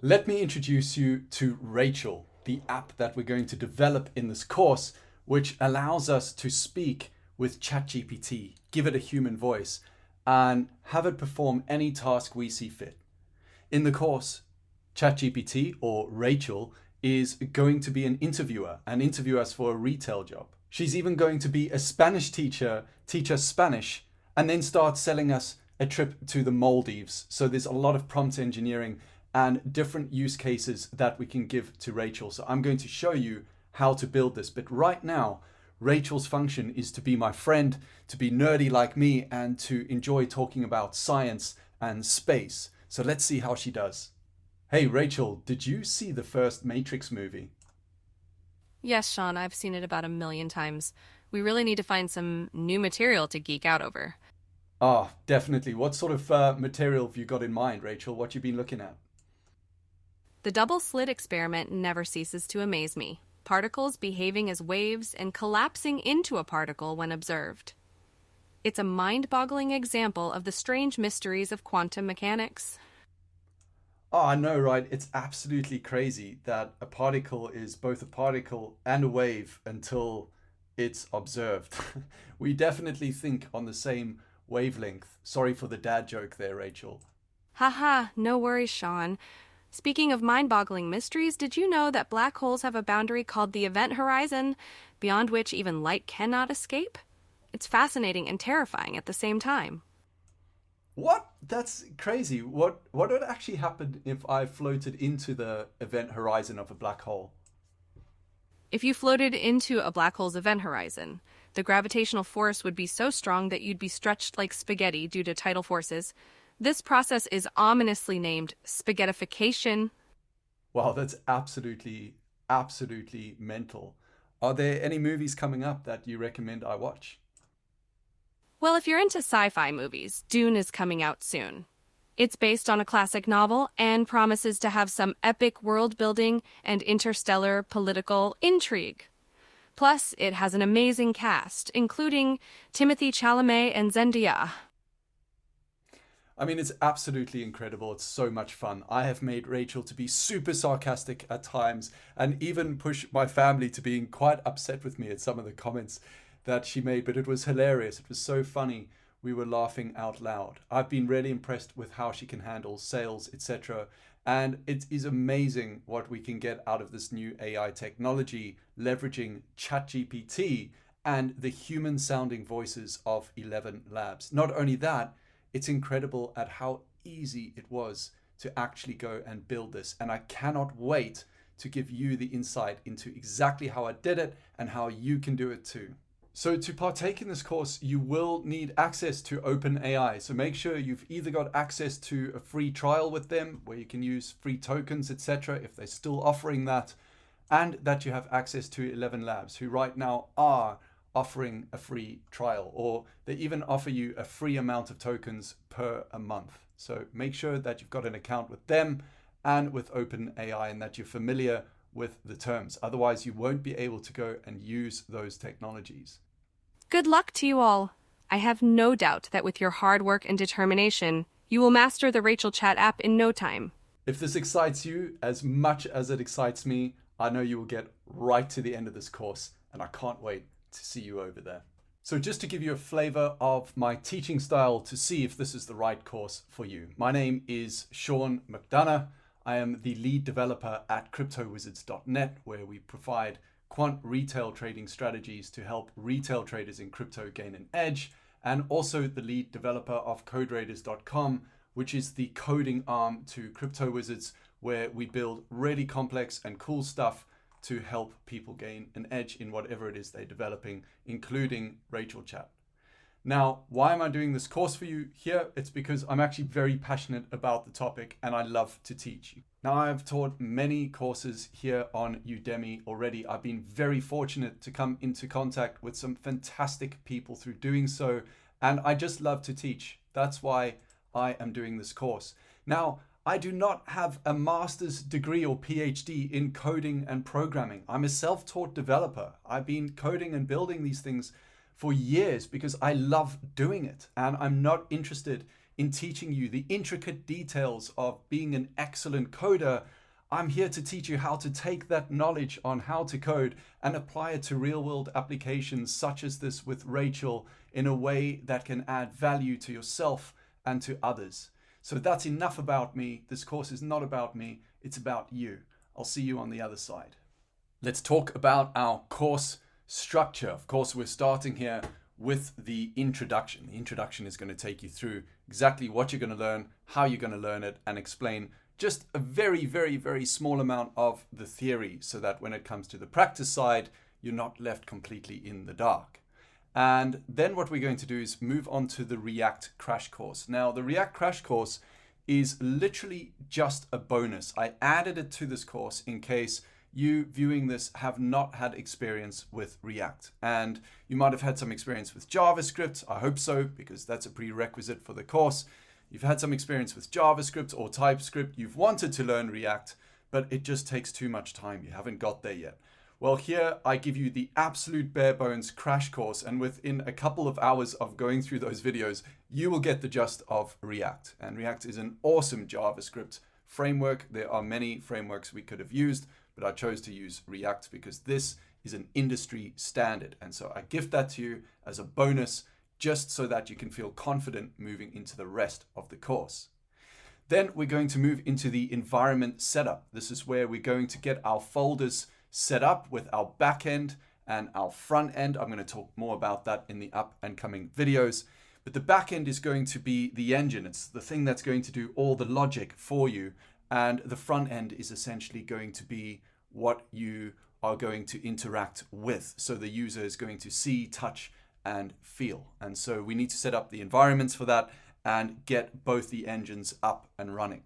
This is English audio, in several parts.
Let me introduce you to Rachel, the app that we're going to develop in this course, which allows us to speak with ChatGPT, give it a human voice, and have it perform any task we see fit. In the course, ChatGPT, or Rachel, is going to be an interviewer and interview us for a retail job. She's even going to be a Spanish teacher, teach us Spanish, and then start selling us a trip to the Maldives. So there's a lot of prompt engineering and different use cases that we can give to Rachel. So I'm going to show you how to build this. But right now, Rachel's function is to be my friend, to be nerdy like me, and to enjoy talking about science and space. So let's see how she does. Hey, Rachel, did you see the first Matrix movie? Yes, Sean, I've seen it about a million times. We really need to find some new material to geek out over. Ah, definitely. What sort of material have you got in mind, Rachel? What you been looking at? The double slit experiment never ceases to amaze me. Particles behaving as waves and collapsing into a particle when observed. It's a mind-boggling example of the strange mysteries of quantum mechanics. Oh, I know, right? It's absolutely crazy that a particle is both a particle and a wave until it's observed. We definitely think on the same wavelength. Sorry for the dad joke there, Rachel. Haha, no worries, Sean. Speaking of mind-boggling mysteries, did you know that black holes have a boundary called the event horizon, beyond which even light cannot escape? It's fascinating and terrifying at the same time. What? That's crazy. What would actually happen if I floated into the event horizon of a black hole? If you floated into a black hole's event horizon, the gravitational force would be so strong that you'd be stretched like spaghetti due to tidal forces. This process is ominously named spaghettification. Wow, that's absolutely mental. Are there any movies coming up that you recommend I watch? Well, if you're into sci-fi movies, Dune is coming out soon. It's based on a classic novel and promises to have some epic world building and interstellar political intrigue. Plus, it has an amazing cast, including Timothée Chalamet and Zendaya. I mean, it's absolutely incredible. It's so much fun. I have made Rachel to be super sarcastic at times and even push my family to being quite upset with me at some of the comments that she made, but it was hilarious. It was so funny. We were laughing out loud. I've been really impressed with how she can handle sales, etc. And it is amazing what we can get out of this new AI technology, leveraging ChatGPT and the human sounding voices of 11 Labs. Not only that, it's incredible at how easy it was to actually go and build this. And I cannot wait to give you the insight into exactly how I did it and how you can do it too. So to partake in this course, you will need access to OpenAI. So make sure you've either got access to a free trial with them where you can use free tokens, etc., if they're still offering that, and that you have access to 11 Labs, who right now are offering a free trial, or they even offer you a free amount of tokens per a month. So make sure that you've got an account with them and with OpenAI and that you're familiar with the terms. Otherwise, you won't be able to go and use those technologies. Good luck to you all. I have no doubt that with your hard work and determination, you will master the Rachel Chat app in no time. If this excites you as much as it excites me, I know you will get right to the end of this course, and I can't wait to see you over there. So just to give you a flavor of my teaching style to see if this is the right course for you. My name is Sean McDonough. I am the lead developer at CryptoWizards.net, where we provide quant retail trading strategies to help retail traders in crypto gain an edge, and also the lead developer of CodeRaiders.com, which is the coding arm to CryptoWizards, where we build really complex and cool stuff to help people gain an edge in whatever it is they're developing, including Rachel Chat. Now, why am I doing this course for you here? It's because I'm actually very passionate about the topic and I love to teach you. Now, I've taught many courses here on Udemy already. I've been very fortunate to come into contact with some fantastic people through doing so, and I just love to teach. That's why I am doing this course. Now, I do not have a master's degree or PhD in coding and programming. I'm a self-taught developer. I've been coding and building these things for years because I love doing it, and I'm not interested in teaching you the intricate details of being an excellent coder. I'm here to teach you how to take that knowledge on how to code and apply it to real-world applications such as this with Rachel in a way that can add value to yourself and to others. So that's enough about me. This course is not about me, it's about you. I'll see you on the other side. Let's talk about our course structure. Of course, we're starting here with the introduction. The introduction is going to take you through exactly what you're going to learn, how you're going to learn it, and explain just a very, very, very small amount of the theory so that when it comes to the practice side, you're not left completely in the dark. And then what we're going to do is move on to the React crash course. Now, the React crash course is literally just a bonus. I added it to this course in case you viewing this have not had experience with React. And you might have had some experience with JavaScript. I hope so, because that's a prerequisite for the course. You've had some experience with JavaScript or TypeScript. You've wanted to learn React, but it just takes too much time. You haven't got there yet. Well, here I give you the absolute bare bones crash course, and within a couple of hours of going through those videos, you will get the gist of React. And React is an awesome JavaScript framework. There are many frameworks we could have used, but I chose to use React because this is an industry standard. And so I gift that to you as a bonus, just so that you can feel confident moving into the rest of the course. Then we're going to move into the environment setup. This is where we're going to get our folders set up with our backend and our front end. I'm going to talk more about that in the up and coming videos. But the backend is going to be the engine. It's the thing that's going to do all the logic for you. And the front end is essentially going to be what you are going to interact with. So the user is going to see, touch, and feel. And so we need to set up the environments for that and get both the engines up and running.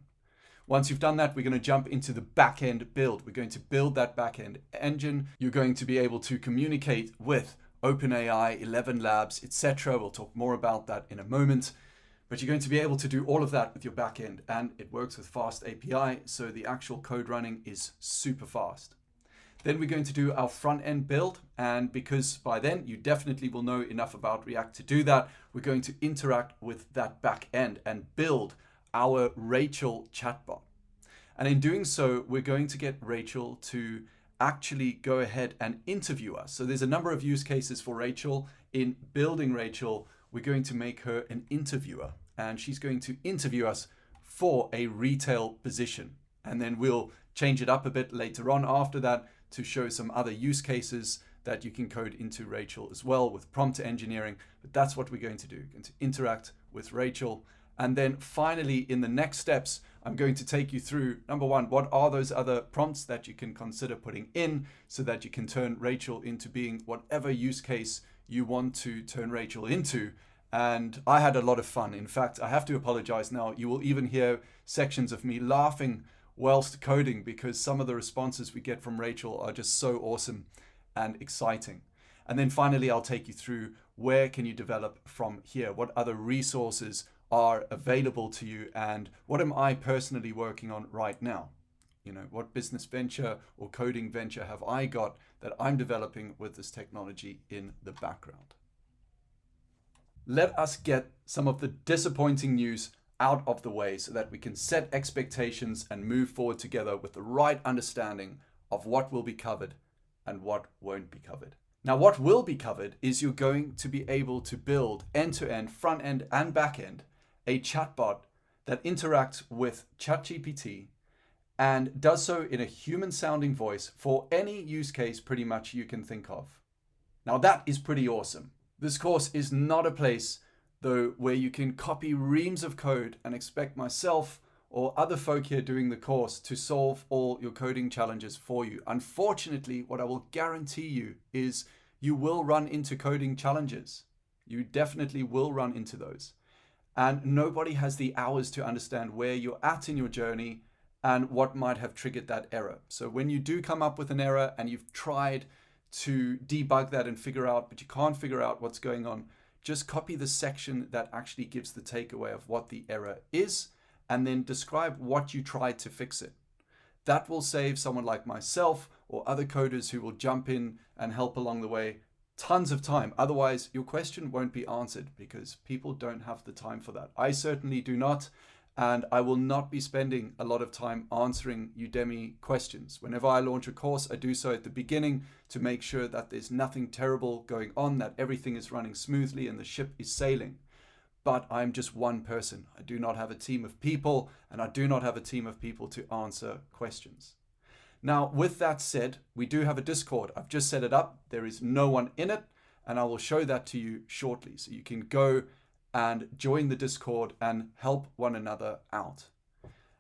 Once you've done that, we're going to jump into the backend build. We're going to build that backend engine. You're going to be able to communicate with OpenAI, 11 Labs, etc. We'll talk more about that in a moment. But you're going to be able to do all of that with your backend, and it works with fast API, so the actual code running is super fast. Then we're going to do our front end build, and because by then you definitely will know enough about React to do that, we're going to interact with that back end and build our Rachel chatbot. And in doing so, we're going to get Rachel to actually go ahead and interview us. So there's a number of use cases for Rachel. In building Rachel, we're going to make her an interviewer, and she's going to interview us for a retail position. And then we'll change it up a bit later on after that to show some other use cases that you can code into Rachel as well with prompt engineering. But that's what we're going to do. We're going to interact with Rachel. And then finally, in the next steps, I'm going to take you through, number one, what are those other prompts that you can consider putting in so that you can turn Rachel into being whatever use case you want to turn Rachel into. And I had a lot of fun. In fact, I have to apologize now. You will even hear sections of me laughing whilst coding because some of the responses we get from Rachel are just so awesome and exciting. And then finally, I'll take you through where can you develop from here? What other resources are available to you? And what am I personally working on right now? You know, what business venture or coding venture have I got that I'm developing with this technology in the background? Let us get some of the disappointing news out of the way so that we can set expectations and move forward together with the right understanding of what will be covered and what won't be covered. Now, what will be covered is you're going to be able to build end-to-end, front-end and back-end, a chatbot that interacts with ChatGPT and does so in a human-sounding voice for any use case pretty much you can think of. Now, that is pretty awesome. This course is not a place though, where you can copy reams of code and expect myself or other folk here doing the course to solve all your coding challenges for you. Unfortunately, what I will guarantee you is you will run into coding challenges. You definitely will run into those. And nobody has the hours to understand where you're at in your journey and what might have triggered that error. So when you do come up with an error and you've tried to debug that and figure out, but you can't figure out what's going on, just copy the section that actually gives the takeaway of what the error is, and then describe what you tried to fix it. That will save someone like myself or other coders who will jump in and help along the way tons of time. Otherwise, your question won't be answered because people don't have the time for that. I certainly do not. And I will not be spending a lot of time answering Udemy questions. Whenever I launch a course, I do so at the beginning to make sure that there's nothing terrible going on, that everything is running smoothly and the ship is sailing. But I'm just one person. I do not have a team of people, and I do not have a team of people to answer questions. Now, with that said, we do have a Discord. I've just set it up. There is no one in it, and I will show that to you shortly. So you can go and join the Discord and help one another out.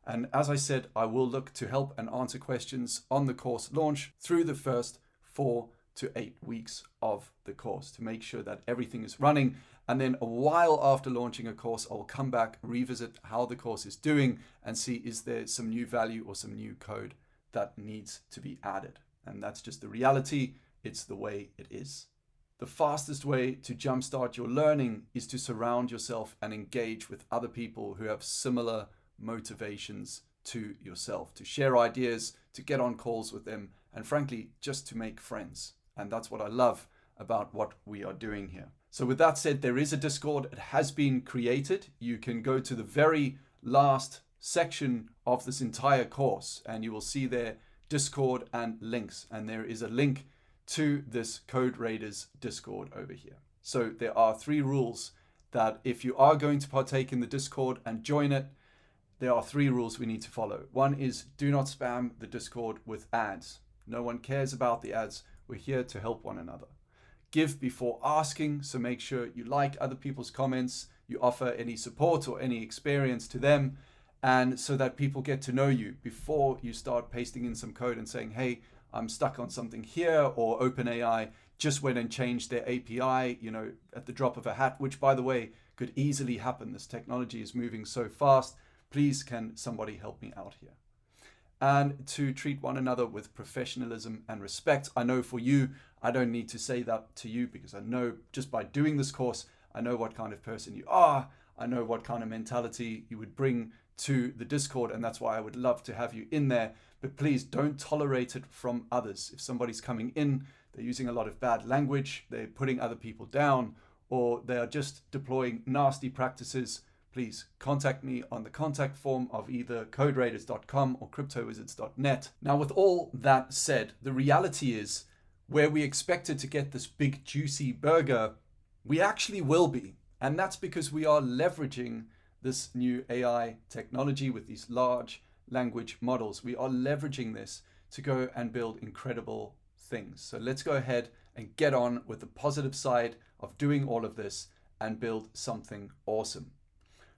And as I said, I will look to help and answer questions on the course launch through the first 4 to 8 weeks of the course to make sure that everything is running. And then a while after launching a course, I will come back, revisit how the course is doing and see is there some new value or some new code that needs to be added. And that's just the reality. It's the way it is. The fastest way to jumpstart your learning is to surround yourself and engage with other people who have similar motivations to yourself, to share ideas, to get on calls with them, and frankly, just to make friends. And that's what I love about what we are doing here. So with that said, there is a Discord. It has been created. You can go to the very last section of this entire course and you will see there Discord and links. And there is a link to this Code Raiders Discord over here. So there are 3 rules that if you are going to partake in the Discord and join it, there are 3 rules we need to follow. One is do not spam the Discord with ads. No one cares about the ads. We're here to help one another. Give before asking, so make sure you like other people's comments, you offer any support or any experience to them, and so that people get to know you before you start pasting in some code and saying, hey, I'm stuck on something here, or OpenAI just went and changed their API, at the drop of a hat, which by the way, could easily happen. This technology is moving so fast. Please, can somebody help me out here? And to treat one another with professionalism and respect. I know for you, I don't need to say that to you because I know just by doing this course, I know what kind of person you are. I know what kind of mentality you would bring to the Discord, and that's why I would love to have you in there. But please don't tolerate it from others. If somebody's coming in, they're using a lot of bad language, they're putting other people down, or they are just deploying nasty practices, please contact me on the contact form of either coderaiders.com or cryptowizards.net. Now, with all that said, the reality is where we expected to get this big juicy burger, we actually will be. And that's because we are leveraging this new AI technology with these large language models. We are leveraging this to go and build incredible things. So let's go ahead and get on with the positive side of doing all of this and build something awesome.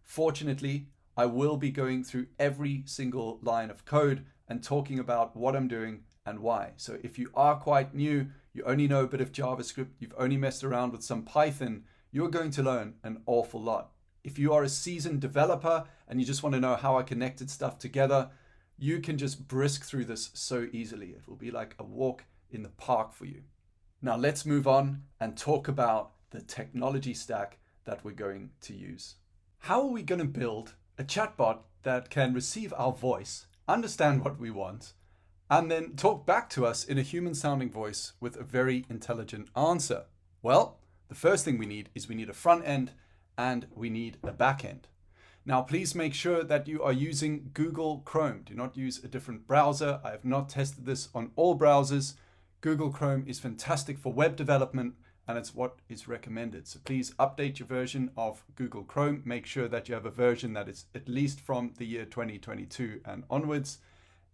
Fortunately, I will be going through every single line of code and talking about what I'm doing and why. So if you are quite new, you only know a bit of JavaScript, you've only messed around with some Python, you're going to learn an awful lot. If you are a seasoned developer and you just want to know how I connected stuff together, you can just brisk through this so easily. It will be like a walk in the park for you. Now let's move on and talk about the technology stack that we're going to use. How are we going to build a chatbot that can receive our voice, understand what we want, and then talk back to us in a human-sounding voice with a very intelligent answer? Well, the first thing we need a front end and we need a back end. Now, please make sure that you are using Google Chrome. Do not use a different browser. I have not tested this on all browsers. Google Chrome is fantastic for web development and it's what is recommended. So please update your version of Google Chrome. Make sure that you have a version that is at least from the year 2022 and onwards.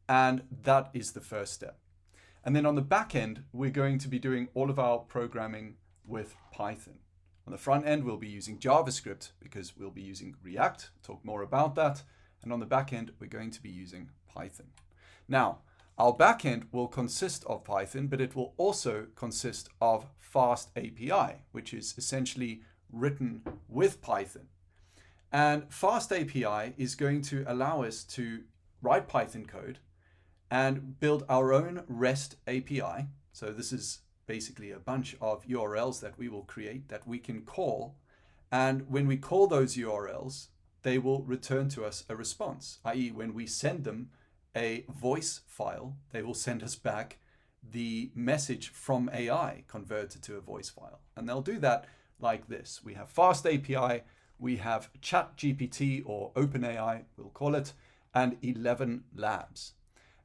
And that is the first step. And then on the back end, we're going to be doing all of our programming with Python. On the front end, we'll be using JavaScript because we'll be using React. Talk more about that. And on the back end, we're going to be using Python. Now, our backend will consist of Python, but it will also consist of Fast API, which is essentially written with Python. And Fast API is going to allow us to write Python code and build our own REST API. So this is basically a bunch of URLs that we will create that we can call. And when we call those URLs, they will return to us a response, i.e. when we send them a voice file, they will send us back the message from AI converted to a voice file. And they'll do that like this. We have Fast API, we have ChatGPT or OpenAI, we'll call it, and 11 Labs.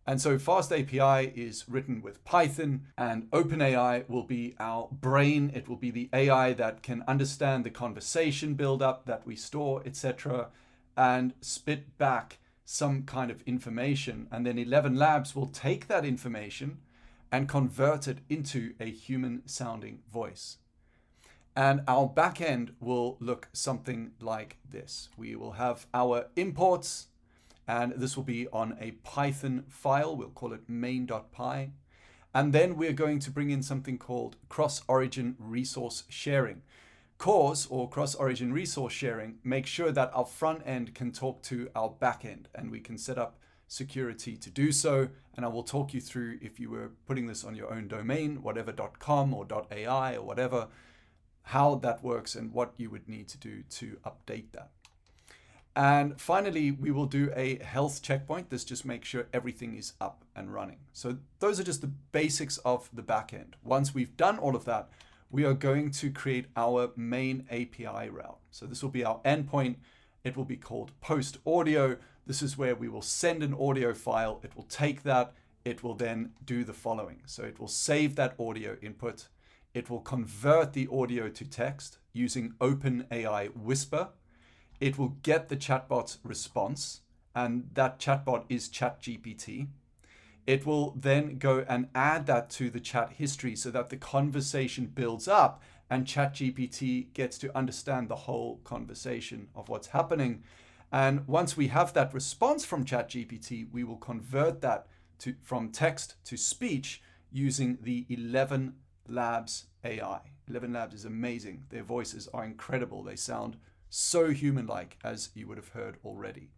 And so Fast API is written with Python, and OpenAI will be our brain. It will be the AI that can understand the conversation buildup that we store, etc., and spit back some kind of information. And then 11 Labs will take that information and convert it into a human sounding voice. And our backend will look something like this. We will have our imports, and this will be on a Python file. We'll call it main.py. And then we're going to bring in something called cross-origin resource sharing. CORS, or cross-origin resource sharing, makes sure that our front end can talk to our back end, and we can set up security to do so. And I will talk you through, if you were putting this on your own domain, whatever .com or .ai or whatever, how that works and what you would need to do to update that. And finally, we will do a health checkpoint. This just makes sure everything is up and running. So those are just the basics of the backend. Once we've done all of that, we are going to create our main API route. So this will be our endpoint. It will be called post audio. This is where we will send an audio file. It will take that. It will then do the following. So it will save that audio input. It will convert the audio to text using OpenAI Whisper. It will get the chatbot's response, and that chatbot is ChatGPT. It will then go and add that to the chat history so that the conversation builds up and ChatGPT gets to understand the whole conversation of what's happening. And once we have that response from ChatGPT, we will convert that from text to speech using the 11 Labs AI. 11 Labs is amazing. Their voices are incredible. They sound so human-like, as you would have heard already.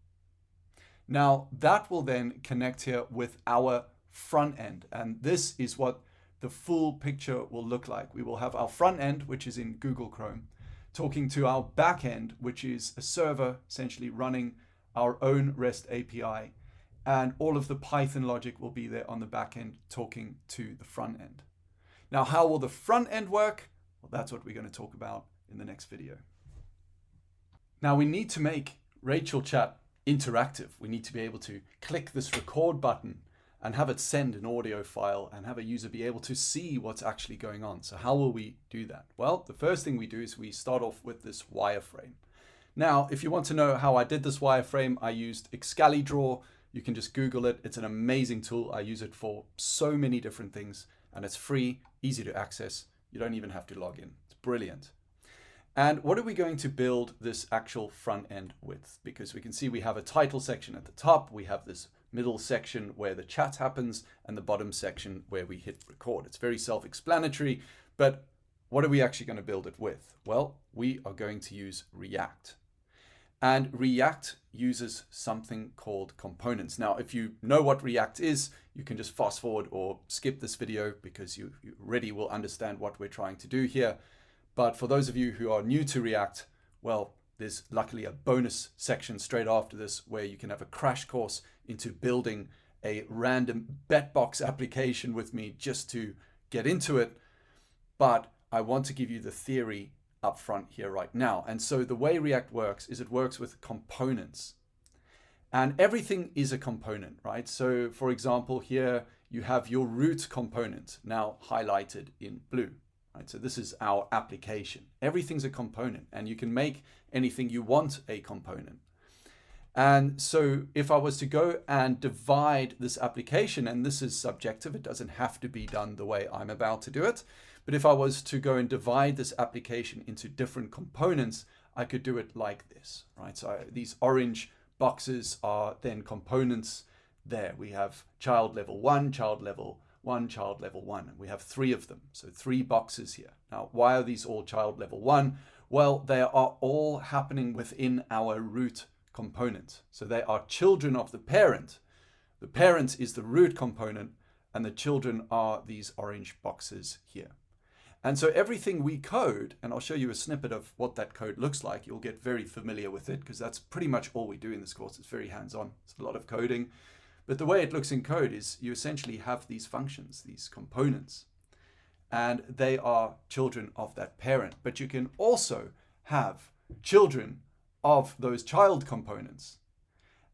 Now, that will then connect here with our front end. And this is what the full picture will look like. We will have our front end, which is in Google Chrome, talking to our back end, which is a server essentially running our own REST API. And all of the Python logic will be there on the back end talking to the front end. Now, how will the front end work? Well, that's what we're going to talk about in the next video. Now, we need to make Rachel Chat interactive. We need to be able to click this record button and have it send an audio file and have a user be able to see what's actually going on. So how will we do that? Well, the first thing we do is we start off with this wireframe. Now, if you want to know how I did this wireframe, I used Excalidraw. You can just Google it. It's an amazing tool. I use it for so many different things, and it's free, easy to access. You don't even have to log in. It's brilliant. And what are we going to build this actual front end with? Because we can see we have a title section at the top. We have this middle section where the chat happens and the bottom section where we hit record. It's very self-explanatory, but what are we actually going to build it with? Well, we are going to use React. And React uses something called components. Now, if you know what React is, you can just fast forward or skip this video because you already will understand what we're trying to do here. But for those of you who are new to React, well, there's luckily a bonus section straight after this where you can have a crash course into building a random betbox application with me just to get into it. But I want to give you the theory up front here right now. And so the way React works is it works with components. And everything is a component, right? So for example, here you have your root component now highlighted in blue. Right, so this is our application. Everything's a component, and you can make anything you want a component. And so if I was to go and divide this application, and this is subjective, it doesn't have to be done the way I'm about to do it, but if I was to go and divide this application into different components, I could do it like this, right? So these orange boxes are then components there. We have child level 1, child level 1, child level 1. We have 3 of them, so 3 boxes here. Now, why are these all child level 1? Well, they are all happening within our root component. So they are children of the parent. The parent is the root component, and the children are these orange boxes here. And so everything we code, and I'll show you a snippet of what that code looks like. You'll get very familiar with it because that's pretty much all we do in this course. It's very hands-on. It's a lot of coding. But the way it looks in code is you essentially have these functions, these components, and they are children of that parent. But you can also have children of those child components.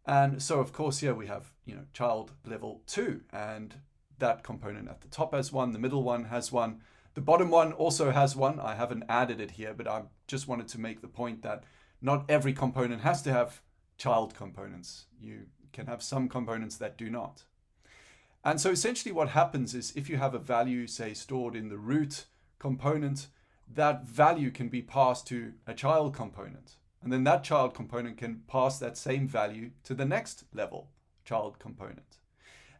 And so, of course, here we have, child level 2, and that component at the top has one, the middle one has one, the bottom one also has one. I haven't added it here, but I just wanted to make the point that not every component has to have child components. You can have some components that do not. And so essentially what happens is if you have a value, say, stored in the root component, that value can be passed to a child component. And then that child component can pass that same value to the next level child component.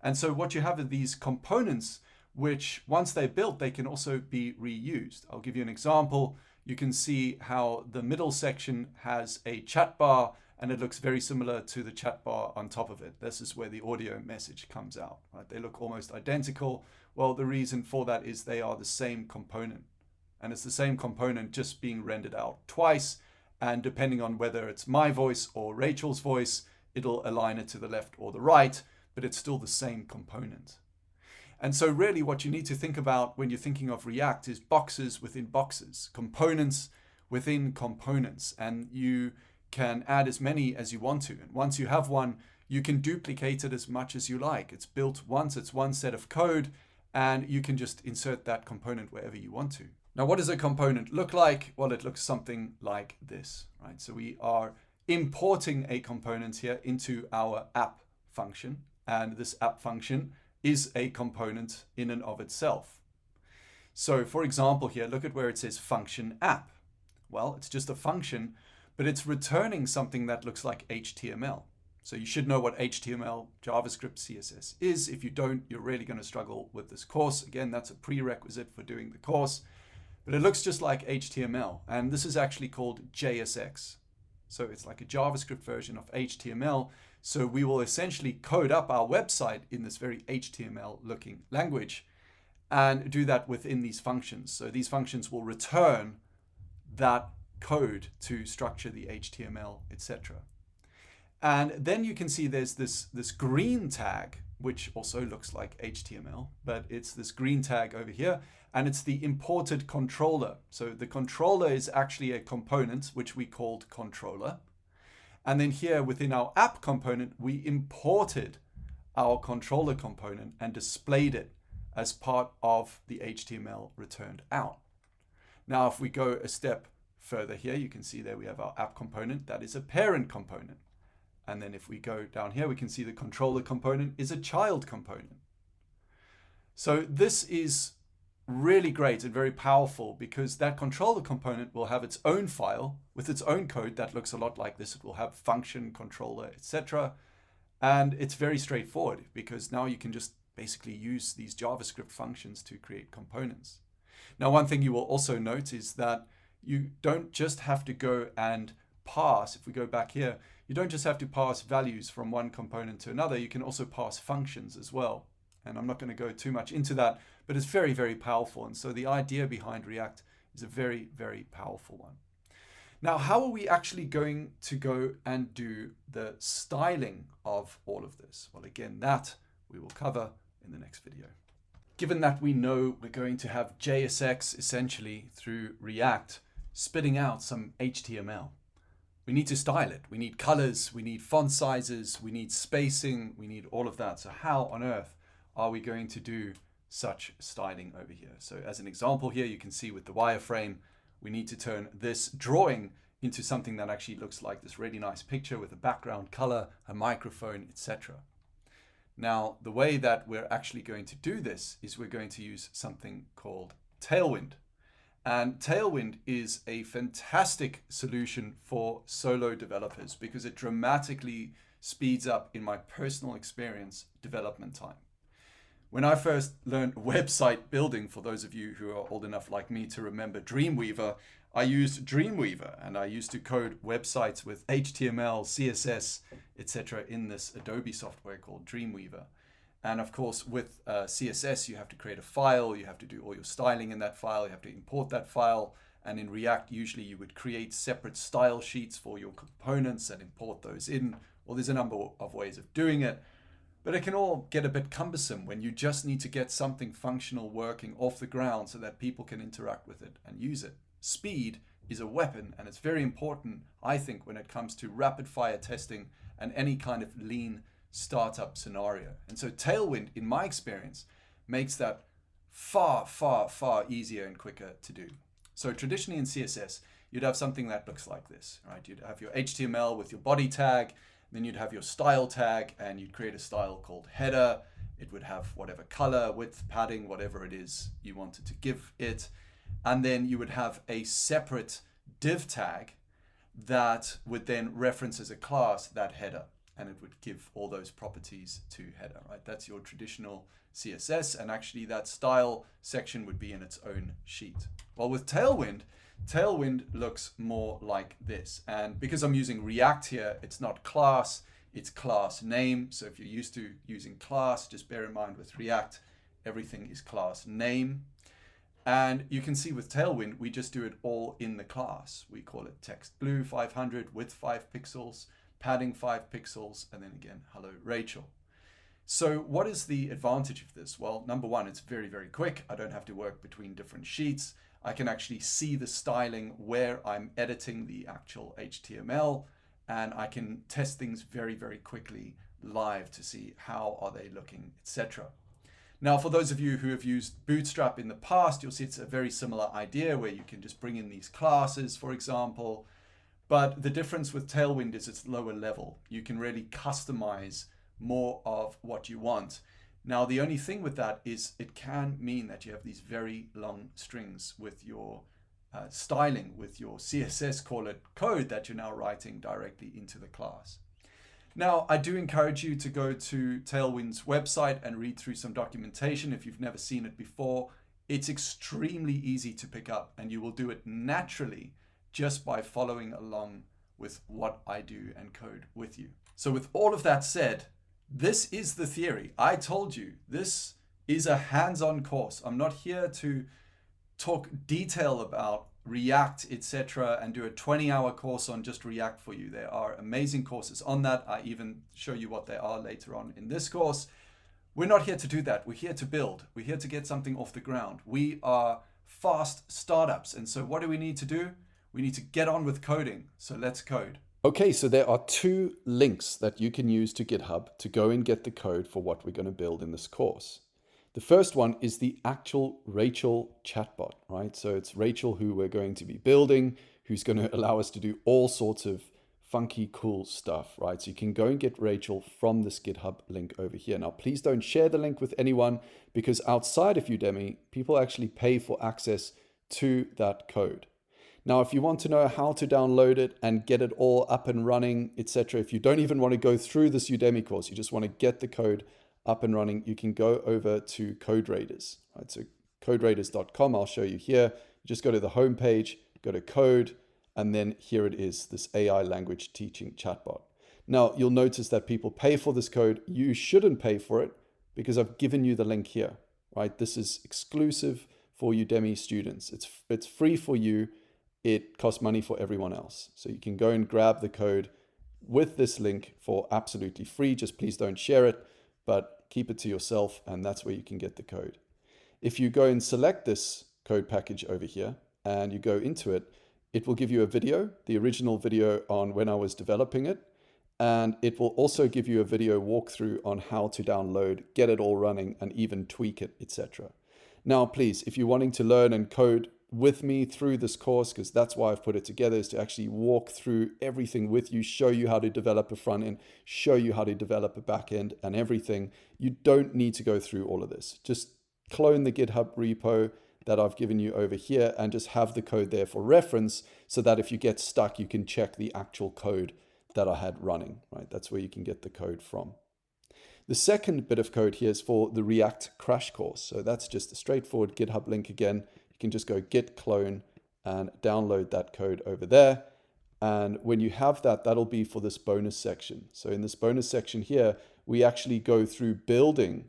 And so what you have are these components, which once they're built, they can also be reused. I'll give you an example. You can see how the middle section has a chat bar, and it looks very similar to the chat bar on top of it. This is where the audio message comes out, right? They look almost identical. Well, the reason for that is they are the same component. And it's the same component just being rendered out twice. And depending on whether it's my voice or Rachel's voice, it'll align it to the left or the right, but it's still the same component. And so really what you need to think about when you're thinking of React is boxes within boxes, components within components, and you can add as many as you want to. And once you have one, you can duplicate it as much as you like. It's built once, it's one set of code, and you can just insert that component wherever you want to. Now, what does a component look like? Well, it looks something like this, right? So we are importing a component here into our app function, and this app function is a component in and of itself. So for example here, look at where it says function app. Well, it's just a function, but it's returning something that looks like HTML. So you should know what HTML, JavaScript, CSS is. If you don't, you're really going to struggle with this course. Again, that's a prerequisite for doing the course. But it looks just like HTML, and this is actually called JSX. So it's like a JavaScript version of HTML. So we will essentially code up our website in this very HTML looking language and do that within these functions. So these functions will return that code to structure the HTML, etc. And then you can see there's this green tag, which also looks like HTML, but it's this green tag over here, and it's the imported controller. So the controller is actually a component, which we called controller. And then here within our app component, we imported our controller component and displayed it as part of the HTML returned out. Now, if we go a step further here, you can see there we have our app component. That is a parent component. And then if we go down here, we can see the controller component is a child component. So this is really great and very powerful because that controller component will have its own file with its own code that looks a lot like this. It will have function, controller, etc. And it's very straightforward because now you can just basically use these JavaScript functions to create components. Now, one thing you will also note is that you don't just have to go and pass. If we go back here, you don't just have to pass values from one component to another. You can also pass functions as well. And I'm not going to go too much into that, but it's very, very powerful. And so the idea behind React is a very, very powerful one. Now, how are we actually going to go and do the styling of all of this? Well, again, that we will cover in the next video. Given that we know we're going to have JSX essentially through React spitting out some HTML, we need to style it. We need colors, we need font sizes, we need spacing, we need all of that. So how on earth are we going to do such styling over here? So as an example here, you can see with the wireframe, we need to turn this drawing into something that actually looks like this really nice picture with a background color, a microphone, etc. Now, the way that we're actually going to do this is we're going to use something called Tailwind. And Tailwind is a fantastic solution for solo developers because it dramatically speeds up, in my personal experience, development time. When I first learned website building, for those of you who are old enough like me to remember Dreamweaver, I used Dreamweaver and I used to code websites with HTML, CSS, etc. in this Adobe software called Dreamweaver. And of course, with CSS, you have to create a file, you have to do all your styling in that file, you have to import that file. And in React, usually you would create separate style sheets for your components and import those in. Well, there's a number of ways of doing it. But it can all get a bit cumbersome when you just need to get something functional working off the ground so that people can interact with it and use it. Speed is a weapon, and it's very important, I think, when it comes to rapid fire testing and any kind of lean startup scenario. And so Tailwind, in my experience, makes that far, far, far easier and quicker to do. So traditionally in CSS, you'd have something that looks like this, right? You'd have your HTML with your body tag, then you'd have your style tag, and you'd create a style called header. It would have whatever color, width, padding, whatever it is you wanted to give it. And then you would have a separate div tag that would then reference as a class that header, and it would give all those properties to header, right? That's your traditional CSS, and actually that style section would be in its own sheet. Well, with Tailwind looks more like this. And because I'm using React here, it's not class, it's class name. So if you're used to using class, just bear in mind with React, everything is class name. And you can see with Tailwind, we just do it all in the class. We call it text blue 500, width 5 pixels, padding 5 pixels, and then again, hello Rachel. So what is the advantage of this? Well, number one, it's very, very quick. I don't have to work between different sheets. I can actually see the styling where I'm editing the actual HTML, and I can test things very, very quickly live to see how are they looking, etc. Now, for those of you who have used Bootstrap in the past, you'll see it's a very similar idea where you can just bring in these classes, for example. But the difference with Tailwind is it's lower level. You can really customize more of what you want. Now, the only thing with that is it can mean that you have these very long strings with your styling, with your CSS code that you're now writing directly into the class. Now, I do encourage you to go to Tailwind's website and read through some documentation if you've never seen it before. It's extremely easy to pick up, and you will do it naturally just by following along with what I do and code with you. So with all of that said, this is the theory. I told you, this is a hands-on course. I'm not here to talk detail about React, etc., and do a 20-hour course on just React for you. There are amazing courses on that. I even show you what they are later on in this course. We're not here to do that. We're here to build. We're here to get something off the ground. We are fast startups. And so what do we need to do? We need to get on with coding. So let's code. Okay, so there are two links that you can use to GitHub to go and get the code for what we're going to build in this course. The first one is the actual Rachel chatbot, right? So it's Rachel who we're going to be building, who's going to allow us to do all sorts of funky, cool stuff, right? So you can go and get Rachel from this GitHub link over here. Now, please don't share the link with anyone, because outside of Udemy, people actually pay for access to that code. Now, if you want to know how to download it and get it all up and running, etc., if you don't even want to go through this Udemy course, you just want to get the code up and running, you can go over to CodeRaiders, right? So coderaders.com, I'll show you here. Just go to the home page, go to code, and then here it is, this AI language teaching chatbot. Now, you'll notice that people pay for this code. You shouldn't pay for it because I've given you the link here, right? This is exclusive for Udemy students. It's free for you. It costs money for everyone else. So you can go and grab the code with this link for absolutely free. Just please don't share it, but keep it to yourself, and that's where you can get the code. If you go and select this code package over here and you go into it, it will give you a video, the original video on when I was developing it, and it will also give you a video walkthrough on how to download, get it all running, and even tweak it, etc. Now, please, if you're wanting to learn and code with me through this course, because that's why I've put it together, is to actually walk through everything with you, show you how to develop a front end, show you how to develop a back end and everything. You don't need to go through all of this. Just clone the GitHub repo that I've given you over here and just have the code there for reference, so that if you get stuck, you can check the actual code that I had running, right? That's where you can get the code from. The second bit of code here is for the React crash course. So that's just a straightforward GitHub link again. You can just go git clone and download that code over there. And when you have that, that'll be for this bonus section. So in this bonus section here, we actually go through building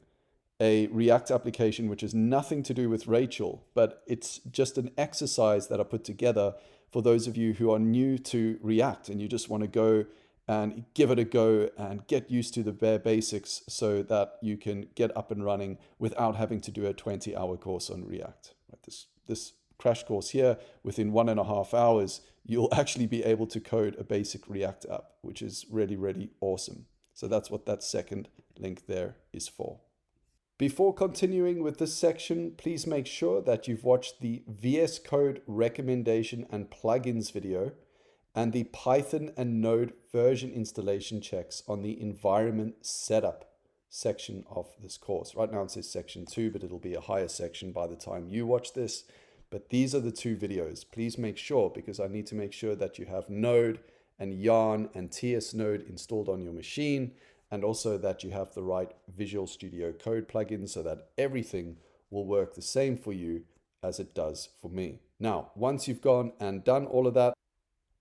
a React application, which has nothing to do with Rachel, but it's just an exercise that I put together for those of you who are new to React and you just want to go and give it a go and get used to the bare basics so that you can get up and running without having to do a 20-hour course on React. This crash course here, within 1.5 hours, you'll actually be able to code a basic React app, which is really, really awesome. So that's what that second link there is for. Before continuing with this section, please make sure that you've watched the VS Code recommendation and plugins video and the Python and Node version installation checks on the environment setup section of this course. Right now it says section 2, but it'll be a higher section by the time you watch this. But these are the 2 videos. Please make sure, because I need to make sure that you have Node and Yarn and TS Node installed on your machine, and also that you have the right Visual Studio Code plugin so that everything will work the same for you as it does for me. Now, once you've gone and done all of that,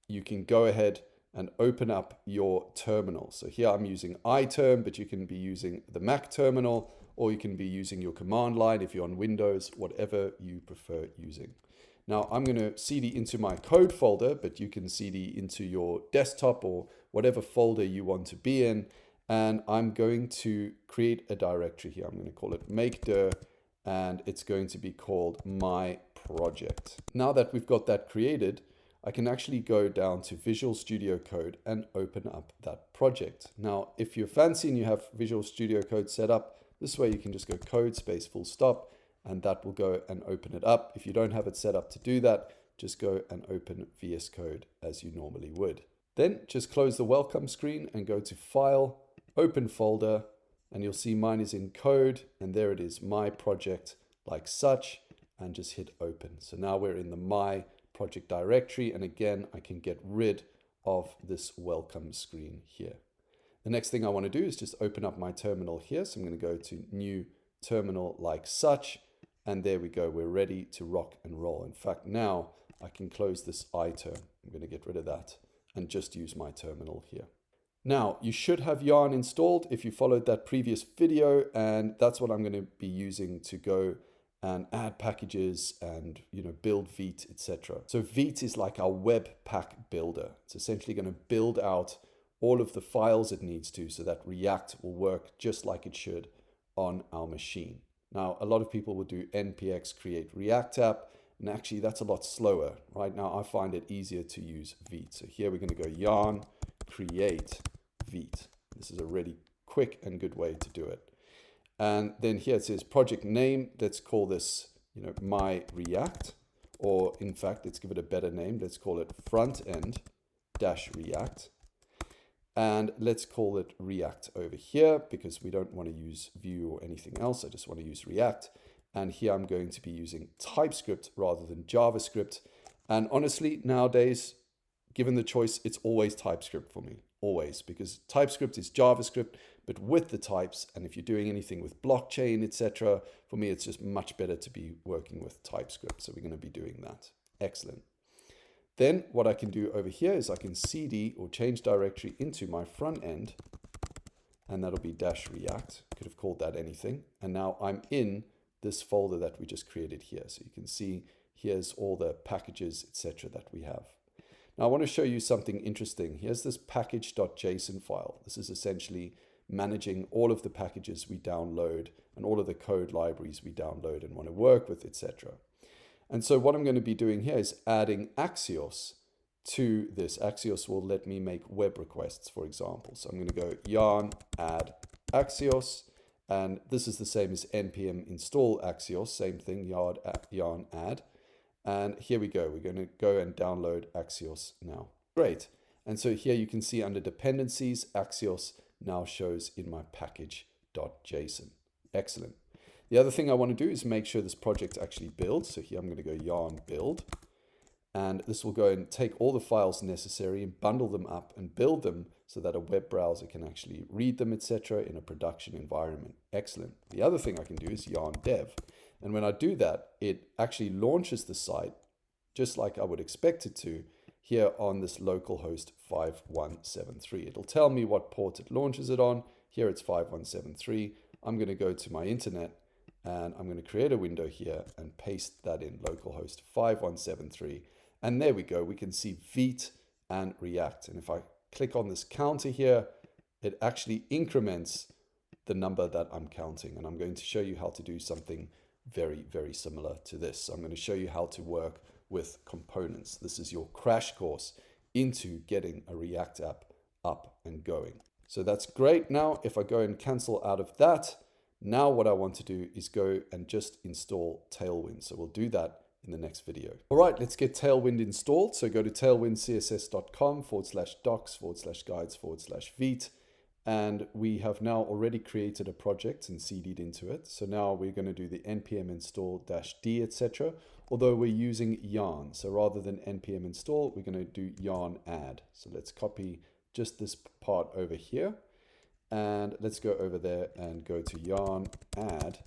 you can go ahead and open up your terminal. So here I'm using iTerm, but you can be using the Mac terminal, or you can be using your command line if you're on Windows, whatever you prefer using. Now I'm going to cd into my code folder, but you can cd into your desktop or whatever folder you want to be in. And I'm going to create a directory here. I'm going to call it makedir, and it's going to be called my project. Now that we've got that created, I can actually go down to Visual Studio Code and open up that project. Now, if you're fancy and you have Visual Studio Code set up, this way you can just go code space full stop, and that will go and open it up. If you don't have it set up to do that, just go and open VS Code as you normally would. Then just close the welcome screen and go to File, Open Folder, and you'll see mine is in code, and there it is, my project, like such, and just hit open. So now we're in the my project directory, and again I can get rid of this welcome screen here. The next thing I want to do is just open up my terminal here. So I'm going to go to new terminal like such, and there we go, we're ready to rock and roll. In fact, now I can close this iTerm. I'm going to get rid of that and just use my terminal here. Now you should have Yarn installed if you followed that previous video, and that's what I'm going to be using to go and add packages and build Vite, etc. So Vite is like our Webpack builder. It's essentially going to build out all of the files it needs to so that React will work just like it should on our machine. Now, a lot of people will do npx create React app, and actually that's a lot slower. Right now, I find it easier to use Vite. So here we're going to go yarn create Vite. This is a really quick and good way to do it. And then here it says project name. Let's call this, my React, or in fact, let's give it a better name. Let's call it Frontend -React. And let's call it React over here because we don't want to use Vue or anything else. I just want to use React. And here I'm going to be using TypeScript rather than JavaScript. And honestly, nowadays, given the choice, it's always TypeScript for me, always, because TypeScript is JavaScript, but with the types. And if you're doing anything with blockchain, etc., for me, it's just much better to be working with TypeScript. So we're going to be doing that. Excellent. Then what I can do over here is I can cd or change directory into my front end, and that'll be -React. Could have called that anything. And now I'm in this folder that we just created here. So you can see here's all the packages, etc. that we have. Now I want to show you something interesting. Here's this package.json file. This is essentially managing all of the packages we download and all of the code libraries we download and want to work with, etc. And so what I'm going to be doing here is adding Axios to this. Axios will let me make web requests, for example. So I'm going to go yarn add Axios, and this is the same as npm install Axios, same thing, yarn add. And here we go. We're going to go and download Axios now. Great. And so here you can see under dependencies, Axios now shows in my package.json. Excellent. The other thing I want to do is make sure this project actually builds. So here I'm going to go yarn build, and this will go and take all the files necessary and bundle them up and build them so that a web browser can actually read them, etc. in a production environment. Excellent. The other thing I can do is yarn dev. And when I do that, it actually launches the site just like I would expect it to here on this localhost 5173. It'll tell me what port it launches it on. Here it's 5173. I'm going to go to my internet, and I'm going to create a window here and paste that in localhost 5173. And there we go. We can see Vite and React. And if I click on this counter here, it actually increments the number that I'm counting. And I'm going to show you how to do something very, very similar to this. So I'm going to show you how to work with components. This is your crash course into getting a React app up and going. So that's great. Now, if I go and cancel out of that, now what I want to do is go and just install Tailwind. So we'll do that in the next video. All right, let's get Tailwind installed. So go to tailwindcss.com/docs/guides/vite. And we have now already created a project and CD'd into it. So now we're going to do the npm install -d, etc. Although we're using yarn. So rather than npm install, we're going to do yarn add. So let's copy just this part over here. And let's go over there and go to yarn add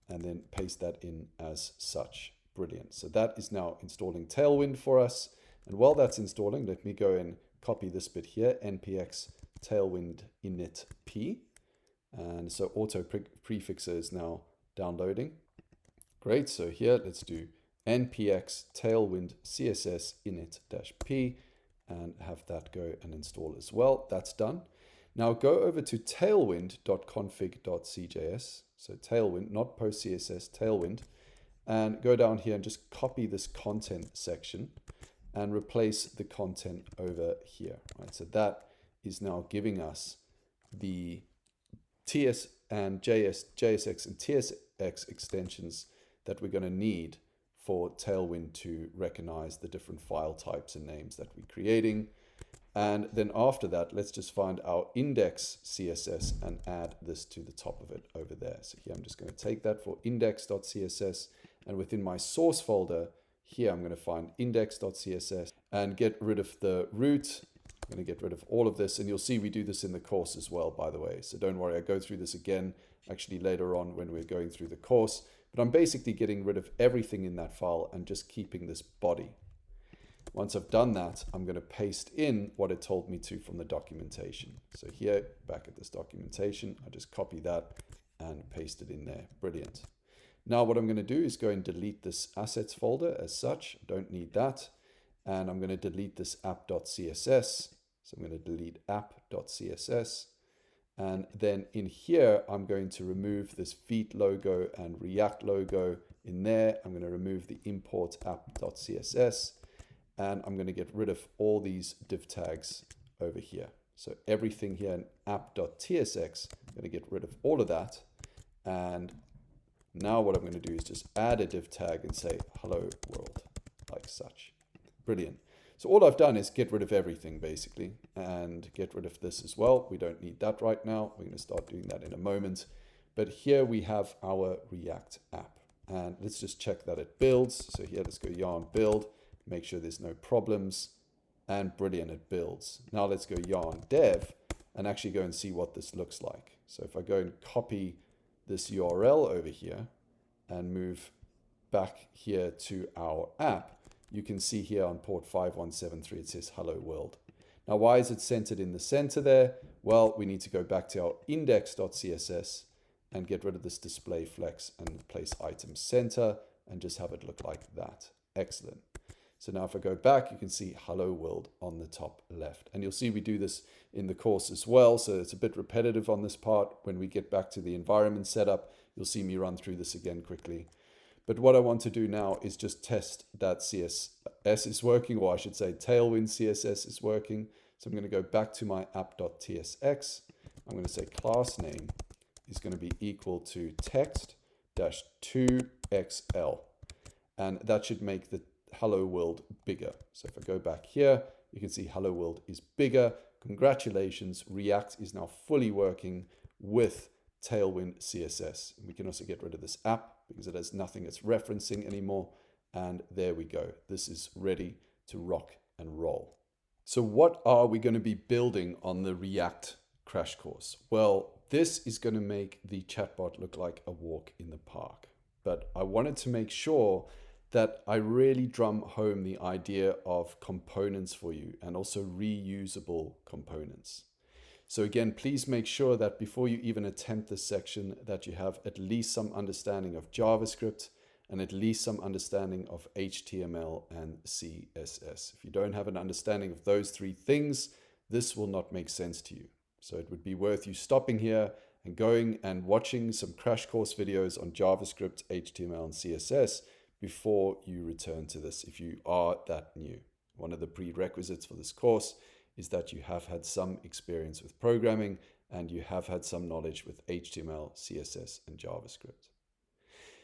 and then paste that in as such. Brilliant. So that is now installing Tailwind for us. And while that's installing, let me go and copy this bit here, npx tailwind init p. And so auto prefixer is now downloading. Great. So here, let's do npx tailwind css init-p and have that go and install as well. That's done. Now go over to tailwind.config.cjs. So Tailwind, not post CSS, Tailwind. And go down here and just copy this content section and replace the content over here. Right? So that is now giving us the TS and JSX and TSX extensions that we're going to need for Tailwind to recognize the different file types and names that we're creating. And then after that, let's just find our index CSS and add this to the top of it over there. So here I'm just going to take that for index.css, and within my source folder here, I'm going to find index.css and get rid of the root. I'm going to get rid of all of this, and you'll see we do this in the course as well, by the way. So don't worry, I go through this again actually later on when we're going through the course, but I'm basically getting rid of everything in that file and just keeping this body. Once I've done that, I'm going to paste in what it told me to from the documentation. So here, back at this documentation, I just copy that and paste it in there. Brilliant. Now what I'm going to do is go and delete this assets folder as such. I don't need that. And I'm going to delete this app.css. So I'm going to delete app.css. And then in here, I'm going to remove this Vite logo and React logo in there. I'm going to remove the import app.css. And I'm going to get rid of all these div tags over here. So everything here in app.tsx, I'm going to get rid of all of that. And now what I'm going to do is just add a div tag and say hello world, like such. Brilliant. So all I've done is get rid of everything basically, and get rid of this as well. We don't need that right now. We're going to start doing that in a moment. But here we have our React app, and let's just check that it builds. So here, let's go yarn build, make sure there's no problems, and brilliant, it builds. Now let's go yarn dev and actually go and see what this looks like. So if I go and copy this URL over here and move back here to our app, you can see here on port 5173, it says hello world. Now, why is it centered in the center there? Well, we need to go back to our index.css and get rid of this display flex and place item center and just have it look like that. Excellent. So now if I go back, you can see hello world on the top left. And you'll see we do this in the course as well. So it's a bit repetitive on this part. When we get back to the environment setup, you'll see me run through this again quickly. But what I want to do now is just test that CSS is working, or I should say Tailwind CSS is working. So I'm going to go back to my app.tsx. I'm going to say class name is going to be equal to text-2xl. And that should make the hello world bigger. So if I go back here, you can see hello world is bigger. Congratulations, React is now fully working with Tailwind CSS. And we can also get rid of this app because it has nothing it's referencing anymore. And there we go. This is ready to rock and roll. So what are we going to be building on the React crash course? Well, this is going to make the chatbot look like a walk in the park. But I wanted to make sure that I really drum home the idea of components for you, and also reusable components. So again, please make sure that before you even attempt this section, that you have at least some understanding of JavaScript and at least some understanding of HTML and CSS. If you don't have an understanding of those three things, this will not make sense to you. So it would be worth you stopping here and going and watching some crash course videos on JavaScript, HTML, and CSS before you return to this if you are that new. One of the prerequisites for this course is that you have had some experience with programming and you have had some knowledge with HTML, CSS, and JavaScript.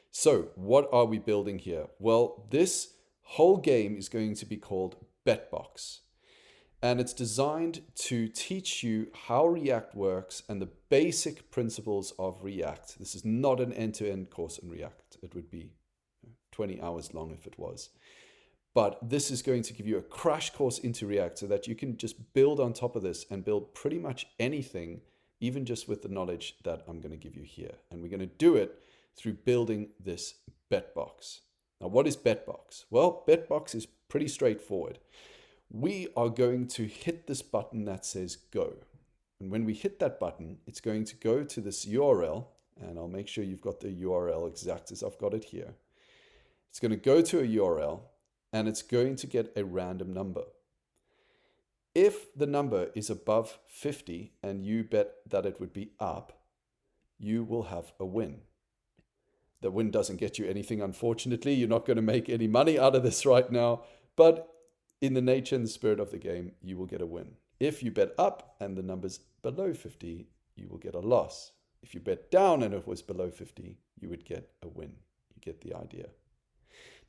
So what are we building here? Well, this whole game is going to be called BetBox. And it's designed to teach you how React works and the basic principles of React. This is not an end-to-end course in React. It would be 20 hours long if it was. But this is going to give you a crash course into React so that you can just build on top of this and build pretty much anything, even just with the knowledge that I'm going to give you here. And we're going to do it through building this BetBox. Now, what is BetBox? Well, BetBox is pretty straightforward. We are going to hit this button that says go. And when we hit that button, it's going to go to this URL, and I'll make sure you've got the URL exact as I've got it here. It's going to go to a URL, and it's going to get a random number. If the number is above 50 and you bet that it would be up, you will have a win. The win doesn't get you anything, unfortunately. You're not going to make any money out of this right now, but in the nature and the spirit of the game, you will get a win. If you bet up and the number's below 50, you will get a loss. If you bet down and it was below 50, you would get a win. You get the idea.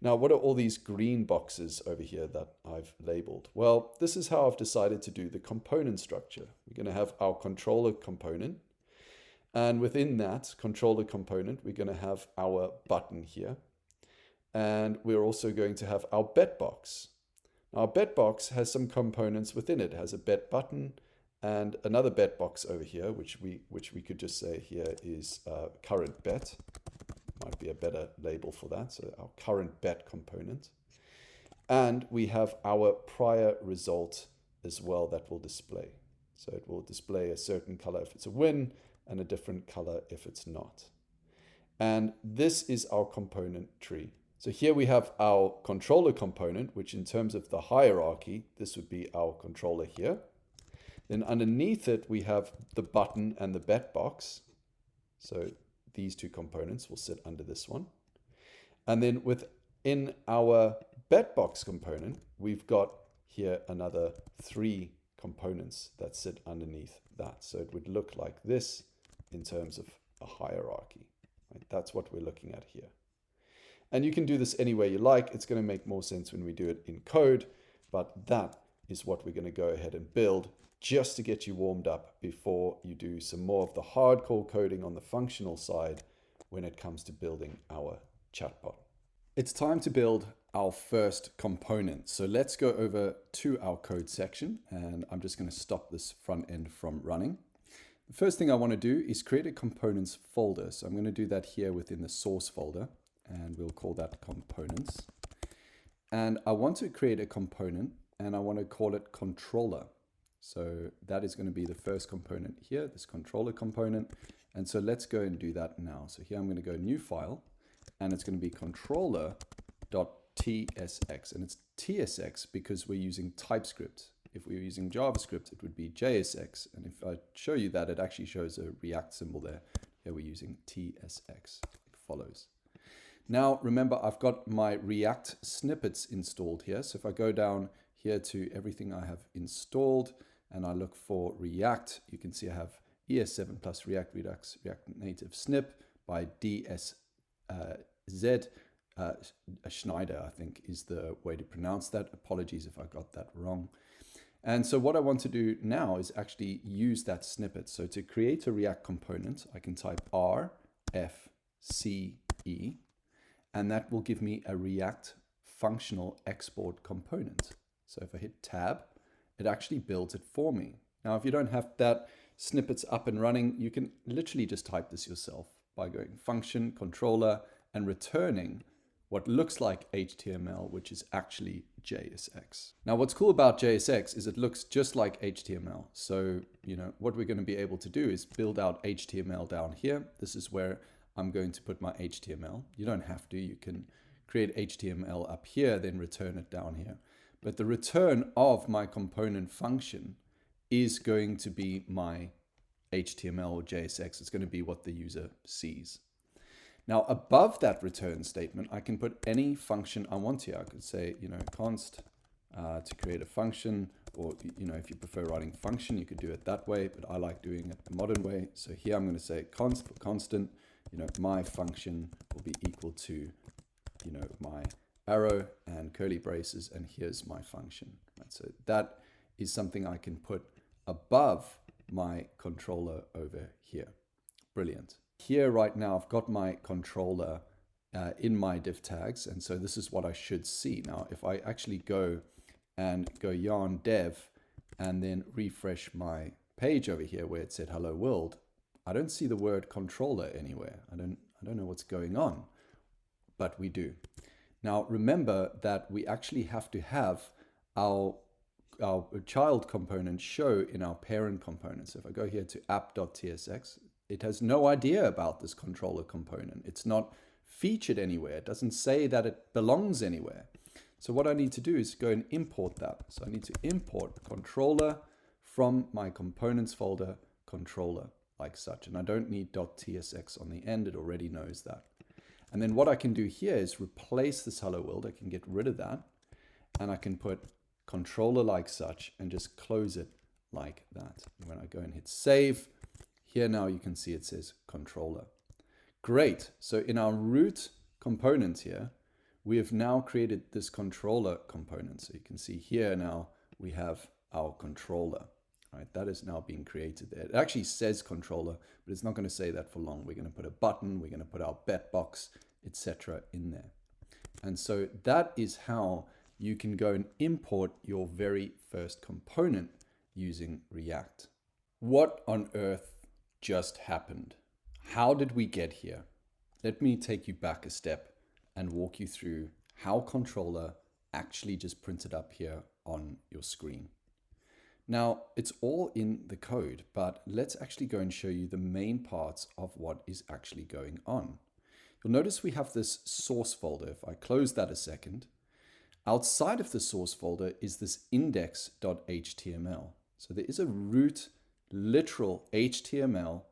Now, what are all these green boxes over here that I've labeled? Well, this is how I've decided to do the component structure. We're going to have our controller component. And within that controller component, we're going to have our button here. And we're also going to have our bet box. Our bet box has some components within it. It has a bet button and another bet box over here, which we could just say here is current bet. Might be a better label for that. So our current bet component. And we have our prior result as well that will display. So it will display a certain color if it's a win and a different color if it's not. And this is our component tree. So here we have our controller component, which in terms of the hierarchy, this would be our controller here. Then underneath it, we have the button and the bet box. So these two components will sit under this one. And then within our bet box component, we've got here another 3 components that sit underneath that. So it would look like this in terms of a hierarchy. Right? That's what we're looking at here. And you can do this any way you like. It's going to make more sense when we do it in code, but that is what we're going to go ahead and build just to get you warmed up before you do some more of the hardcore coding on the functional side when it comes to building our chatbot. It's time to build our first component. So let's go over to our code section, and I'm just going to stop this front end from running. The first thing I want to do is create a components folder. So I'm going to do that here within the source folder. And we'll call that components. And I want to create a component and I want to call it controller. So that is going to be the first component here, this controller component. And so let's go and do that now. So here I'm going to go new file and it's going to be controller.tsx, and it's TSX because we're using TypeScript. If we were using JavaScript, it would be JSX. And if I show you that, it actually shows a React symbol there. Here we're using TSX, like follows. Now, remember, I've got my React snippets installed here. So if I go down here to everything I have installed and I look for React, you can see I have ES7 plus React Redux, React Native Snip by DSZ. Schneider, I think, is the way to pronounce that. Apologies if I got that wrong. And so what I want to do now is actually use that snippet. So to create a React component, I can type RFCE. And that will give me a React functional export component. So if I hit tab, it actually builds it for me. Now, if you don't have that snippets up and running, you can literally just type this yourself by going function, controller, and returning what looks like HTML, which is actually JSX. Now, what's cool about JSX is it looks just like HTML. So, what we're going to be able to do is build out HTML down here. This is where I'm going to put my HTML. You don't have to. You can create HTML up here, then return it down here. But the return of my component function is going to be my HTML or JSX. It's going to be what the user sees. Now, above that return statement, I can put any function I want here. I could say, const to create a function, or, if you prefer writing function, you could do it that way, but I like doing it the modern way. So here I'm going to say const for constant, my function will be equal to, my arrow and curly braces, and here's my function. Right? So that is something I can put above my controller over here. Brilliant. Here right now, I've got my controller in my div tags, and so this is what I should see. Now, if I actually go yarn dev and then refresh my page over here where it said hello world, I don't see the word controller anywhere. I don't know what's going on, but we do. Now, remember that we actually have to have our child component show in our parent component. So if I go here to app.tsx, it has no idea about this controller component. It's not featured anywhere. It doesn't say that it belongs anywhere. So what I need to do is go and import that. So I need to import controller from my components folder, controller, like such. And I don't need .tsx on the end. It already knows that. And then what I can do here is replace this hello world. I can get rid of that. And I can put controller like such and just close it like that. And when I go and hit save, here now you can see it says controller. Great. So in our root component here, we have now created this controller component. So you can see here now we have our controller. Right? That is now being created there. It actually says controller, but it's not going to say that for long. We're going to put a button, we're going to put our bet box, etc. in there. And so that is how you can go and import your very first component using React. What on earth just happened? How did we get here? Let me take you back a step and walk you through how controller actually just printed up here on your screen. Now, it's all in the code, but let's actually go and show you the main parts of what is actually going on. You'll notice we have this source folder. If I close that a second, outside of the source folder is this index.html. So there is a root literal HTML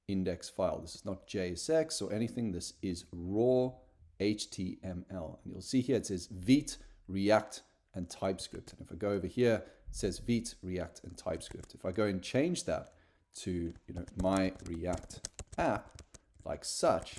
index file. This is not JSX or anything. This is raw HTML. And you'll see here it says Vite, React, and TypeScript. And if I go over here, it says Vite, React, and TypeScript. If I go and change that to my React app, like such,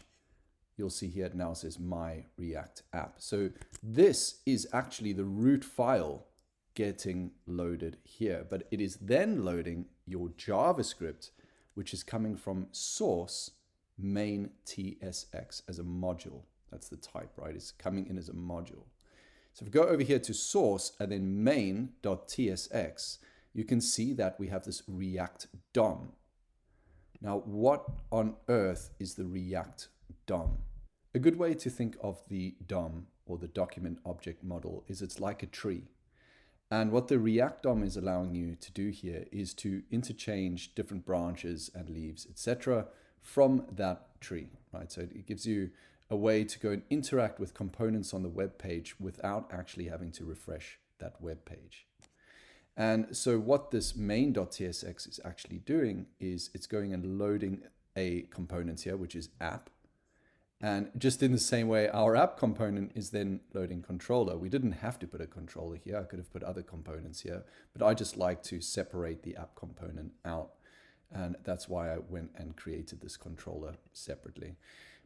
you'll see here it now says my React app. So this is actually the root file getting loaded here, but it is then loading your JavaScript, which is coming from source main TSX as a module. That's the type, right? It's coming in as a module. So if we go over here to source and then main.tsx, you can see that we have this React DOM. Now, what on earth is the React DOM? A good way to think of the DOM, or the document object model, is it's like a tree. And what the React DOM is allowing you to do here is to interchange different branches and leaves, etc. from that tree, right? So it gives you a way to go and interact with components on the web page without actually having to refresh that web page. And so what this main.tsx is actually doing is it's going and loading a component here, which is app. And just in the same way, our app component is then loading controller. We didn't have to put a controller here. I could have put other components here, but I just like to separate the app component out. And that's why I went and created this controller separately.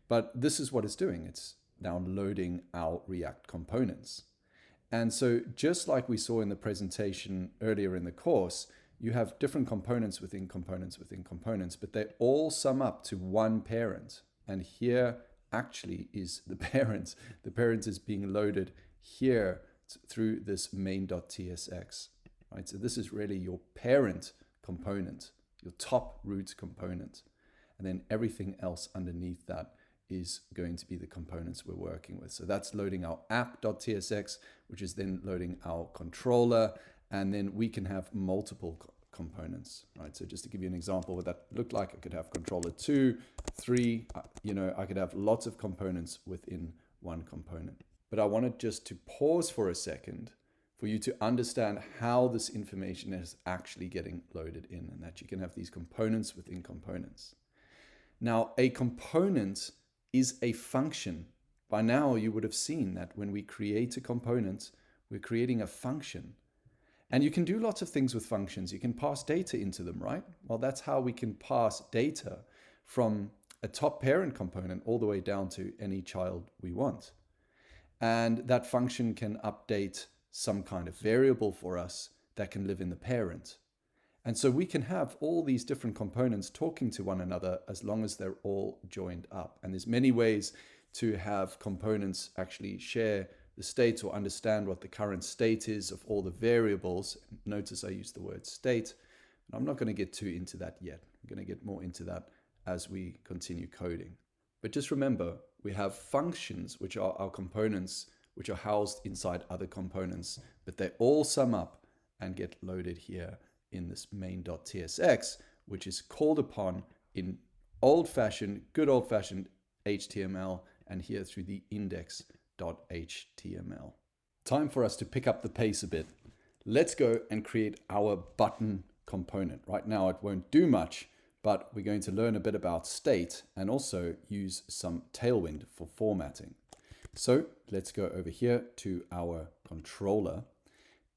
But this is what it's doing. It's now loading our React components. And so just like we saw in the presentation earlier in the course, you have different components within components within components, but they all sum up to one parent. And here actually is the parent. The parent is being loaded here through this main.tsx, right? So this is really your parent component, your top root component. And then everything else underneath that is going to be the components we're working with. So that's loading our app.tsx, which is then loading our controller, and then we can have multiple components, right? So just to give you an example what that looked like, I could have controller 2, 3, I could have lots of components within one component. But I wanted just to pause for a second for you to understand how this information is actually getting loaded in, and that you can have these components within components. Now, a component is a function. By now, you would have seen that when we create a component, we're creating a function. And you can do lots of things with functions. You can pass data into them, right? Well, that's how we can pass data from a top parent component all the way down to any child we want. And that function can update some kind of variable for us that can live in the parent. And so we can have all these different components talking to one another as long as they're all joined up. And there's many ways to have components actually share the state or understand what the current state is of all the variables. Notice I use the word state. I'm not going to get too into that yet. I'm going to get more into that as we continue coding. But just remember, we have functions, which are our components, which are housed inside other components, but they all sum up and get loaded here in this main.tsx, which is called upon in good old-fashioned HTML, and here through the index.html. Time for us to pick up the pace a bit. Let's go and create our button component. Right now it won't do much, but we're going to learn a bit about state and also use some Tailwind for formatting. So let's go over here to our controller.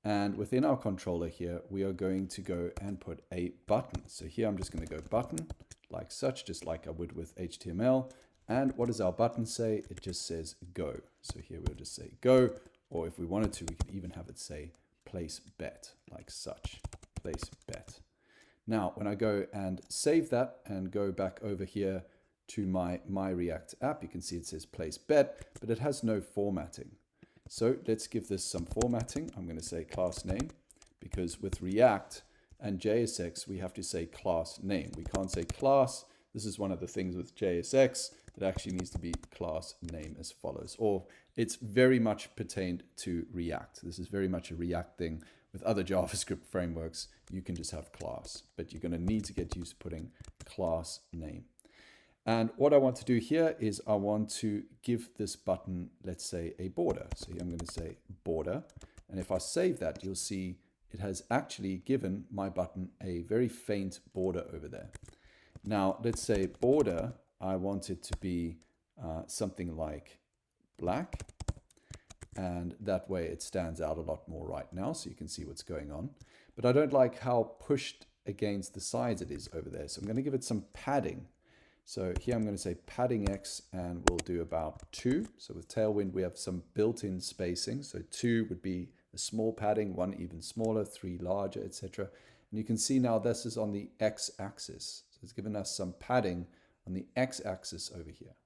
And within our controller here, we are going to go and put a button. So here I'm just going to go button like such, just like I would with HTML. And what does our button say? It just says go. So here we'll just say go, or if we wanted to, we could even have it say place bet like such, place bet. Now, when I go and save that and go back over here to my React app, you can see it says place bet, but it has no formatting. So let's give this some formatting. I'm going to say class name, because with React and JSX, we have to say class name. We can't say class. This is one of the things with JSX. It actually needs to be class name as follows, or it's very much pertained to React. This is very much a React thing. With other JavaScript frameworks, you can just have class, but you're going to need to get used to putting class name. And what I want to do here is I want to give this button, let's say, a border. So here I'm going to say border. And if I save that, you'll see it has actually given my button a very faint border over there. Now, let's say border, I want it to be something like black. And that way it stands out a lot more right now, so you can see what's going on. But I don't like how pushed against the sides it is over there. So I'm going to give it some padding. So here I'm going to say padding X, and we'll do about 2. So with Tailwind, we have some built-in spacing. So 2 would be a small padding, 1 even smaller, 3 larger, etc. And you can see now this is on the X-axis. So it's given us some padding on the X-axis over here.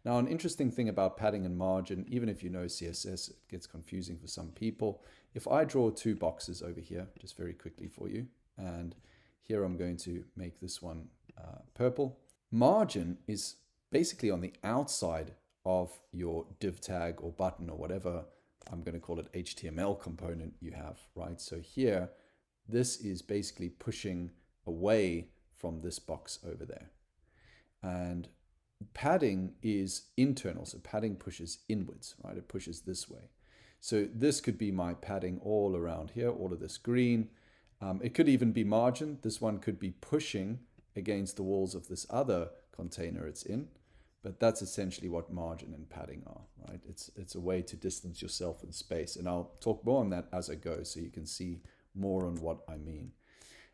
Now, an interesting thing about padding and margin, even if you know CSS, it gets confusing for some people. If I draw 2 boxes over here, just very quickly for you, and here I'm going to make this one purple. Margin is basically on the outside of your div tag or button or whatever, I'm going to call it HTML component you have, right? So here, this is basically pushing away from this box over there. And padding is internal, so padding pushes inwards, right? It pushes this way. So this could be my padding all around here, all of this green. It could even be margin. This one could be pushing against the walls of this other container it's in, but that's essentially what margin and padding are, right? It's a way to distance yourself in space, and I'll talk more on that as I go so you can see more on what I mean.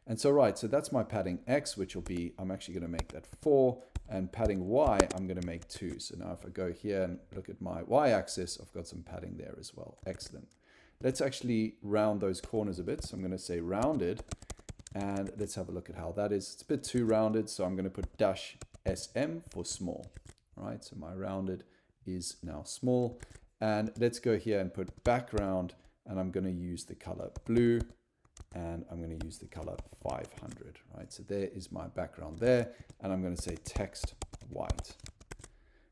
And so, right, so that's my padding X, which will be, I'm actually going to make that 4, and padding Y, I'm going to make 2. So now if I go here and look at my Y-axis, I've got some padding there as well. Excellent. Let's actually round those corners a bit. So I'm going to say rounded, and let's have a look at how that is. It's a bit too rounded, so I'm going to put -SM for small. All right, so my rounded is now small. And let's go here and put background, and I'm going to use the color blue, and I'm going to use the color 500, right? So there is my background there, and I'm going to say text white.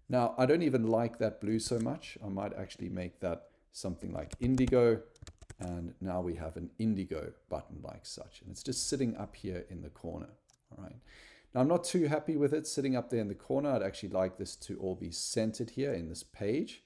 Now, I don't even like that blue so much. I might actually make that something like indigo, and now we have an indigo button like such, and it's just sitting up here in the corner, all right? Now, I'm not too happy with it sitting up there in the corner. I'd actually like this to all be centered here in this page.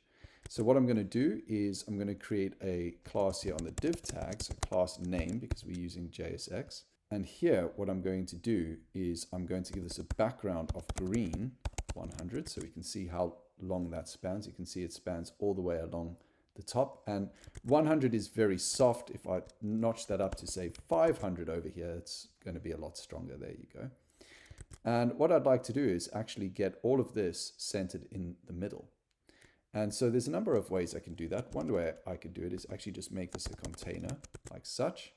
So what I'm going to do is I'm going to create a class here on the div tag, so class name, because we're using JSX. And here, what I'm going to do is I'm going to give this a background of green 100, so we can see how long that spans. You can see it spans all the way along the top, and 100 is very soft. If I notch that up to say 500 over here, it's going to be a lot stronger. There you go. And what I'd like to do is actually get all of this centered in the middle. And so there's a number of ways I can do that. One way I could do it is actually just make this a container like such,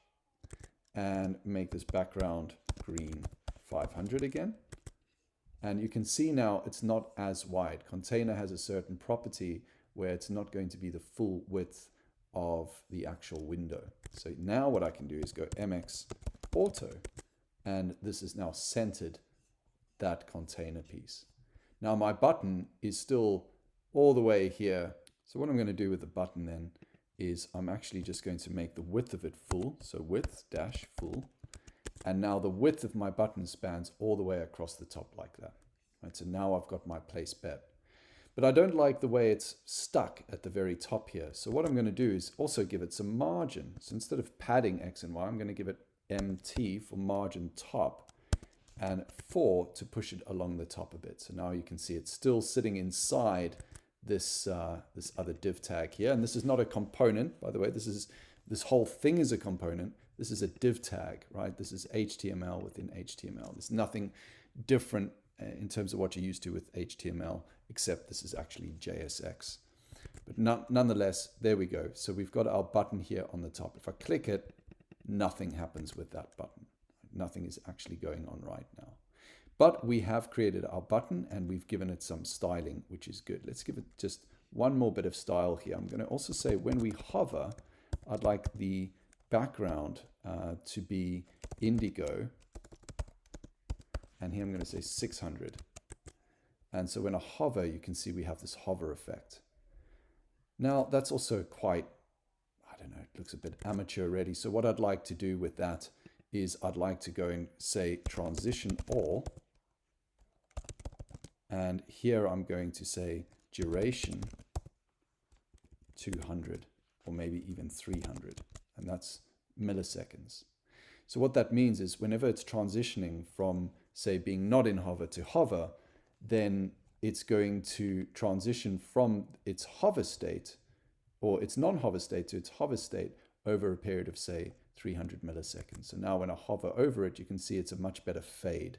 and make this background green 500 again. And you can see now it's not as wide. Container has a certain property where it's not going to be the full width of the actual window. So now what I can do is go MX auto, and this is now centered that container piece. Now my button is still all the way here. So what I'm going to do with the button then is I'm actually just going to make the width of it full. So width dash full. And now the width of my button spans all the way across the top like that. Right, so now I've got my place bet. But I don't like the way it's stuck at the very top here. So what I'm going to do is also give it some margin. So instead of padding X and Y, I'm going to give it MT for margin top and 4 to push it along the top a bit. So now you can see it's still sitting inside this this other div tag here. And this is not a component, by the way. This whole thing is a component. This is a div tag, right? This is HTML within HTML. There's nothing different in terms of what you're used to with HTML, except this is actually JSX. But nonetheless, there we go. So we've got our button here on the top. If I click it, nothing happens with that button. Nothing is actually going on right now. But we have created our button and we've given it some styling, which is good. Let's give it just one more bit of style here. I'm going to also say when we hover, I'd like the background to be indigo. And here I'm going to say 600. And so when I hover, you can see we have this hover effect. Now that's also quite, I don't know, it looks a bit amateur already. So what I'd like to do with that is I'd like to go and say transition all. And here I'm going to say duration 200 or maybe even 300. And that's milliseconds. So what that means is whenever it's transitioning from, say, being not in hover to hover, then it's going to transition from its hover state or its non-hover state to its hover state over a period of, say, 300 milliseconds. So now when I hover over it, you can see it's a much better fade.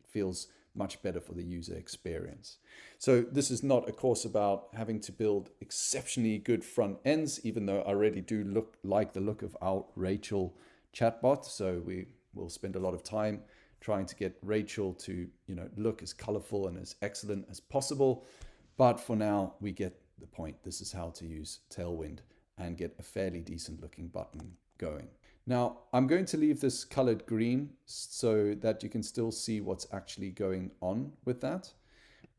It feels much better for the user experience. So this is not a course about having to build exceptionally good front ends, even though I already do like the look of our Rachel chatbot. So we will spend a lot of time trying to get Rachel to, look as colorful and as excellent as possible. But for now, we get the point. This is how to use Tailwind and get a fairly decent looking button going. Now, I'm going to leave this colored green so that you can still see what's actually going on with that.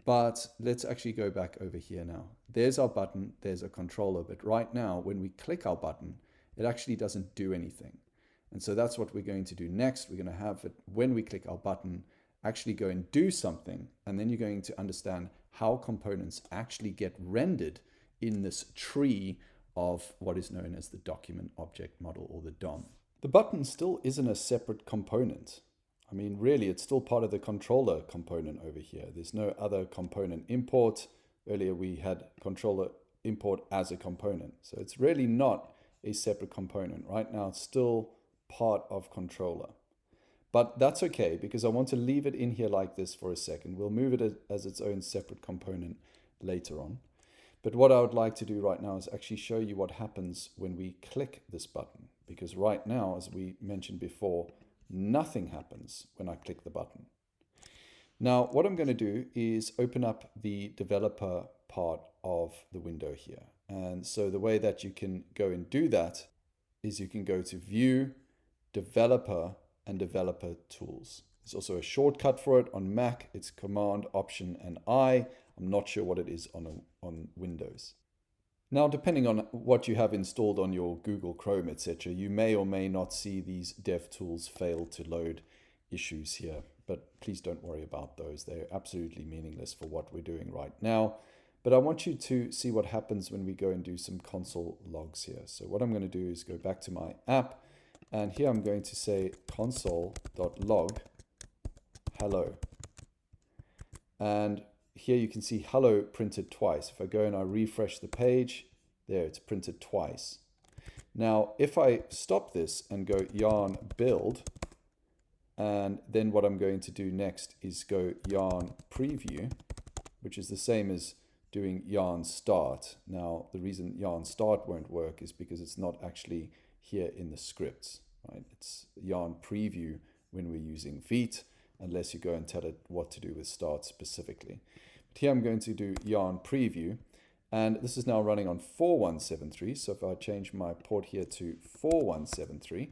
But let's actually go back over here now. There's our button, there's a controller. But right now, when we click our button, it actually doesn't do anything. And so that's what we're going to do next. We're going to have it, when we click our button, actually go and do something. And then you're going to understand how components actually get rendered in this tree of what is known as the document object model, or the DOM. The button still isn't a separate component. I mean, really, it's still part of the controller component over here. There's no other component import. Earlier, we had controller import as a component. So it's really not a separate component. Right now, it's still part of controller. But that's okay, because I want to leave it in here like this for a second. We'll move it as its own separate component later on. But what I would like to do right now is actually show you what happens when we click this button. Because right now, as we mentioned before, nothing happens when I click the button. Now, what I'm going to do is open up the developer part of the window here. And so the way that you can go and do that is you can go to View, Developer, and Developer Tools. There's also a shortcut for it. On Mac, it's Command, Option, and I. I'm not sure what it is on Windows. Now, depending on what you have installed on your Google Chrome, etc., you may or may not see these DevTools fail to load issues here. But please don't worry about those. They're absolutely meaningless for what we're doing right now. But I want you to see what happens when we go and do some console logs here. So what I'm going to do is go back to my app, and here I'm going to say console.log hello. And here you can see hello printed twice. If I go and I refresh the page, there it's printed twice. Now, if I stop this and go yarn build, and then what I'm going to do next is go yarn preview, which is the same as doing yarn start. Now, the reason yarn start won't work is because it's not actually here in the scripts, right? It's yarn preview when we're using Vite, unless you go and tell it what to do with start specifically. But here I'm going to do yarn preview, and this is now running on 4173. So if I change my port here to 4173,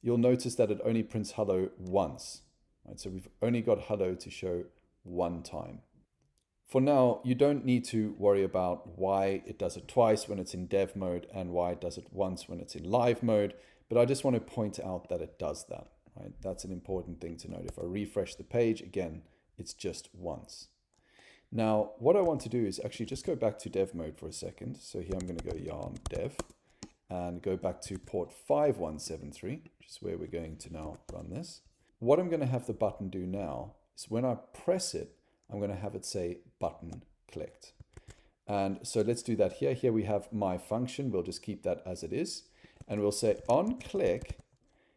you'll notice that it only prints hello once, right? So we've only got hello to show one time. For now, you don't need to worry about why it does it twice when it's in dev mode and why it does it once when it's in live mode, but I just want to point out that it does that, right? That's an important thing to note. If I refresh the page, again, it's just once. Now, what I want to do is actually just go back to dev mode for a second. So here I'm going to go yarn dev and go back to port 5173, which is where we're going to now run this. What I'm going to have the button do now is when I press it, I'm going to have it say button clicked. And so let's do that here. Here we have my function. We'll just keep that as it is. And we'll say on click,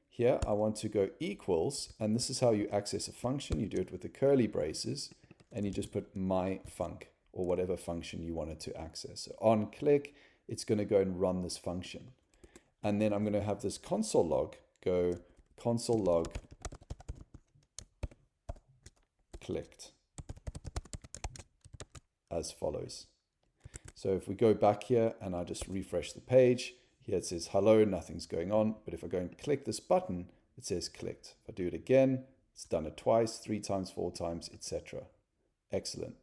here I want to go equals, and this is how you access a function. You do it with the curly braces, and you just put my func or whatever function you want it to access. So on click, it's going to go and run this function. And then I'm going to have this console log go console log clicked as follows. So if we go back here and I just refresh the page, here it says hello, nothing's going on. But if I go and click this button, it says clicked. If I do it again, it's done it twice, 3 times, 4 times, etc. Excellent.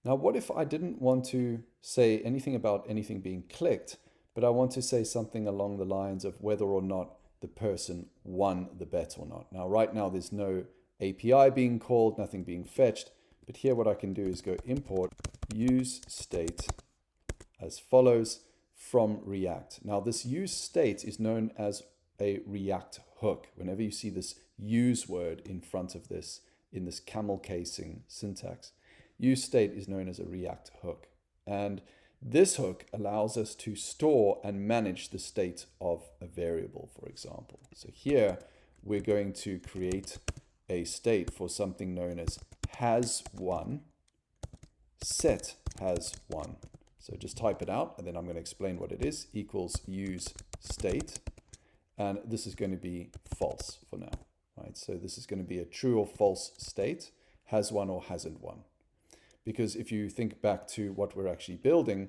Now, what if I didn't want to say anything about anything being clicked, but I want to say something along the lines of whether or not the person won the bet or not? Now, right now, there's no API being called, nothing being fetched. But here what I can do is go import use state as follows from React. Now this use state is known as a React hook. Whenever you see this use word in front of this, in this camel casing syntax, use state is known as a React hook. And this hook allows us to store and manage the state of a variable, for example. So here we're going to create a state for something known as has one, set has one. So just type it out, and then I'm going to explain what it is. Equals use state, and this is going to be false for now, right? So this is going to be a true or false state, has one or hasn't one. Because if you think back to what we're actually building,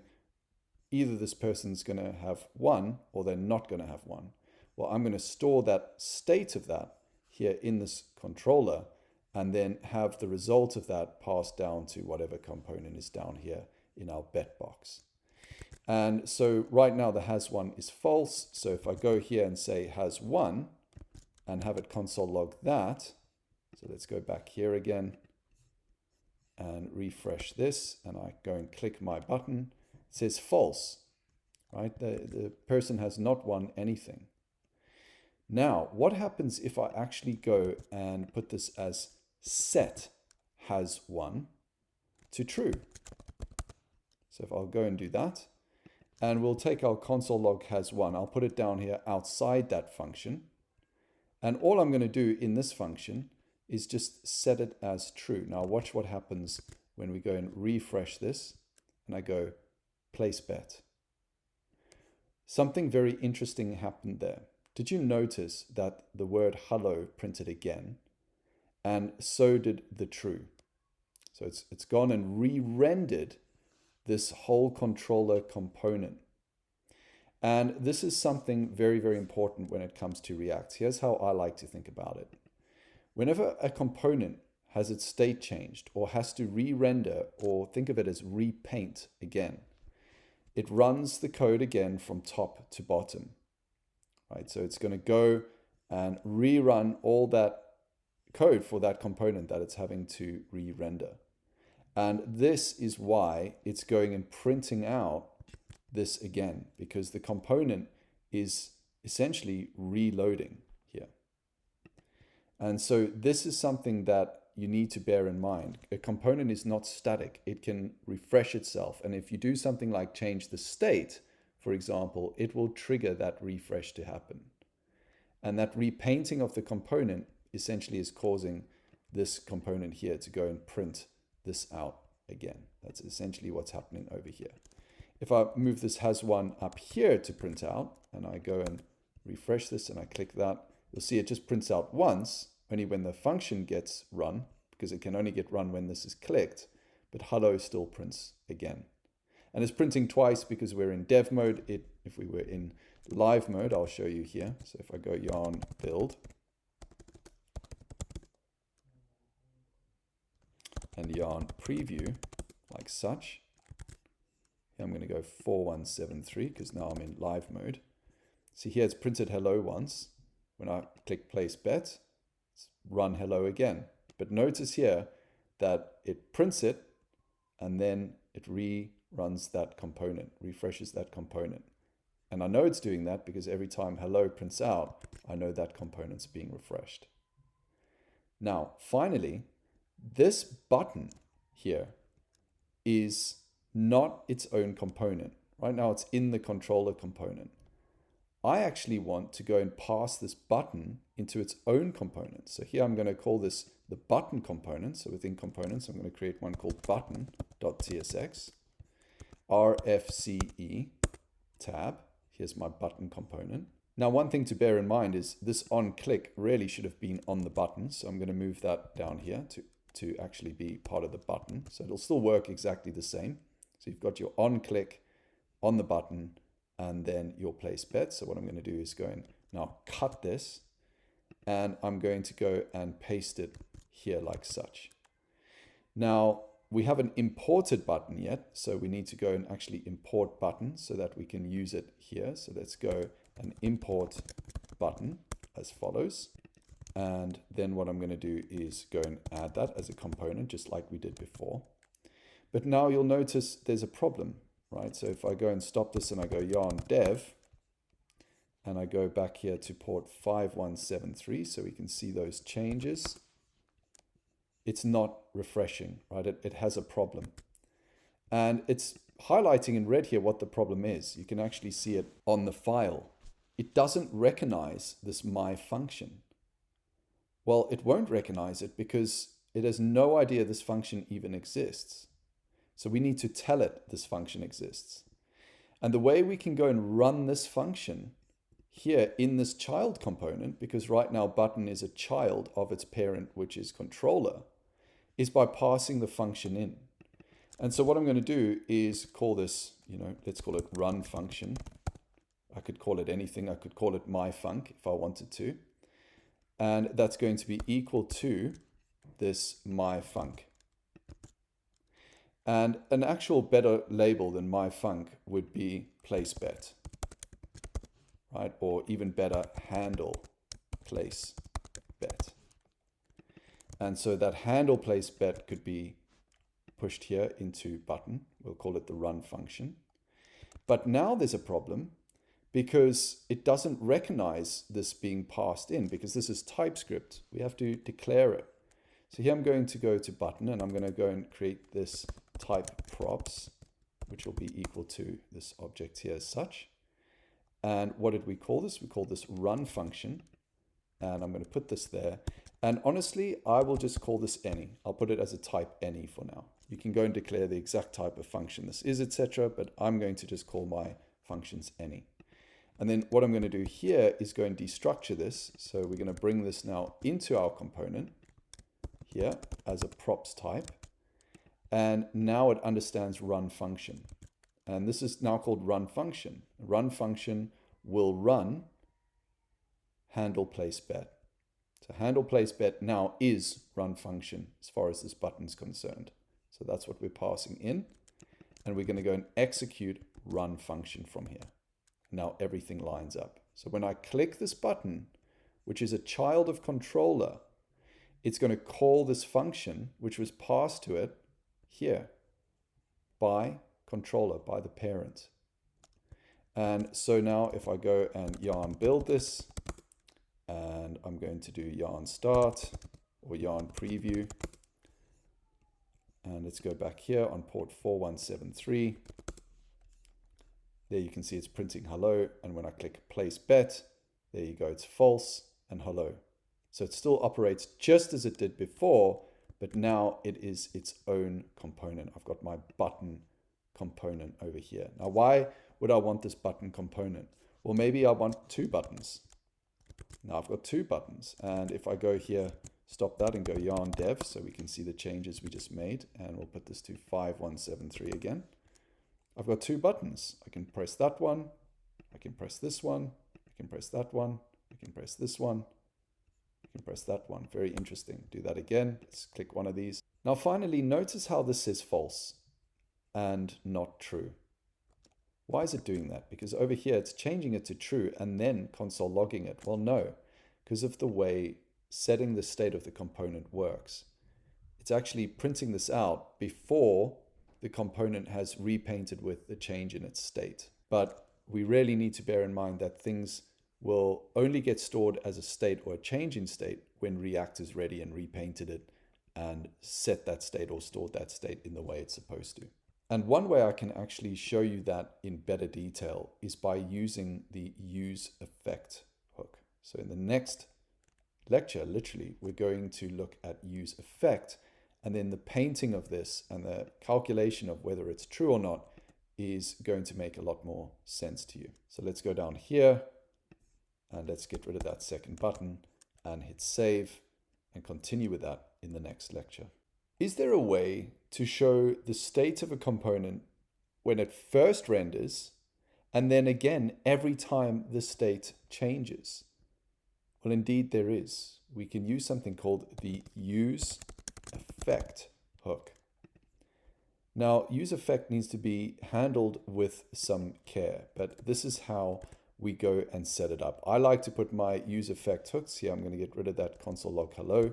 either this person's going to have one or they're not going to have one. Well, I'm going to store that state of that here in this controller, and then have the result of that passed down to whatever component is down here in our bet box. And so right now the has one is false. So if I go here and say has one and have it console log that, so let's go back here again and refresh this, and I go and click my button, it says false, right? The person has not won anything. Now, what happens if I actually go and put this as set has one to true? So if I'll go and do that, and we'll take our console log has one, I'll put it down here outside that function. And all I'm going to do in this function is just set it as true. Now watch what happens when we go and refresh this, and I go place bet. Something very interesting happened there. Did you notice that the word hello printed again? And so did the true. So it's gone and re-rendered this whole controller component. And this is something very, very important when it comes to React. Here's how I like to think about it. Whenever a component has its state changed or has to re-render, or think of it as repaint again, it runs the code again from top to bottom. Right? So it's going to go and rerun all that code for that component that it's having to re-render. And this is why it's going and printing out this again, because the component is essentially reloading here. And so this is something that you need to bear in mind. A component is not static. It can refresh itself. And if you do something like change the state, for example, it will trigger that refresh to happen. And that repainting of the component essentially is causing this component here to go and print this out again. That's essentially what's happening over here. If I move this has1 up here to print out, and I go and refresh this and I click that, you'll see it just prints out once, only when the function gets run, because it can only get run when this is clicked, but hello still prints again. And it's printing twice because we're in dev mode. If we were in live mode, I'll show you here. So if I go yarn build and yarn preview like such, I'm going to go 4173 because now I'm in live mode. See here it's printed hello once. When I click place bet, it's run hello again. But notice here that it prints it and then it reruns that component, refreshes that component. And I know it's doing that because every time hello prints out, I know that component's being refreshed. Now, finally, this button here is not its own component. Right now it's in the controller component. I actually want to go and pass this button into its own component. So here I'm going to call this the button component. So within components, I'm going to create one called button.tsx, RFCE tab. Here's my button component. Now, one thing to bear in mind is this on click really should have been on the button. So I'm going to move that down here to actually be part of the button. So it'll still work exactly the same. So you've got your on click on the button and then your place bet. So what I'm going to do is go and now cut this and I'm going to go and paste it here like such. Now we haven't imported button yet, so we need to go and actually import button so that we can use it here. So let's go and import button as follows. And then what I'm going to do is go and add that as a component, just like we did before. But now you'll notice there's a problem, right? So if I go and stop this and I go yarn dev, and I go back here to port 5173 so we can see those changes, it's not refreshing, right? It has a problem. And it's highlighting in red here what the problem is. You can actually see it on the file. It doesn't recognize this my function. Well, it won't recognize it because it has no idea this function even exists. So we need to tell it this function exists. And the way we can go and run this function here in this child component, because right now button is a child of its parent, which is controller, is by passing the function in. And so what I'm going to do is call this, let's call it run function. I could call it anything. I could call it myfunc if I wanted to. And that's going to be equal to this myfunc. And an actual better label than myfunc would be place bet, right? Or even better, handle place bet. And so that handle place bet could be pushed here into button. We'll call it the run function. But now there's a problem because it doesn't recognize this being passed in because this is TypeScript. We have to declare it. So here I'm going to go to button and I'm going to go and create this type props, which will be equal to this object here as such. And what did we call this? We call this run function. And I'm going to put this there. And honestly, I will just call this any. I'll put it as a type any for now. You can go and declare the exact type of function this is, etc. But I'm going to just call my functions any. And then what I'm going to do here is go and destructure this. So we're going to bring this now into our component here as a props type. And now it understands run function. And this is now called run function. Run function will run handle place bet. So handle place bet now is run function as far as this button is concerned. So that's what we're passing in. And we're going to go and execute run function from here. Now everything lines up. So when I click this button, which is a child of controller, it's going to call this function, which was passed to it here by controller, by the parent. And so now if I go and yarn build this, and I'm going to do yarn start or yarn preview, and let's go back here on port 4173. There you can see it's printing hello, and when I click place bet, there you go, it's false and hello. So it still operates just as it did before, but now it is its own component. I've got my button component over here. Now, why would I want this button component? Well, maybe I want two buttons. Now I've got two buttons, and if I go here, stop that and go yarn dev so we can see the changes we just made, and we'll put this to 5173 again. I've got two buttons. I can press that one, I can press this one, I can press that one, I can press this one, I can press that one. Very interesting. Do that again. Let's click one of these. Now finally, notice how this says false and not true. Why is it doing that? Because over here it's changing it to true and then console logging it. Well, no, because of the way setting the state of the component works. It's actually printing this out before the component has repainted with the change in its state. But we really need to bear in mind that things will only get stored as a state or a change in state when React is ready and repainted it and set that state or stored that state in the way it's supposed to. And one way I can actually show you that in better detail is by using the use effect hook. So in the next lecture, literally, we're going to look at use effect, and then the painting of this and the calculation of whether it's true or not is going to make a lot more sense to you. So let's go down here and let's get rid of that second button and hit save and continue with that in the next lecture. Is there a way to show the state of a component when it first renders and then again every time the state changes? Well, indeed there is. We can use something called the use effect hook. Now, use effect needs to be handled with some care, but this is how we go and set it up. I like to put my use effect hooks here. I'm going to get rid of that console log hello.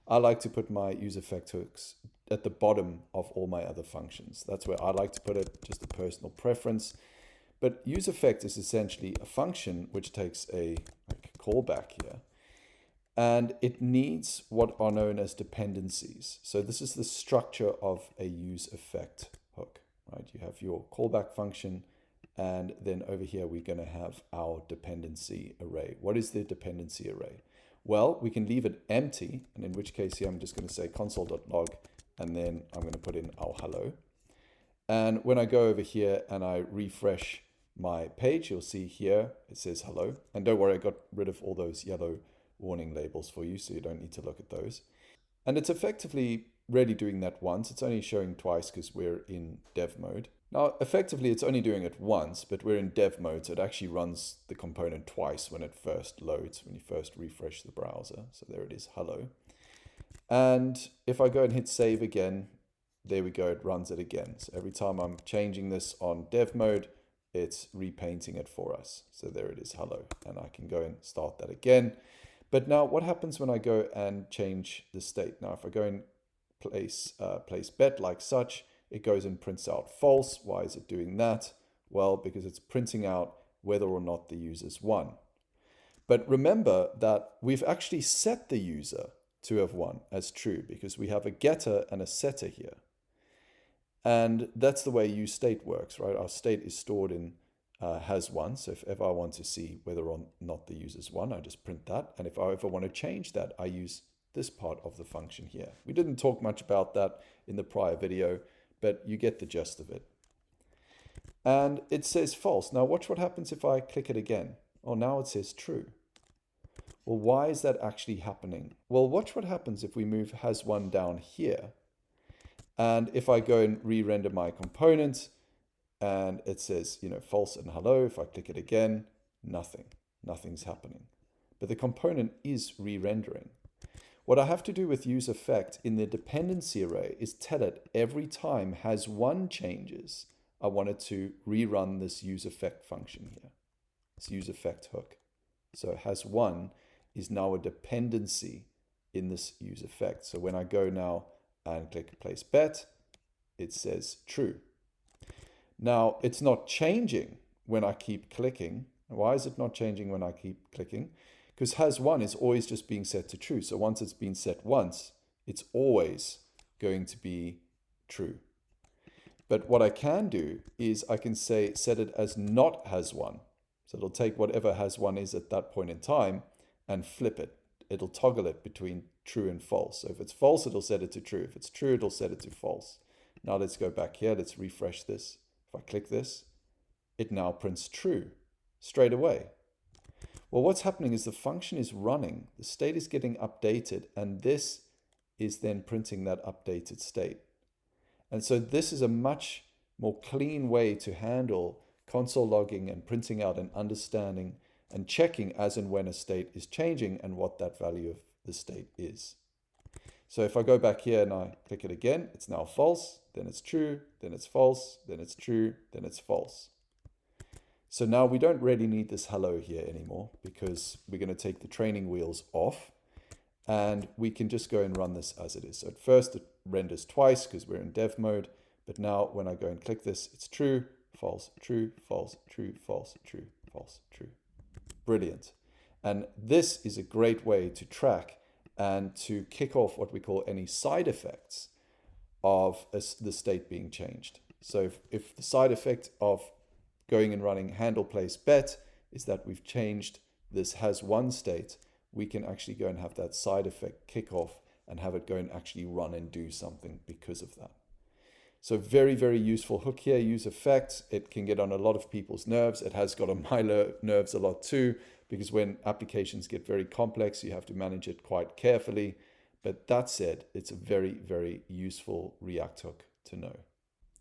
I like to put my use effect hooks at the bottom of all my other functions. That's where I like to put it, just a personal preference. But use effect is essentially a function which takes a callback here, and it needs what are known as dependencies. So this is the structure of a use effect hook, right? You have your callback function, and then over here we're going to have our dependency array. What is the dependency array? Well, we can leave it empty, and in which case here I'm just going to say console.log, and then I'm going to put in our hello. And when I go over here and I refresh my page, you'll see here it says hello. And don't worry, I got rid of all those yellow warning labels for you, so you don't need to look at those. And it's effectively really doing that once. It's only showing twice because we're in dev mode. Now, effectively, it's only doing it once, but we're in dev mode, so it actually runs the component twice when it first loads, when you first refresh the browser. So there it is, hello. And if I go and hit save again, there we go, it runs it again. So every time I'm changing this on dev mode, it's repainting it for us. So there it is, hello. And I can go and start that again. But now what happens when I go and change the state? Now, if I go and place bet like such, it goes and prints out false. Why is it doing that? Well, because it's printing out whether or not the user's won. But remember that we've actually set the user to have won as true because we have a getter and a setter here. And that's the way use state works, right? Our state is stored in has won. So if ever I want to see whether or not the user's won, I just print that. And if I ever want to change that, I use this part of the function here. We didn't talk much about that in the prior video, but you get the gist of it. And it says false. Now watch what happens if I click it again. Oh, now it says true. Well, why is that actually happening? Well, watch what happens if we move has won down here. And if I go and re-render my component and it says, false and hello, if I click it again, nothing's happening. But the component is re-rendering. What I have to do with use effect in the dependency array is tell it every time has won changes, I want it to rerun this use effect function here, this use effect hook. So has won is now a dependency in this use effect. So when I go now and click place bet, it says true. Now, it's not changing when I keep clicking. Why is it not changing when I keep clicking? Because has1 is always just being set to true. So once it's been set once, it's always going to be true. But what I can do is I can say set it as not has1. So it'll take whatever has1 is at that point in time and flip it. It'll toggle it between true and false. So if it's false, it'll set it to true. If it's true, it'll set it to false. Now let's go back here. Let's refresh this. If I click this, it now prints true straight away. Well, what's happening is the function is running, the state is getting updated, and this is then printing that updated state. And so this is a much more clean way to handle console logging and printing out and understanding and checking as and when a state is changing and what that value of the state is. So if I go back here and I click it again, it's now false, then it's true, then it's false, then it's true, then it's false. So now we don't really need this hello here anymore because we're going to take the training wheels off and we can just go and run this as it is. So at first it renders twice because we're in dev mode, but now when I go and click this, it's true, false, true, false, true, false, true, false, true. Brilliant. And this is a great way to track and to kick off what we call any side effects of the state being changed. So if the side effect of going and running handle place bet is that we've changed this has1 state, we can actually go and have that side effect kick off and have it go and actually run and do something because of that. So very, very useful hook here, use effects. It can get on a lot of people's nerves. It has got on my nerves a lot too, because when applications get very complex, you have to manage it quite carefully. But that said, it's a very, very useful React hook to know.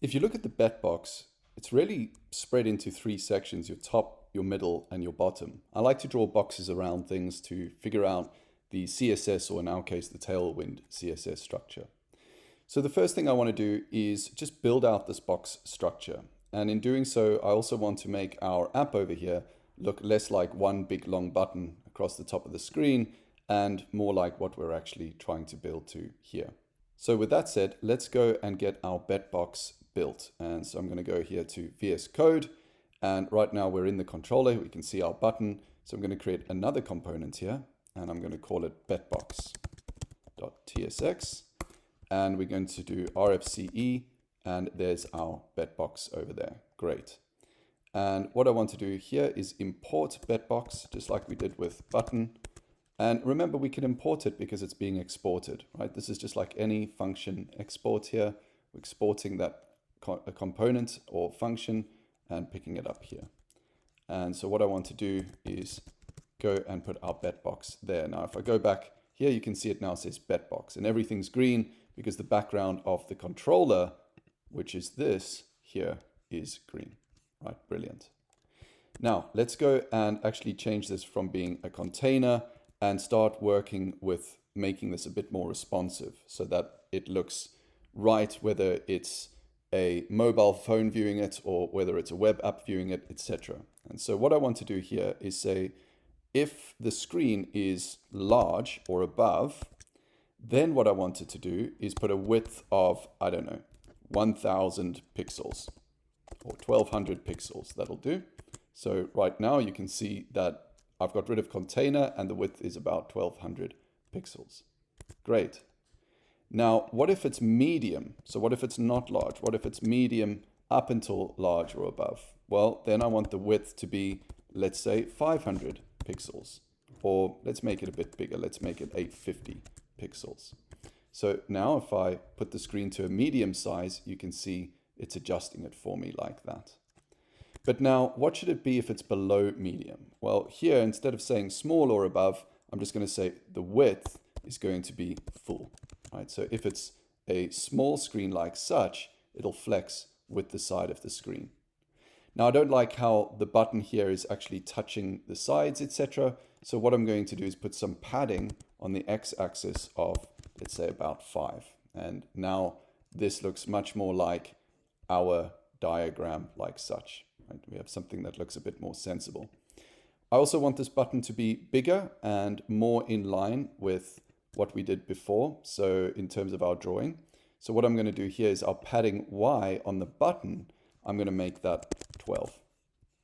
If you look at the bet box, it's really spread into three sections: your top, your middle, and your bottom. I like to draw boxes around things to figure out the CSS, or in our case, the Tailwind CSS structure. So the first thing I want to do is just build out this box structure. And in doing so, I also want to make our app over here look less like one big long button across the top of the screen and more like what we're actually trying to build to here. So with that said, let's go and get our bet box built. And so I'm going to go here to VS Code. And right now we're in the controller. We can see our button. So I'm going to create another component here and I'm going to call it betbox.tsx. And we're going to do RFCE, and there's our bet box over there. Great. And what I want to do here is import betbox, just like we did with button. And remember, we can import it because it's being exported, right? This is just like any function export here. We're exporting that a component or function and picking it up here. And so what I want to do is go and put our betbox there. Now, if I go back here, you can see it now says betbox, and everything's green because the background of the controller, which is this here, is green, right? Brilliant. Now let's go and actually change this from being a container and start working with making this a bit more responsive so that it looks right, whether it's a mobile phone viewing it or whether it's a web app viewing it, etc. And so what I want to do here is say, if the screen is large or above, then what I wanted to do is put a width of, I don't know, 1000 pixels or 1200 pixels. That'll do. So right now you can see that I've got rid of container and the width is about 1200 pixels. Great. Now, what if it's medium? So what if it's not large? What if it's medium up until large or above? Well, then I want the width to be, let's say, 500 pixels. Or let's make it a bit bigger. Let's make it 850 pixels. So now if I put the screen to a medium size, you can see it's adjusting it for me like that. But now, what should it be if it's below medium? Well, here, instead of saying small or above, I'm just going to say the width is going to be full, right? So if it's a small screen like such, it'll flex with the side of the screen. Now, I don't like how the button here is actually touching the sides, etc. So what I'm going to do is put some padding on the x-axis of, let's say, about 5. And now this looks much more like our diagram like such. Right? We have something that looks a bit more sensible. I also want this button to be bigger and more in line with what we did before. So in terms of our drawing. So what I'm going to do here is our padding Y on the button, I'm going to make that 12.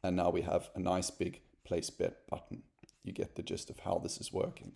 And now we have a nice big place bet button. You get the gist of how this is working.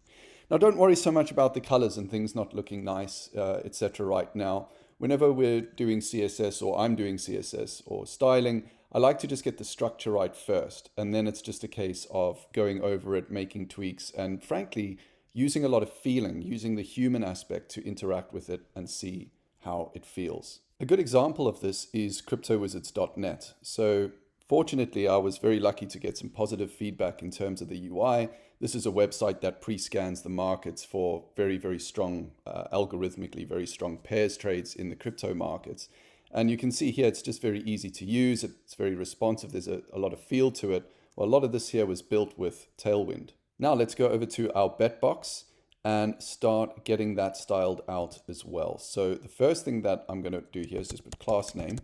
Now don't worry so much about the colors and things not looking nice, etc. right now. Whenever we're doing CSS or I'm doing CSS or styling, I like to just get the structure right first. And then it's just a case of going over it, making tweaks, and frankly, using a lot of feeling, using the human aspect to interact with it and see how it feels. A good example of this is CryptoWizards.net. So fortunately, I was very lucky to get some positive feedback in terms of the UI. This is a website that pre-scans the markets for very, very strong, algorithmically very strong pairs trades in the crypto markets. And you can see here, it's just very easy to use. It's very responsive. There's a lot of feel to it. Well, a lot of this here was built with Tailwind. Now let's go over to our bet box and start getting that styled out as well. So the first thing that I'm going to do here is just put class name.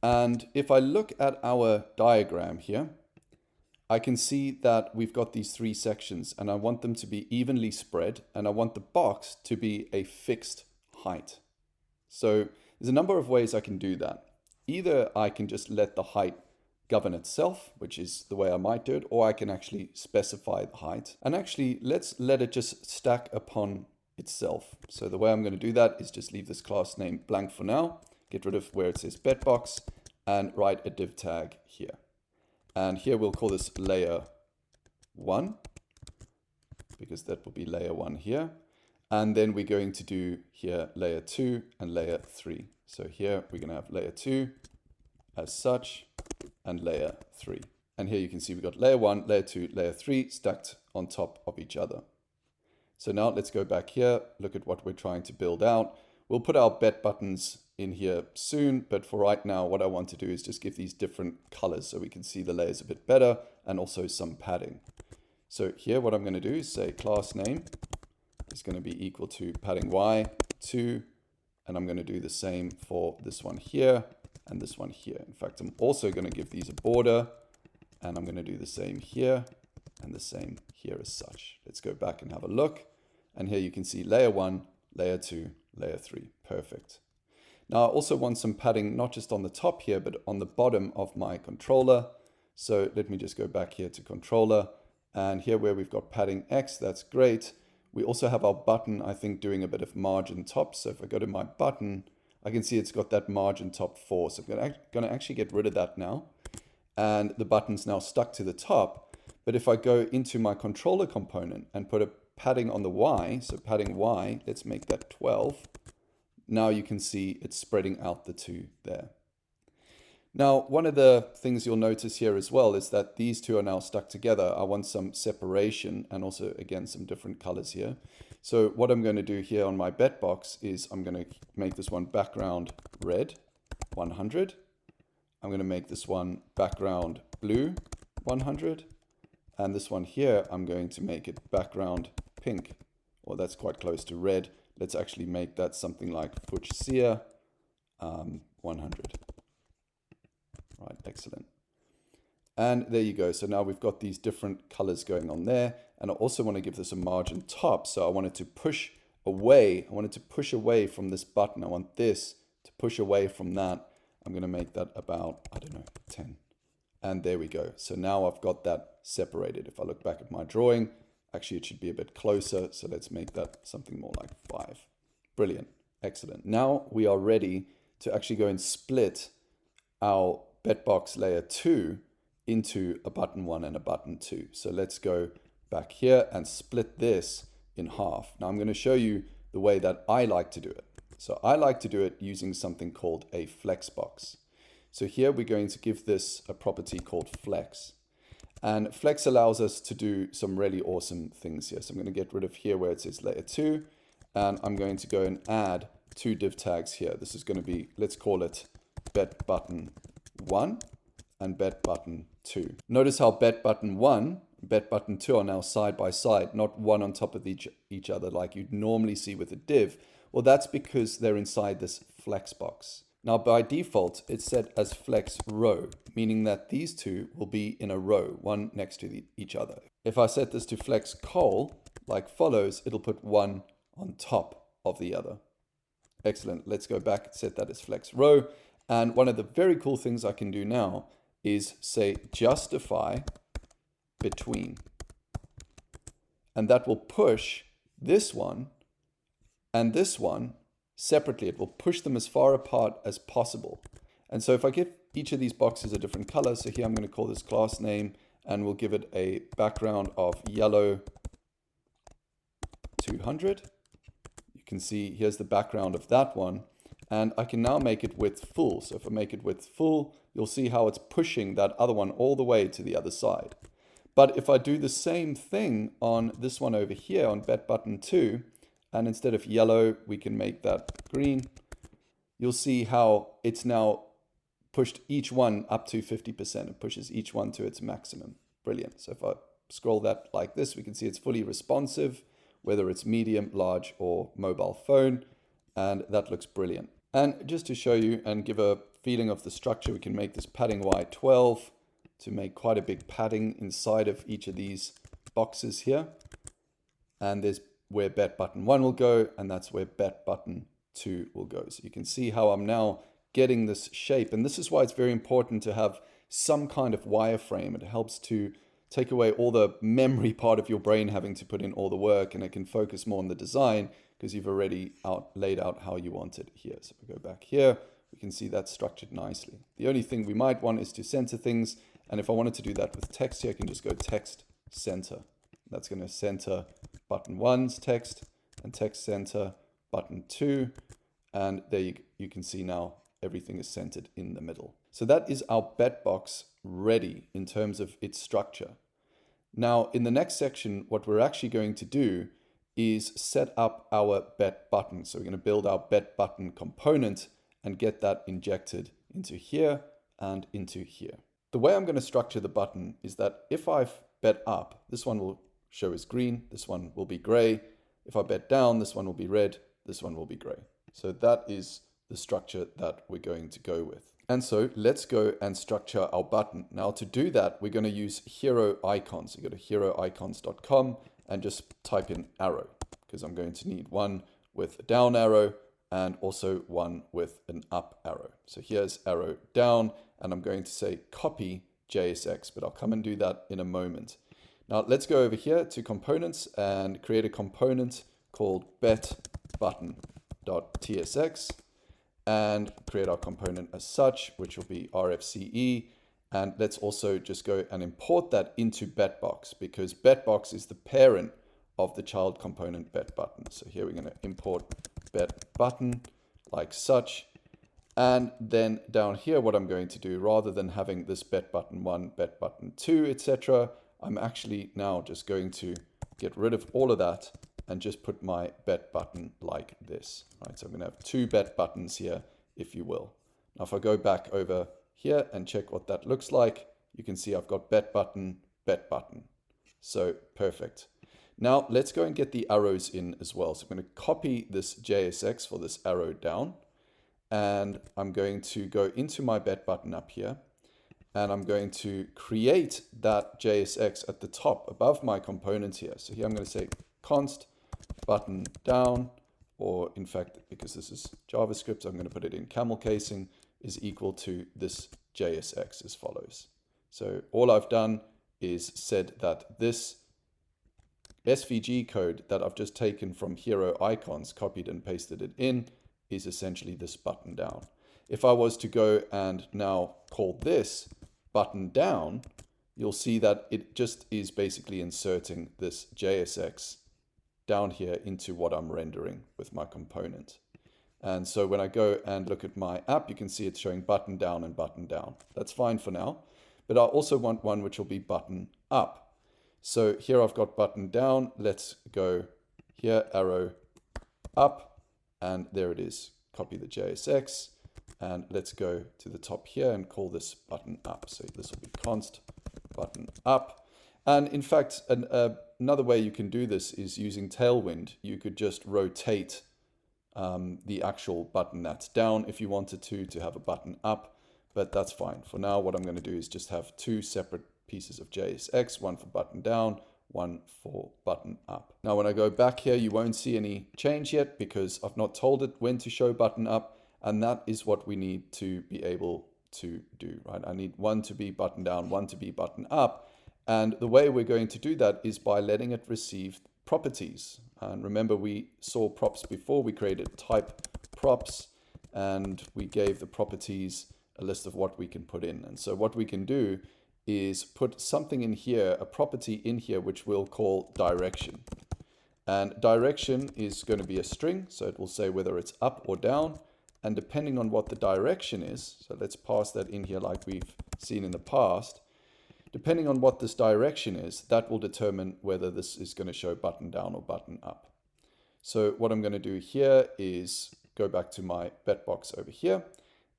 And if I look at our diagram here, I can see that we've got these three sections and I want them to be evenly spread and I want the box to be a fixed height. So there's a number of ways I can do that. Either I can just let the height govern itself, which is the way I might do it, or I can actually specify the height. And actually, let's let it just stack upon itself. So the way I'm going to do that is just leave this class name blank for now, get rid of where it says betbox, and write a div tag here. And here we'll call this layer 1, because that will be layer 1 here. And then we're going to do here layer 2 and layer 3. So here we're going to have layer 2 as such, and layer 3. And here you can see we've got layer 1, layer 2, layer 3 stacked on top of each other. So now let's go back here, look at what we're trying to build out. We'll put our bet buttons in here soon, but for right now, what I want to do is just give these different colors so we can see the layers a bit better and also some padding. So here what I'm going to do is say class name is going to be equal to padding Y2, and I'm going to do the same for this one here and this one here. In fact, I'm also going to give these a border, and I'm going to do the same here and the same here as such. Let's go back and have a look. And here you can see layer 1, layer 2, layer 3. Perfect. Now I also want some padding, not just on the top here, but on the bottom of my controller. So let me just go back here to controller. And here where we've got padding X, that's great. We also have our button, I think, doing a bit of margin top. So if I go to my button, I can see it's got that margin top 4. So I'm going to actually get rid of that now. And the button's now stuck to the top. But if I go into my controller component and put a padding on the Y, so padding Y, let's make that 12. Now you can see it's spreading out the two there. Now, one of the things you'll notice here as well is that these two are now stuck together. I want some separation and also, again, some different colors here. So what I'm going to do here on my bet box is I'm going to make this one background red, 100. I'm going to make this one background blue, 100. And this one here, I'm going to make it background pink. Well, that's quite close to red. Let's actually make that something like fuchsia, 100. Right, excellent. And there you go. So now we've got these different colors going on there. And I also want to give this a margin top. So I wanted to push away. I wanted to push away from this button. I want this to push away from that. I'm going to make that about, I don't know, 10. And there we go. So now I've got that separated. If I look back at my drawing, actually it should be a bit closer. So let's make that something more like 5. Brilliant. Excellent. Now we are ready to actually go and split our betbox layer 2 into a button 1 and a button 2. So let's go back here and split this in half. Now I'm going to show you the way that I like to do it. So I like to do it using something called a flex box. So here we're going to give this a property called flex. And flex allows us to do some really awesome things here. So I'm going to get rid of here where it says layer 2. And I'm going to go and add 2 div tags here. This is going to be, let's call it bet button 1 and bet button 2. Notice how bet button 1, bet button 2 are now side by side, not one on top of each other like you'd normally see with a div. Well, that's because they're inside this flex box. Now, by default, it's set as flex row, meaning that these two will be in a row, one next to each other. If I set this to flex col, like follows, it'll put one on top of the other. Excellent. Let's go back, set that as flex row. And one of the very cool things I can do now is say justify between. And that will push this one and this one separately. It will push them as far apart as possible. And so if I give each of these boxes a different color, so here I'm going to call this class name, and we'll give it a background of yellow 200. You can see here's the background of that one. And I can now make it width full. So if I make it width full, you'll see how it's pushing that other one all the way to the other side. But if I do the same thing on this one over here on bet button 2, and instead of yellow, we can make that green, you'll see how it's now pushed each one up to 50%. It pushes each one to its maximum. Brilliant. So if I scroll that like this, we can see it's fully responsive, whether it's medium, large, or mobile phone. And that looks brilliant. And just to show you and give a feeling of the structure, we can make this padding wide 12 to make quite a big padding inside of each of these boxes here. And there's where bet button 1 will go, and that's where bet button 2 will go. So you can see how I'm now getting this shape. And this is why it's very important to have some kind of wireframe. It helps to take away all the memory part of your brain having to put in all the work, and it can focus more on the design because you've already laid out how you want it here. So if we go back here, we can see that's structured nicely. The only thing we might want is to center things. And if I wanted to do that with text here, I can just go text center. That's going to center button 1's text and text center button 2. And there you can see now everything is centered in the middle. So that is our bet box ready in terms of its structure. Now in the next section, what we're actually going to do is set up our bet button. So we're going to build our bet button component and get that injected into here and into here. The way I'm going to structure the button is that if I've bet up, this one will show as green, this one will be gray. If I bet down, this one will be red, this one will be gray. So that is the structure that we're going to go with. And so let's go and structure our button. Now to do that, we're going to use hero icons. So go to heroicons.com and just type in arrow, because I'm going to need one with a down arrow and also one with an up arrow. So here's arrow down, and I'm going to say copy JSX, but I'll come and do that in a moment. Now let's go over here to components and create a component called betButton.tsx and create our component as such, which will be RFCE. And let's also just go and import that into betbox, because betbox is the parent of the child component betButton. So here we're going to import betButton like such. And then down here, what I'm going to do, rather than having this betButton 1, betButton 2, etc., I'm actually now just going to get rid of all of that and just put my betButton like this. Right? So I'm going to have two betButtons here, if you will. Now, if I go back over here and check what that looks like, you can see I've got betButton, betButton. So perfect. Now let's go and get the arrows in as well. So I'm going to copy this JSX for this arrow down, and I'm going to go into my betButton up here, and I'm going to create that JSX at the top above my component here. So here I'm going to say const button down, or in fact, because this is JavaScript, I'm going to put it in camel casing, is equal to this JSX as follows. So all I've done is said that this SVG code that I've just taken from hero icons, copied and pasted it in, is essentially this button down. If I was to go and now call this button down, you'll see that it just is basically inserting this JSX down here into what I'm rendering with my component. And so when I go and look at my app, you can see it's showing button down and button down. That's fine for now, but I also want one which will be button up. So here I've got button down. Let's go here, arrow up, and there it is. Copy the JSX, and let's go to the top here and call this button up. So this will be const button up. And in fact, another way you can do this is using Tailwind. You could just rotate the actual button that's down if you wanted to have a button up, but that's fine. For now, what I'm going to do is just have two separate pieces of JSX, one for button down, one for button up. Now, when I go back here, you won't see any change yet because I've not told it when to show button up. And that is what we need to be able to do, right? I need one to be button down, one to be button up. And the way we're going to do that is by letting it receive properties. And remember, we saw props before. We created type props and we gave the properties a list of what we can put in. And so what we can do is put something in here, a property in here, which we'll call direction. And direction is going to be a string, so it will say whether it's up or down. And depending on what the direction is, so let's pass that in here like we've seen in the past. Depending on what this direction is, that will determine whether this is going to show button down or button up. So what I'm going to do here is go back to my bet box over here.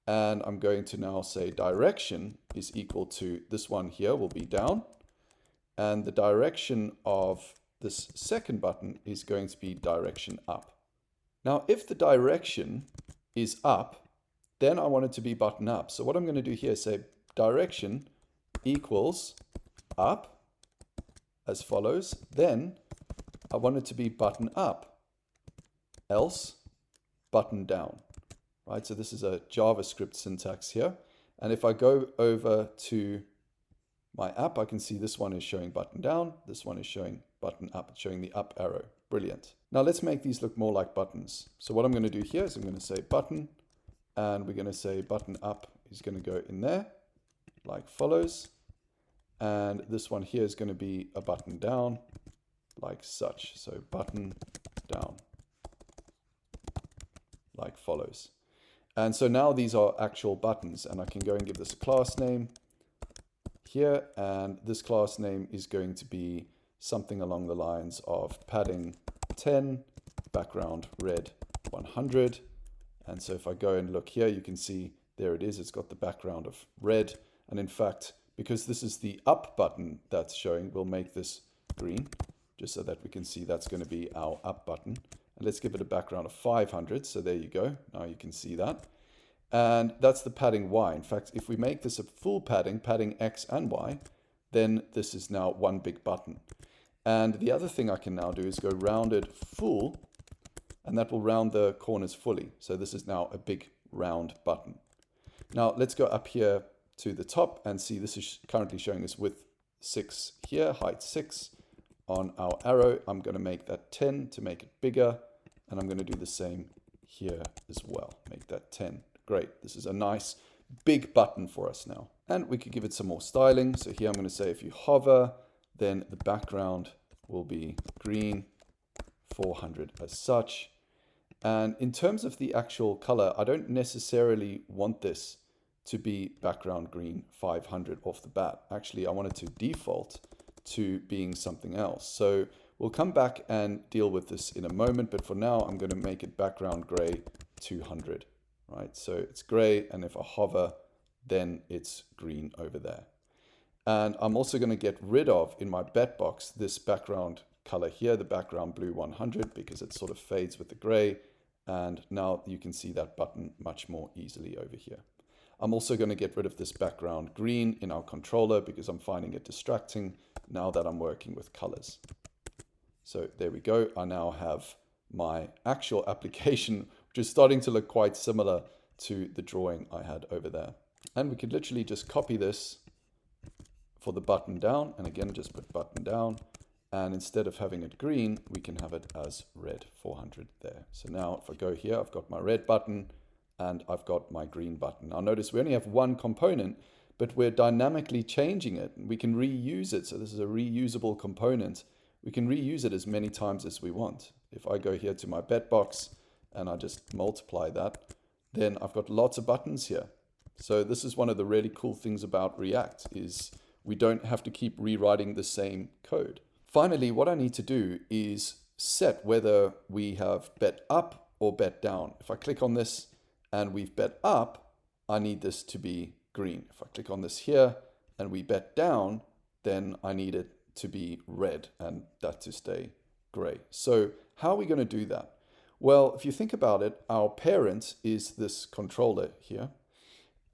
And I'm going to now say direction is equal to this one here will be down. And the direction of this second button is going to be direction up. Now, if the direction is up, then I want it to be button up. So what I'm going to do here is say direction equals up as follows. Then I want it to be button up, else button down. Right, so this is a JavaScript syntax here. And if I go over to my app, I can see this one is showing button down. This one is showing button up. It's showing the up arrow. Brilliant. Now let's make these look more like buttons. So what I'm going to do here is I'm going to say button, and we're going to say button up is going to go in there like follows. And this one here is going to be a button down like such. So button down like follows. And so now these are actual buttons, and I can go and give this a class name here. And this class name is going to be something along the lines of padding 10, background red 100. And so if I go and look here, you can see there it is. It's got the background of red. And in fact, because this is the up button that's showing, we'll make this green just so that we can see that's going to be our up button. And let's give it a background of 500. So there you go. Now you can see that. And that's the padding Y. In fact, if we make this a full padding X and Y, then this is now one big button. And the other thing I can now do is go rounded full, and that will round the corners fully. So this is now a big round button. Now let's go up here to the top and see this is currently showing us width 6 here, height 6. On our arrow, I'm going to make that 10 to make it bigger. And I'm going to do the same here as well. Make that 10. Great. This is a nice big button for us now. And we could give it some more styling. So here I'm going to say if you hover, then the background will be green 400 as such. And in terms of the actual color, I don't necessarily want this to be background green 500 off the bat. Actually, I want it to default to being something else. So we'll come back and deal with this in a moment, but for now, I'm going to make it background gray 200, right? So it's gray, and if I hover, then it's green over there. And I'm also going to get rid of, in my bet box, this background color here, the background blue 100, because it sort of fades with the gray. And now you can see that button much more easily over here. I'm also going to get rid of this background green in our controller because I'm finding it distracting now that I'm working with colors. So there we go. I now have my actual application, which is starting to look quite similar to the drawing I had over there. And we could literally just copy this for the button down. And again, just put button down. And instead of having it green, we can have it as red 400 there. So now if I go here, I've got my red button and I've got my green button. Now notice we only have one component, but we're dynamically changing it. We can reuse it. So this is a reusable component. We can reuse it as many times as we want. If I go here to my bet box and I just multiply that, then I've got lots of buttons here. So this is one of the really cool things about React is we don't have to keep rewriting the same code. Finally, what I need to do is set whether we have bet up or bet down. If I click on this and we've bet up, I need this to be green. If I click on this here and we bet down, then I need it to be red and that to stay gray. So how are we going to do that? Well, if you think about it, our parent is this controller here.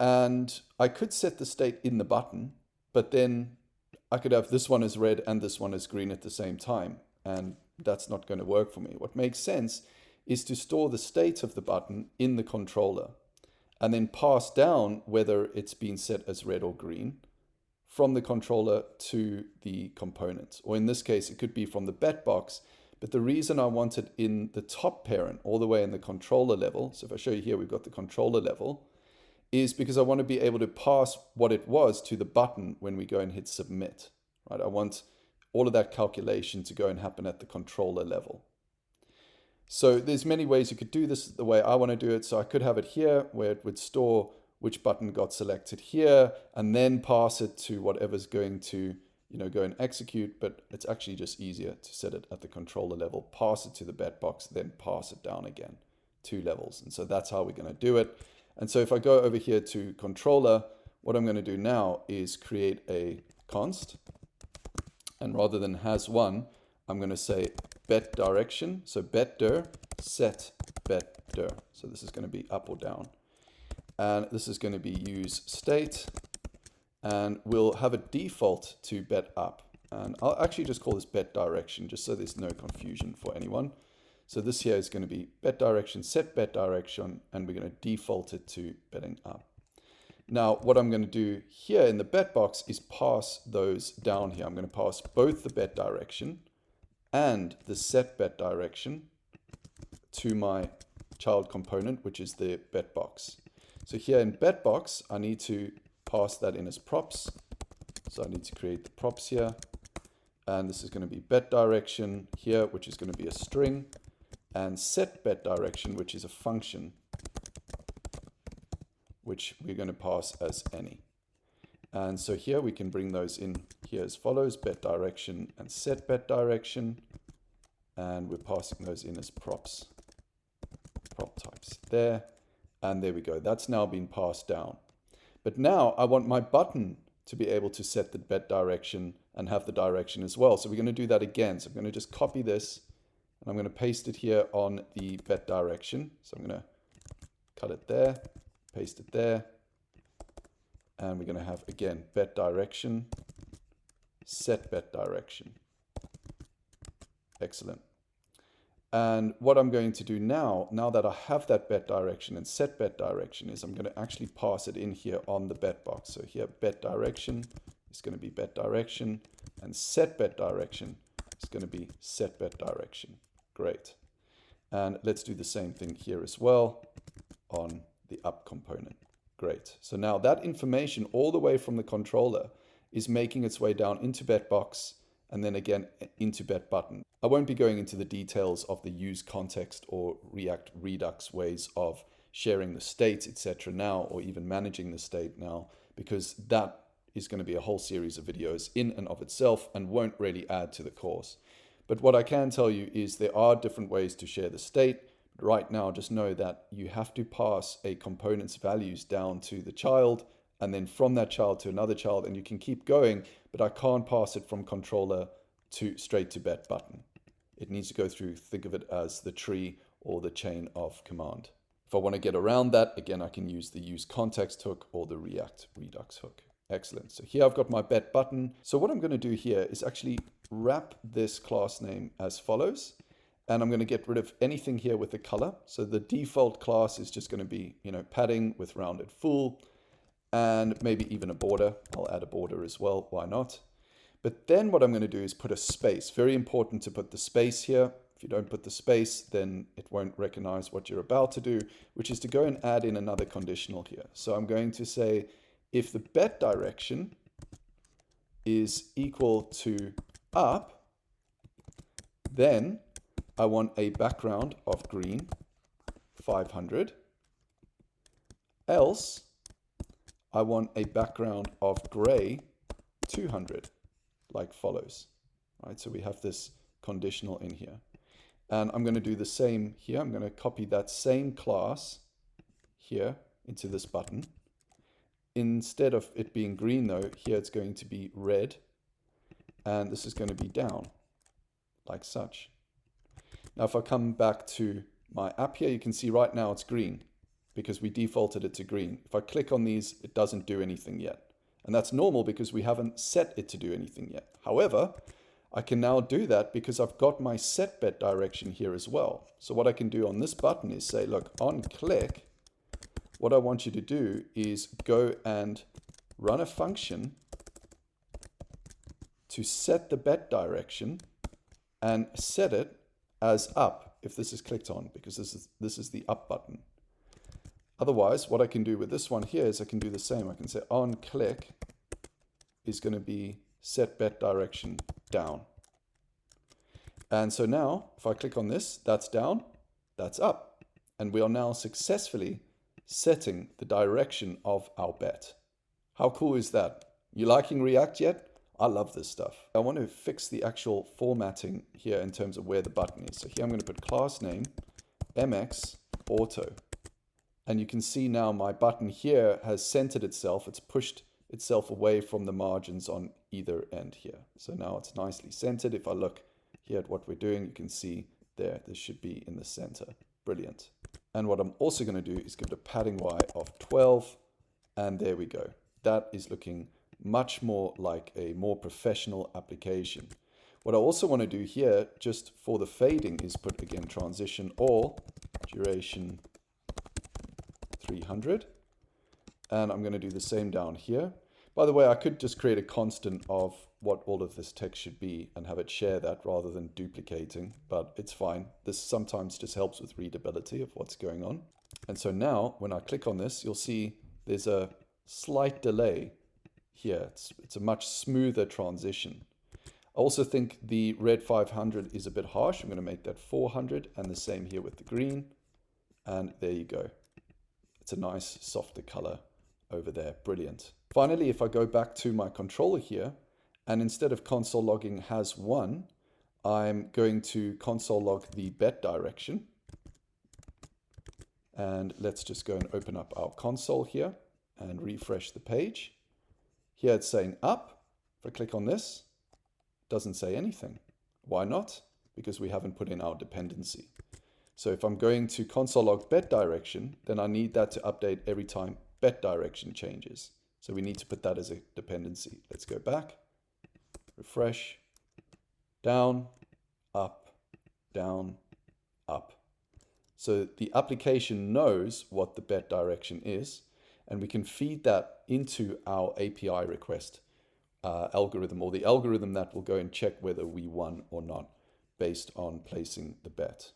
And I could set the state in the button, but then I could have this one as red and this one as green at the same time, and that's not going to work for me. What makes sense is to store the state of the button in the controller and then pass down whether it's been set as red or green from the controller to the components. Or in this case, it could be from the bet box, but the reason I want it in the top parent, all the way in the controller level, so if I show you here, we've got the controller level, is because I want to be able to pass what it was to the button when we go and hit submit, right? I want all of that calculation to go and happen at the controller level. So there's many ways you could do this the way I want to do it. So I could have it here where it would store which button got selected here and then pass it to whatever's going to, go and execute. But it's actually just easier to set it at the controller level, pass it to the bet box, then pass it down again, 2 levels. And so that's how we're going to do it. And so if I go over here to controller, what I'm going to do now is create a const. And rather than has1, I'm going to say bet direction. So bet_dir set bet_dir. So this is going to be up or down. And this is going to be use state. And we'll have a default to bet up. And I'll actually just call this bet direction, just so there's no confusion for anyone. So this here is going to be bet direction, set bet direction, and we're going to default it to betting up. Now, what I'm going to do here in the bet box is pass those down here. I'm going to pass both the bet direction and the set bet direction to my child component, which is the bet box. So here in bet box, I need to pass that in as props. So I need to create the props here. And this is going to be bet direction here, which is going to be a string, and set bet direction, which is a function, which we're going to pass as any. And so here we can bring those in here as follows: bet direction and set bet direction. And we're passing those in as props, prop types there. And there we go. That's now been passed down. But now I want my button to be able to set the bet direction and have the direction as well. So we're going to do that again. So I'm going to just copy this and I'm going to paste it here on the bet direction. So I'm going to cut it there, paste it there. And we're going to have, again, bet direction, set bet direction. Excellent. And what I'm going to do now that I have that bet direction and set bet direction, is I'm going to actually pass it in here on the bet box. So here, bet direction is going to be bet direction, and set bet direction is going to be set bet direction. Great. And let's do the same thing here as well on the up component. Great. So now that information all the way from the controller is making its way down into bet box and then again into bet button. I won't be going into the details of the use context or React Redux ways of sharing the state, etc. now, or even managing the state now, because that is going to be a whole series of videos in and of itself and won't really add to the course. But what I can tell you is there are different ways to share the state. Right now, just know that you have to pass a component's values down to the child and then from that child to another child, and you can keep going, but I can't pass it from controller to straight to bet button. It needs to go through, think of it as the tree or the chain of command. If I want to get around that, again, I can use the use context hook or the React Redux hook. Excellent. So here I've got my bet button. So what I'm going to do here is actually wrap this class name as follows. And I'm going to get rid of anything here with the color. So the default class is just going to be, padding with rounded full, and maybe even a border. I'll add a border as well. Why not? But then what I'm going to do is put a space. Very important to put the space here. If you don't put the space, then it won't recognize what you're about to do, which is to go and add in another conditional here. So I'm going to say, if the bet direction is equal to up, then I want a background of green, 500. Else, I want a background of gray, 200, like follows. Right, so we have this conditional in here. And I'm going to do the same here. I'm going to copy that same class here into this button. Instead of it being green, though, here it's going to be red. And this is going to be down, like such. Now, if I come back to my app here, you can see right now it's green because we defaulted it to green. If I click on these, it doesn't do anything yet. And that's normal because we haven't set it to do anything yet. However, I can now do that because I've got my set bet direction here as well. So what I can do on this button is say, look, on click, what I want you to do is go and run a function to set the bet direction and set it as up if this is clicked on, because this is the up button. Otherwise, what I can do with this one here is I can do the same. I can say on click is going to be set bet direction down. And so now if I click on this, that's down, that's up. And we are now successfully setting the direction of our bet. How cool is that? You liking React yet? I love this stuff. I want to fix the actual formatting here in terms of where the button is. So here I'm going to put class name mx auto. And you can see now my button here has centered itself. It's pushed itself away from the margins on either end here. So now it's nicely centered. If I look here at what we're doing, you can see there, this should be in the center. Brilliant. And what I'm also going to do is give it a padding Y of 12. And there we go. That is looking much more like a more professional application. What I also want to do here, just for the fading, is put again transition all, duration 300. And I'm going to do the same down here. By the way, I could just create a constant of what all of this text should be and have it share that rather than duplicating, but it's fine. This sometimes just helps with readability of what's going on. And so now when I click on this, you'll see there's a slight delay here. It's a much smoother transition. I also think the red 500 is a bit harsh. I'm going to make that 400, and the same here with the green. And there you go. It's a nice softer color over there. Brilliant. Finally, if I go back to my controller here, and instead of console logging has one, I'm going to console log the bet direction. And let's just go and open up our console here and refresh the page. Here it's saying up. If I click on this, it doesn't say anything. Why not? Because we haven't put in our dependency. So if I'm going to console log bet direction, then I need that to update every time bet direction changes. So we need to put that as a dependency. Let's go back, refresh, down, up, down, up. So the application knows what the bet direction is, and we can feed that into our API request algorithm, or the algorithm that will go and check whether we won or not based on placing the bet.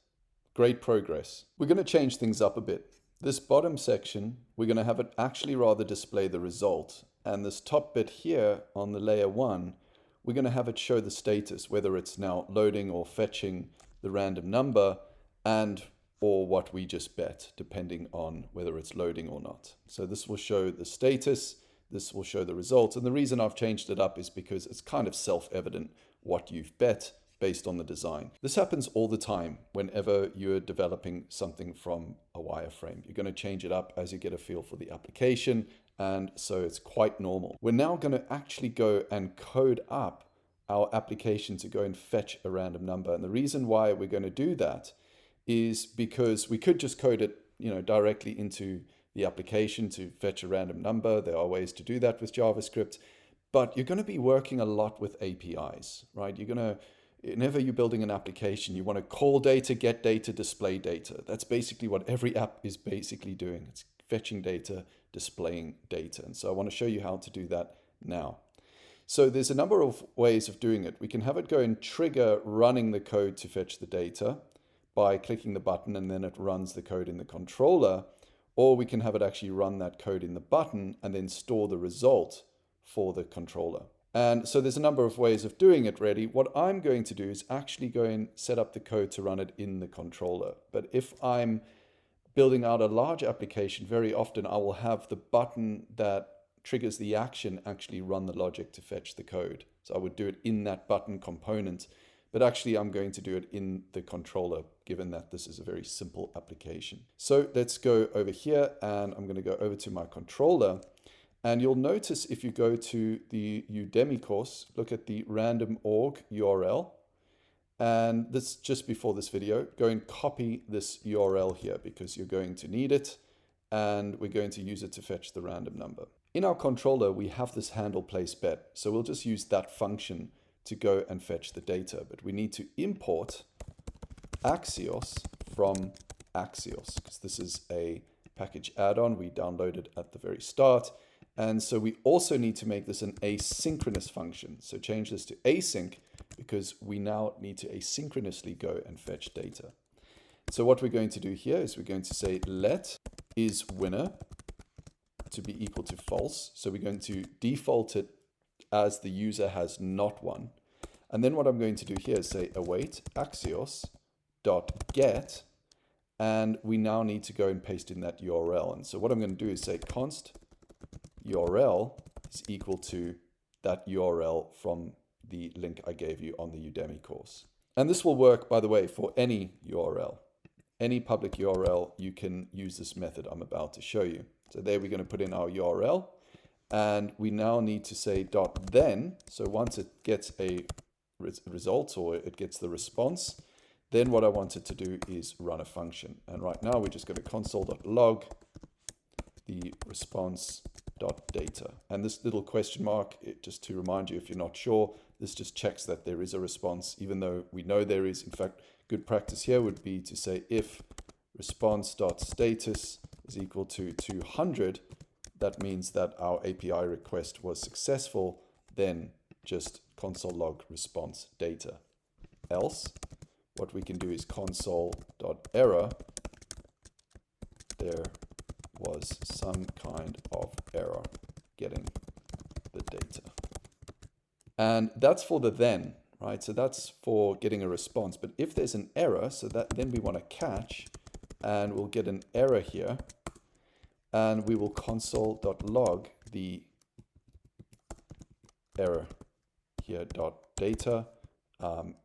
Great progress. We're going to change things up a bit. This bottom section, we're going to have it actually rather display the result. And this top bit here on the layer 1, we're going to have it show the status, whether it's now loading or fetching the random number, and or what we just bet, depending on whether it's loading or not. So this will show the status, this will show the results. And the reason I've changed it up is because it's kind of self-evident what you've bet based on the design. This happens all the time whenever you're developing something from a wireframe. You're going to change it up as you get a feel for the application, and so it's quite normal. We're now going to actually go and code up our application to go and fetch a random number. And the reason why we're going to do that is because we could just code it, directly into the application to fetch a random number. There are ways to do that with JavaScript, but you're going to be working a lot with APIs, right? Whenever you're building an application, you want to call data, get data, display data. That's basically what every app is basically doing. It's fetching data, displaying data. And so I want to show you how to do that now. So there's a number of ways of doing it. We can have it go and trigger running the code to fetch the data by clicking the button, and then it runs the code in the controller. Or we can have it actually run that code in the button and then store the result for the controller. And so there's a number of ways of doing it really. What I'm going to do is actually go and set up the code to run it in the controller. But if I'm building out a large application, very often I will have the button that triggers the action actually run the logic to fetch the code. So I would do it in that button component, but actually I'm going to do it in the controller, given that this is a very simple application. So let's go over here, and I'm going to go over to my controller. And you'll notice if you go to the Udemy course, look at the random org URL. And this just before this video, go and copy this URL here because you're going to need it. And we're going to use it to fetch the random number. In our controller, we have this handle place bet. So we'll just use that function to go and fetch the data. But we need to import Axios from Axios, because this is a package add-on we downloaded at the very start. And so we also need to make this an asynchronous function. So change this to async, because we now need to asynchronously go and fetch data. So what we're going to do here is we're going to say let is winner to be equal to false. So we're going to default it as the user has not won. And then what I'm going to do here is say await Axios dot get, and we now need to go and paste in that URL. And so what I'm going to do is say const URL is equal to that URL from the link I gave you on the Udemy course. And this will work, by the way, for any URL. Any public URL, you can use this method I'm about to show you. So there we're going to put in our URL, and we now need to say dot then. So once it gets a result, or it gets the response, then what I want it to do is run a function. And right now we're just going to console.log the response.data. And this little question mark, just to remind you if you're not sure, this just checks that there is a response, even though we know there is. In fact, good practice here would be to say if response.status is equal to 200, that means that our API request was successful, then just console log response data. Else, what we can do is console.error, there was some kind of error getting the data. And that's for the then, right? So that's for getting a response. But if there's an error, so that then we want to catch, and we'll get an error here, and we will console.log the error here .data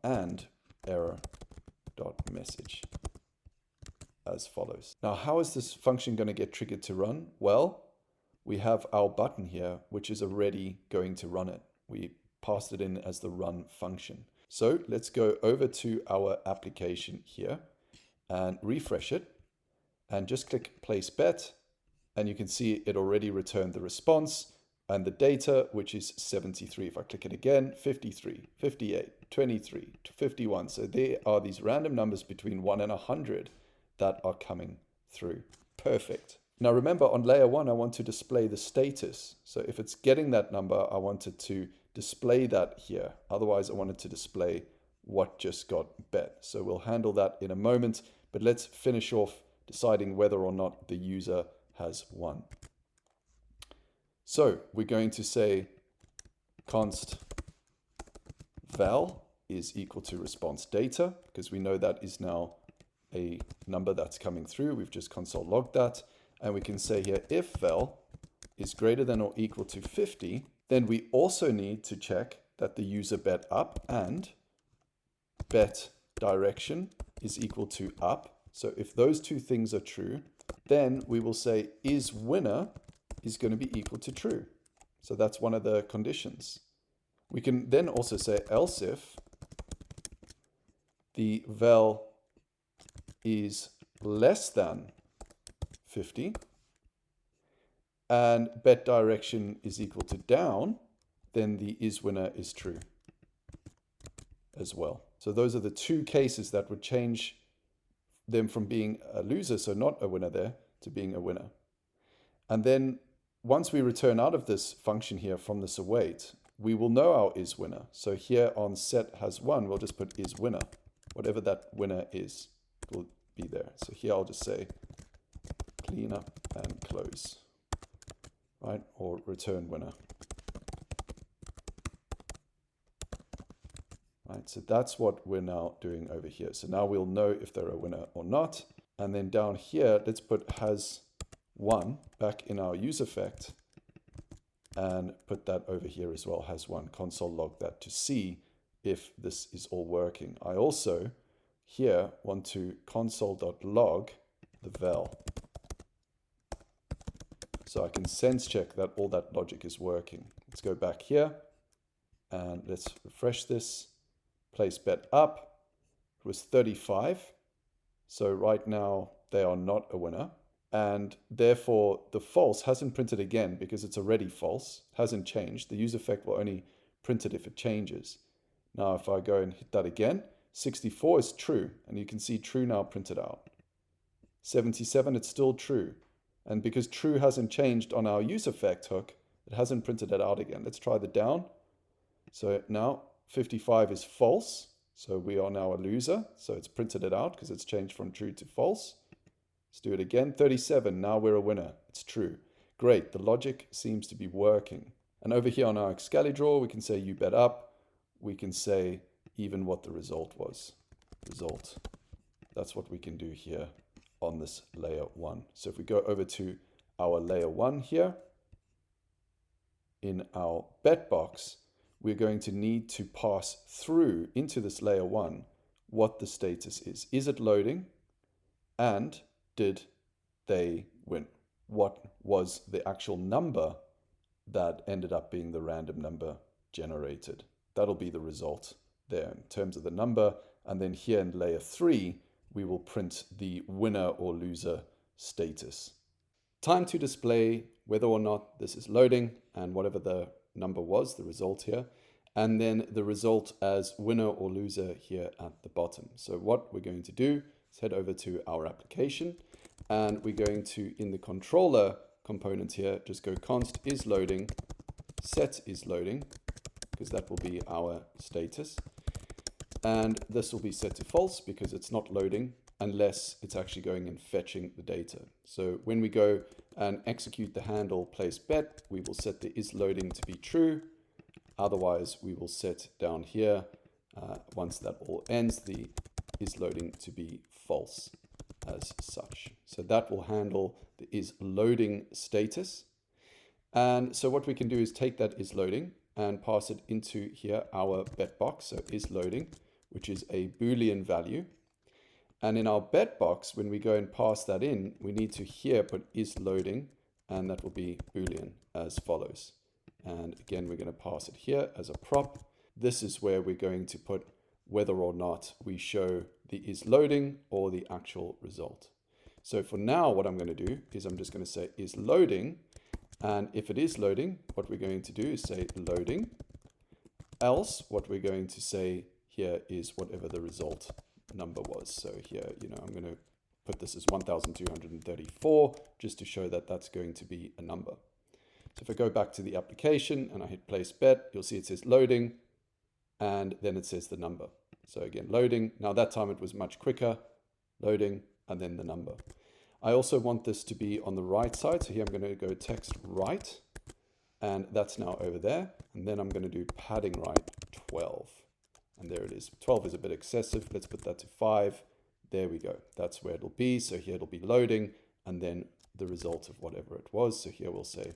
and error.message as follows. Now, how is this function going to get triggered to run? Well, we have our button here, which is already going to run it. We passed it in as the run function. So let's go over to our application here and refresh it, and just click place bet. And you can see it already returned the response and the data, which is 73. If I click it again, 53, 58, 23, 51. So there are these random numbers between 1 and 100 that are coming through. Perfect. Now remember, on layer 1, I want to display the status. So if it's getting that number, I want it to display that here. Otherwise, I want it to display what just got bet. So we'll handle that in a moment, but let's finish off deciding whether or not the user has won. So we're going to say const val is equal to response data, because we know that is now a number that's coming through. We've just console logged that. And we can say here, if val is greater than or equal to 50, then we also need to check that the user bet up, and bet direction is equal to up. So if those two things are true, then we will say is winner is going to be equal to true. So that's one of the conditions. We can then also say else if the val is less than 50 and bet direction is equal to down, then the is winner is true as well. So those are the two cases that would change them from being a loser, so not a winner there, to being a winner. And then once we return out of this function here from this await, we will know our is winner. So here on set has won, we'll just put is winner. Whatever that winner is will be there. So here I'll just say clean up and close, right? Or return winner. Right, so that's what we're now doing over here. So now we'll know if they're a winner or not. And then down here, let's put has won back in our use effect and put that over here as well, has won. Console log that to see if this is all working. I also here want to console.log the val. So I can sense check that all that logic is working. Let's go back here and let's refresh this. Place bet up, it was 35. So right now they are not a winner. And therefore the false hasn't printed again because it's already false, hasn't changed. The use effect will only print it if it changes. Now if I go and hit that again, 64 is true, and you can see true now printed out. 77, it's still true. And because true hasn't changed on our use effect hook, it hasn't printed it out again. Let's try the down. So now 55 is false. So we are now a loser. So it's printed it out because it's changed from true to false. Let's do it again. 37, now we're a winner. It's true. Great, the logic seems to be working. And over here on our Excalibur, we can say you bet up. We can say even what the result was. Result. That's what we can do here on this layer 1. So if we go over to our layer 1 here, in our bet box, we're going to need to pass through into this layer 1 what the status is. Is it loading? And did they win? What was the actual number that ended up being the random number generated? That'll be the result there in terms of the number. And then here in layer 3, we will print the winner or loser status. Time to display whether or not this is loading and whatever the number was, the result here, and then the result as winner or loser here at the bottom. So what we're going to do is head over to our application, and we're going to, in the controller component here, just go const is loading, set is loading, because that will be our status. And this will be set to false because it's not loading unless it's actually going and fetching the data. So when we go and execute the handle place bet, we will set the is loading to be true. Otherwise, we will set down here, once that all ends, the is loading to be false as such. So that will handle the is loading status. And so what we can do is take that is loading and pass it into here our bet box. So is loading, which is a Boolean value. And in our bet box, when we go and pass that in, we need to here put is loading, and that will be Boolean as follows. And again, we're going to pass it here as a prop. This is where we're going to put whether or not we show the is loading or the actual result. So for now, what I'm going to do is I'm just going to say is loading. And if it is loading, what we're going to do is say loading. Else, what we're going to say here is whatever the result number was. So here, I'm going to put this as 1234 just to show that that's going to be a number. So if I go back to the application and I hit place bet, you'll see it says loading, and then it says the number. So again, loading. Now that time it was much quicker, loading, and then the number. I also want this to be on the right side. So here I'm going to go text right, and that's now over there. And then I'm going to do padding right 12. And there it is. 12 is a bit excessive. Let's put that to 5. There we go. That's where it'll be. So here it'll be loading, and then the result of whatever it was. So here we'll say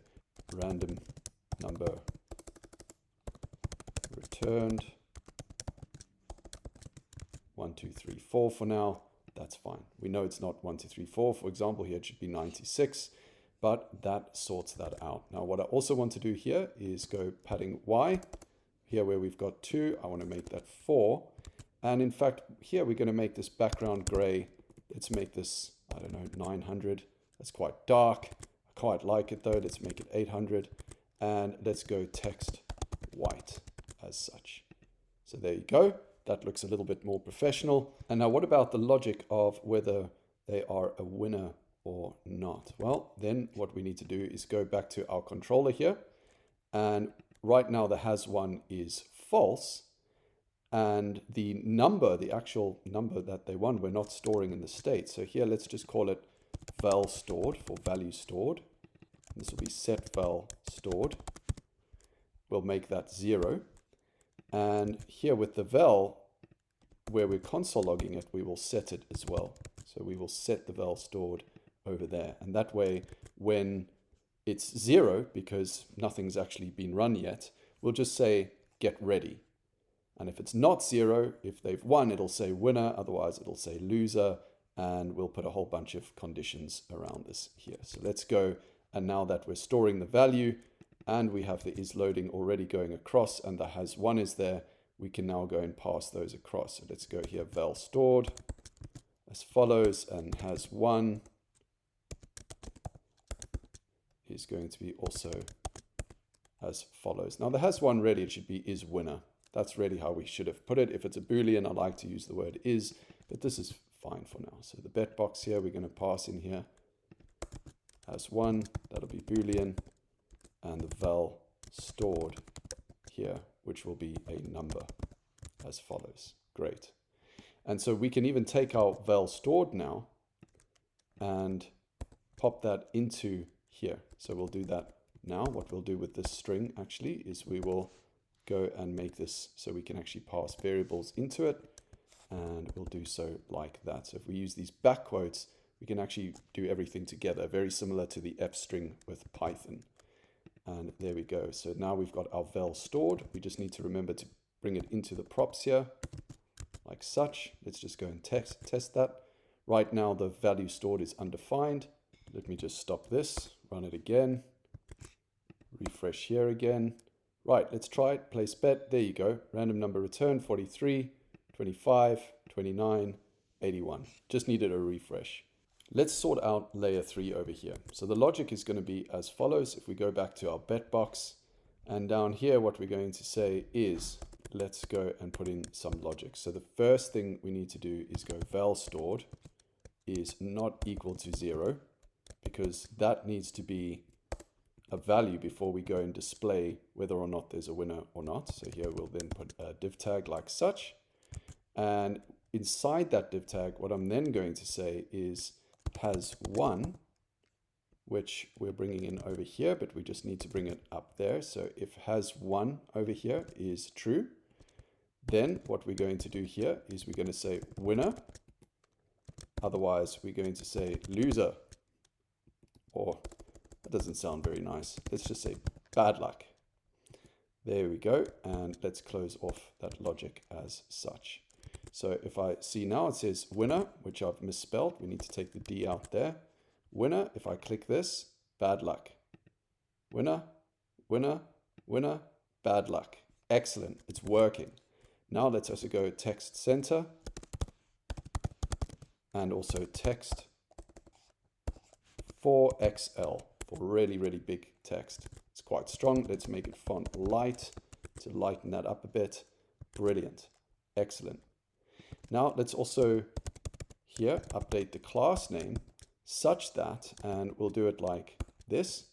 random number returned 1, 2, 3, 4 for now. That's fine. We know it's not 1, 2, 3, 4. For example, here it should be 96, but that sorts that out. Now, what I also want to do here is go padding Y. Here where we've got 2, I want to make that 4. And in fact, here we're going to make this background gray. Let's make this, 900. That's quite dark. I quite like it though. Let's make it 800. And let's go text white as such. So there you go. That looks a little bit more professional. And now what about the logic of whether they are a winner or not? Well, then what we need to do is go back to our controller here. And right now the has one is false. And the number, the actual number that they won, we're not storing in the state. So here, let's just call it val stored for value stored. This will be set val stored. We'll make that 0. And here with the val, where we're console logging it, we will set it as well. So we will set the val stored over there. And that way, when it's 0, because nothing's actually been run yet, we'll just say get ready. And if it's not 0, if they've won, it'll say winner, otherwise it'll say loser, and we'll put a whole bunch of conditions around this here. So let's go, and now that we're storing the value, and we have the is loading already going across, and the has one is there, we can now go and pass those across. So let's go here, val stored as follows, and has one is going to be also as follows. Now the has one really, it should be is winner. That's really how we should have put it. If it's a Boolean, I like to use the word is, but this is fine for now. So the bet box here, we're going to pass in here as one, that'll be Boolean, and the val stored here, which will be a number as follows. Great. And so we can even take our val stored now and pop that into here. So we'll do that now. What we'll do with this string actually is we will go and make this so we can actually pass variables into it, and we'll do so like that. So if we use these back quotes, we can actually do everything together, very similar to the f string with Python. And there we go. So now we've got our val stored. We just need to remember to bring it into the props here like such. Let's just go and test that. Right now the value stored is undefined. Let me just stop this, run it again, refresh here again. Right, let's try it, place bet, there you go. Random number return, 43, 25, 29, 81. Just needed a refresh. Let's sort out layer 3 over here. So the logic is going to be as follows. If we go back to our bet box, and down here what we're going to say is, let's go and put in some logic. So the first thing we need to do is go val stored is not equal to 0, because that needs to be a value before we go and display whether or not there's a winner or not. So here we'll then put a div tag like such. And inside that div tag, what I'm then going to say is has one, which we're bringing in over here, but we just need to bring it up there. So if has one over here is true, then what we're going to do here is we're going to say winner. Otherwise, we're going to say loser, or that doesn't sound very nice. Let's just say bad luck. There we go. And let's close off that logic as such. So if I see now it says winner, which I've misspelled. We need to take the D out there. Winner, if I click this, bad luck. Winner, winner, winner, bad luck. Excellent, it's working. Now let's also go text center and also text for XL for really, really big text. It's quite strong. Let's make it font light to lighten that up a bit. Brilliant, excellent. Now let's also here update the class name such that, and we'll do it like this.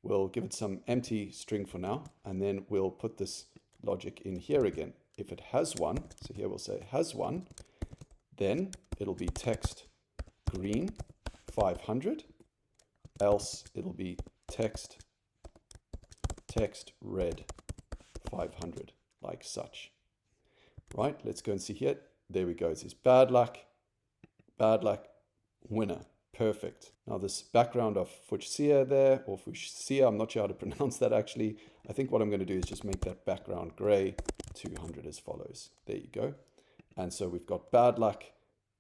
We'll give it some empty string for now, and then we'll put this logic in here again. If it has one, so here we'll say has one, then it'll be text green 500, else it'll be text red 500, like such. Right, let's go and see here. There we go. It says bad luck, winner. Perfect. Now this background of fuchsia there, or fuchsia, I'm not sure how to pronounce that actually. I think what I'm going to do is just make that background gray 200 as follows. There you go. And so we've got bad luck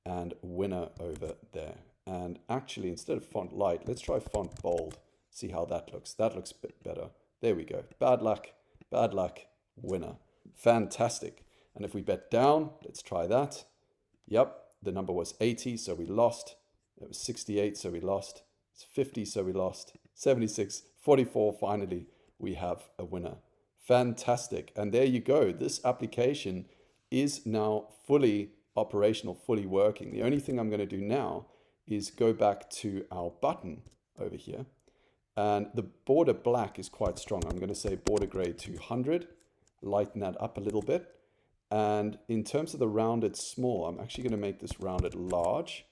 and winner over there. And actually, instead of font light, let's try font bold. See how that looks. That looks a bit better. There we go. Bad luck, winner. Fantastic. And if we bet down, let's try that. Yep, the number was 80, so we lost. It was 68, so we lost. It's 50, so we lost. 76, 44, finally, we have a winner. Fantastic. And there you go. This application is now fully operational, fully working. The only thing I'm going to do now is go back to our button over here. And the border black is quite strong. I'm going to say border gray 200, lighten that up a little bit. And in terms of the rounded small, I'm actually going to make this rounded large.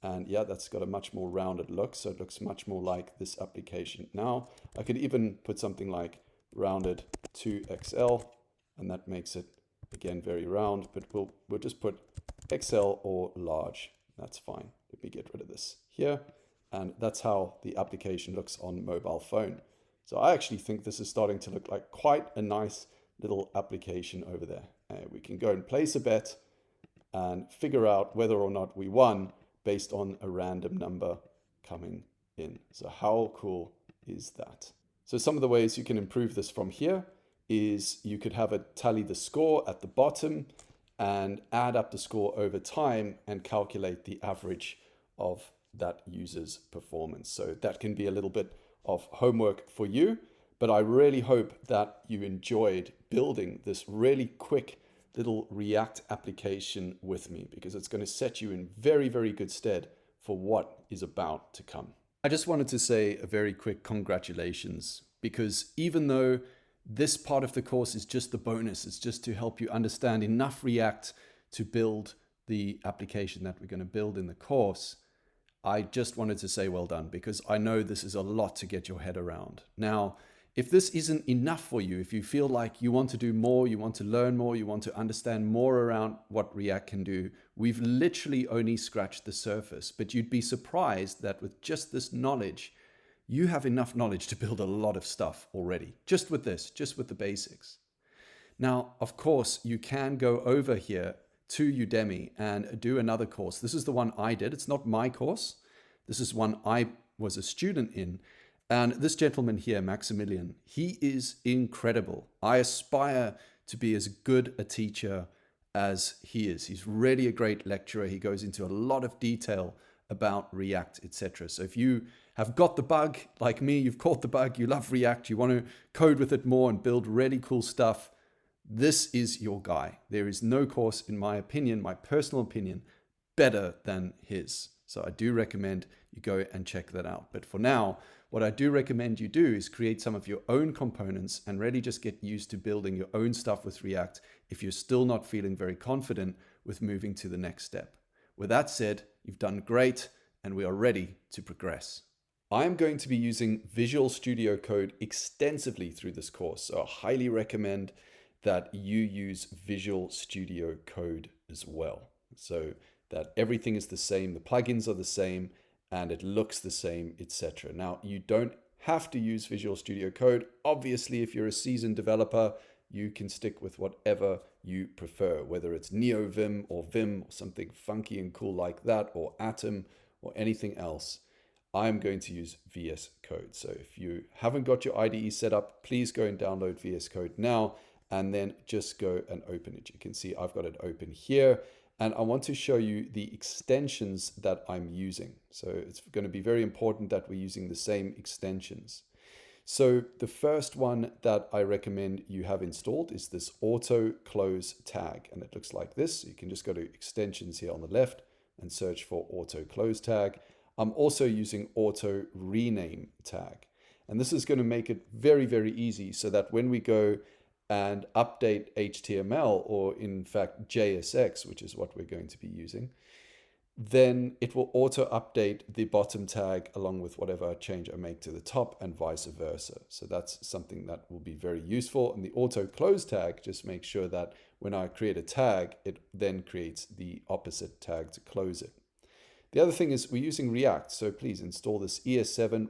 And yeah, that's got a much more rounded look. So it looks much more like this application. Now, I could even put something like rounded 2XL, and that makes it, again, very round. But we'll just put XL or large. That's fine. Let me get rid of this here. And that's how the application looks on mobile phone. So I actually think this is starting to look like quite a nice little application over there. We can go and place a bet and figure out whether or not we won based on a random number coming in. So how cool is that? So some of the ways you can improve this from here is you could have it tally the score at the bottom and add up the score over time and calculate the average of that user's performance. So that can be a little bit of homework for you, but I really hope that you enjoyed building this really quick little React application with me, because it's going to set you in very, very good stead for what is about to come. I just wanted to say a very quick congratulations, because even though this part of the course is just the bonus, it's just to help you understand enough React to build the application that we're going to build in the course, I just wanted to say well done, because I know this is a lot to get your head around. Now, if this isn't enough for you, if you feel like you want to do more, you want to learn more, you want to understand more around what React can do, we've literally only scratched the surface. But you'd be surprised that with just this knowledge, you have enough knowledge to build a lot of stuff already, just with this, just with the basics. Now, of course, you can go over here to Udemy and do another course. This is the one I did. It's not my course. This is one I was a student in. And this gentleman here, Maximilian, he is incredible. I aspire to be as good a teacher as he is. He's really a great lecturer. He goes into a lot of detail about React, etc. So if you have got the bug, like me, you've caught the bug, you love React, you want to code with it more and build really cool stuff, this is your guy. There is no course, in my opinion, my personal opinion, better than his. So I do recommend you go and check that out. But for now, what I do recommend you do is create some of your own components and really just get used to building your own stuff with React if you're still not feeling very confident with moving to the next step. With that said, you've done great and we are ready to progress. I am going to be using Visual Studio Code extensively through this course, so I highly recommend that you use Visual Studio Code as well, so that everything is the same, the plugins are the same, and it looks the same, etc. Now, you don't have to use Visual Studio Code. Obviously, if you're a seasoned developer, you can stick with whatever you prefer, whether it's NeoVim or Vim or something funky and cool like that, or Atom or anything else. I'm going to use VS Code. So if you haven't got your IDE set up, please go and download VS Code now, and then just go and open it. You can see I've got it open here. And I want to show you the extensions that I'm using. So it's going to be very important that we're using the same extensions. So the first one that I recommend you have installed is this auto close tag. And it looks like this. You can just go to extensions here on the left and search for auto close tag. I'm also using auto rename tag. And this is going to make it very, very easy so that when we go and update HTML, or in fact JSX, which is what we're going to be using, then it will auto update the bottom tag along with whatever change I make to the top, and vice versa. So that's something that will be very useful. And the auto close tag just makes sure that when I create a tag, it then creates the opposite tag to close it. The other thing is we're using React, so please install this ES7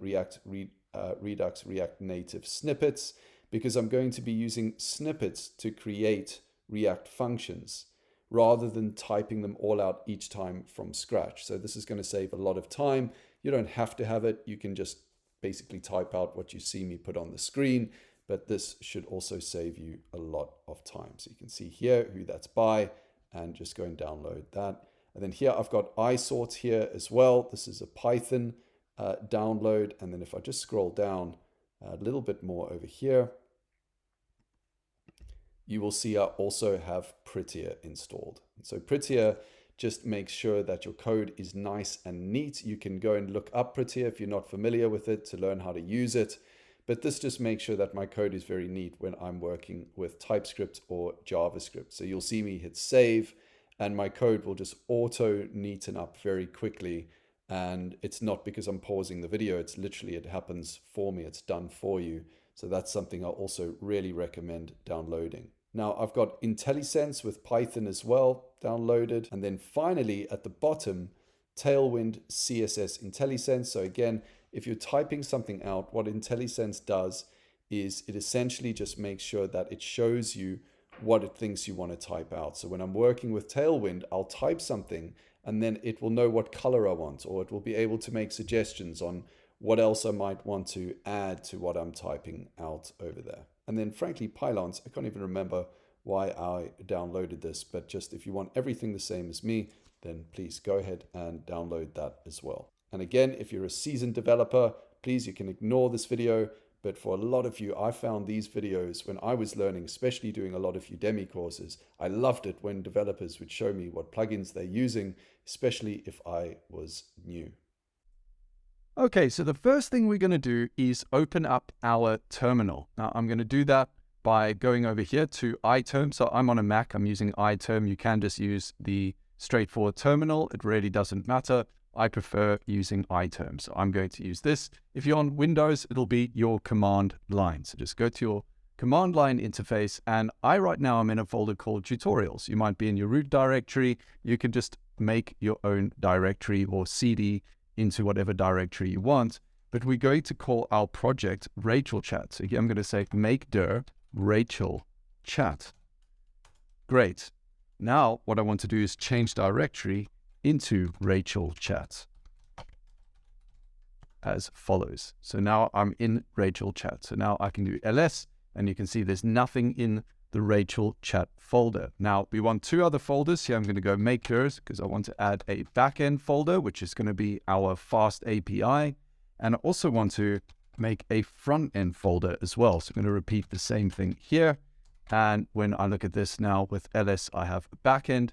Redux React Native snippets, because I'm going to be using snippets to create React functions rather than typing them all out each time from scratch. So this is going to save a lot of time. You don't have to have it. You can just basically type out what you see me put on the screen, but this should also save you a lot of time. So you can see here who that's by, and just go and download that. And then here I've got iSort here as well. This is a Python download. And then if I just scroll down a little bit more over here, you will see I also have Prettier installed. So Prettier just makes sure that your code is nice and neat. You can go and look up Prettier if you're not familiar with it to learn how to use it. But this just makes sure that my code is very neat when I'm working with TypeScript or JavaScript. So you'll see me hit save and my code will just auto neaten up very quickly. And it's not because I'm pausing the video. It's literally, it happens for me. It's done for you. So that's something I also really recommend downloading. Now I've got IntelliSense with Python as well downloaded. And then finally at the bottom, Tailwind CSS IntelliSense. So again, if you're typing something out, what IntelliSense does is it essentially just makes sure that it shows you what it thinks you want to type out. So when I'm working with Tailwind, I'll type something and then it will know what color I want, or it will be able to make suggestions on what else I might want to add to what I'm typing out over there. And then frankly, Pylons, I can't even remember why I downloaded this, but just if you want everything the same as me, then please go ahead and download that as well. And again, if you're a seasoned developer, please, you can ignore this video. But for a lot of you, I found these videos when I was learning, especially doing a lot of Udemy courses. I loved it when developers would show me what plugins they're using, especially if I was new. Okay, so the first thing we're going to do is open up our terminal. Now, I'm going to do that by going over here to iTerm. So I'm on a Mac, I'm using iTerm. You can just use the straightforward terminal. It really doesn't matter. I prefer using iTerm, so I'm going to use this. If you're on Windows, it'll be your command line. So just go to your command line interface, and right now I'm in a folder called tutorials. You might be in your root directory. You can just make your own directory or CD into whatever directory you want, but we're going to call our project Rachel Chat. So here I'm going to say make dir Rachel Chat. Great. Now what I want to do is change directory into Rachel Chat as follows. So now I'm in Rachel Chat. So now I can do ls, and you can see there's nothing in the Rachel Chat folder. Now we want two other folders. Here I'm going to go make dirs because I want to add a backend folder, which is going to be our fast API. And I also want to make a front end folder as well. So I'm going to repeat the same thing here. And when I look at this now with ls, I have a backend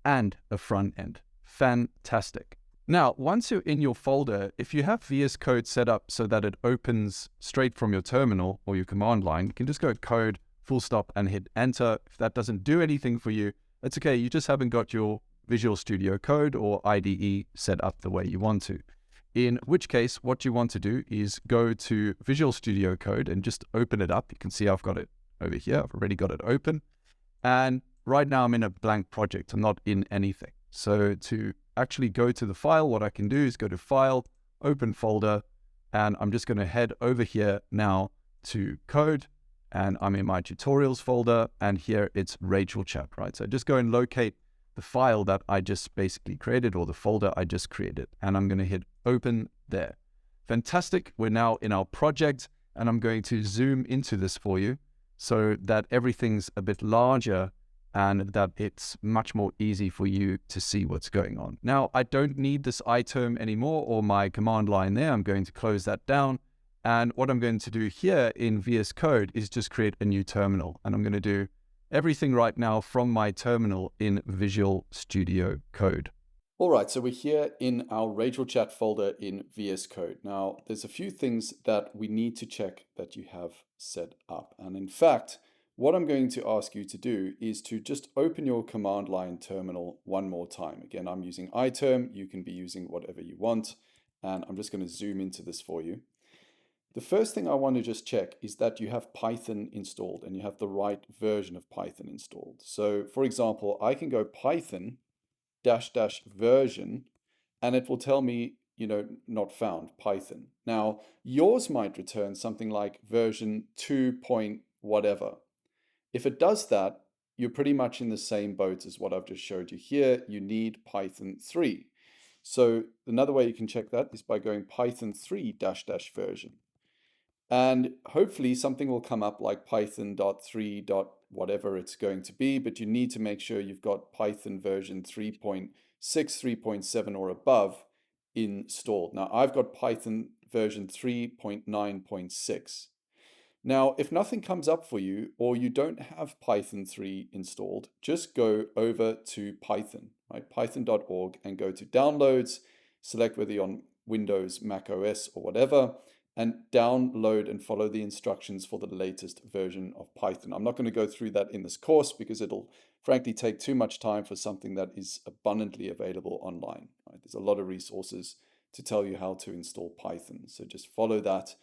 and a front end. Fantastic. Now, once you're in your folder, if you have VS Code set up so that it opens straight from your terminal or your command line, you can just go code, full stop, and hit enter. If that doesn't do anything for you, that's okay. You just haven't got your Visual Studio Code or IDE set up the way you want to. In which case, what you want to do is go to Visual Studio Code and just open it up. You can see I've got it over here. I've already got it open. And right now I'm in a blank project. I'm not in anything. So to actually go to the file, what I can do is go to File, Open Folder, and I'm just going to head over here now to Code, and I'm in my tutorials folder, and here it's Rachel Chat, right? So just go and locate the file that I just basically created, or the folder I just created, and I'm going to hit Open there. Fantastic. We're now in our project, and I'm going to zoom into this for you so that everything's a bit larger and that it's much more easy for you to see what's going on. Now, I don't need this iTerm anymore or my command line there. I'm going to close that down. And what I'm going to do here in VS Code is just create a new terminal. And I'm going to do everything right now from my terminal in Visual Studio Code. All right, so we're here in our Rachel Chat folder in VS Code. Now, there's a few things that we need to check that you have set up. And in fact, what I'm going to ask you to do is to just open your command line terminal one more time. Again, I'm using iTerm. You can be using whatever you want. And I'm just going to zoom into this for you. The first thing I want to just check is that you have Python installed and you have the right version of Python installed. So for example, I can go Python -- version, and it will tell me, not found, Python. Now, yours might return something like version 2 point whatever. If it does that, you're pretty much in the same boat as what I've just showed you here. You need Python 3. So another way you can check that is by going Python 3 -- version. And hopefully something will come up like python.3. whatever it's going to be, but you need to make sure you've got Python version 3.6, 3.7 or above installed. Now I've got Python version 3.9.6. Now, if nothing comes up for you or you don't have Python 3 installed, just go over to Python, right? Python.org, and go to downloads, select whether you're on Windows, Mac OS or whatever, and download and follow the instructions for the latest version of Python. I'm not going to go through that in this course because it'll frankly take too much time for something that is abundantly available online, right? There's a lot of resources to tell you how to install Python. So just follow that.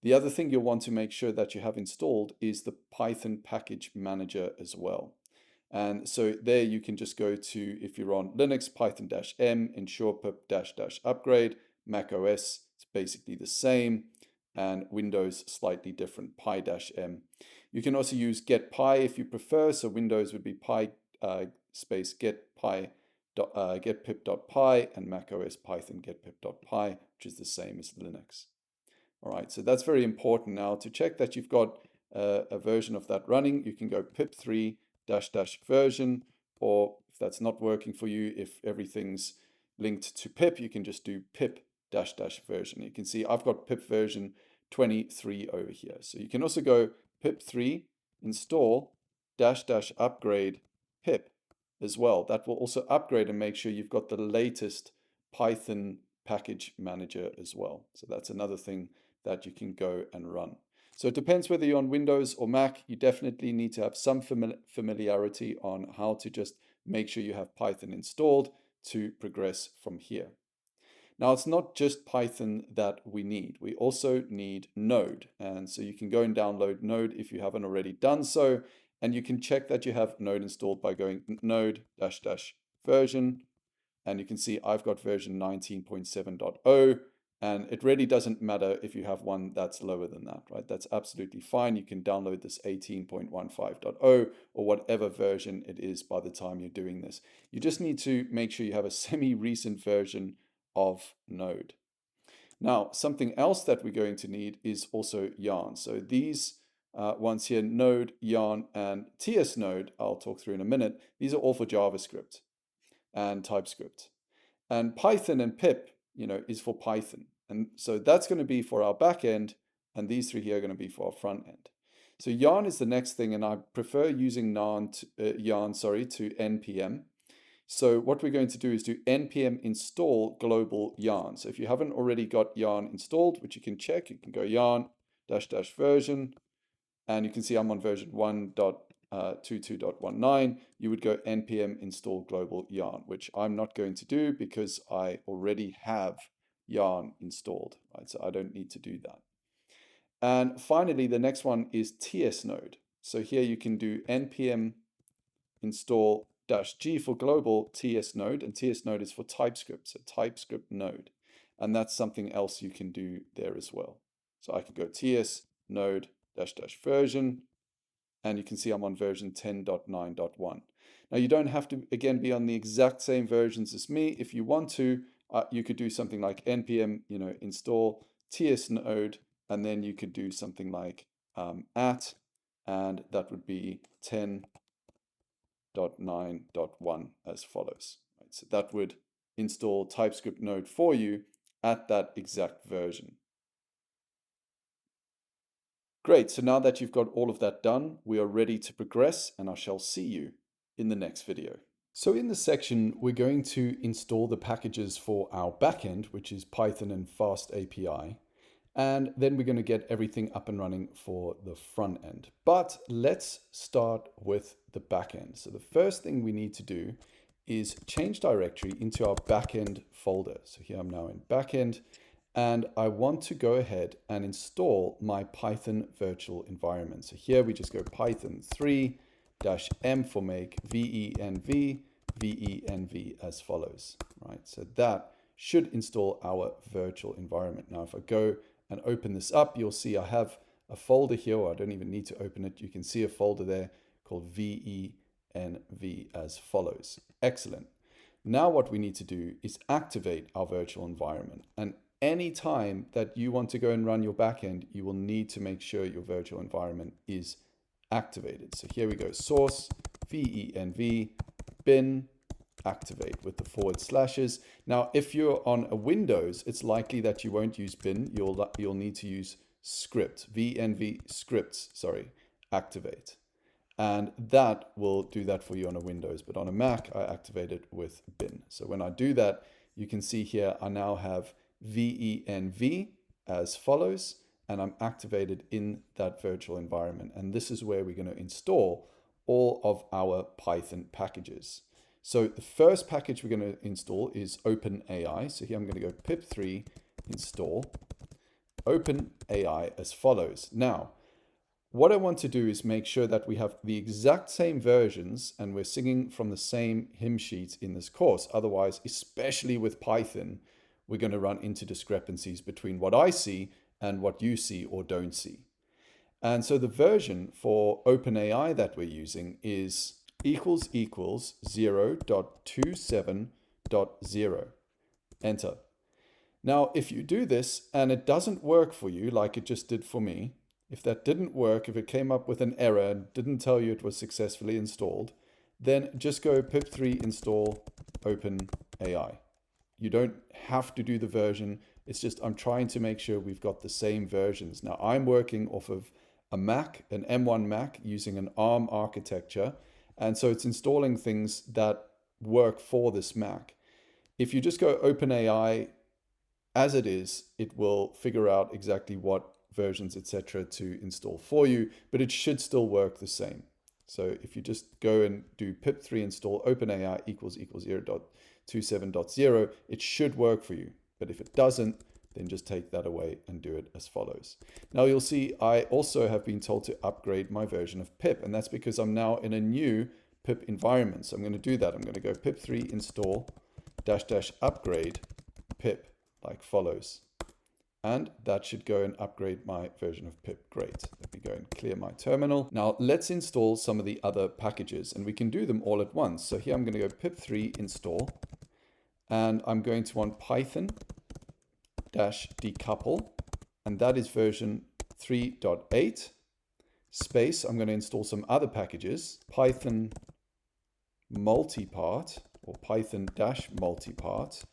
The other thing you'll want to make sure that you have installed is the Python package manager as well. And so there you can just go to, if you're on Linux, Python-M, ensure pip-upgrade, Mac OS, it's basically the same, and Windows slightly different, Py-M. You can also use get py if you prefer. So Windows would be py space get pip.py, and Mac OS Python get pip.py, which is the same as Linux. All right, so that's very important. Now to check that you've got a version of that running, you can go pip3 -- version, or if that's not working for you, if everything's linked to pip, you can just do pip dash dash version. You can see I've got pip version 23 over here. So you can also go pip3 install dash dash upgrade pip as well. That will also upgrade and make sure you've got the latest Python package manager as well. So that's another thing that you can go and run. So it depends whether you're on Windows or Mac. You definitely need to have some familiarity on how to just make sure you have Python installed to progress from here. Now, it's not just Python that we need. We also need Node. And so you can go and download Node if you haven't already done so. And you can check that you have Node installed by going node dash dash version. And you can see I've got version 19.7.0. And it really doesn't matter if you have one that's lower than that, right? That's absolutely fine. You can download this 18.15.0 or whatever version it is by the time you're doing this. You just need to make sure you have a semi-recent version of Node. Now, something else that we're going to need is also Yarn. So these ones here, Node, Yarn, and TS Node, I'll talk through in a minute. These are all for JavaScript and TypeScript. And Python and pip, is for Python. And so that's going to be for our back end, and these three here are going to be for our front end. So Yarn is the next thing, and I prefer using Yarn to npm. So what we're going to do is do npm install global yarn. So if you haven't already got yarn installed, which you can check, you can go yarn dash dash version, and you can see I'm on version 1.22.19. You would go npm install global yarn, which I'm not going to do because I already have yarn installed, right? So I don't need to do that. And finally, the next one is ts node. So here you can do npm install -g for global ts node, and ts node is for TypeScript, so TypeScript node. And that's something else you can do there as well. So I can go ts node -- version, and you can see I'm on version 10.9.1. Now you don't have to, again, be on the exact same versions as me. If you want to, you could do something like npm, install ts node, and then you could do something like @ and that would be 10.9.1 as follows. Right? So that would install TypeScript node for you at that exact version. Great, so now that you've got all of that done, we are ready to progress, and I shall see you in the next video. So in this section, we're going to install the packages for our backend, which is Python and Fast API. And then we're going to get everything up and running for the front end. But let's start with the backend. So the first thing we need to do is change directory into our backend folder. So here I'm now in backend, and I want to go ahead and install my Python virtual environment. So here we just go Python 3-m for make venv as follows, right? So that should install our virtual environment. Now, if I go and open this up, you'll see I have a folder here, or I don't even need to open it. You can see a folder there called venv as follows. Excellent. Now what we need to do is activate our virtual environment. And any time that you want to go and run your backend, you will need to make sure your virtual environment is activated. So here we go, source venv bin activate with the /. Now, if you're on a Windows, it's likely that you won't use bin. You'll need to use script, venv scripts, activate. And that will do that for you on a Windows. But on a Mac, I activate it with bin. So when I do that, you can see here, I now have venv as follows, and I'm activated in that virtual environment. And this is where we're going to install all of our Python packages. So the first package we're going to install is OpenAI. So here I'm going to go pip3 install OpenAI as follows. Now, what I want to do is make sure that we have the exact same versions and we're singing from the same hymn sheet in this course. Otherwise, especially with Python, we're going to run into discrepancies between what I see and what you see or don't see. And so the version for OpenAI that we're using is == 0.27.0. Enter. Now, if you do this and it doesn't work for you like it just did for me, if that didn't work, if it came up with an error and didn't tell you it was successfully installed, then just go pip3 install OpenAI. You don't have to do the version, It's just I'm trying to make sure we've got the same versions. Now I'm working off of a Mac, an M1 Mac using an ARM architecture. And so it's installing things that work for this Mac. If you just go OpenAI as it is, it will figure out exactly what versions, etc. to install for you, but it should still work the same. So if you just go and do pip3 install OpenAI equals 0.27.0, it should work for you. But if it doesn't, then just take that away and do it as follows. Now you'll see I also have been told to upgrade my version of pip, and that's because I'm now in a new pip environment. So I'm going to do that. I'm going to go pip3 install -- upgrade pip like follows. And that should go and upgrade my version of pip. Great. Let me go and clear my terminal. Now let's install some of the other packages, and we can do them all at once. So here I'm going to go pip3 install, and I'm going to want Python -decouple, and that is version 3.8 space. I'm going to install some other packages, Python multipart or Python -multipart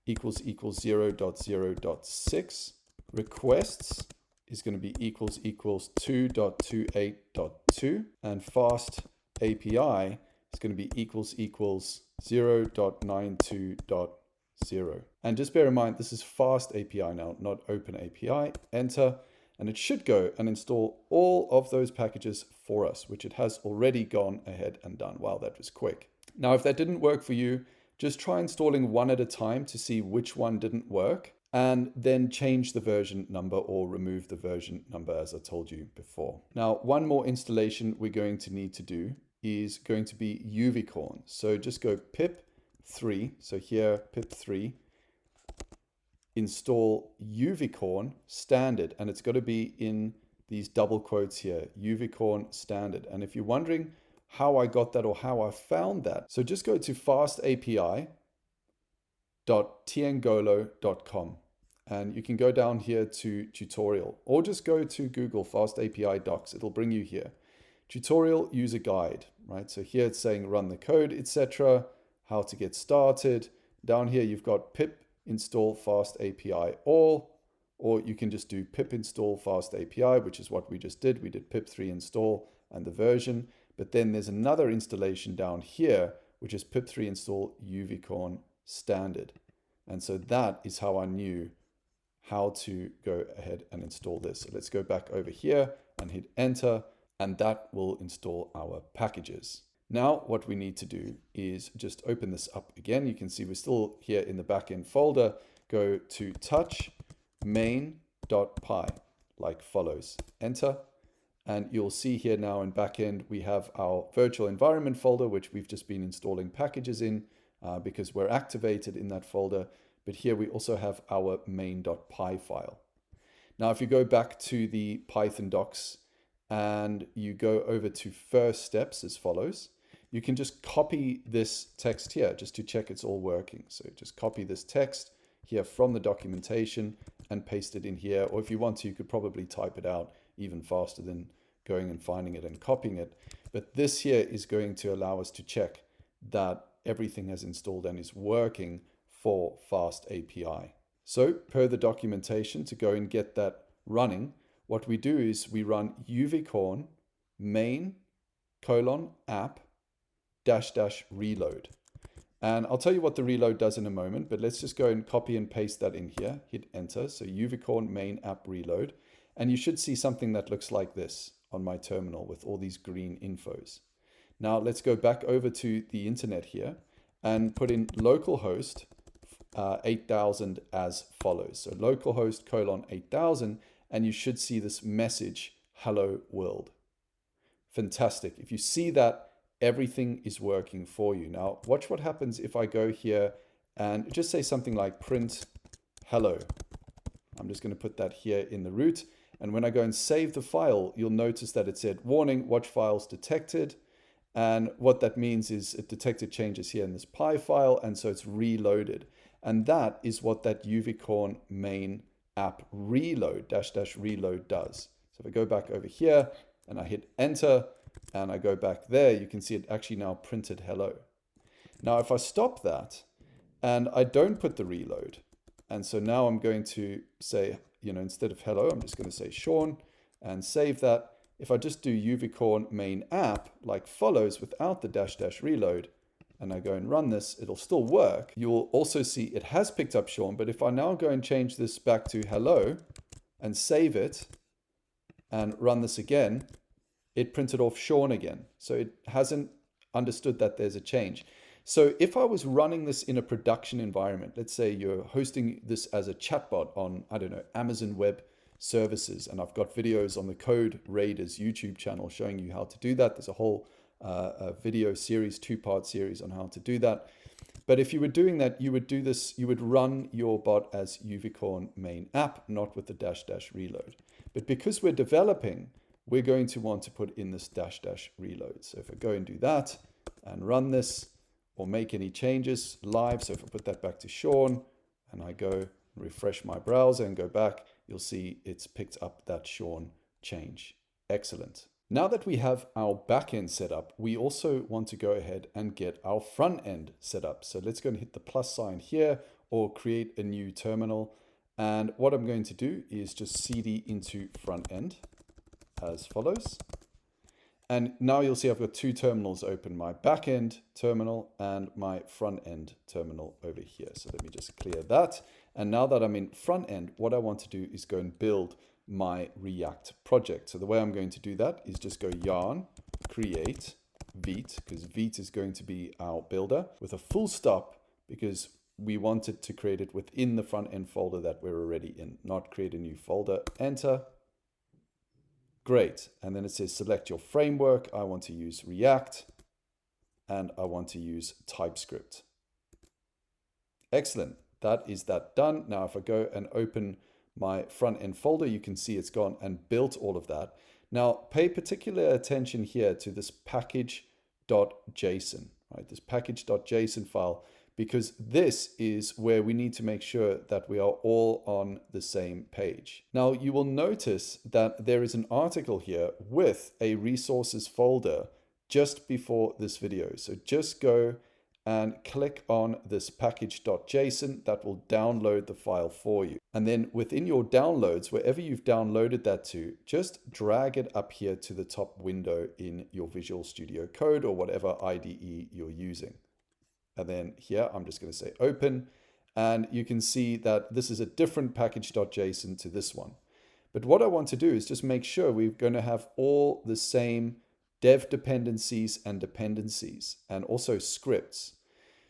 equals 0.0.6. Requests is going to be equals 2.28.2, and fast API is going to be equals 0.92.0. And just bear in mind, this is fast API now, not open API. Enter, and it should go and install all of those packages for us, which it has already gone ahead and done. Wow, that was quick. Now, if that didn't work for you, just try installing one at a time to see which one didn't work, and then change the version number or remove the version number as I told you before. Now, one more installation we're going to need to do is going to be Uvicorn. So just go pip3, so here pip3, install Uvicorn standard, and it's got to be in these double quotes here, Uvicorn standard. And if you're wondering how I got that or how I found that, so just go to fastapi.tiangolo.com, and you can go down here to tutorial, or just go to Google Fast API docs. It'll bring you here. Tutorial user guide, right? So here it's saying run the code, etc., how to get started. Down here you've got pip install fast API all, or you can just do pip install fast API, which is what we just did. We did pip3 install and the version. But then there's another installation down here, which is pip3 install Uvicorn standard. And so that is how I knew how to go ahead and install this. So let's go back over here and hit enter, and that will install our packages. Now what we need to do is just open this up again. You can see we're still here in the backend folder. Go to touch main.py like follows. Enter. And you'll see here now in backend, we have our virtual environment folder, which we've just been installing packages in because we're activated in that folder. But here we also have our main.py file. Now, if you go back to the Python docs and you go over to first steps as follows, you can just copy this text here just to check it's all working. So just copy this text here from the documentation and paste it in here. Or if you want to, you could probably type it out even faster than going and finding it and copying it. But this here is going to allow us to check that everything has installed and is working for Fast API. So per the documentation, to go and get that running, what we do is we run uvicorn main:app --reload. And I'll tell you what the reload does in a moment, but let's just go and copy and paste that in here, hit enter. So uvicorn main:app reload. And you should see something that looks like this on my terminal with all these green infos. Now let's go back over to the internet here and put in localhost 8000 as follows. So localhost :8000, and you should see this message, hello world. Fantastic. If you see that, everything is working for you. Now watch what happens if I go here and just say something like print hello. I'm just going to put that here in the root. And when I go and save the file, you'll notice that it said, warning, watch files detected. And what that means is it detected changes here in this py file, and so it's reloaded. And that is what that uvicorn main:app reload --reload does. So if I go back over here and I hit enter and I go back there, you can see it actually now printed hello. Now, if I stop that and I don't put the reload, And so now I'm going to say, instead of hello, I'm just going to say Sean and save that. If I just do UVcorn main app like follows without the -- reload, and I go and run this, it'll still work. You'll also see it has picked up Sean, but if I now go and change this back to hello and save it and run this again, it printed off Sean again. So it hasn't understood that there's a change. So if I was running this in a production environment, let's say you're hosting this as a chatbot on, I don't know, Amazon Web Services, and I've got videos on the Code Raiders YouTube channel showing you how to do that. There's a whole video series, 2-part series on how to do that. But if you were doing that, you would do this, you would run your bot as UVcorn main app, not with the -- reload. But because we're developing, we're going to want to put in this -- reload. So if I go and do that and run this or make any changes live, so if I put that back to Sean and I go refresh my browser and go back, you'll see it's picked up that Sean change. Excellent. Now that we have our backend set up, we also want to go ahead and get our front end set up. So let's go and hit the plus sign here or create a new terminal. And what I'm going to do is just cd into front end as follows. And now you'll see I've got two terminals open, my backend terminal and my front end terminal over here. So let me just clear that. And now that I'm in front end, what I want to do is go and build my React project. So the way I'm going to do that is just go yarn create Vite, because Vite is going to be our builder, with a full stop, because we wanted to create it within the front end folder that we're already in, not create a new folder. Enter. Great. And then it says select your framework. I want to use React and I want to use TypeScript. Excellent. That is that done. Now if I go and open my front end folder, you can see it's gone and built all of that. Now pay particular attention here to this package.json, right? This package.json file, because this is where we need to make sure that we are all on the same page. Now you will notice that there is an article here with a resources folder just before this video. So just go and click on this package.json. That will download the file for you. And then within your downloads, wherever you've downloaded that to, just drag it up here to the top window in your Visual Studio Code or whatever IDE you're using. And then here, I'm just going to say open. And you can see that this is a different package.json to this one. But what I want to do is just make sure we're going to have all the same dev dependencies and dependencies, and also scripts.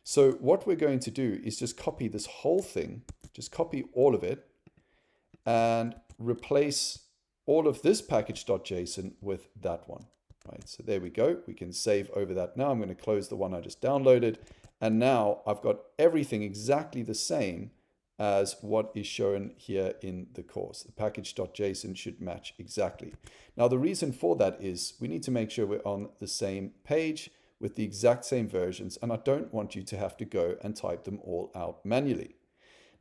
So what we're going to do is just copy this whole thing, just copy all of it, and replace all of this package.json with that one. Right, so there we go. We can save over that now. I'm going to close the one I just downloaded. And now I've got everything exactly the same as what is shown here in the course. The package.json should match exactly. Now, the reason for that is we need to make sure we're on the same page with the exact same versions, and I don't want you to have to go and type them all out manually.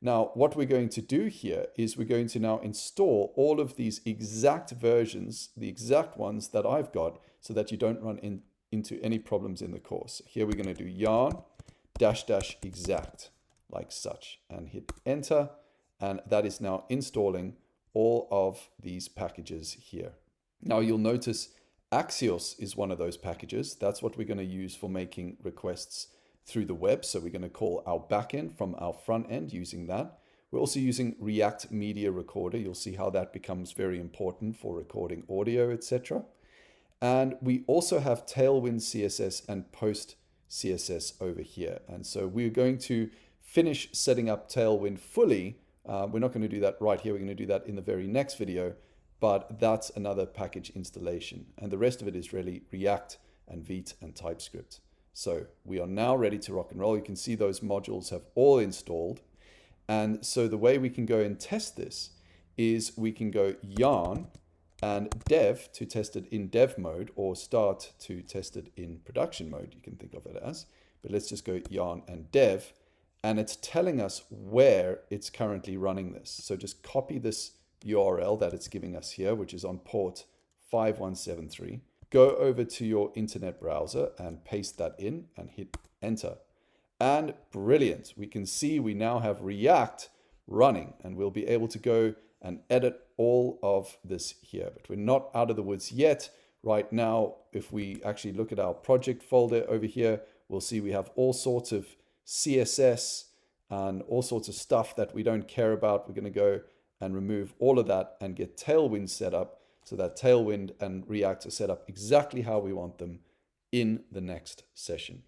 Now, what we're going to do here is we're going to now install all of these exact versions, the exact ones that I've got, so that you don't run into any problems in the course. Here we're going to do yarn -- exact, like such, and hit enter. And that is now installing all of these packages here. Now you'll notice Axios is one of those packages. That's what we're going to use for making requests through the web. So we're going to call our backend from our front end using that. We're also using React Media Recorder. You'll see how that becomes very important for recording audio, etc. And we also have Tailwind CSS and Post CSS over here. And so we're going to finish setting up Tailwind fully. We're not going to do that right here. We're going to do that in the very next video, but that's another package installation. And the rest of it is really React and Vite and TypeScript. So we are now ready to rock and roll. You can see those modules have all installed. And so the way we can go and test this is we can go yarn and dev to test it in dev mode, or start to test it in production mode, you can think of it as. But let's just go yarn and dev, and it's telling us where it's currently running this. So just copy this URL that it's giving us here, which is on port 5173. Go over to your internet browser and paste that in and hit enter. And brilliant, we can see we now have React running, and we'll be able to go and edit all of this here. But we're not out of the woods yet. Right now, if we actually look at our project folder over here, we'll see we have all sorts of CSS and all sorts of stuff that we don't care about. We're going to go and remove all of that and get Tailwind set up so that Tailwind and React are set up exactly how we want them in the next session.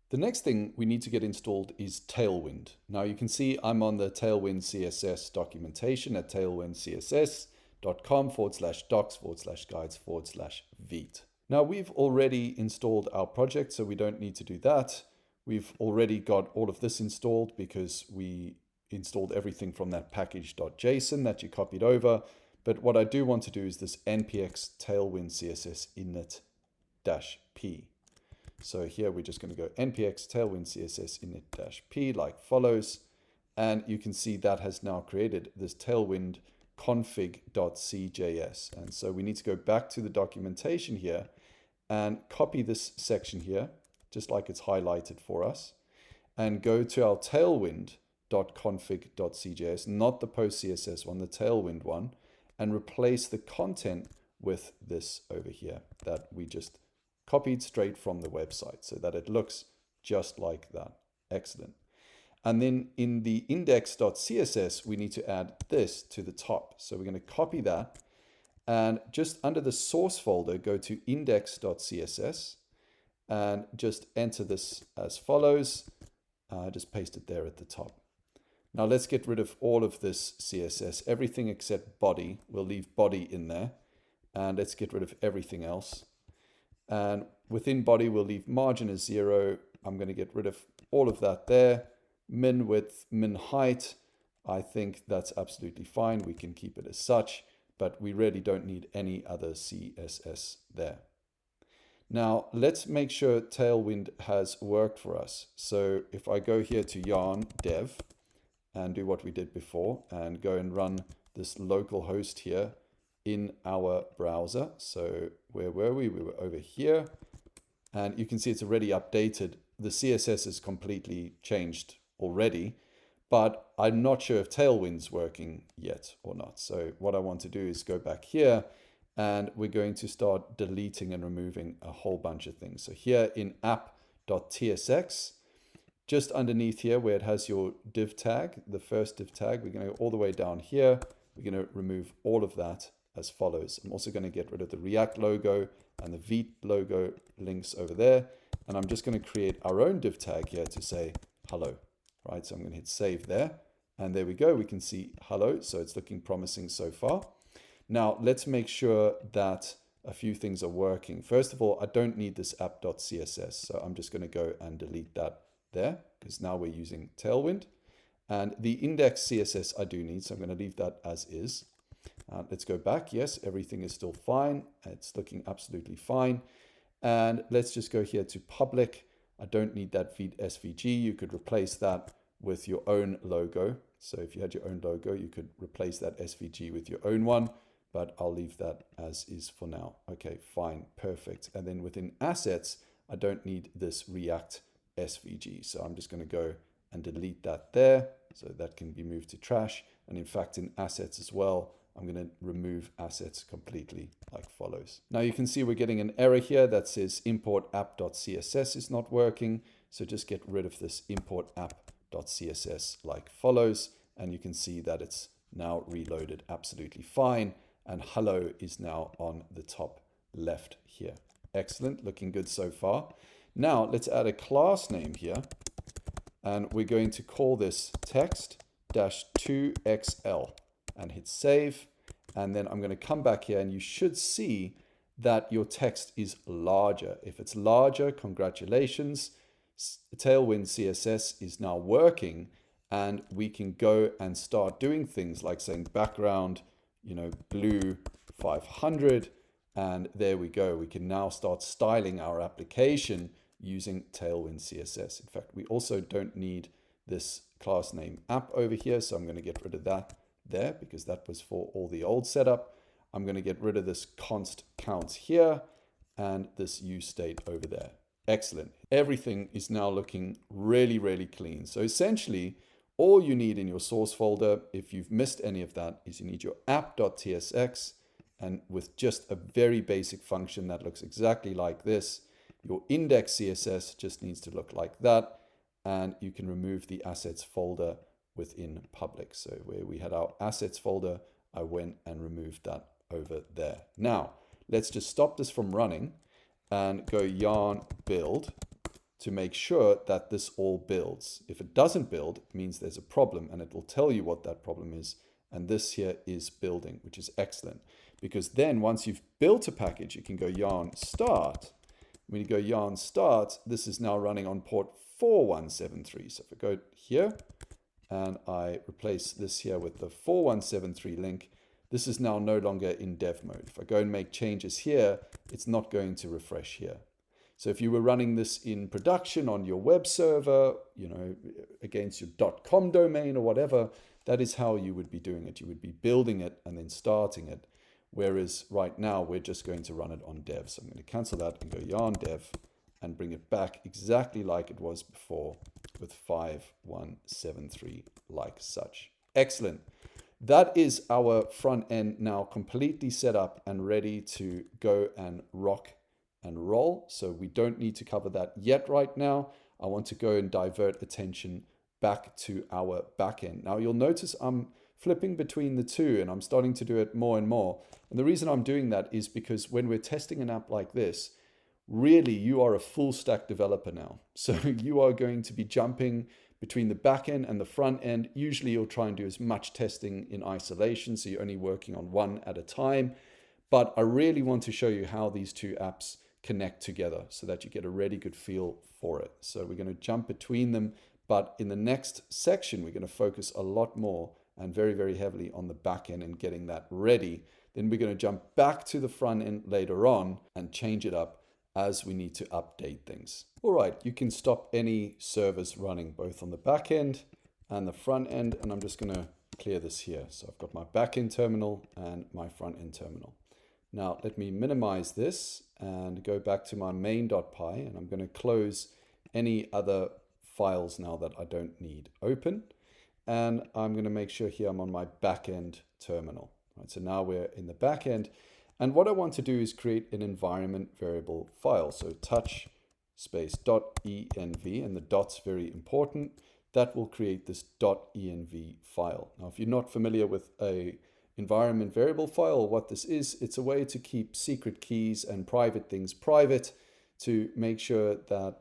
The next thing we need to get installed is Tailwind. Now you can see I'm on the Tailwind CSS documentation at tailwindcss.com/docs/guides/vite. Now we've already installed our project, so we don't need to do that. We've already got all of this installed because we installed everything from that package.json that you copied over. But what I do want to do is this npx tailwind css init-p. So here we're just going to go npx tailwind css init-p like follows. And you can see that has now created this tailwind config.cjs. And so we need to go back to the documentation here and copy this section here, just like it's highlighted for us, and go to our tailwind.config.cjs, not the post CSS one, the tailwind one, and replace the content with this over here that we just copied straight from the website so that it looks just like that. Excellent. And then in the index.css, we need to add this to the top. So we're going to copy that and just under the source folder, go to index.css and just enter this as follows. Just paste it there at the top. Now let's get rid of all of this CSS, everything except body. We'll leave body in there, and let's get rid of everything else. And within body, we'll leave margin as 0. I'm going to get rid of all of that there. Min width, min height. I think that's absolutely fine. We can keep it as such, but we really don't need any other CSS there. Now let's make sure Tailwind has worked for us. So if I go here to yarn dev and do what we did before and go and run this local host here in our browser. So where were we? We were over here, and you can see it's already updated. The CSS is completely changed already, but I'm not sure if Tailwind's working yet or not. So what I want to do is go back here, and we're going to start deleting and removing a whole bunch of things. So here in app.tsx, just underneath here where it has your div tag, the first div tag, we're going to go all the way down here. We're going to remove all of that as follows. I'm also going to get rid of the React logo and the Vite logo links over there. And I'm just going to create our own div tag here to say hello, right? So I'm going to hit save there. And there we go. We can see hello. So it's looking promising so far. Now let's make sure that a few things are working. First of all, I don't need this app.css. So I'm just going to go and delete that there because now we're using Tailwind. And the index CSS I do need, so I'm going to leave that as is. Let's go back. Yes, everything is still fine. It's looking absolutely fine. And let's just go here to public. I don't need that Vite SVG. You could replace that with your own logo. So if you had your own logo, you could replace that SVG with your own one, but I'll leave that as is for now. Okay, fine, perfect. And then within assets, I don't need this React SVG. So I'm just going to go and delete that there. So that can be moved to trash. And in fact, in assets as well, I'm going to remove assets completely like follows. Now you can see we're getting an error here that says import app.css is not working. So just get rid of this import app.css like follows. And you can see that it's now reloaded absolutely fine. And hello is now on the top left here. Excellent, looking good so far. Now let's add a class name here. And we're going to call this text-2xl and hit save. And then I'm going to come back here and you should see that your text is larger. If it's larger, congratulations. Tailwind CSS is now working and we can go and start doing things like saying background, blue 500. And there we go. We can now start styling our application using Tailwind CSS. In fact, we also don't need this class name app over here. So I'm going to get rid of that there because that was for all the old setup. I'm going to get rid of this const counts here and this use state over there. Excellent. Everything is now looking really, really clean. So essentially, all you need in your source folder, if you've missed any of that, is you need your app.tsx, and with just a very basic function that looks exactly like this. Your index CSS just needs to look like that, and you can remove the assets folder within public. So where we had our assets folder, I went and removed that over there. Now, let's just stop this from running and go yarn build to make sure that this all builds. If it doesn't build, it means there's a problem, and it will tell you what that problem is. And this here is building, which is excellent, because then once you've built a package, you can go yarn start. When you go yarn start, this is now running on port 4173. So if I go here and I replace this here with the 4173 link, this is now no longer in dev mode. If I go and make changes here, it's not going to refresh here. So if you were running this in production on your web server, against your .com domain or whatever, that is how you would be doing it. You would be building it and then starting it. Whereas right now we're just going to run it on dev. So I'm going to cancel that and go yarn dev and bring it back exactly like it was before with 5173 like such. Excellent. That is our front end now completely set up and ready to go and rock and roll. So we don't need to cover that yet right now. I want to go and divert attention back to our backend. Now you'll notice I'm flipping between the two, and I'm starting to do it more and more. And the reason I'm doing that is because when we're testing an app like this, really you are a full stack developer now. So you are going to be jumping between the back end and the front end. Usually you'll try and do as much testing in isolation, so you're only working on one at a time. But I really want to show you how these two apps connect together so that you get a really good feel for it. So we're going to jump between them, but in the next section, we're going to focus a lot more and very, very heavily on the back end and getting that ready. Then we're going to jump back to the front end later on and change it up as we need to update things. All right, you can stop any service running both on the back end and the front end. And I'm just going to clear this here. So I've got my back end terminal and my front end terminal. Now let me minimize this and go back to my main.py, and I'm going to close any other files now that I don't need open. And I'm going to make sure here I'm on my backend terminal. Right, so now we're in the backend. And what I want to do is create an environment variable file. So touch space .env, and the dot's very important. That will create this .env file. Now, if you're not familiar with a environment variable file, what this is, it's a way to keep secret keys and private things private to make sure that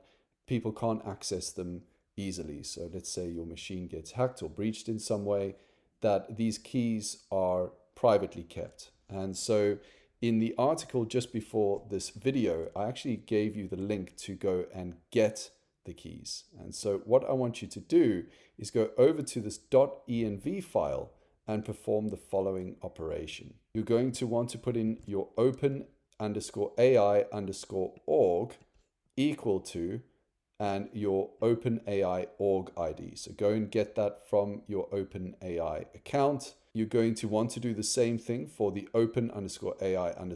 people can't access them easily. So let's say your machine gets hacked or breached in some way, that these keys are privately kept. And so in the article just before this video, I actually gave you the link to go and get the keys. And so what I want you to do is go over to this .env file and perform the following operation. You're going to want to put in your open_AI_org equal to and your OpenAI org ID. So go and get that from your OpenAI account. You're going to want to do the same thing for the open_AI_key.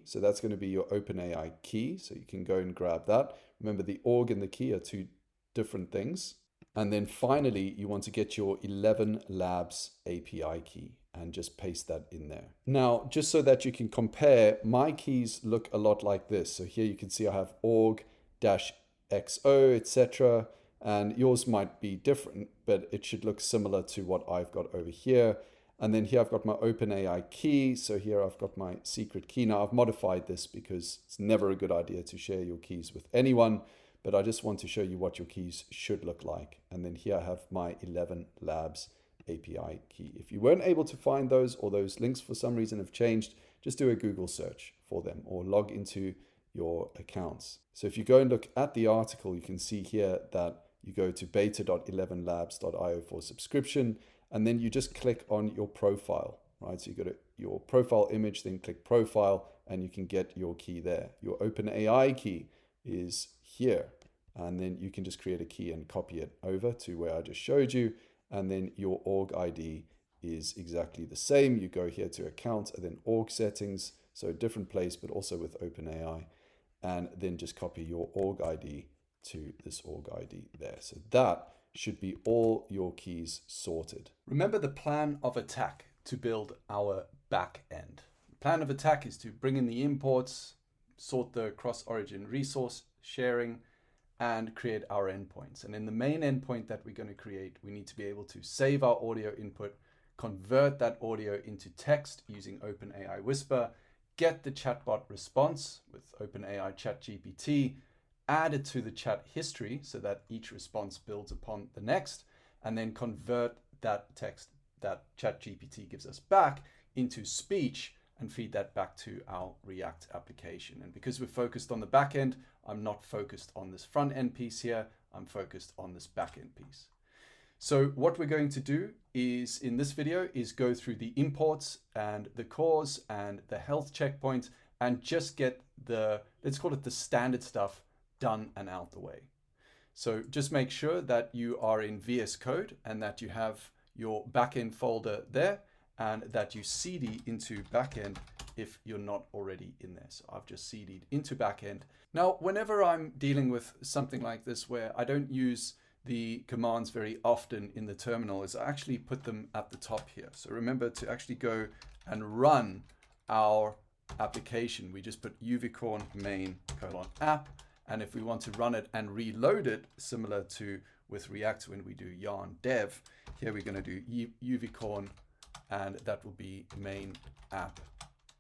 So that's going to be your OpenAI key. So you can go and grab that. Remember, the org and the key are two different things. And then finally, you want to get your 11 Labs API key and just paste that in there. Now, just so that you can compare, my keys look a lot like this. So here you can see I have org-xo, etc. And yours might be different, but it should look similar to what I've got over here. And then here I've got my OpenAI key. So here I've got my secret key. Now I've modified this because it's never a good idea to share your keys with anyone, but I just want to show you what your keys should look like. And then here I have my 11 Labs API key. If you weren't able to find those, or those links for some reason have changed, just do a Google search for them or log into your accounts. So if you go and look at the article, you can see here that you go to beta.11labs.io for subscription, and then you just click on your profile, right? So you go to your profile image, then click profile, and you can get your key there. Your OpenAI key is here, and then you can just create a key and copy it over to where I just showed you. And then your org ID is exactly the same. You go here to account and then org settings, so a different place, but also with OpenAI, and then just copy your org ID to this org ID there. So that should be all your keys sorted. Remember the plan of attack to build our back end. The plan of attack is to bring in the imports, sort the cross-origin resource sharing, and create our endpoints. And in the main endpoint that we're going to create, we need to be able to save our audio input, convert that audio into text using OpenAI Whisper, get the chatbot response with OpenAI ChatGPT, add it to the chat history so that each response builds upon the next, and then convert that text that ChatGPT gives us back into speech and feed that back to our React application. And because we're focused on the back end, I'm not focused on this front end piece here, I'm focused on this back end piece. So what we're going to do is in this video is go through the imports and the cause and the health checkpoint and just get the, let's call it the standard stuff done and out the way. So just make sure that you are in VS Code and that you have your backend folder there and that you cd into backend if you're not already in there. So I've just cd'd into backend. Now, whenever I'm dealing with something like this where I don't use the commands very often in the terminal, is I actually put them at the top here. So remember to actually go and run our application. We just put uvicorn main :app. And if we want to run it and reload it, similar to with React when we do yarn dev, here we're going to do uvicorn, and that will be main app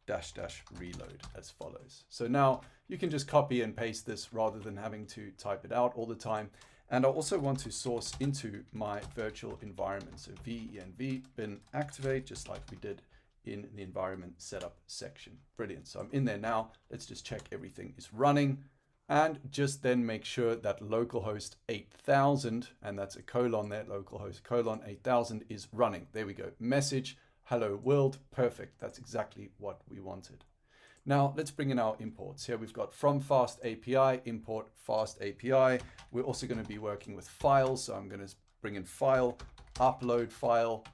-- reload as follows. So now you can just copy and paste this rather than having to type it out all the time. And I also want to source into my virtual environment. So venv bin activate, just like we did in the environment setup section. Brilliant. So I'm in there now. Let's just check everything is running. And just then make sure that localhost 8000, and that's a colon there, localhost colon 8000 is running. There we go. Message, hello world, perfect. That's exactly what we wanted. Now let's bring in our imports. Here we've got from fast API, import fast API. We're also going to be working with files. So I'm going to bring in file, upload file,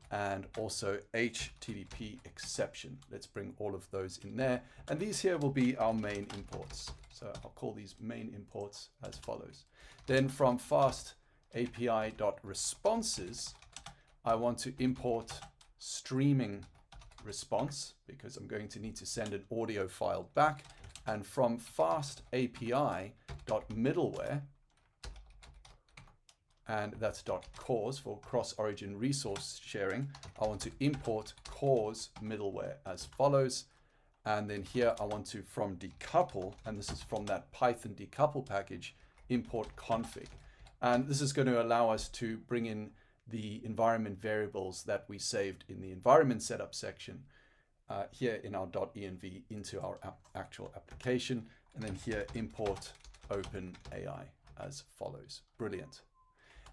and also HTTP exception. Let's bring all of those in there. And these here will be our main imports. So I'll call these main imports as follows. Then from fast API.responses, I want to import streaming response because I'm going to need to send an audio file back. And from fast API.middleware, and that's .cause for cross-origin resource sharing, I want to import cause middleware as follows. And then here I want to, from decouple, and this is from that Python decouple package, import config. And this is going to allow us to bring in the environment variables that we saved in the environment setup section here in our .env into our actual application. And then here import OpenAI as follows. Brilliant.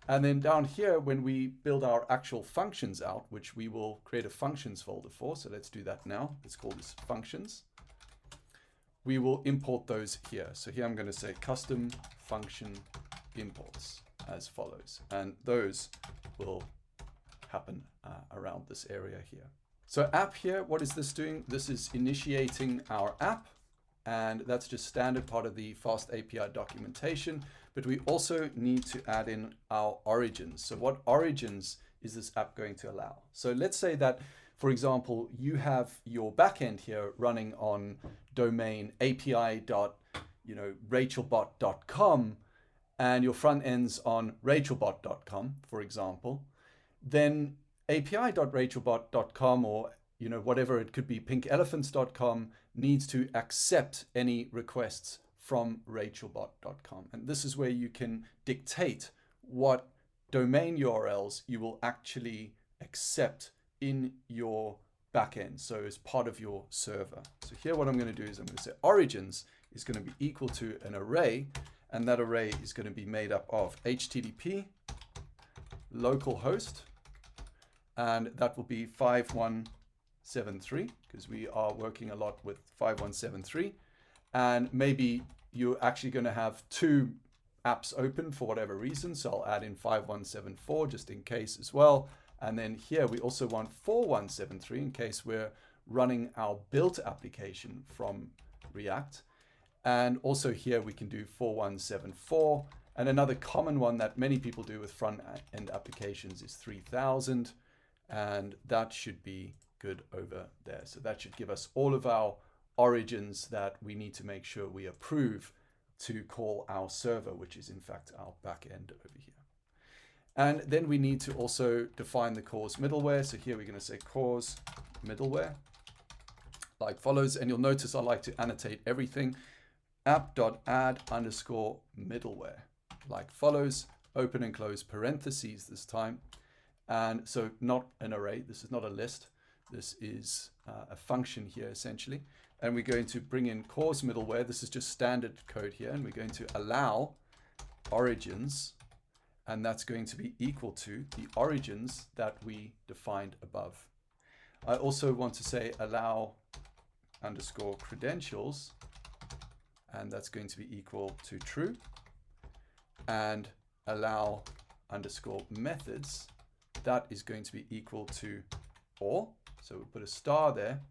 And then down here, when we build our actual functions out, which we will create a functions folder for. So let's do that now. Let's call this functions. We will import those here. So here I'm going to say custom function imports as follows. And those will happen around this area here. So app here, what is this doing? This is initiating our app. And that's just standard part of the fast API documentation. But we also need to add in our origins. So what origins is this app going to allow? So let's say that, for example, you have your backend here running on domain api.rachelbot.com and your front end's on rachelbot.com, for example. Then api.rachelbot.com or whatever it could be, pinkelephants.com needs to accept any requests from rachelbot.com. And this is where you can dictate what domain URLs you will actually accept in your backend. So as part of your server. So here what I'm going to do is I'm going to say origins is going to be equal to an array. And that array is going to be made up of HTTP, localhost, and that will be 5173 because we are working a lot with 5173. And maybe you're actually going to have two apps open for whatever reason. So I'll add in 5174 just in case as well. And then here we also want 4173 in case we're running our built application from React. And also here we can do 4174. And another common one that many people do with front-end applications is 3000. And that should be good over there. So that should give us all of our origins that we need to make sure we approve to call our server, which is in fact our backend over here. And then we need to also define the cause middleware. So here we're going to say cause middleware like follows. And you'll notice I like to annotate everything. app.add_middleware like follows, open and close parentheses this time. And so not an array. This is not a list. This is a function here essentially. And we're going to bring in cause middleware. This is just standard code here. And we're going to allow origins. And that's going to be equal to the origins that we defined above. I also want to say allow underscore credentials. And that's going to be equal to true. And allow underscore methods. That is going to be equal to or. So we'll put a star there.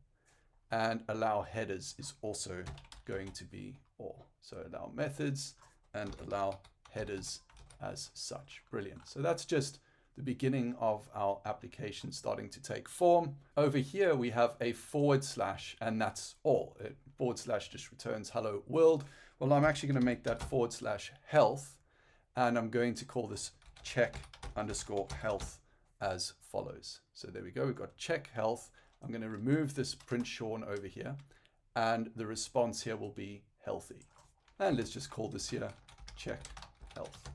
And allow headers is also going to be or. So allow methods and allow headers as such. Brilliant. So that's just the beginning of our application starting to take form. Over here we have a / and that's all. / just returns hello world. Well, I'm actually going to make that / health. And I'm going to call this check_health as follows. So there we go. We've got check health. I'm going to remove this print Sean over here. And the response here will be healthy. And let's just call this here check health.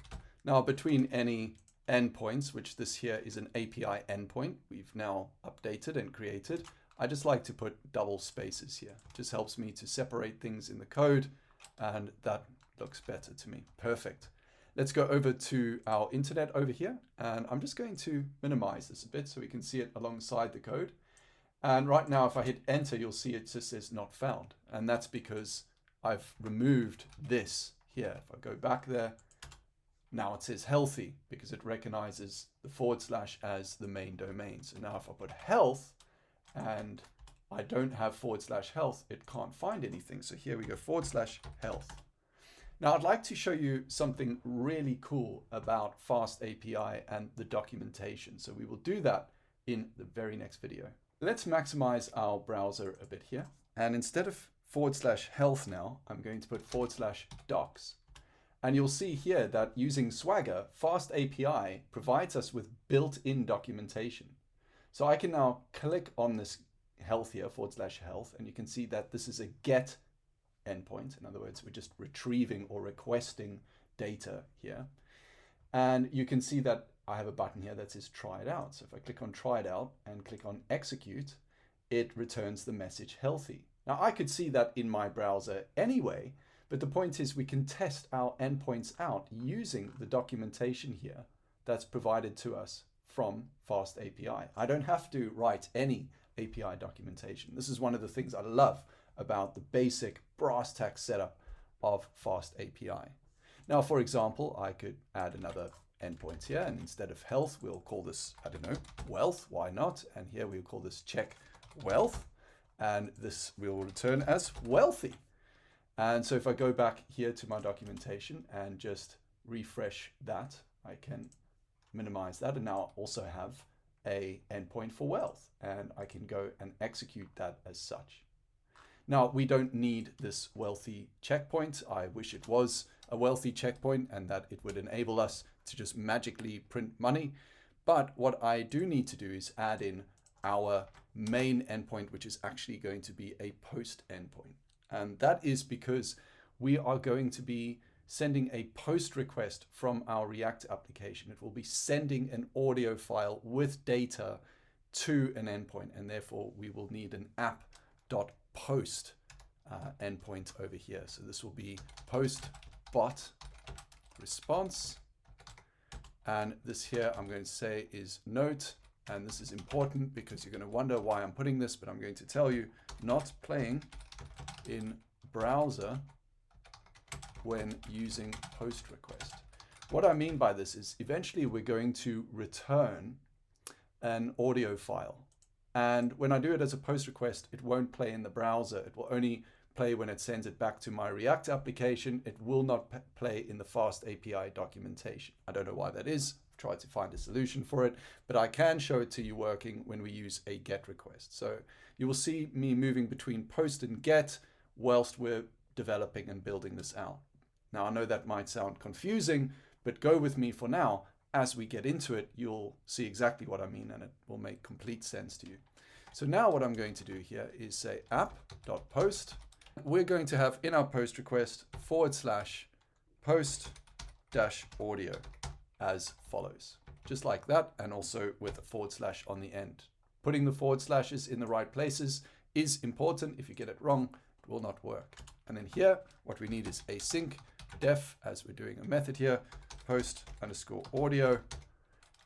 Now between any endpoints, which this here is an API endpoint, we've now updated and created. I just like to put double spaces here. It just helps me to separate things in the code. And that looks better to me. Perfect. Let's go over to our internet over here. And I'm just going to minimize this a bit so we can see it alongside the code. And right now, if I hit enter, you'll see it just says not found. And that's because I've removed this here. If I go back there, now it says healthy because it recognizes the / as the main domain. So now if I put health and I don't have / health, it can't find anything. So here we go, / health. Now I'd like to show you something really cool about Fast API and the documentation. So we will do that in the very next video. Let's maximize our browser a bit here. And instead of / health now, I'm going to put / docs. And you'll see here that using Swagger, Fast API provides us with built-in documentation. So I can now click on this health here, / health, and you can see that this is a get endpoint. In other words, we're just retrieving or requesting data here. And you can see that I have a button here that says try it out. So if I click on try it out and click on execute, it returns the message healthy. Now I could see that in my browser anyway, but the point is we can test our endpoints out using the documentation here that's provided to us from Fast API. I don't have to write any API documentation. This is one of the things I love about the basic brass tacks setup of Fast API. Now, for example, I could add another endpoint here, and instead of health, we'll call this, I don't know, wealth. Why not? And here we'll call this check wealth, and this will return as wealthy. And so if I go back here to my documentation and just refresh that, I can minimize that and now also have a endpoint for wealth, and I can go and execute that as such. Now we don't need this wealthy checkpoint. I wish it was a wealthy checkpoint and that it would enable us to just magically print money. But what I do need to do is add in our main endpoint, which is actually going to be a post endpoint. And that is because we are going to be sending a post request from our React application. It will be sending an audio file with data to an endpoint, and therefore we will need an app.post endpoint over here. So this will be post bot response. And this here I'm going to say is note, and this is important because you're going to wonder why I'm putting this, but I'm going to tell you, not playing in browser when using post request. What I mean by this is eventually we're going to return an audio file. And when I do it as a post request, it won't play in the browser. It will only play when it sends it back to my React application. It will not play in the fast API documentation. I don't know why that is. I've tried to find a solution for it, but I can show it to you working when we use a GET request. So you will see me moving between post and GET whilst we're developing and building this out. Now, I know that might sound confusing, but go with me for now. As we get into it, you'll see exactly what I mean, and it will make complete sense to you. So now what I'm going to do here is say app.post. We're going to have in our post request /post-audio as follows, just like that, and also with a / on the end. Putting the / in the right places is important. If you get it wrong, it will not work. And then here, what we need is async def, as we're doing a method here, post_audio,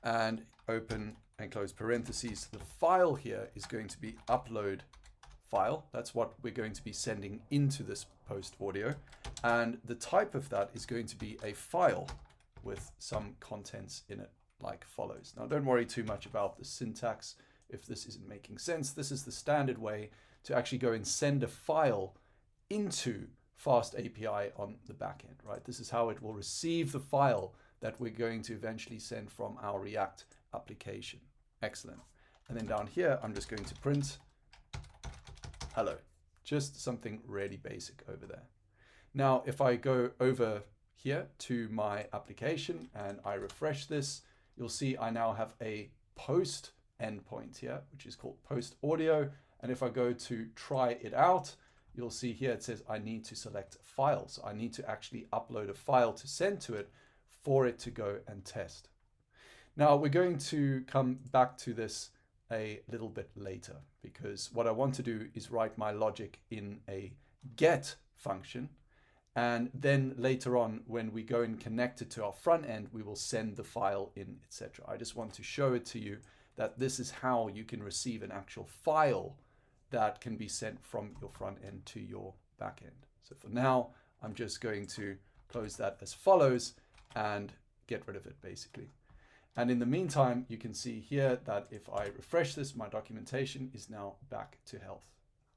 and open and close parentheses. The file here is going to be upload file. That's what we're going to be sending into this post audio. And the type of that is going to be a file with some contents in it like follows. Now, don't worry too much about the syntax if this isn't making sense. This is the standard way to actually go and send a file into Fast API on the backend, right? This is how it will receive the file that we're going to eventually send from our React application. Excellent. And then down here, I'm just going to print hello, just something really basic over there. Now, if I go over here to my application and I refresh this, you'll see I now have a post endpoint here, which is called post audio. And if I go to try it out, you'll see here it says I need to select a file. So I need to actually upload a file to send to it for it to go and test. Now we're going to come back to this a little bit later, because what I want to do is write my logic in a get function. And then later on, when we go and connect it to our front end, we will send the file in, etc. I just want to show it to you that this is how you can receive an actual file that can be sent from your front end to your back end. So for now, I'm just going to close that as follows and get rid of it basically. And in the meantime, you can see here that if I refresh this, my documentation is now back to health.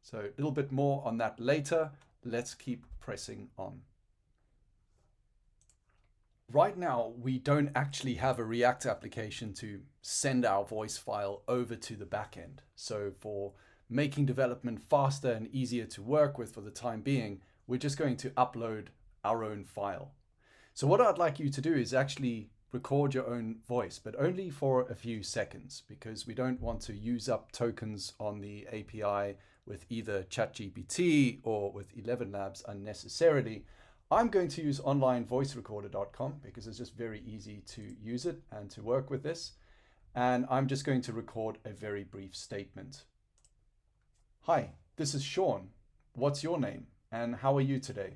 So a little bit more on that later. Let's keep pressing on. Right now, we don't actually have a React application to send our voice file over to the backend. So for making development faster and easier to work with for the time being, we're just going to upload our own file. So what I'd like you to do is actually record your own voice, but only for a few seconds, because we don't want to use up tokens on the API with either ChatGPT or with 11 Labs unnecessarily. I'm going to use onlinevoicerecorder.com because it's just very easy to use it and to work with this. And I'm just going to record a very brief statement. Hi, this is Sean. What's your name? And how are you today?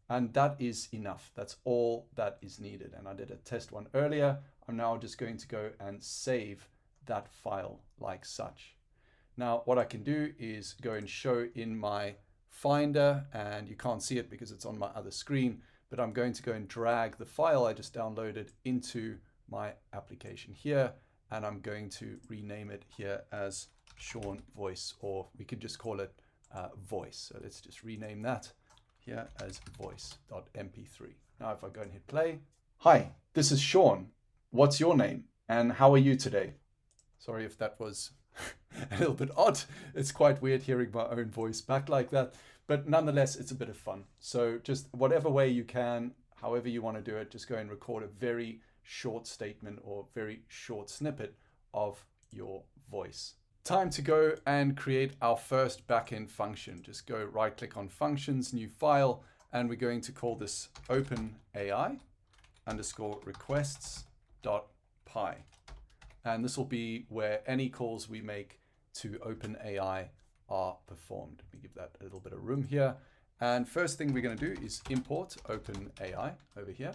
And that is enough. That's all that is needed. And I did a test one earlier. I'm now just going to go and save that file like such. Now, what I can do is go and show in my Finder, and you can't see it because it's on my other screen, but I'm going to go and drag the file I just downloaded into my application here, and I'm going to rename it here as Sean Voice, or we could just call it Voice. So let's just rename that here as voice.mp3. Now if I go and hit play. Hi, this is Sean. What's your name? And how are you today? Sorry if that was a little bit odd. It's quite weird hearing my own voice back like that, but nonetheless, it's a bit of fun. So just whatever way you can, however you want to do it, just go and record a very short statement or very short snippet of your voice. Time to go and create our first backend function. Just go right click on functions, new file, and we're going to call this OpenAI _ requests.py. And this will be where any calls we make to OpenAI are performed. We give that a little bit of room here. And first thing we're going to do is import OpenAI over here.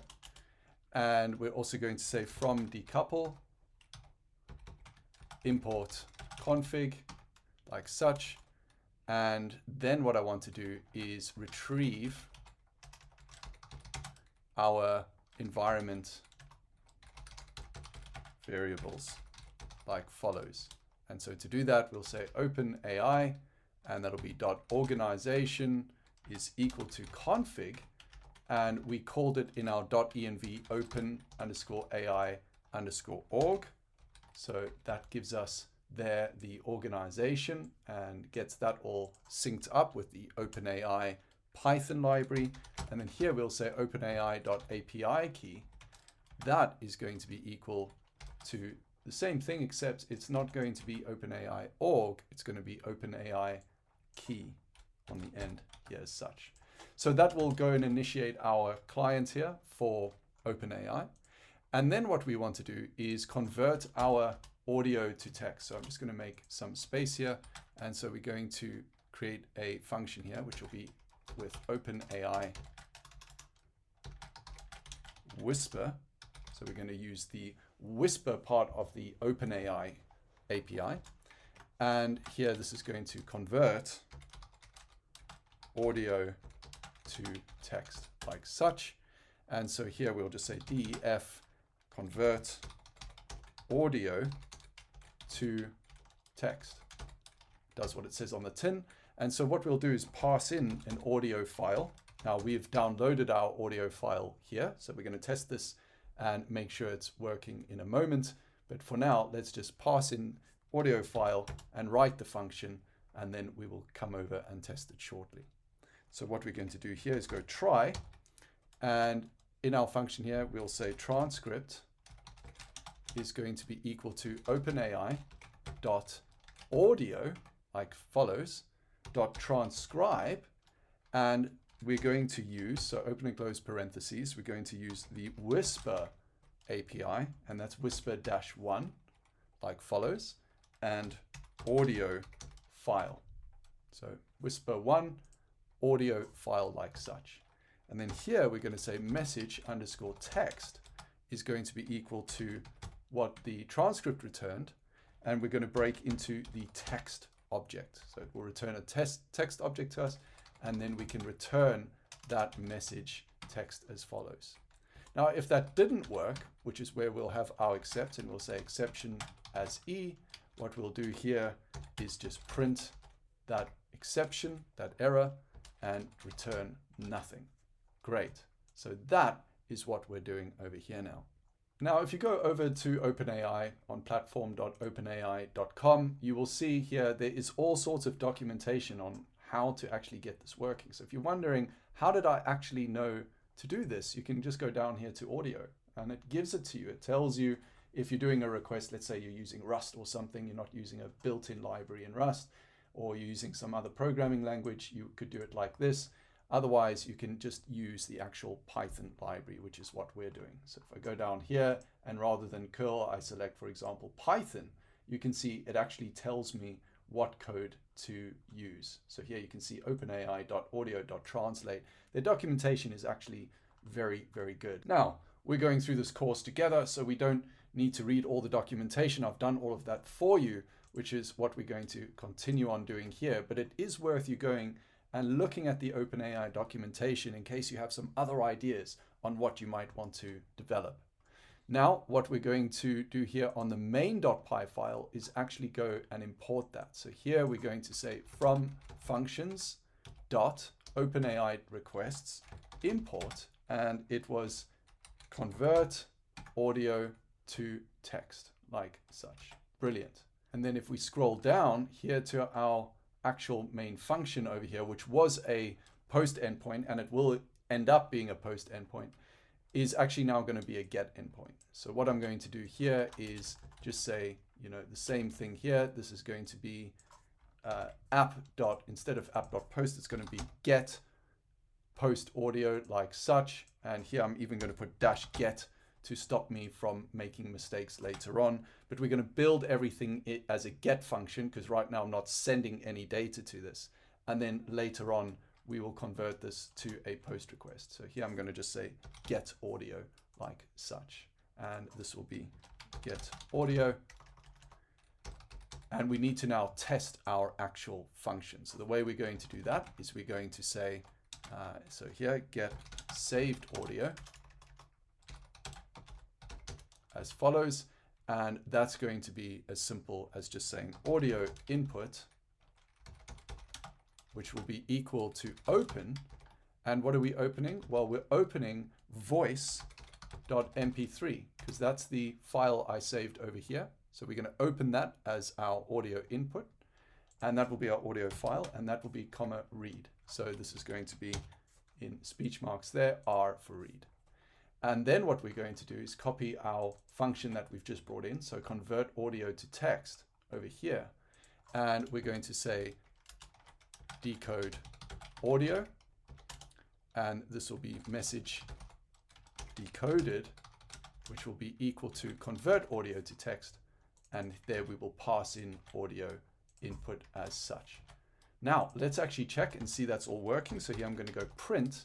And we're also going to say from decouple, import config like such. And then what I want to do is retrieve our environment variables like follows. And so to do that, we'll say OpenAI and that'll be dot organization is equal to config, and we called it in our .env open underscore AI underscore org. So that gives us there the organization and gets that all synced up with the OpenAI Python library. And then here we'll say OpenAI.API key. That is going to be equal to the same thing, except it's not going to be OpenAI org. It's going to be OpenAI key on the end here as such. So that will go and initiate our client here for OpenAI. And then what we want to do is convert our audio to text. So I'm just going to make some space here. And so we're going to create a function here, which will be with OpenAI Whisper. So we're going to use the Whisper part of the OpenAI API. And here this is going to convert audio to text like such. And so here we'll just say def convert audio to text. Does what it says on the tin. And so what we'll do is pass in an audio file. Now we've downloaded our audio file here. So we're going to test this and make sure it's working in a moment. But for now, let's just pass in audio file and write the function, and then we will come over and test it shortly. So what we're going to do here is go try, and in our function here, we'll say transcript is going to be equal to OpenAI dot audio, like follows, dot transcribe, and we're going to use, so open and close parentheses, we're going to use the Whisper API, and that's whisper-1, like follows, and audio file. So Whisper1, audio file like such. And then here we're going to say message underscore text is going to be equal to what the transcript returned, and we're going to break into the text object. So it will return a text object to us, and then we can return that message text as follows. Now, if that didn't work, which is where we'll have our except, and we'll say exception as E, what we'll do here is just print that exception, that error, and return nothing. Great. So that is what we're doing over here now. Now, if you go over to OpenAI on platform.openai.com, you will see here there is all sorts of documentation on how to actually get this working. So if you're wondering, how did I actually know to do this? You can just go down here to audio, and it gives it to you. It tells you if you're doing a request, let's say you're using Rust or something, you're not using a built-in library in Rust, or you're using some other programming language, you could do it like this. Otherwise, you can just use the actual Python library, which is what we're doing. So if I go down here, and rather than curl, I select, for example, Python, you can see it actually tells me what code to use. So here you can see openai.audio.translate. Their documentation is actually very, very good. Now, we're going through this course together, so we don't need to read all the documentation. I've done all of that for you, which is what we're going to continue on doing here. But it is worth you going and looking at the OpenAI documentation in case you have some other ideas on what you might want to develop. Now, what we're going to do here on the main.py file is actually go and import that. So here we're going to say from functions dot OpenAI requests import, and it was convert audio to text like such. Brilliant. And then if we scroll down here to our actual main function over here, which was a post endpoint, and it will end up being a post endpoint, is actually now going to be a get endpoint. So what I'm going to do here is just say, the same thing here. This is going to be instead of app.post, it's going to be get post audio like such. And here I'm even going to put -get to stop me from making mistakes later on. But we're going to build everything as a get function, because right now I'm not sending any data to this. And then later on, we will convert this to a post request. So here I'm going to just say get audio like such. And this will be get audio. And we need to now test our actual function. So the way we're going to do that is we're going to say, so here, get saved audio as follows. And that's going to be as simple as just saying audio input which will be equal to open. And what are we opening? Well, we're opening voice.mp3 because that's the file I saved over here. So we're going to open that as our audio input, and that will be our audio file, and that will be comma read. So this is going to be in speech marks there, R for read. And then what we're going to do is copy our function that we've just brought in. So convert audio to text over here. And we're going to say decode audio. And this will be message decoded, which will be equal to convert audio to text. And there we will pass in audio input as such. Now let's actually check and see that's all working. So here I'm going to go print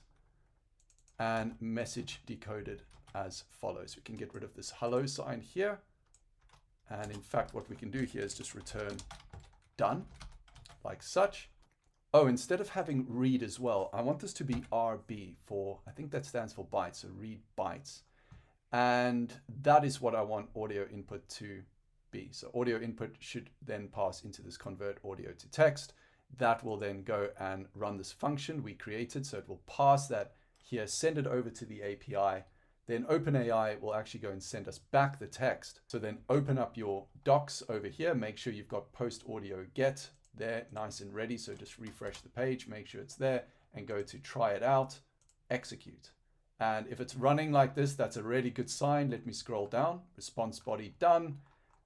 and message decoded as follows. We can get rid of this hello sign here. And in fact, what we can do here is just return done like such. Oh, instead of having read as well, I want this to be RB for, I think that stands for bytes, so read bytes. And that is what I want audio input to be. So audio input should then pass into this convert audio to text. That will then go and run this function we created. So it will pass that here, send it over to the API. Then OpenAI will actually go and send us back the text. So then open up your docs over here, make sure you've got post audio get there, nice and ready. So just refresh the page, make sure it's there, and go to try it out, execute. And if it's running like this, that's a really good sign. Let me scroll down, response body done.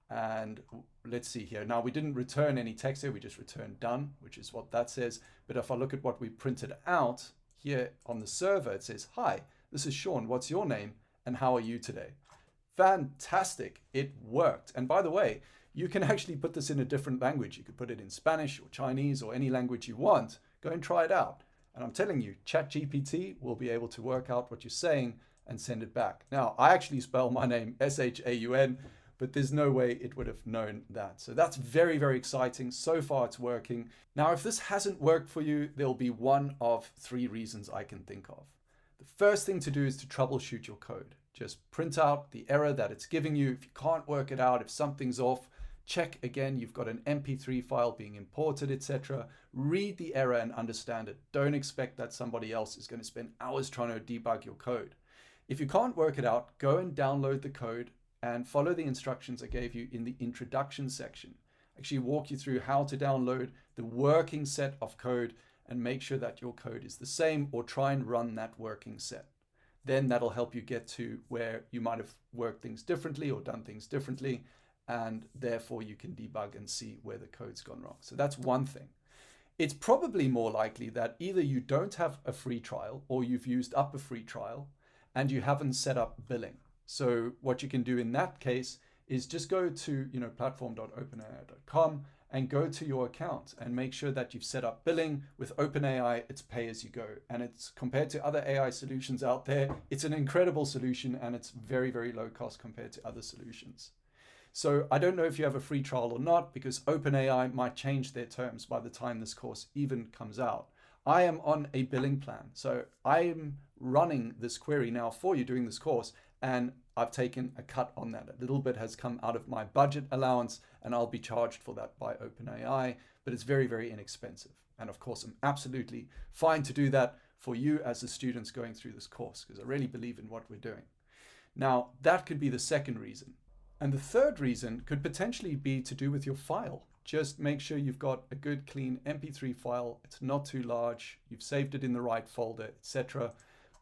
And let's see here. Now we didn't return any text here, we just returned done, which is what that says. But if I look at what we printed out here on the server, it says, hi, this is Sean, what's your name? And how are you today? Fantastic, it worked. And by the way, you can actually put this in a different language. You could put it in Spanish or Chinese or any language you want. Go and try it out. And I'm telling you, ChatGPT will be able to work out what you're saying and send it back. Now, I actually spell my name S-H-A-U-N, but there's no way it would have known that. So that's very, very exciting. So far, it's working. Now, if this hasn't worked for you, there'll be one of three reasons I can think of. The first thing to do is to troubleshoot your code. Just print out the error that it's giving you. If you can't work it out, if something's off, check again, you've got an MP3 file being imported, etc. Read the error and understand it. Don't expect that somebody else is going to spend hours trying to debug your code. If you can't work it out, go and download the code and follow the instructions I gave you in the introduction section. Actually walk you through how to download the working set of code and make sure that your code is the same, or try and run that working set. Then that'll help you get to where you might have worked things differently or done things differently, and therefore you can debug and see where the code's gone wrong. So that's one thing. It's probably more likely that either you don't have a free trial or you've used up a free trial and you haven't set up billing. So what you can do in that case is just go to platform.openai.com and go to your account and make sure that you've set up billing. With OpenAI, it's pay as you go. And it's, compared to other AI solutions out there, it's an incredible solution, and it's very, very low cost compared to other solutions. So I don't know if you have a free trial or not, because OpenAI might change their terms by the time this course even comes out. I am on a billing plan. So I am running this query now for you doing this course, and I've taken a cut on that. A little bit has come out of my budget allowance, and I'll be charged for that by OpenAI, but it's very, very inexpensive. And of course, I'm absolutely fine to do that for you as the students going through this course, because I really believe in what we're doing. Now, that could be the second reason. And the third reason could potentially be to do with your file. Just make sure you've got a good, clean MP3 file. It's not too large. You've saved it in the right folder, etc.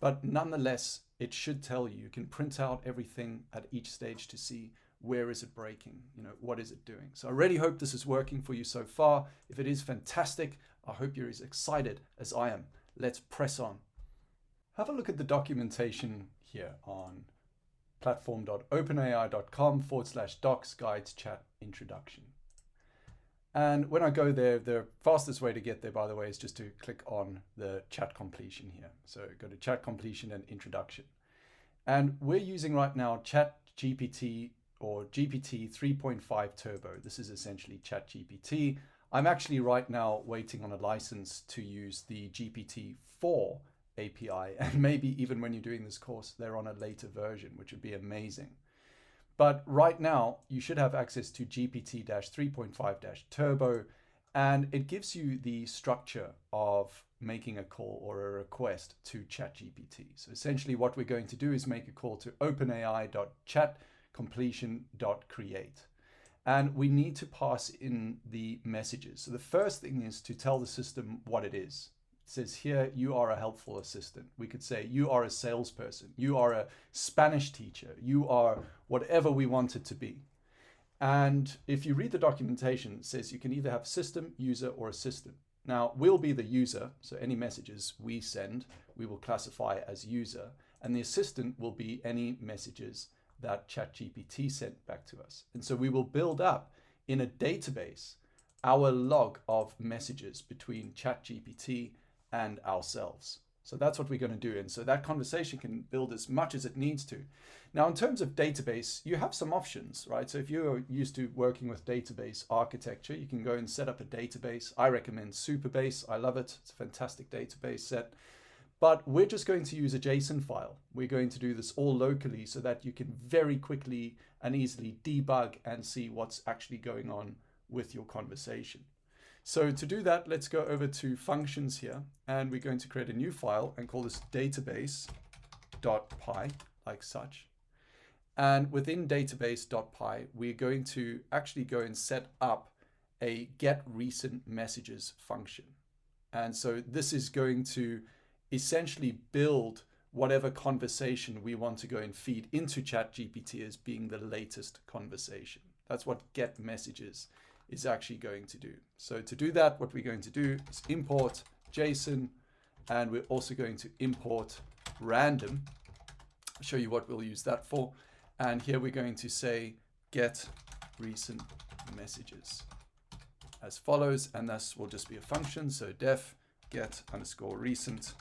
But nonetheless, it should tell you. You can print out everything at each stage to see where is it breaking, what is it doing. So I really hope this is working for you so far. If it is, fantastic. I hope you're as excited as I am. Let's press on. Have a look at the documentation here on platform.openai.com/docs guides chat introduction. And when I go there, the fastest way to get there, by the way, is just to click on the chat completion here. So go to chat completion and introduction. And we're using right now ChatGPT or GPT 3.5 Turbo. This is essentially ChatGPT. I'm actually right now waiting on a license to use the GPT-4 API. And maybe even when you're doing this course, they're on a later version, which would be amazing. But right now, you should have access to GPT-3.5-Turbo. And it gives you the structure of making a call or a request to ChatGPT. So essentially what we're going to do is make a call to openai.chatcompletion.create. And we need to pass in the messages. So the first thing is to tell the system what it is. It says here, you are a helpful assistant. We could say you are a salesperson, you are a Spanish teacher, you are whatever we want it to be. And if you read the documentation, it says you can either have system, user, or assistant. Now, we'll be the user, so any messages we send, we will classify as user, and the assistant will be any messages that ChatGPT sent back to us. And so we will build up in a database our log of messages between ChatGPT and ourselves. So that's what we're going to do. And so that conversation can build as much as it needs to. Now, in terms of database, you have some options, right? So if you're used to working with database architecture, you can go and set up a database. I recommend Superbase. I love it. It's a fantastic database set. But we're just going to use a JSON file. We're going to do this all locally so that you can very quickly and easily debug and see what's actually going on with your conversation. So to do that, let's go over to functions here, and we're going to create a new file and call this database.py, like such. And within database.py, we're going to actually go and set up a get recent messages function. And so this is going to essentially build whatever conversation we want to go and feed into ChatGPT as being the latest conversation. That's what get messages is actually going to do. So to do that, what we're going to do is import JSON, and we're also going to import random. I'll show you what we'll use that for. And here we're going to say get recent messages as follows, and this will just be a function. So def get underscore recent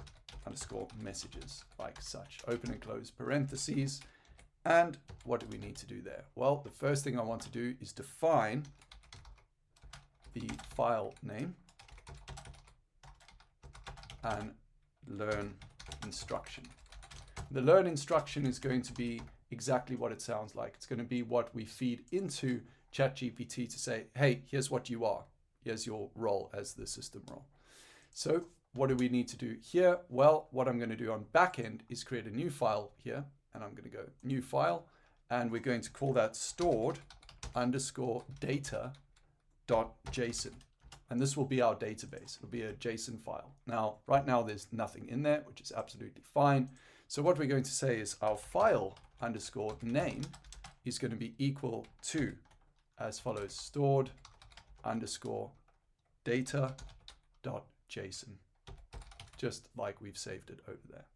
underscore messages, like such, open and close parentheses. And what do we need to do there? Well, the first thing I want to do is define the file name and learn instruction. The learn instruction is going to be exactly what it sounds like. It's going to be what we feed into ChatGPT to say, hey, here's what you are. Here's your role as the system role. So what do we need to do here? Well, what I'm going to do on backend is create a new file here, and I'm going to go new file, and we're going to call that stored underscore data.json. And this will be our database. It'll be a JSON file. Now, right now there's nothing in there, which is absolutely fine. So what we're going to say is our file underscore name is going to be equal to as follows: stored underscore data.json, just like we've saved it over there.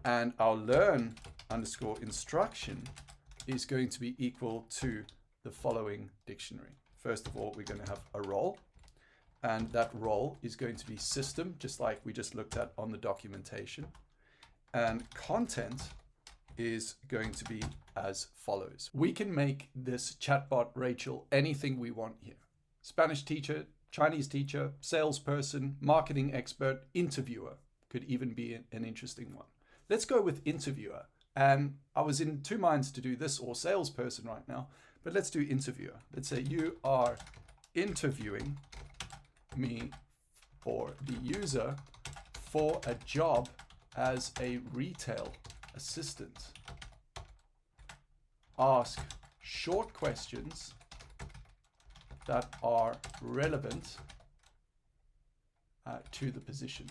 And our learn underscore instruction is going to be equal to the following dictionary. First of all, we're going to have a role, and that role is going to be system, just like we just looked at on the documentation. And content is going to be as follows. We can make this chatbot Rachel anything we want here. Spanish teacher, Chinese teacher, salesperson, marketing expert, interviewer could even be an interesting one. Let's go with interviewer. And I was in two minds to do this or salesperson right now, but let's do interviewer. Let's say you are interviewing me or the user for a job as a retail assistant. Ask short questions that are relevant to the position.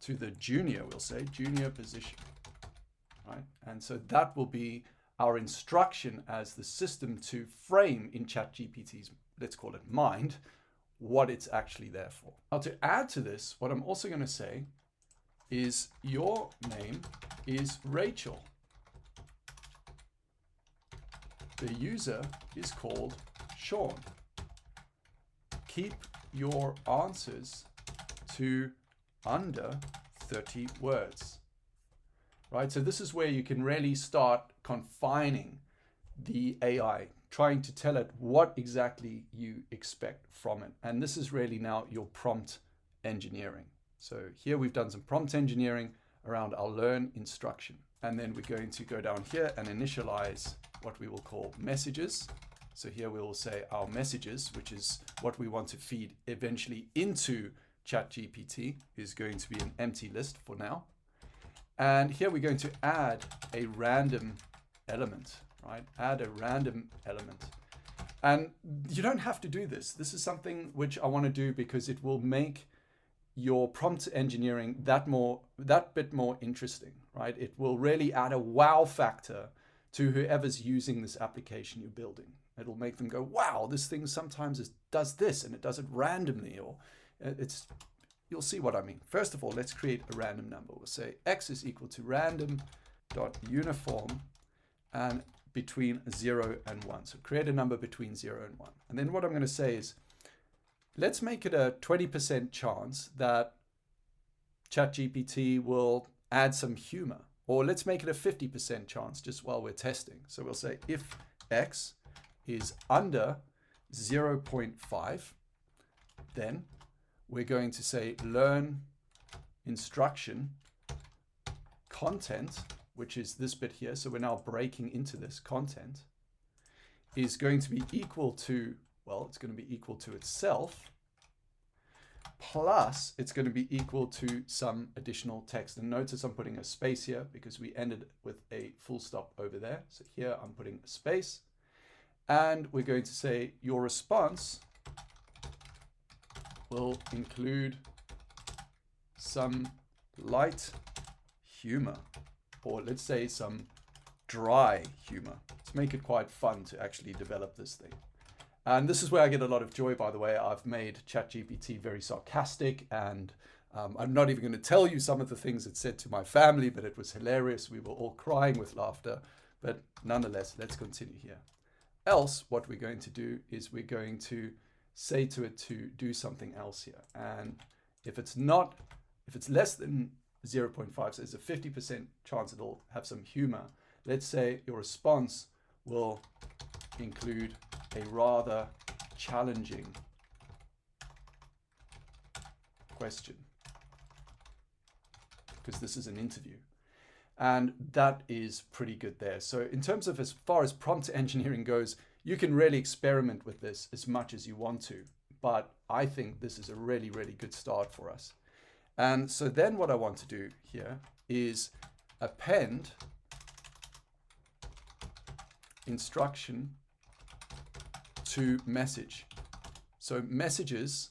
To the junior, we'll say, junior position, right? And so that will be our instruction as the system to frame in ChatGPT's, let's call it mind, what it's actually there for. Now to add to this, what I'm also going to say is your name is Rachel. The user is called Sean. Keep your answers to under 30 words, right? So this is where you can really start confining the AI, trying to tell it what exactly you expect from it. And this is really now your prompt engineering. So here we've done some prompt engineering around our learn instruction. And then we're going to go down here and initialize what we will call messages. So here we will say our messages, which is what we want to feed eventually into ChatGPT, is going to be an empty list for now. And here we're going to add a random element, right? Add a random element. And you don't have to do this. This is something which I want to do because it will make your prompt engineering that bit more interesting, right? It will really add a wow factor to whoever's using this application you're building. It'll make them go, wow, this thing sometimes does this and it does it randomly, or you'll see what I mean. First of all, let's create a random number. We'll say x is equal to random.uniform and between 0 and 1. So create a number between 0 and 1. And then what I'm going to say is, let's make it a 20% chance that ChatGPT will add some humor. Or let's make it a 50% chance just while we're testing. So we'll say if x is under 0.5, then we're going to say learn instruction content, which is this bit here. So we're now breaking into this content, is going to be equal to, well, it's going to be equal to itself, plus it's going to be equal to some additional text. And notice I'm putting a space here because we ended with a full stop over there. So here I'm putting a space, and we're going to say your response will include some light humor, or let's say some dry humor, to make it quite fun to actually develop this thing. And this is where I get a lot of joy, by the way. I've made ChatGPT very sarcastic, and I'm not even going to tell you some of the things it said to my family, but it was hilarious. We were all crying with laughter. But nonetheless, let's continue here. Else, what we're going to do is we're going to say to it to do something else here. And if it's less than 0.5, so there's a 50% chance it'll have some humor. Let's say your response will include a rather challenging question, because this is an interview. And that is pretty good there. So in terms of as far as prompt engineering goes, you can really experiment with this as much as you want to. But I think this is a really, really good start for us. And so then what I want to do here is append instruction to message. So messages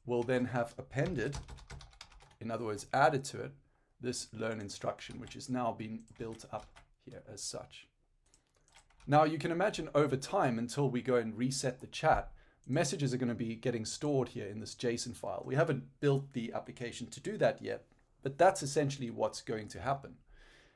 will then have appended, in other words, added to it, this learn instruction, which is now being built up here as such. Now you can imagine over time, until we go and reset the chat, messages are going to be getting stored here in this JSON file. We haven't built the application to do that yet, but that's essentially what's going to happen.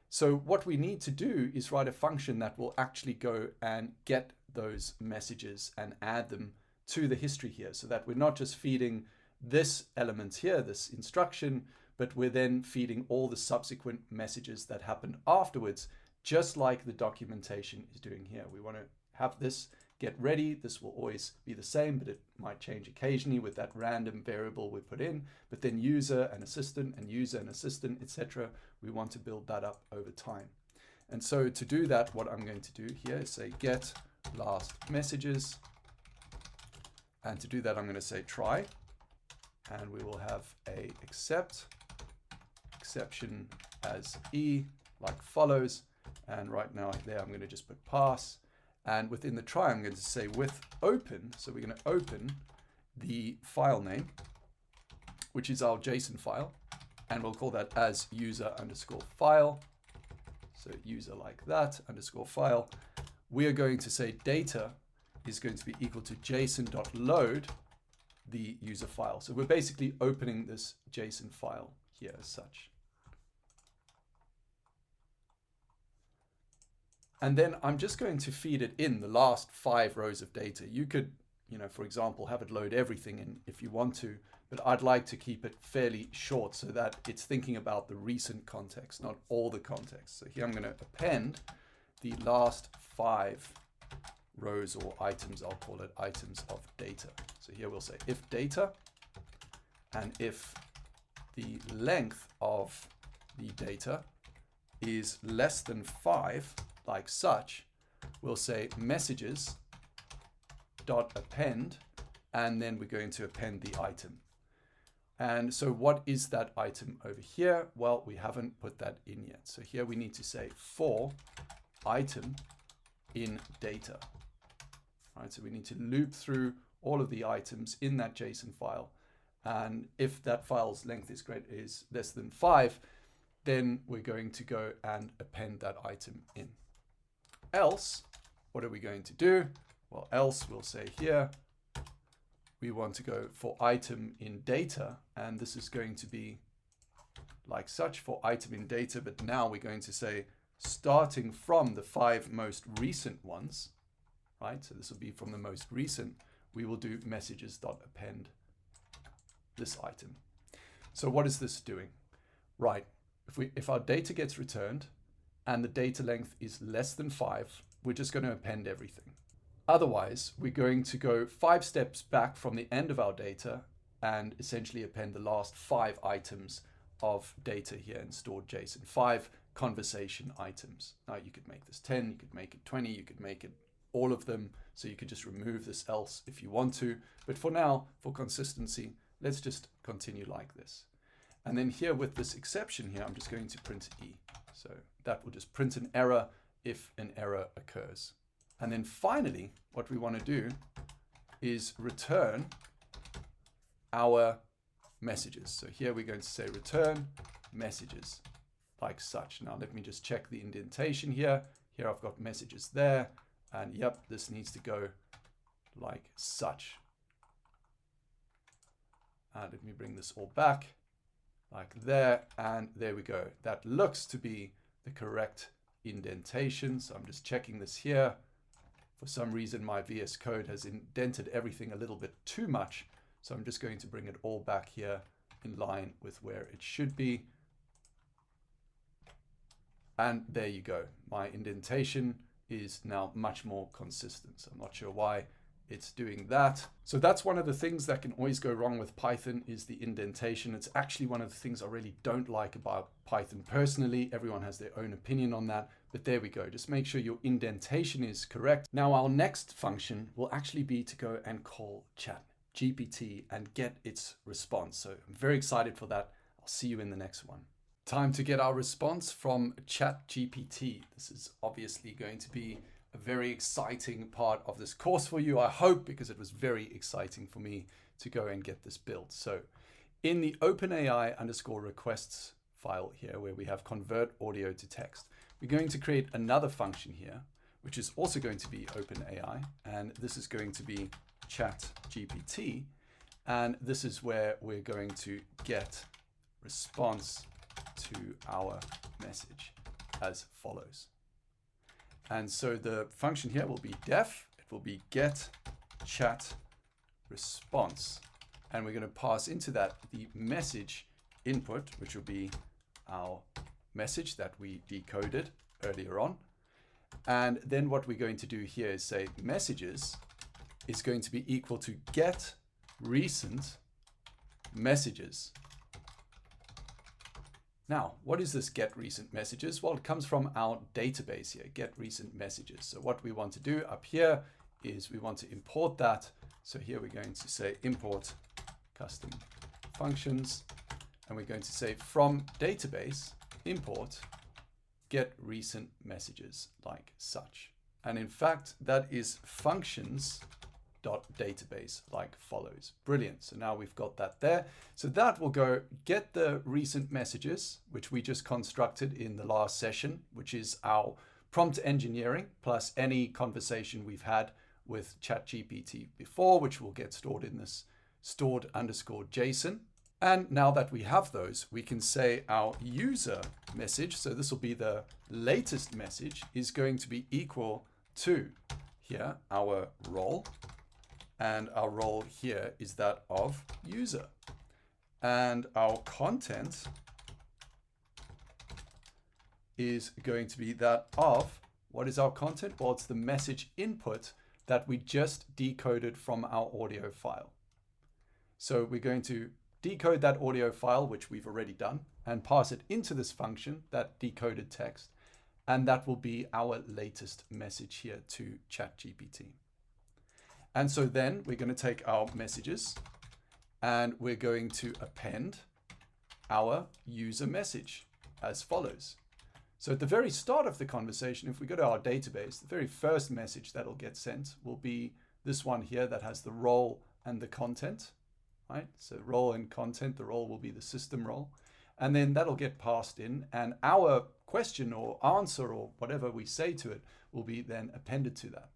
So what we need to do is write a function that will actually go and get those messages and add them to the history here, so that we're not just feeding this element here, this instruction, but we're then feeding all the subsequent messages that happen afterwards, just like the documentation is doing here. We want to have this get ready. This will always be the same, but it might change occasionally with that random variable we put in. But then user and assistant, etc. We want to build that up over time. And so to do that, what I'm going to do here is say get last messages. And to do that, I'm going to say try. And we will have a except, exception as E, like follows. And right now there, I'm going to just put pass. And within the try, I'm going to say with open. So we're going to open the file name, which is our JSON file. And we'll call that as user underscore file. So user like that underscore file. We are going to say data is going to be equal to JSON.load the user file. So we're basically opening this JSON file here as such. And then I'm just going to feed it in the last 5 rows of data. You could, for example, have it load everything in if you want to, but I'd like to keep it fairly short so that it's thinking about the recent context, not all the context. So here I'm going to append the last 5 rows or items, I'll call it items of data. So here we'll say if data, and if the length of the data is less than 5, like such, we'll say messages message.append, and then we're going to append the item. And so what is that item over here? Well, we haven't put that in yet. So here we need to say for item in data. Right, so we need to loop through all of the items in that JSON file. And if that file's length is less than 5, then we're going to go and append that item in. Else, what are we going to do? Well, else we'll say here, we want to go for item in data, and this is going to be like such for item in data, but now we're going to say starting from the 5 most recent ones, right? So this will be from the most recent, we will do messages.append this item. So what is this doing? Right, if our data gets returned and the data length is less than 5, we're just going to append everything. Otherwise, we're going to go 5 steps back from the end of our data and essentially append the last 5 items of data here in stored JSON, 5 conversation items. Now you could make this 10, you could make it 20, you could make it all of them. So you could just remove this else if you want to. But for now, for consistency, let's just continue like this. And then here with this exception here, I'm just going to print E. So that will just print an error if an error occurs. And then finally, what we want to do is return our messages. So here we're going to say return messages like such. Now let me just check the indentation here. Here I've got messages there. And yep, this needs to go like such. And let me bring this all back like there. And there we go. That looks to be the correct indentation. So I'm just checking this here. For some reason, my VS Code has indented everything a little bit too much. So I'm just going to bring it all back here in line with where it should be. And there you go. My indentation is now much more consistent. So I'm not sure why it's doing that. So that's one of the things that can always go wrong with Python is the indentation. It's actually one of the things I really don't like about Python personally. Everyone has their own opinion on that, but there we go. Just make sure your indentation is correct. Now our next function will actually be to go and call ChatGPT and get its response. So I'm very excited for that. I'll see you in the next one. Time to get our response from ChatGPT. This is obviously going to be a very exciting part of this course for you, I hope, because it was very exciting for me to go and get this built. So in the OpenAI_requests file here, where we have convert audio to text, we're going to create another function here, which is also going to be OpenAI. And this is going to be ChatGPT. And this is where we're going to get response to our message as follows. And so the function here will be def, it will be get chat response. And we're going to pass into that the message input, which will be our message that we decoded earlier on. And then what we're going to do here is say messages is going to be equal to get recent messages. Now, what is this get recent messages? Well, it comes from our database here, get recent messages. So what we want to do up here is we want to import that. So here we're going to say import custom functions, and we're going to say from database import get recent messages like such. And in fact, that is functions.database like follows. Brilliant. So now we've got that there. So that will go get the recent messages, which we just constructed in the last session, which is our prompt engineering plus any conversation we've had with ChatGPT before, which will get stored in this stored_JSON. And now that we have those, we can say our user message, so this will be the latest message, is going to be equal to here our role. And our role here is that of user. And our content is going to be that of, what is our content? Well, it's the message input that we just decoded from our audio file. So we're going to decode that audio file, which we've already done, and pass it into this function, that decoded text. And that will be our latest message here to ChatGPT. And so then we're going to take our messages and we're going to append our user message as follows. So at the very start of the conversation, if we go to our database, the very first message that'll get sent will be this one here that has the role and the content, right? So role and content, the role will be the system role. And then that'll get passed in, and our question or answer or whatever we say to it will be then appended to that.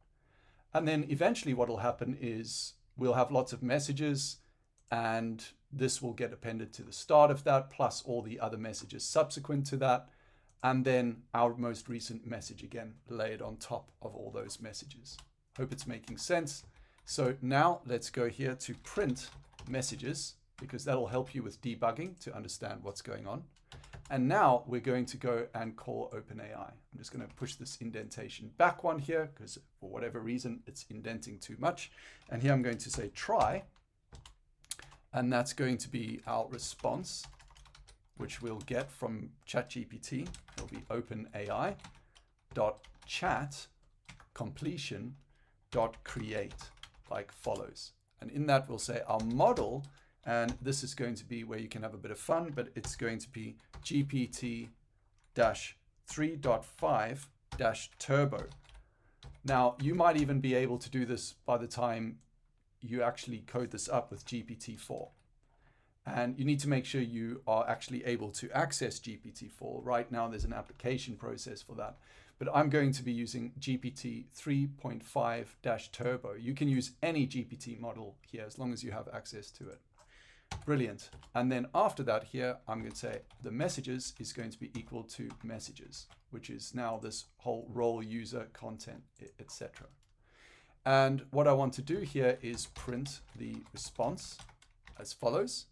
And then eventually what will happen is we'll have lots of messages, and this will get appended to the start of that, plus all the other messages subsequent to that. And then our most recent message again laid on top of all those messages. Hope it's making sense. So now let's go here to print messages, because that'll help you with debugging to understand what's going on. And now we're going to go and call OpenAI. I'm just going to push this indentation back one here, because for whatever reason, it's indenting too much. And here I'm going to say try, and that's going to be our response, which we'll get from ChatGPT. It'll be OpenAI .chat completion .create, like follows. And in that we'll say our model, and this is going to be where you can have a bit of fun, but it's going to be GPT-3.5-turbo. Now, you might even be able to do this by the time you actually code this up with GPT-4. And you need to make sure you are actually able to access GPT-4. Right now, there's an application process for that. But I'm going to be using GPT 3.5-turbo. You can use any GPT model here as long as you have access to it. Brilliant. And then after that here, I'm going to say the messages is going to be equal to messages, which is now this whole role, user, content, etc. And what I want to do here is print the response as follows.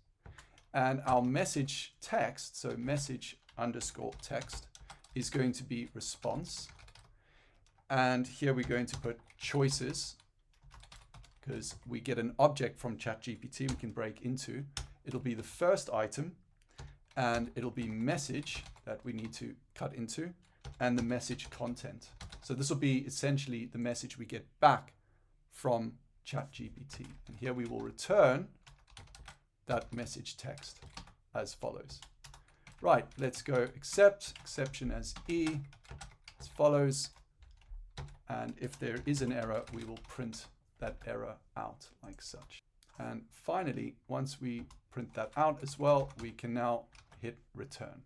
And our message text, so message underscore text, is going to be response. And here we're going to put choices, because we get an object from ChatGPT we can break into. It'll be the first item, and it'll be message that we need to cut into, and the message content. So this will be essentially the message we get back from ChatGPT. And here we will return that message text as follows. Right, let's go accept, exception as E, as follows. And if there is an error, we will print that error out like such. And finally, once we print that out as well, we can now hit return.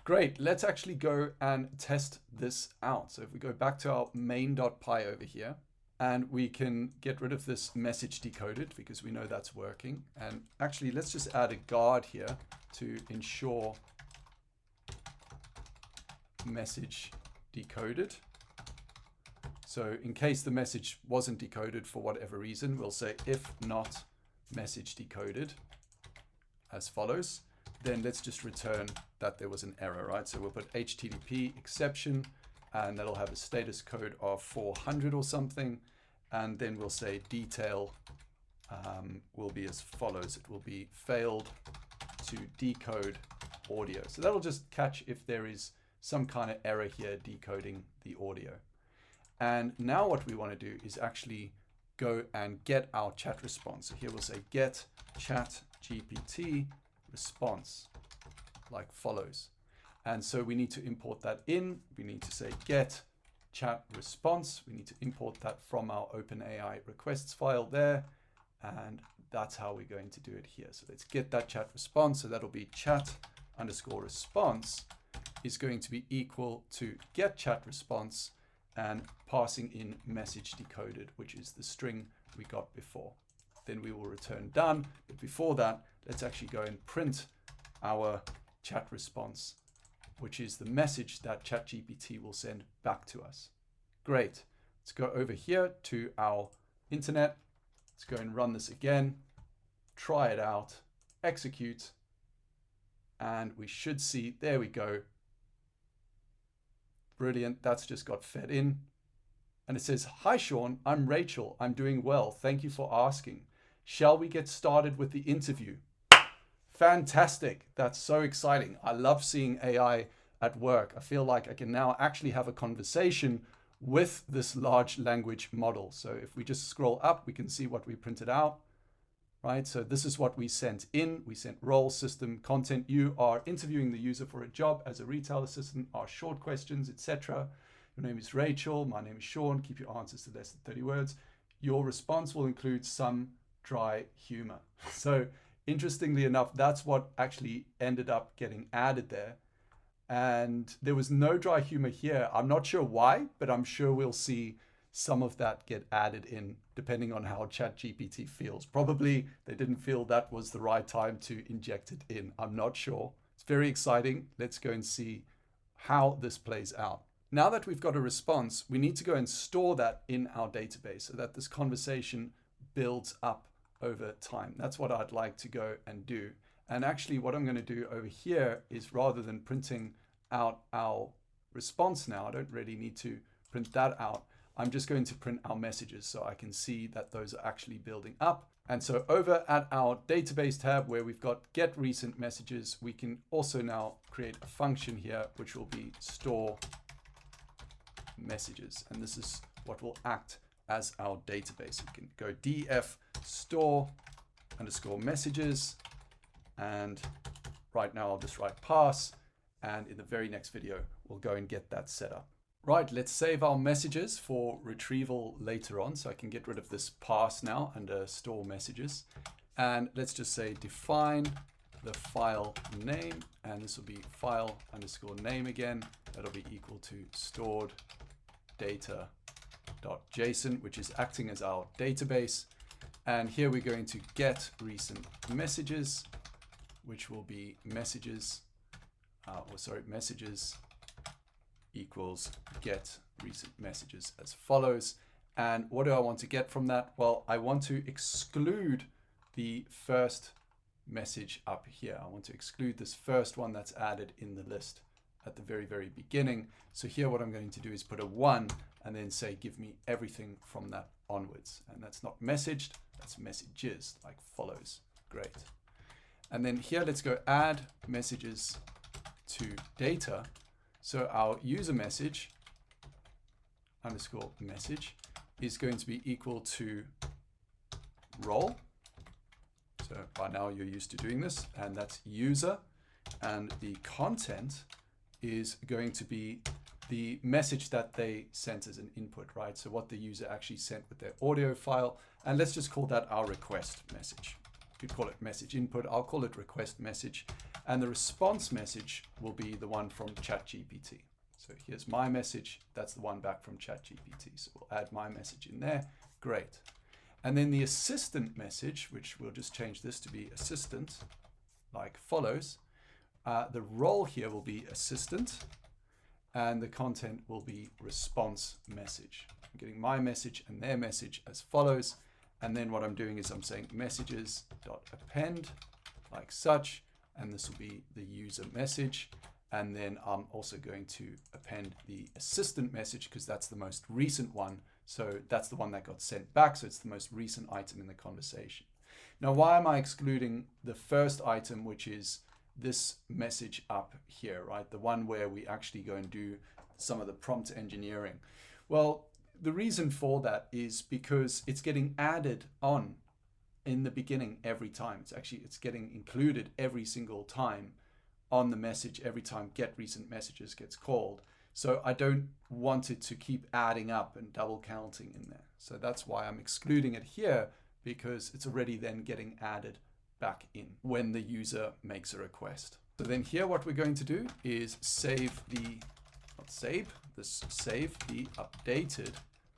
Great, let's actually go and test this out. So if we go back to our main.py over here, and we can get rid of this message decoded because we know that's working. And actually, let's just add a guard here to ensure message decoded. So in case the message wasn't decoded for whatever reason, we'll say if not message decoded as follows. Then let's just return that there was an error, right? So we'll put HTTP exception, and that'll have a status code of 400 or something. And then we'll say detail will be as follows. It will be failed to decode audio. So that'll just catch if there is some kind of error here decoding the audio. And now what we want to do is actually go and get our chat response. So here we'll say get chat GPT response, like follows. And so we need to import that in. We need to say get chat response. We need to import that from our OpenAI requests file there. And that's how we're going to do it here. So let's get that chat response. So that'll be chat underscore response is going to be equal to get chat response and passing in message decoded, which is the string we got before. Then we will return done. But before that, let's actually go and print our chat response, which is the message that ChatGPT will send back to us. Great. Let's go over here to our internet. Let's go and run this again, try it out, execute, and we should see, there we go. Brilliant, that's just got fed in. And it says, hi Sean, I'm Rachel, I'm doing well, thank you for asking. Shall we get started with the interview? Fantastic, that's so exciting. I love seeing AI at work. I feel like I can now actually have a conversation with this large language model. So if we just scroll up, we can see what we printed out, right? So this is what we sent in. We sent role, system, content. You are interviewing the user for a job as a retail assistant, ask short questions, etc. Your name is Rachel. My name is Sean. Keep your answers to less than 30 words. Your response will include some dry humor. So interestingly enough, that's what actually ended up getting added there. And there was no dry humor here. I'm not sure why, but I'm sure we'll see some of that get added in depending on how ChatGPT feels. Probably they didn't feel that was the right time to inject it in. I'm not sure. It's very exciting. Let's go and see how this plays out. Now that we've got a response, we need to go and store that in our database so that this conversation builds up over time. That's what I'd like to go and do. And actually what I'm going to do over here is, rather than printing out our response now, I don't really need to print that out. I'm just going to print our messages so I can see that those are actually building up. And so over at our database tab where we've got get recent messages, we can also now create a function here, which will be store messages. And this is what will act as our database. We can go df store underscore messages. And right now I'll just write pass, and in the very next video, we'll go and get that set up. Right, let's save our messages for retrieval later on. So I can get rid of this pass now under store messages. And let's just say define the file name, and this will be file underscore name again. That'll be equal to stored data.json, which is acting as our database. And here we're going to get recent messages, which will be messages, messages equals get recent messages as follows. And what do I want to get from that? Well, I want to exclude the first message up here. I want to exclude this first one that's added in the list at the very, very beginning. So here what I'm going to do is put a 1 and then say, give me everything from that onwards. And that's not messaged, that's messages, like follows. Great. And then here, let's go add messages to data. So our user message underscore message is going to be equal to role. So by now you're used to doing this, and that's user. And the content is going to be the message that they sent as an input, right? So what the user actually sent with their audio file. And let's just call that our request message. You could call it message input. I'll call it request message. And the response message will be the one from ChatGPT. So here's my message. That's the one back from ChatGPT. So we'll add my message in there. Great. And then the assistant message, which we'll just change this to be assistant, like follows. The role here will be assistant, and the content will be response message. I'm getting my message and their message as follows. And then what I'm doing is I'm saying messages.append like such, and this will be the user message. And then I'm also going to append the assistant message because that's the most recent one. So that's the one that got sent back. So it's the most recent item in the conversation. Now, why am I excluding the first item, which is this message up here, right? The one where we actually go and do some of the prompt engineering. Well, the reason for that is because it's getting added on in the beginning every time. It's getting included every single time on the message, every time get recent messages gets called. So I don't want it to keep adding up and double counting in there. So that's why I'm excluding it here, because it's already then getting added back in when the user makes a request. So then here what we're going to do is save the updated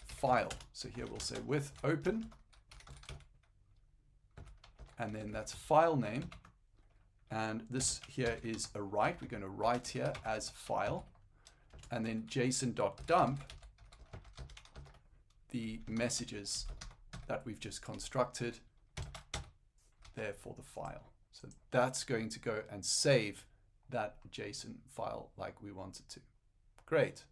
file. So here we'll say with open, and then that's file name. And this here is a write. We're going to write here as file, and then json.dump the messages that we've just constructed there for the file. So that's going to go and save that JSON file like we want it to. Great.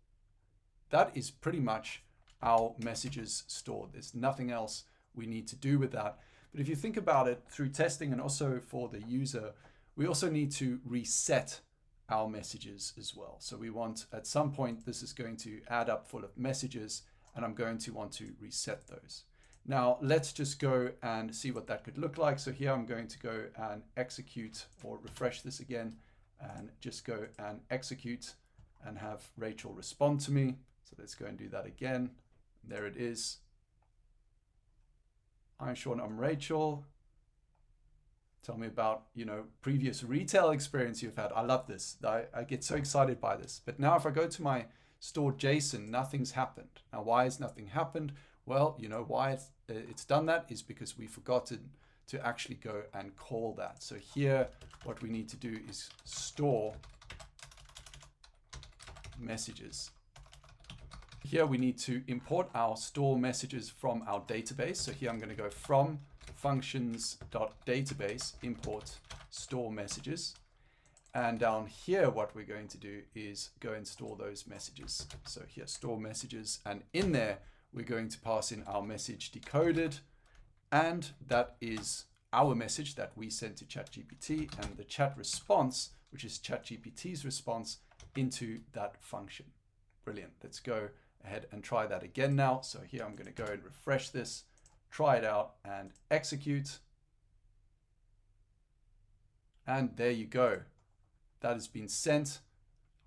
That is pretty much our messages stored. There's nothing else we need to do with that. But if you think about it, through testing and also for the user, we also need to reset our messages as well. So we want, at some point, this is going to add up full of messages, and I'm going to want to reset those. Now let's just go and see what that could look like. So here I'm going to go and execute or refresh this again and just go and execute and have Rachel respond to me. So let's go and do that again. There it is. Hi Sean, I'm Rachel. Tell me about, previous retail experience you've had. I love this. I get so excited by this. But now if I go to my stored JSON, nothing's happened. Now, why has nothing happened? Well, why it's done that is because we forgotten to actually go and call that. So here, what we need to do is store messages. Here we need to import our store messages from our database. So here I'm going to go from functions.database import store messages. And down here, what we're going to do is go and store those messages. So here, store messages, and in there, we're going to pass in our message decoded, and that is our message that we sent to ChatGPT, and the chat response, which is ChatGPT's response, into that function. Brilliant. Let's go ahead and try that again now. So here I'm going to go and refresh this, try it out, and execute. And there you go. That has been sent.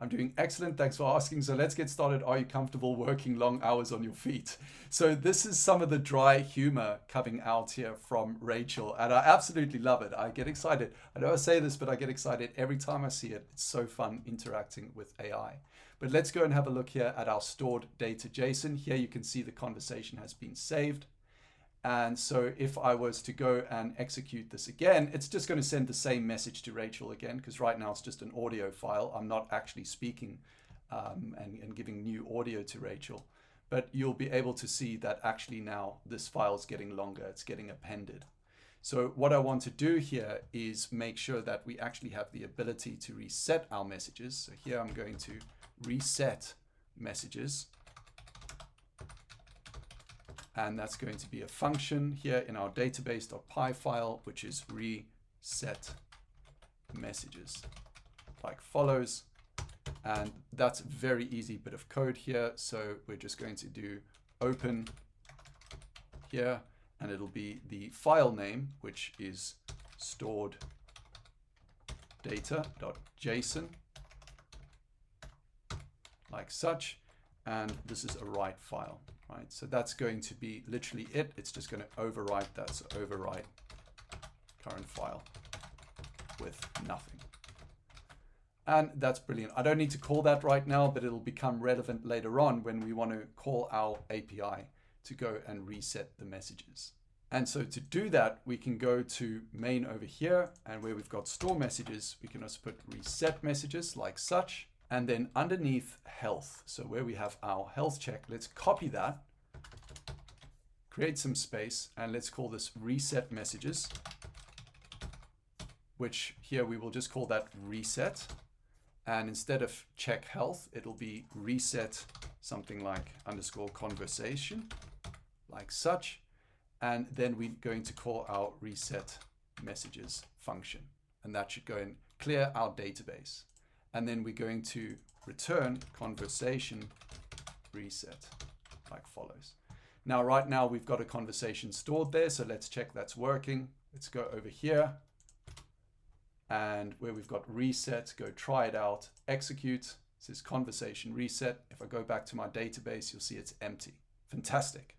I'm doing excellent. Thanks for asking. So let's get started. Are you comfortable working long hours on your feet? So this is some of the dry humor coming out here from Rachel, and I absolutely love it. I get excited. I know I say this, but I get excited every time I see it. It's so fun interacting with AI. But let's go and have a look here at our stored data JSON. Here you can see the conversation has been saved. And so if I was to go and execute this again, it's just going to send the same message to Rachel again, because right now it's just an audio file. I'm not actually speaking and giving new audio to Rachel. But you'll be able to see that actually now this file is getting longer. It's getting appended. So what I want to do here is make sure that we actually have the ability to reset our messages. So here I'm going to reset messages. And that's going to be a function here in our database.py file, which is reset messages, like follows. And that's a very easy bit of code here. So we're just going to do open here, and it'll be the file name, which is stored data.json, like such. And this is a write file. Right, so that's going to be literally it. It's just going to overwrite that. So overwrite current file with nothing. And that's brilliant. I don't need to call that right now, but it'll become relevant later on when we want to call our API to go and reset the messages. And so to do that, we can go to main over here, and where we've got store messages, we can also put reset messages like such. And then underneath health, so where we have our health check, let's copy that, create some space, and let's call this reset messages, which here we will just call that reset. And instead of check health, it'll be reset something like underscore conversation, like such. And then we're going to call our reset messages function. And that should go and clear our database. And then we're going to return conversation reset, like follows. Now, right now we've got a conversation stored there. So let's check that's working. Let's go over here. And where we've got reset, go try it out, execute. It says conversation reset. If I go back to my database, you'll see it's empty. Fantastic.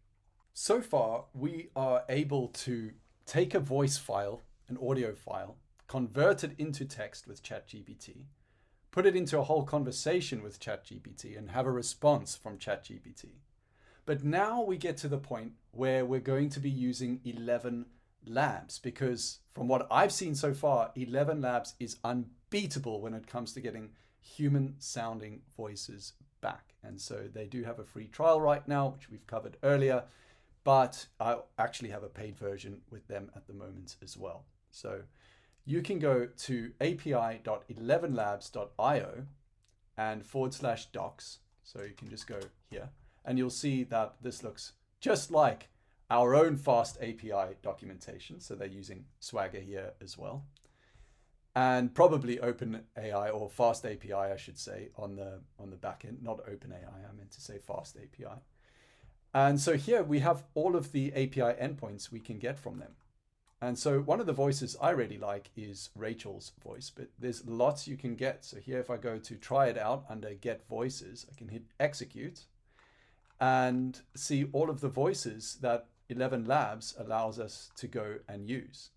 So far, we are able to take a voice file, an audio file, convert it into text with ChatGPT, put it into a whole conversation with ChatGPT, and have a response from ChatGPT. But now we get to the point where we're going to be using 11 Labs, because from what I've seen so far, 11 Labs is unbeatable when it comes to getting human sounding voices back. And so they do have a free trial right now, which we've covered earlier, but I actually have a paid version with them at the moment as well. So you can go to api.11labs.io and /docs. So you can just go here and you'll see that this looks just like our own fast API documentation. So they're using Swagger here as well. and probably Open AI or Fast API, I should say, on the back end, not Open AI, I meant to say Fast API. And so here we have all of the API endpoints we can get from them. And so one of the voices I really like is Rachel's voice, but there's lots you can get. So here, if I go to try it out under Get Voices, I can hit execute and see all of the voices that 11 Labs allows us to go and use.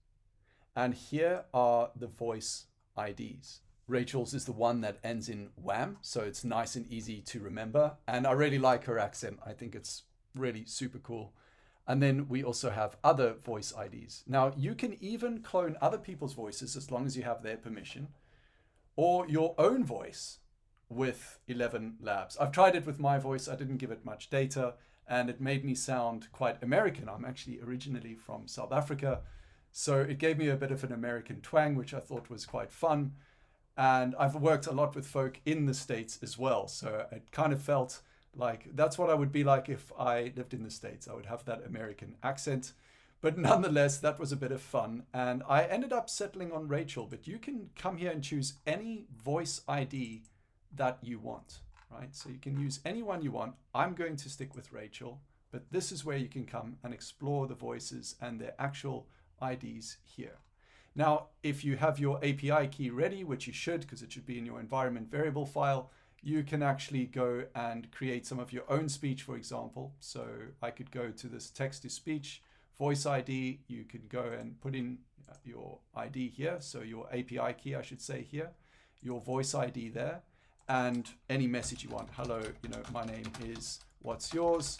And here are the voice IDs. Rachel's is the one that ends in wham, so it's nice and easy to remember. And I really like her accent. I think it's really super cool. And then we also have other voice IDs. Now, you can even clone other people's voices as long as you have their permission, or your own voice with 11 Labs. I've tried it with my voice. I didn't give it much data, and it made me sound quite American. I'm actually originally from South Africa, so it gave me a bit of an American twang, which I thought was quite fun. And I've worked a lot with folk in the States as well, so it kind of felt like that's what I would be like if I lived in the States. I would have that American accent. But nonetheless, that was a bit of fun. And I ended up settling on Rachel, but you can come here and choose any voice ID that you want, right? So you can use any one you want. I'm going to stick with Rachel, but this is where you can come and explore the voices and their actual IDs here. Now, if you have your API key ready, which you should, because it should be in your environment variable file, you can actually go and create some of your own speech, for example. So I could go to this text to speech voice ID. You could go and put in your ID here. So your API key, I should say here, your voice ID there, and any message you want. Hello, my name is, what's yours?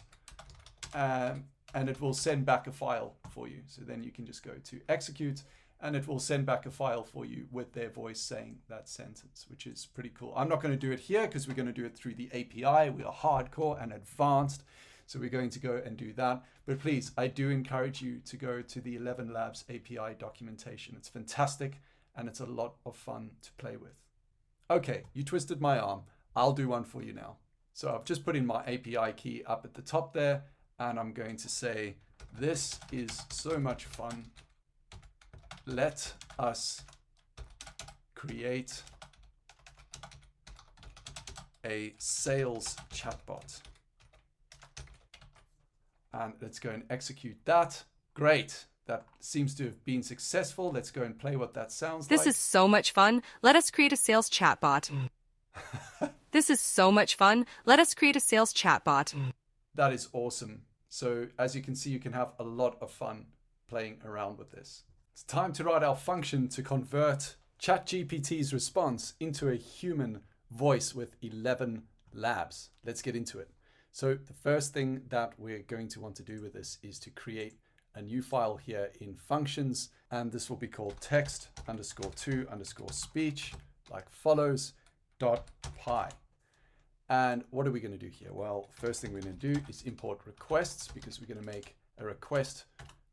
And it will send back a file for you. So then you can just go to execute, and it will send back a file for you with their voice saying that sentence, which is pretty cool. I'm not going to do it here because we're going to do it through the API. We are hardcore and advanced, so we're going to go and do that. But please, I do encourage you to go to the 11 Labs API documentation. It's fantastic, and it's a lot of fun to play with. Okay, you twisted my arm. I'll do one for you now. So I've just put in my API key up at the top there, and I'm going to say, this is so much fun. Let us create a sales chatbot. And let's go and execute that. Great. That seems to have been successful. Let's go and play what that sounds like. This is so much fun. Let us create a sales chatbot. This is so much fun. Let us create a sales chatbot. That is awesome. So as you can see, you can have a lot of fun playing around with this. It's time to write our function to convert ChatGPT's response into a human voice with 11 Labs. Let's get into it. So the first thing that we're going to want to do with this is to create a new file here in functions, and this will be called text_to_speech, like follows, .py. And what are we going to do here? Well, first thing we're going to do is import requests, because we're going to make a request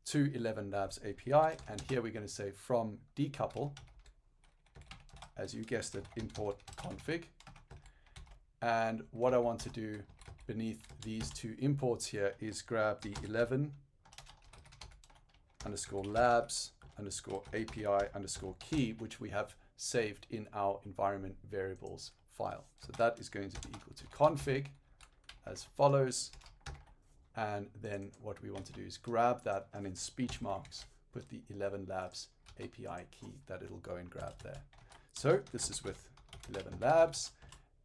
to 11 Labs API. And here we're going to say from decouple, as you guessed it, import config. And what I want to do beneath these two imports here is grab the 11_labs_API_key, which we have saved in our environment variables file. So that is going to be equal to config as follows. And then what we want to do is grab that, and in speech marks, put the 11 Labs API key that it'll go and grab there. So this is with 11 Labs.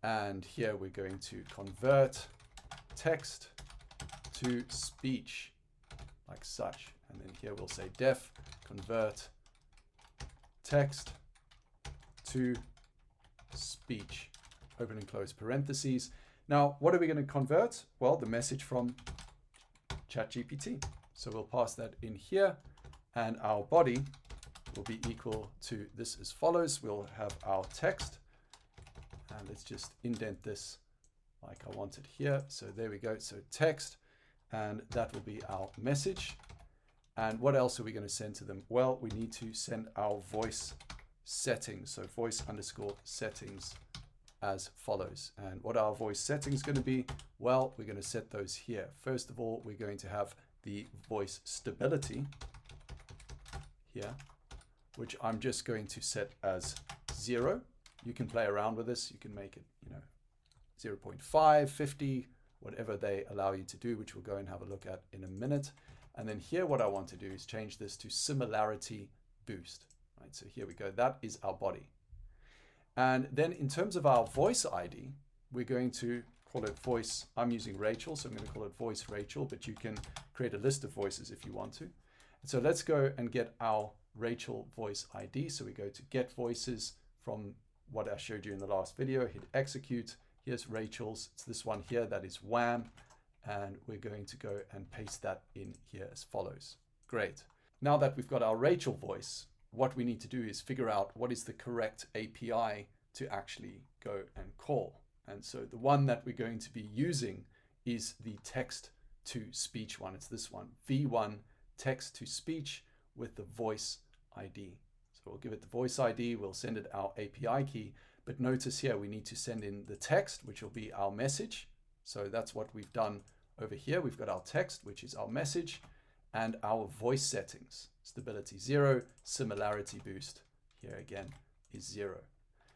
And here we're going to convert text to speech like such. And then here we'll say def convert text to speech, open and close parentheses. Now, what are we going to convert? Well, the message from ChatGPT. So we'll pass that in here, and our body will be equal to this as follows. We'll have our text, and let's just indent this like I want it here. So there we go. So text, and that will be our message. And what else are we going to send to them? Well, we need to send our voice settings. So voice_settings as follows. And what are our voice settings going to be? Well, we're going to set those here. First of all, we're going to have the voice stability here. which I'm just going to set as 0. You can play around with this. You can make it, 0.5, 50, whatever they allow you to do, which we'll go and have a look at in a minute. And then here, what I want to do is change this to similarity boost. Right, so here we go. That is our body. And then in terms of our voice ID, we're going to call it voice. I'm using Rachel, so I'm going to call it voice Rachel, but you can create a list of voices if you want to. And so let's go and get our Rachel voice ID. So we go to get voices from what I showed you in the last video, hit execute. Here's Rachel's. It's this one here that is Wham. And we're going to go and paste that in here as follows. Great. Now that we've got our Rachel voice, what we need to do is figure out what is the correct API to actually go and call. And so the one that we're going to be using is the text to speech one. It's this one, V1 text to speech with the voice ID. So we'll give it the voice ID, we'll send it our API key, but notice here we need to send in the text, which will be our message. So that's what we've done over here. We've got our text, which is our message, and our voice settings. Stability 0, similarity boost, here again, is 0.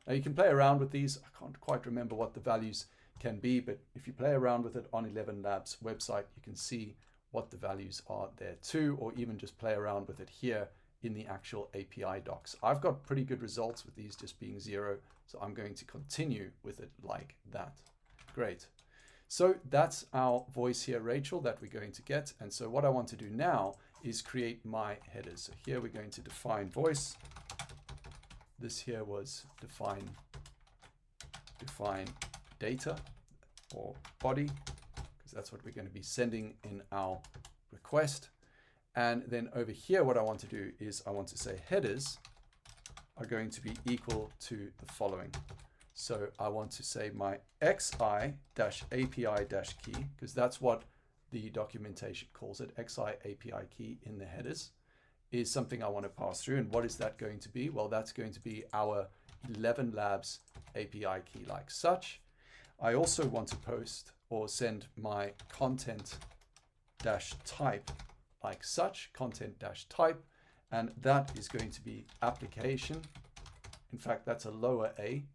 Now you can play around with these. I can't quite remember what the values can be, but if you play around with it on 11 Labs website, you can see what the values are there too, or even just play around with it here in the actual API docs. I've got pretty good results with these just being 0, so I'm going to continue with it like that. Great. So that's our voice here, Rachel, that we're going to get. And so what I want to do now is create my headers. So here we're going to define voice. This here was define data or body, because that's what we're going to be sending in our request. And then over here, what I want to do is I want to say headers are going to be equal to the following. So I want to say my xi-api-key, because that's what the documentation calls it, xi API key in the headers, is something I want to pass through. And what is that going to be? Well, that's going to be our 11 Labs API key like such. I also want to post or send my content-type like such, content-type, and that is going to be application. In fact, that's a lower a,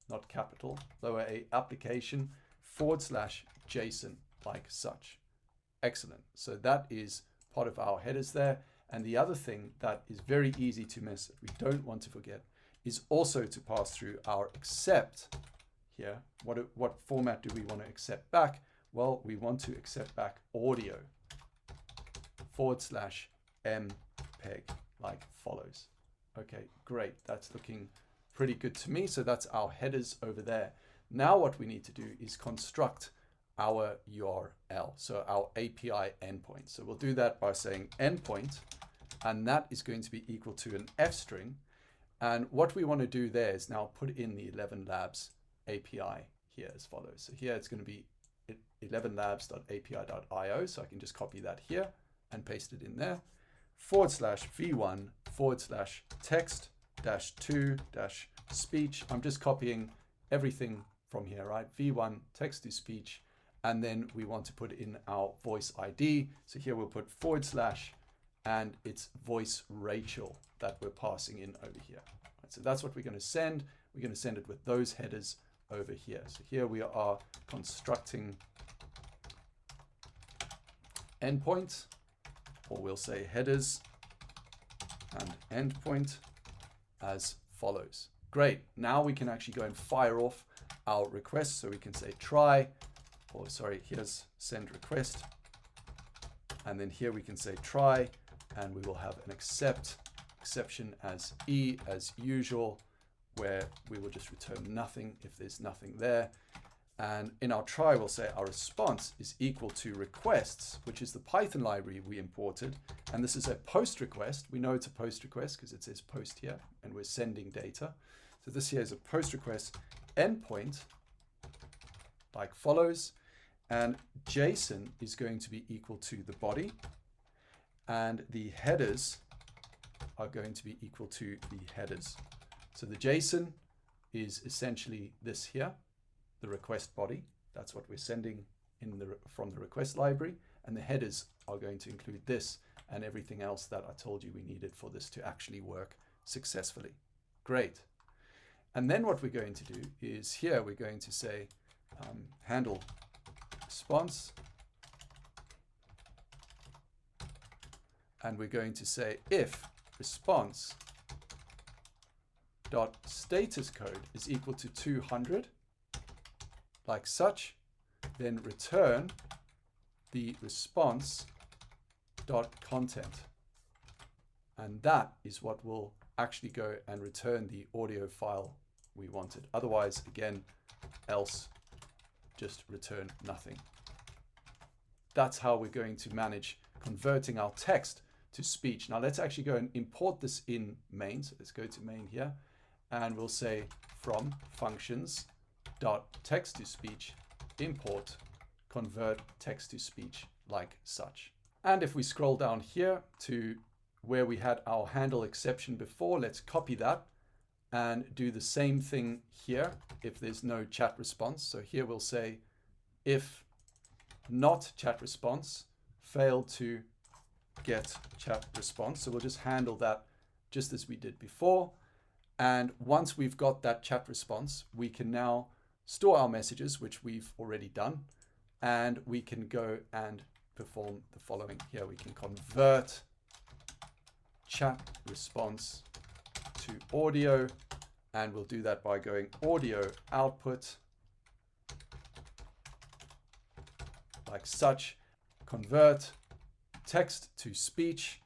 not capital, lower a application /JSON like such. Excellent. So that is part of our headers there. And the other thing that is very easy to miss, that we don't want to forget, is also to pass through our accept here. What format do we want to accept back? Well, we want to accept back audio /mpeg like follows. Okay, great. That's looking pretty good to me. So that's our headers over there. Now what we need to do is construct our URL, so our API endpoint. So we'll do that by saying endpoint, and that is going to be equal to an F string. And what we want to do there is now put in the 11 Labs API here as follows. So here it's going to be 11labs.api.io. So I can just copy that here and paste it in there. /v1 /text-to- speech. I'm just copying everything from here, right? V1 text to speech. And then we want to put in our voice ID. So here we'll put / and it's voice Rachel that we're passing in over here. Right, so that's what we're going to send. We're going to send it with those headers over here. So here we are constructing endpoint, or we'll say headers and endpoint as follows. Great. Now we can actually go and fire off our request. So we can say try, or sorry, here's send request. And then here we can say try, and we will have an exception as E as usual, where we will just return nothing if there's nothing there. And in our try, we'll say our response is equal to requests, which is the Python library we imported. And this is a post request. We know it's a post request because it says post here, and we're sending data. So this here is a post request endpoint like follows. And JSON is going to be equal to the body. And the headers are going to be equal to the headers. So the JSON is essentially this here, the request body. That's what we're sending from the request library. And the headers are going to include this and everything else that I told you we needed for this to actually work successfully. Great. And then what we're going to do is here we're going to say handle response, and we're going to say if response dot status code is equal to 200, like such, then return the response dot content, and that is what will actually go and return the audio file we wanted. Otherwise, again, else, just return nothing. That's how we're going to manage converting our text to speech. Now let's actually go and import this in main. So let's go to main here, and we'll say from functions dot text to speech import convert text to speech like such. And if we scroll down here to where we had our handle exception before, let's copy that and do the same thing here if there's no chat response. So here we'll say if not chat response, fail to get chat response. So we'll just handle that just as we did before. And once we've got that chat response, we can now store our messages, which we've already done. And we can go and perform the following here. We can convert chat response to audio, and we'll do that by going audio output like such, convert text to speech.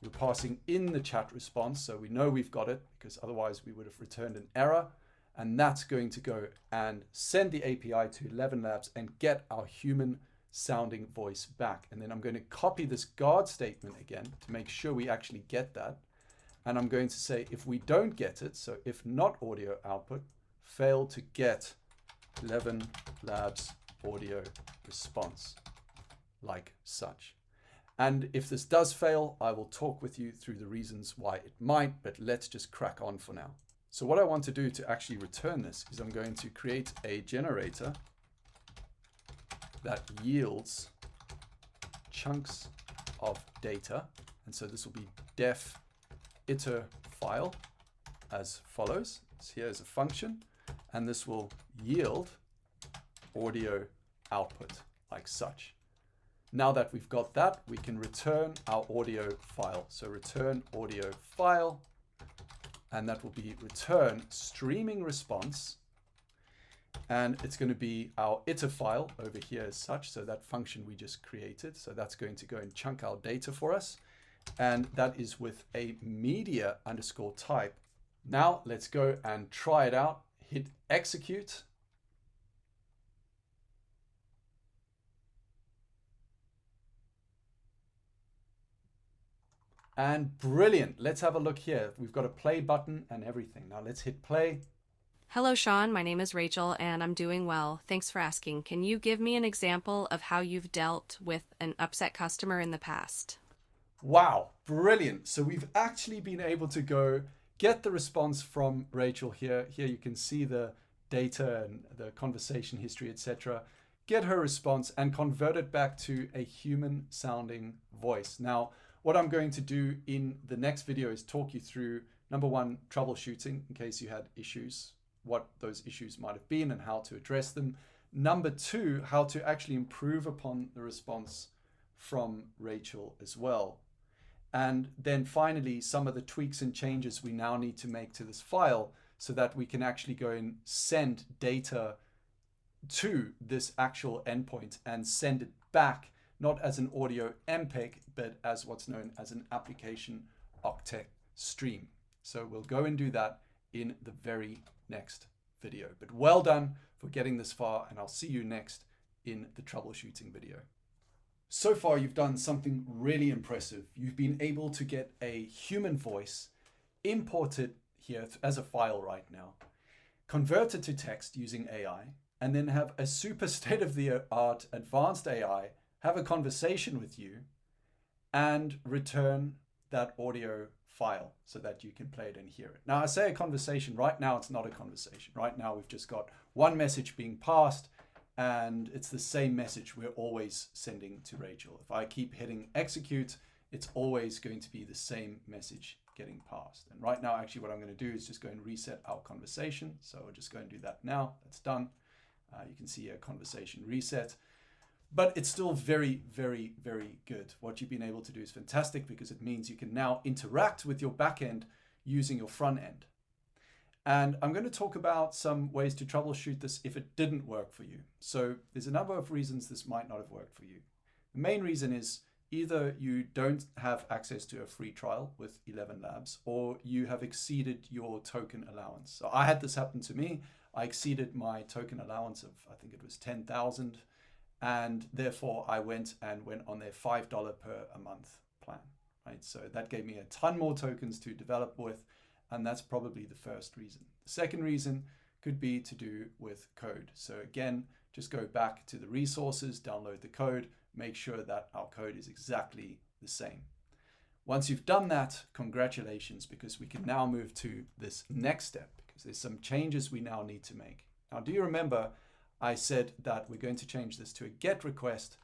We're passing in the chat response, so we know we've got it, because otherwise we would have returned an error. And that's going to go and send the API to 11 Labs and get our human sounding voice back. And then I'm going to copy this guard statement again to make sure we actually get that. And I'm going to say if we don't get it, so if not audio output, fail to get 11 Labs audio response like such. And if this does fail, I will talk with you through the reasons why it might, but let's just crack on for now. So what I want to do to actually return this is I'm going to create a generator that yields chunks of data. And so this will be def iter file as follows. So here's a function, and this will yield audio output like such. Now that we've got that, we can return our audio file. So return audio file, and that will be return streaming response. And it's going to be our iter file over here as such. So that function we just created. So that's going to go and chunk our data for us. And that is with a media underscore type. Now let's go and try it out. Hit execute. And brilliant. Let's have a look here. We've got a play button and everything. Now let's hit play. Hello, Sean. My name is Rachel, and I'm doing well. Thanks for asking. Can you give me an example of how you've dealt with an upset customer in the past? Wow, brilliant. So we've actually been able to go get the response from Rachel here. Here you can see the data and the conversation history, etc. Get her response and convert it back to a human sounding voice. Now, what I'm going to do in the next video is talk you through, number one, troubleshooting in case you had issues, what those issues might have been and how to address them. Number two, how to actually improve upon the response from Rachel as well. And then finally, some of the tweaks and changes we now need to make to this file so that we can actually go and send data to this actual endpoint and send it back, not as an audio MPEG, but as what's known as an application octet stream. So we'll go and do that in the very next video. But well done for getting this far, and I'll see you next in the troubleshooting video. So far, you've done something really impressive. You've been able to get a human voice imported here as a file right now, convert it to text using AI, and then have a super state-of-the-art advanced AI have a conversation with you and return that audio file so that you can play it and hear it. Now, I say a conversation. Right now, it's not a conversation. Right now, we've just got one message being passed, and it's the same message we're always sending to Rachel. If I keep hitting execute, it's always going to be the same message getting passed. And right now, actually, what I'm going to do is just go and reset our conversation. So I'll just go and do that now. That's done. You can see a conversation reset. But it's still very, very, very good. What you've been able to do is fantastic because it means you can now interact with your backend using your front end. And I'm going to talk about some ways to troubleshoot this if it didn't work for you. So there's a number of reasons this might not have worked for you. The main reason is either you don't have access to a free trial with 11 Labs or you have exceeded your token allowance. So I had this happen to me. I exceeded my token allowance of, I think it was 10,000. And therefore I went on their $5 per a month plan, right? So that gave me a ton more tokens to develop with. And that's probably the first reason. The second reason could be to do with code. So again, just go back to the resources, download the code, make sure that our code is exactly the same. Once you've done that, congratulations, because we can now move to this next step because there's some changes we now need to make. Now, do you remember I said that we're going to change this to a GET request,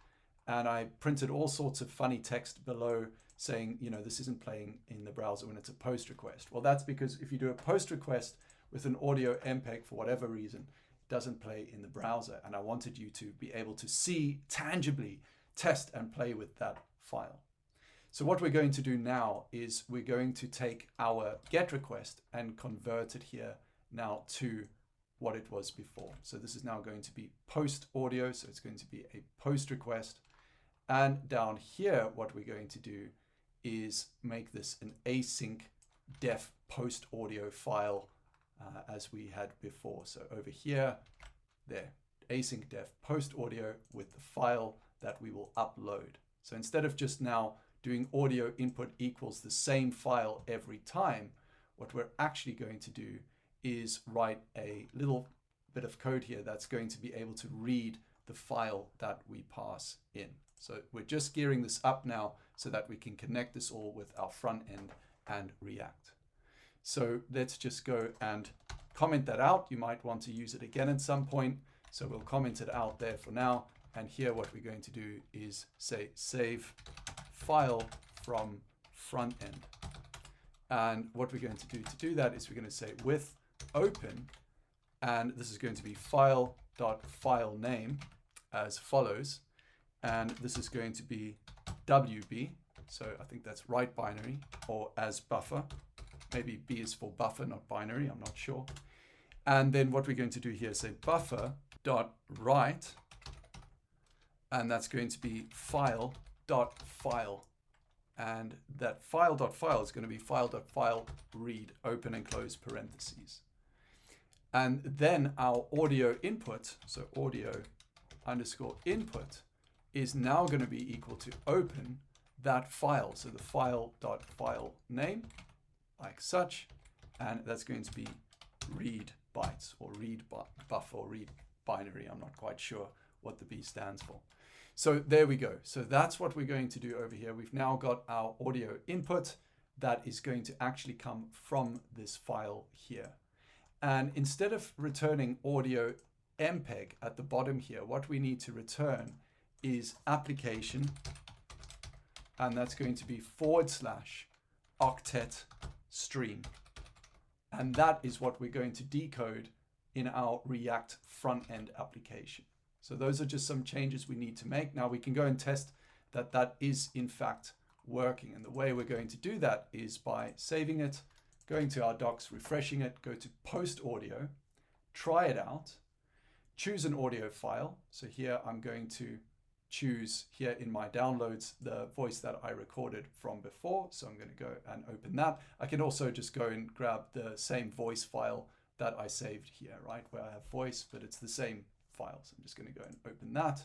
and I printed all sorts of funny text below saying, this isn't playing in the browser when it's a POST request. Well, that's because if you do a POST request with an audio MPEG for whatever reason, it doesn't play in the browser. And I wanted you to be able to see, tangibly test and play with that file. So what we're going to do now is we're going to take our GET request and convert it here now to what it was before. So this is now going to be post audio. So it's going to be a post request. And down here, what we're going to do is make this an async def post audio file as we had before. So over here, there, async def post audio with the file that we will upload. So instead of just now doing audio input equals the same file every time, what we're actually going to do is write a little bit of code here that's going to be able to read the file that we pass in. So we're just gearing this up now so that we can connect this all with our front end and React. So let's just go and comment that out. You might want to use it again at some point. So we'll comment it out there for now. And here what we're going to do is say save file from front end. And what we're going to do that is we're going to say with open, and this is going to be file.filename as follows. And this is going to be WB. So I think that's write binary or as buffer. Maybe B is for buffer, not binary. I'm not sure. And then what we're going to do here is say buffer.write. And that's going to be file.file. And that file.file is going to be file.file read, open and close parentheses. And then our audio input, so audio underscore input, is now going to be equal to open that file. So the file.file name, like such, and that's going to be read bytes or read buffer or read binary. I'm not quite sure what the B stands for. So there we go. So that's what we're going to do over here. We've now got our audio input that is going to actually come from this file here. And instead of returning audio MPEG at the bottom here, what we need to return is application, and that's going to be /octet stream. And that is what we're going to decode in our React front-end application. So those are just some changes we need to make. Now we can go and test that that is in fact working. And the way we're going to do that is by saving it, going to our docs, refreshing it, go to post audio, try it out, choose an audio file. So here I'm going to choose here in my downloads the voice that I recorded from before. So I'm going to go and open that. I can also just go and grab the same voice file that I saved here, right? Where I have voice, but it's the same file. So I'm just going to go and open that.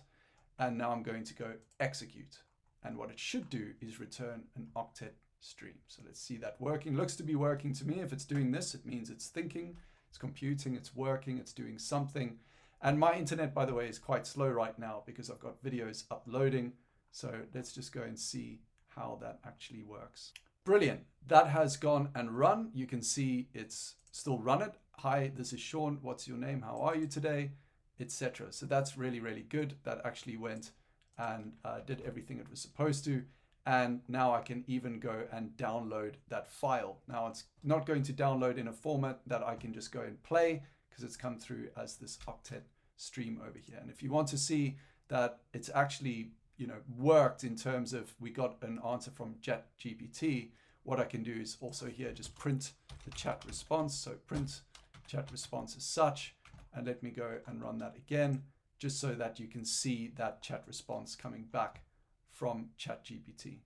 And now I'm going to go execute. And what it should do is return an octet stream. So let's see that working. Looks to be working to me. If it's doing this, it means it's thinking, it's computing, it's working, it's doing something. And my internet, by the way, is quite slow right now because I've got videos uploading. So let's just go and see how that actually works. Brilliant. That has gone and run. You can see it's still run it. Hi, this is Sean. What's your name? How are you today? Etc. So that's really, really good. That actually went and did everything it was supposed to. And now I can even go and download that file. Now it's not going to download in a format that I can just go and play because it's come through as this octet stream over here. And if you want to see that it's actually, worked in terms of we got an answer from ChatGPT, what I can do is also here just print the chat response. So print chat response as such, and let me go and run that again, just so that you can see that chat response coming back from ChatGPT.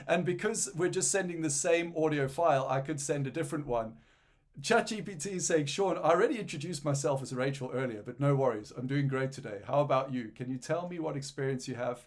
And because we're just sending the same audio file, I could send a different one. ChatGPT is saying, Sean, I already introduced myself as Rachel earlier, but no worries, I'm doing great today. How about you? Can you tell me what experience you have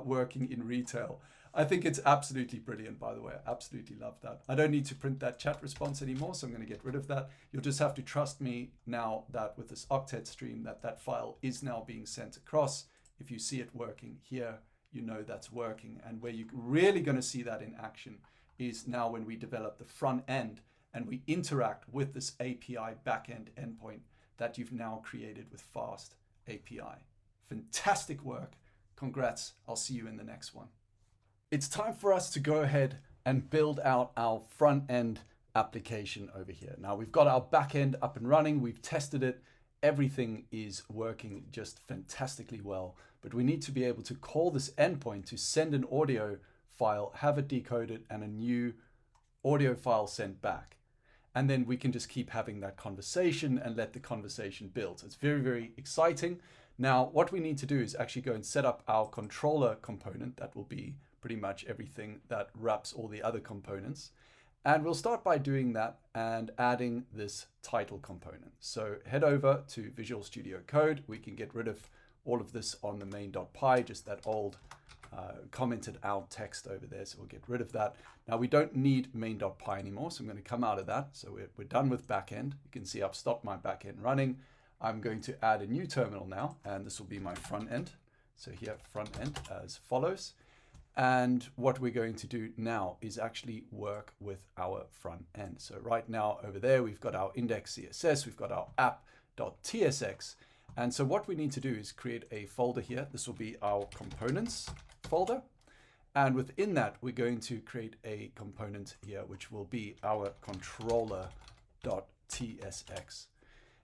working in retail? I think it's absolutely brilliant, by the way. I absolutely love that. I don't need to print that chat response anymore, so I'm going to get rid of that. You'll just have to trust me now that with this octet stream, that file is now being sent across. If you see it working here, you know that's working. And where you're really going to see that in action is now when we develop the front end and we interact with this API backend endpoint that you've now created with Fast API. Fantastic work. Congrats. I'll see you in the next one. It's time for us to go ahead and build out our front end application over here. Now we've got our back end up and running. We've tested it. Everything is working just fantastically well, but we need to be able to call this endpoint to send an audio file, have it decoded, and a new audio file sent back. And then we can just keep having that conversation and let the conversation build. So it's very, very exciting. Now, what we need to do is actually go and set up our controller component. That will be pretty much everything that wraps all the other components. And we'll start by doing that and adding this title component. So head over to Visual Studio Code. We can get rid of all of this on the main.py, just that old commented out text over there. So we'll get rid of that. Now we don't need main.py anymore. So I'm going to come out of that. So we're done with backend. You can see I've stopped my backend running. I'm going to add a new terminal now, and this will be my front end. So here, front end as follows. And what we're going to do now is actually work with our front end. So right now over there, we've got our index CSS, we've got our app.tsx. And so what we need to do is create a folder here. This will be our components folder. And within that, we're going to create a component here, which will be our controller.tsx.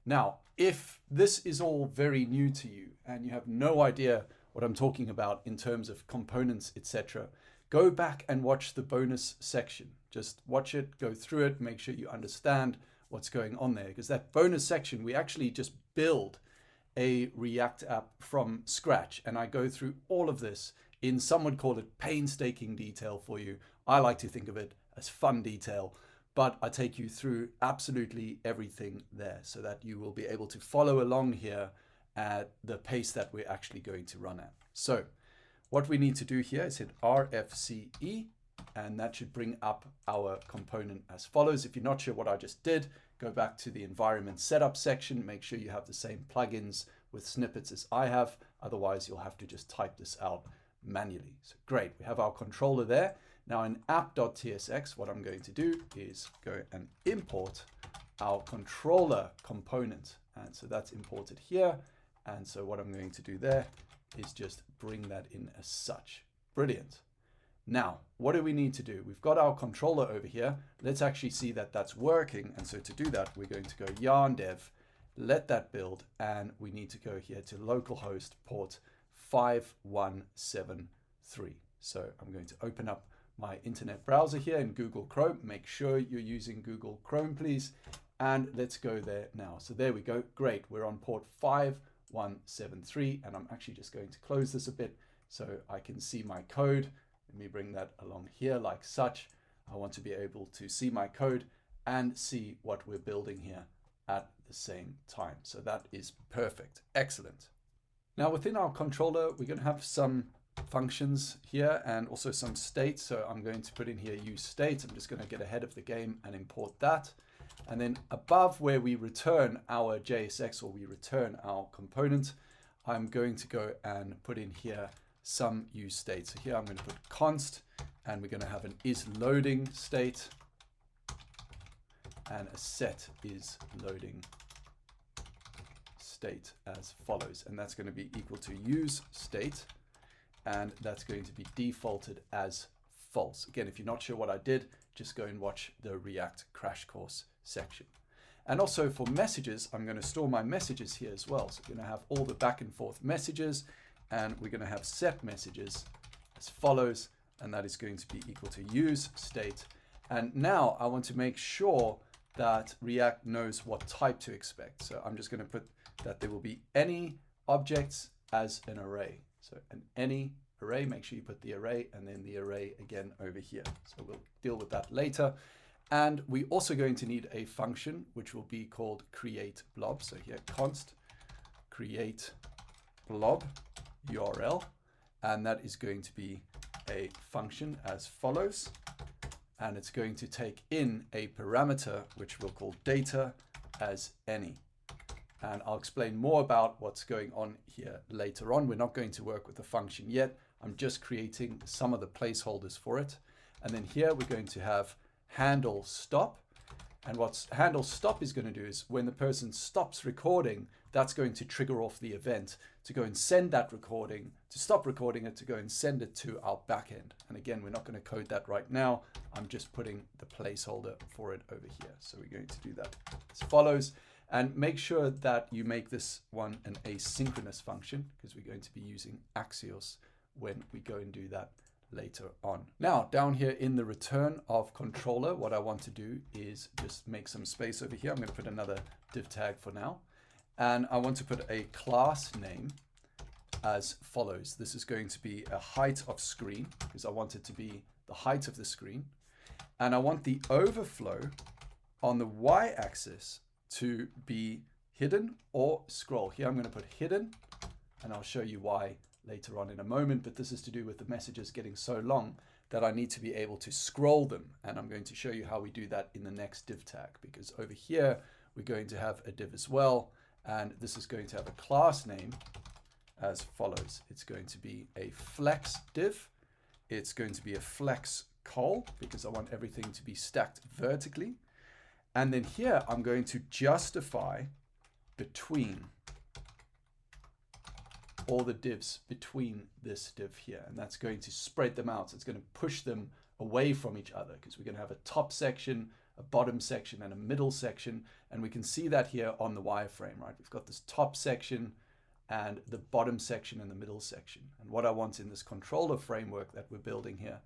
Now, if this is all very new to you and you have no idea what I'm talking about in terms of components, etc., go back and watch the bonus section. Just watch it, go through it, make sure you understand what's going on there. Because that bonus section, we actually just build a React app from scratch. And I go through all of this in, some would call it painstaking detail for you. I like to think of it as fun detail. But I take you through absolutely everything there so that you will be able to follow along here at the pace that we're actually going to run at. So what we need to do here is hit RFCE, and that should bring up our component as follows. If you're not sure what I just did, go back to the environment setup section, make sure you have the same plugins with snippets as I have. Otherwise, you'll have to just type this out manually. So great, we have our controller there. Now in app.tsx, what I'm going to do is go and import our controller component. And so that's imported here. And so what I'm going to do there is just bring that in as such. Brilliant. Now, what do we need to do? We've got our controller over here. Let's actually see that that's working. And so to do that, we're going to go yarn dev, let that build, and we need to go here to localhost port 5173. So I'm going to open up my internet browser here in Google Chrome. Make sure you're using Google Chrome, please. And let's go there now. So there we go. Great. We're on port 5173. And I'm actually just going to close this a bit so I can see my code. Let me bring that along here like such. I want to be able to see my code and see what we're building here at the same time. So that is perfect. Excellent. Now within our controller, we're going to have some functions here and also some state. So I'm going to put in here use state. I'm just going to get ahead of the game and import that. And then above where we return our JSX, or we return our component, I'm going to go and put in here some use state. So here I'm going to put const, and we're going to have an is loading state and a set is loading state as follows. And that's going to be equal to use state. and that's going to be defaulted as false. Again, if you're not sure what I did, just go and watch the React crash course section. And also for messages, I'm going to store my messages here as well. So we're going to have all the back and forth messages, and we're going to have set messages as follows, and that is going to be equal to use state. And now I want to make sure that React knows what type to expect. So I'm just going to put that there will be any objects as an array. So an any array, make sure you put the array and then the array again over here. So we'll deal with that later. And we're also going to need a function which will be called create blob. So here const create blob URL, and that is going to be a function as follows. And it's going to take in a parameter which we'll call data as any. And I'll explain more about what's going on here later on. We're not going to work with the function yet. I'm just creating some of the placeholders for it. And then here we're going to have handle stop. And what handle stop is going to do is when the person stops recording, that's going to trigger off the event to go and send that recording, to stop recording it, to go and send it to our backend. And again, we're not going to code that right now. I'm just putting the placeholder for it over here. So we're going to do that as follows. And make sure that you make this one an asynchronous function, because we're going to be using Axios when we go and do that later on. Now, down here in the return of controller, what I want to do is just make some space over here. I'm going to put another div tag for now. And I want to put a class name as follows. This is going to be a height of screen, because I want it to be the height of the screen. And I want the overflow on the y-axis to be hidden or scroll. Here I'm going to put hidden, and I'll show you why later on in a moment, but this is to do with the messages getting so long that I need to be able to scroll them. And I'm going to show you how we do that in the next div tag, because over here we're going to have a div as well, and this is going to have a class name as follows. It's going to be a flex div. It's going to be a flex col, because I want everything to be stacked vertically. And then here I'm going to justify between all the divs between this div here. And that's going to spread them out. So it's going to push them away from each other, because we're going to have a top section, a bottom section, and a middle section. And we can see that here on the wireframe, right? We've got this top section and the bottom section and the middle section. And what I want in this controller framework that we're building here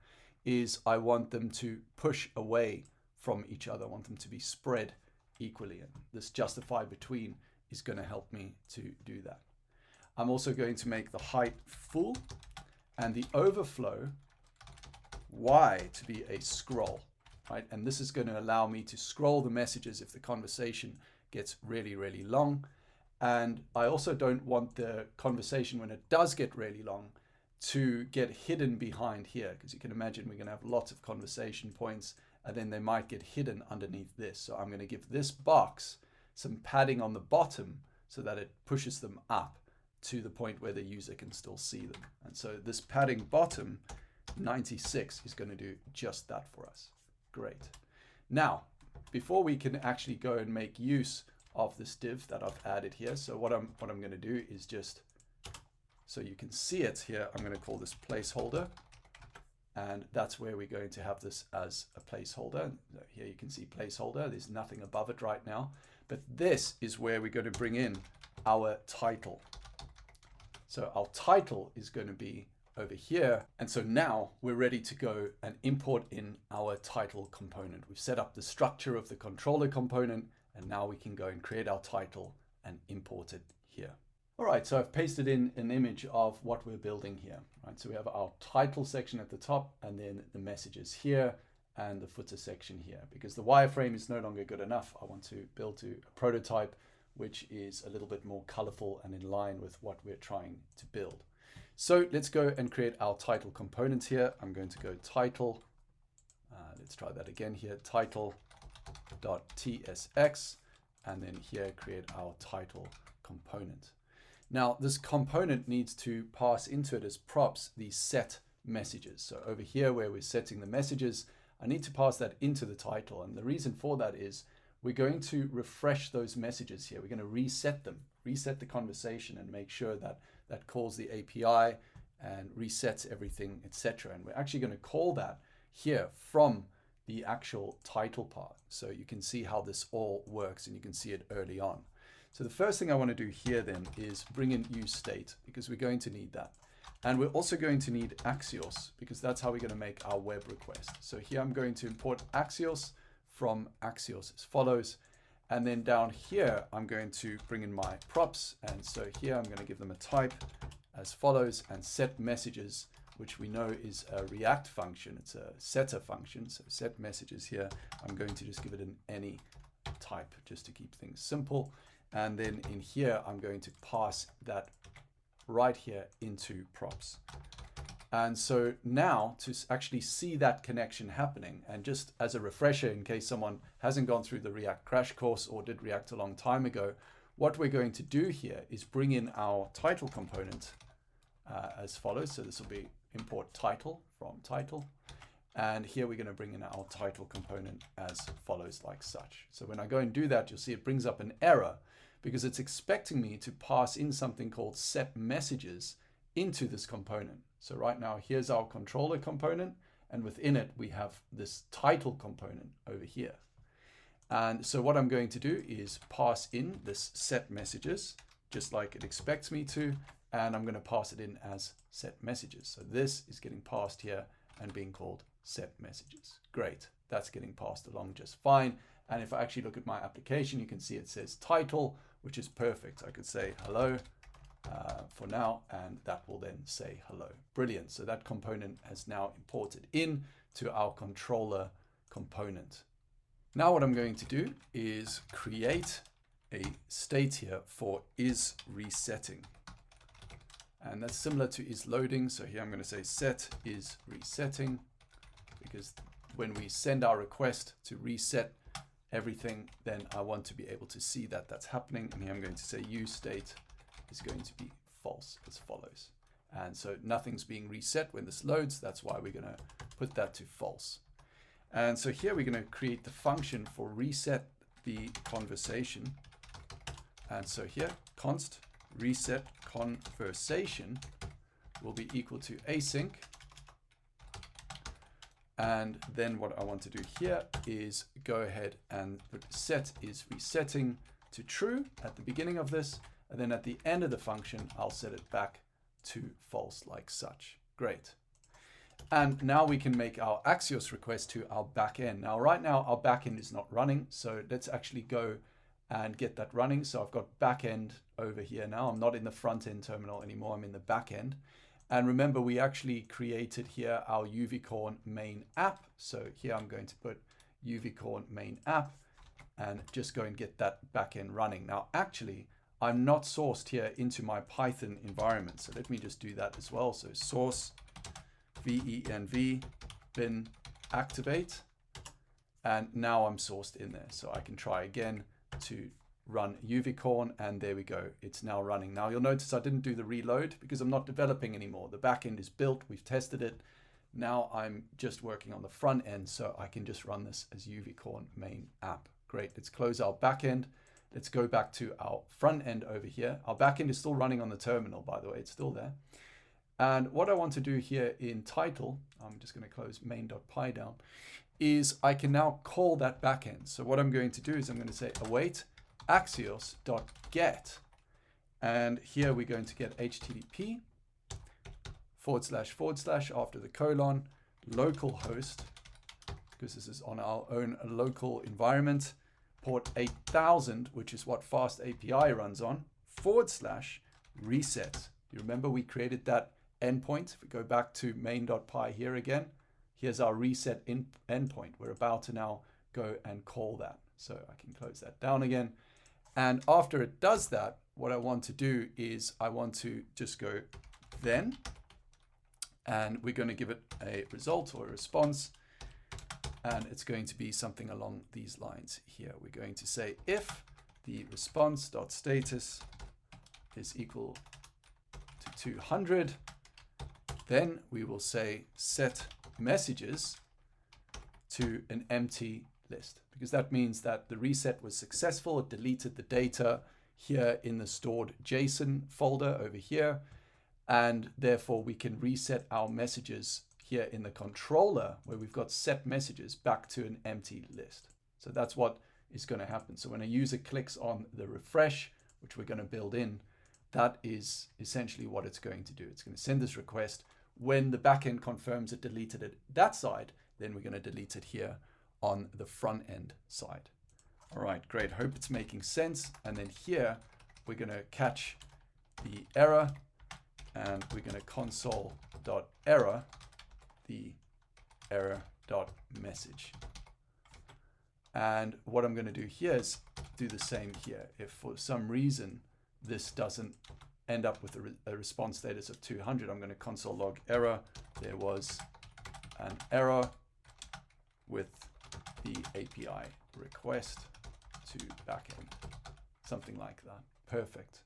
is I want them to push away from each other. I want them to be spread equally. And this justify between is going to help me to do that. I'm also going to make the height full and the overflow Y to be a scroll, right? And this is going to allow me to scroll the messages if the conversation gets really, really long. And I also don't want the conversation, when it does get really long, to get hidden behind here, because you can imagine we're going to have lots of conversation points, and then they might get hidden underneath this. So I'm going to give this box some padding on the bottom so that it pushes them up to the point where the user can still see them. And so this padding bottom 96 is going to do just that for us. Great. Now, before we can actually go and make use of this div that I've added here, so what I'm going to do is just, so you can see it here, I'm going to call this placeholder. And that's where we're going to have this as a placeholder. Here you can see placeholder. There's nothing above it right now. But this is where we're going to bring in our title. So our title is going to be over here. And so now we're ready to go and import in our title component. We've set up the structure of the controller component, and now we can go and create our title and import it here. All right, so I've pasted in an image of what we're building here, right? So we have our title section at the top, and then the messages here, and the footer section here. Because the wireframe is no longer good enough, I want to build to a prototype which is a little bit more colorful and in line with what we're trying to build. So let's go and create our title component here. I'm going to go title, let's try that again here, title.tsx, and then here create our title component. Now this component needs to pass into it as props these set messages. So over here where we're setting the messages, I need to pass that into the title. And the reason for that is we're going to refresh those messages here. We're going to reset them, reset the conversation, and make sure that that calls the API and resets everything, etc. And we're actually going to call that here from the actual title part. So you can see how this all works, and you can see it early on. So the first thing I want to do here then is bring in useState, because we're going to need that. And we're also going to need Axios, because that's how we're going to make our web request. So here I'm going to import Axios from Axios as follows. And then down here, I'm going to bring in my props. And so here I'm going to give them a type as follows, and set messages, which we know is a React function. It's a setter function. So set messages here, I'm going to just give it an any type just to keep things simple. And then in here, I'm going to pass that right here into props. And so now to actually see that connection happening, and just as a refresher in case someone hasn't gone through the React crash course or did React a long time ago, what we're going to do here is bring in our title component as follows. So this will be import title from title. And here we're going to bring in our title component as follows, like such. So when I go and do that, you'll see it brings up an error because it's expecting me to pass in something called set messages into this component. So right now, here's our controller component, and within it, we have this title component over here. And so what I'm going to do is pass in this set messages, just like it expects me to, and I'm going to pass it in as set messages. So this is getting passed here and being called set messages. Great, that's getting passed along just fine. And if I actually look at my application, you can see it says title, which is perfect. I could say hello for now, and that will then say hello. Brilliant. So that component has now imported in to our controller component. Now what I'm going to do is create a state here for is resetting. And that's similar to is loading. So here I'm going to say set is resetting, because when we send our request to reset everything, then I want to be able to see that that's happening. And here I'm going to say useState is going to be false as follows. And so nothing's being reset when this loads. That's why we're going to put that to false. And so here we're going to create the function for reset the conversation. And so here const reset conversation will be equal to async. And then what I want to do here is go ahead and put set is resetting to true at the beginning of this. And then at the end of the function, I'll set it back to false like such. Great. And now we can make our Axios request to our backend. Now, right now, our backend is not running. So let's actually go and get that running. So I've got backend over here now. I'm not in the front end terminal anymore. I'm in the backend. And remember, we actually created here our UVcorn main app. So here I'm going to put UVcorn main app and just go and get that backend running. Now, actually, I'm not sourced here into my Python environment. So let me just do that as well. So source venv bin activate. And now I'm sourced in there. So I can try again to run UVcorn, and there we go. It's now running. Now you'll notice I didn't do the reload because I'm not developing anymore. The backend is built. We've tested it. Now I'm just working on the front end, so I can just run this as UVcorn main app. Great. Let's close our backend. Let's go back to our front end over here. Our backend is still running on the terminal, by the way. It's still there. And what I want to do here in title, I'm just going to close main.py down, is I can now call that backend. So what I'm going to do is I'm going to say await axios.get, and here we're going to get HTTP // after the colon localhost, because this is on our own local environment, port 8000, which is what Fast API runs on, / reset. You remember we created that endpoint. If we go back to main.py here again, here's our reset endpoint. We're about to now go and call that. So I can close that down again. And after it does that, what I want to do is I want to just go then, and we're going to give it a result or a response. And it's going to be something along these lines here. We're going to say if the response.status is equal to 200, then we will say set messages to an empty list, because that means that the reset was successful. It deleted the data here in the stored JSON folder over here. And therefore we can reset our messages here in the controller where we've got set messages back to an empty list. So that's what is going to happen. So when a user clicks on the refresh, which we're going to build in, that is essentially what it's going to do. It's going to send this request. When the backend confirms it deleted it that side, then we're going to delete it here on the front end side. All right, great. Hope it's making sense. And then here we're going to catch the error, and we're going to console.error the error.message. And what I'm going to do here is do the same here. If for some reason this doesn't end up with a response status of 200, I'm going to console log error. There was an error with the API request to backend, something like that. Perfect.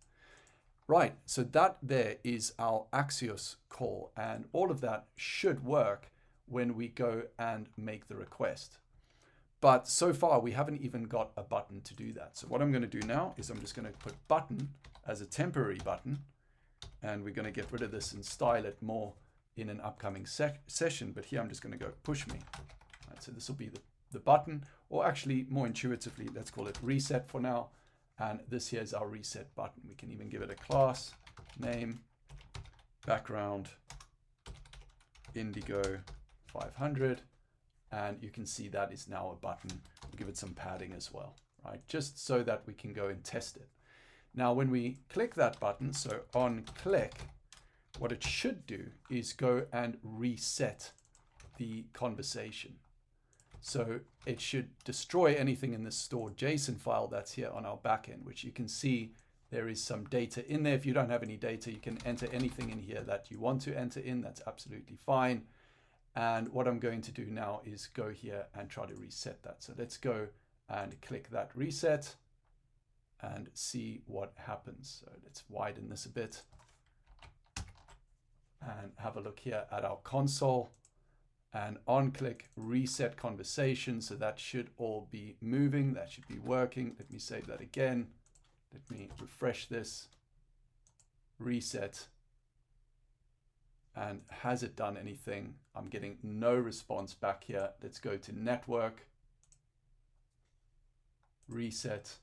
Right, so that there is our Axios call, and all of that should work when we go and make the request. But so far we haven't even got a button to do that. So what I'm going to do now is I'm just going to put button as a temporary button, and we're going to get rid of this and style it more in an upcoming session. But here I'm just going to go push me. Right, so this will be the button, or actually more intuitively, let's call it reset for now. And this here is our reset button. We can even give it a class name, background, indigo 500. And you can see that is now a button. We'll give it some padding as well, right? Just so that we can go and test it. Now, when we click that button, so on click, what it should do is go and reset the conversation. So it should destroy anything in the stored JSON file that's here on our backend, which you can see there is some data in there. If you don't have any data, you can enter anything in here that you want to enter in. That's absolutely fine. And what I'm going to do now is go here and try to reset that. So let's go and click that reset and see what happens. So let's widen this a bit and have a look here at our console. And on click reset conversation. So that should all be moving. That should be working. Let me save that again. Let me refresh this. Reset. And has it done anything? I'm getting no response back here. Let's go to network. Reset.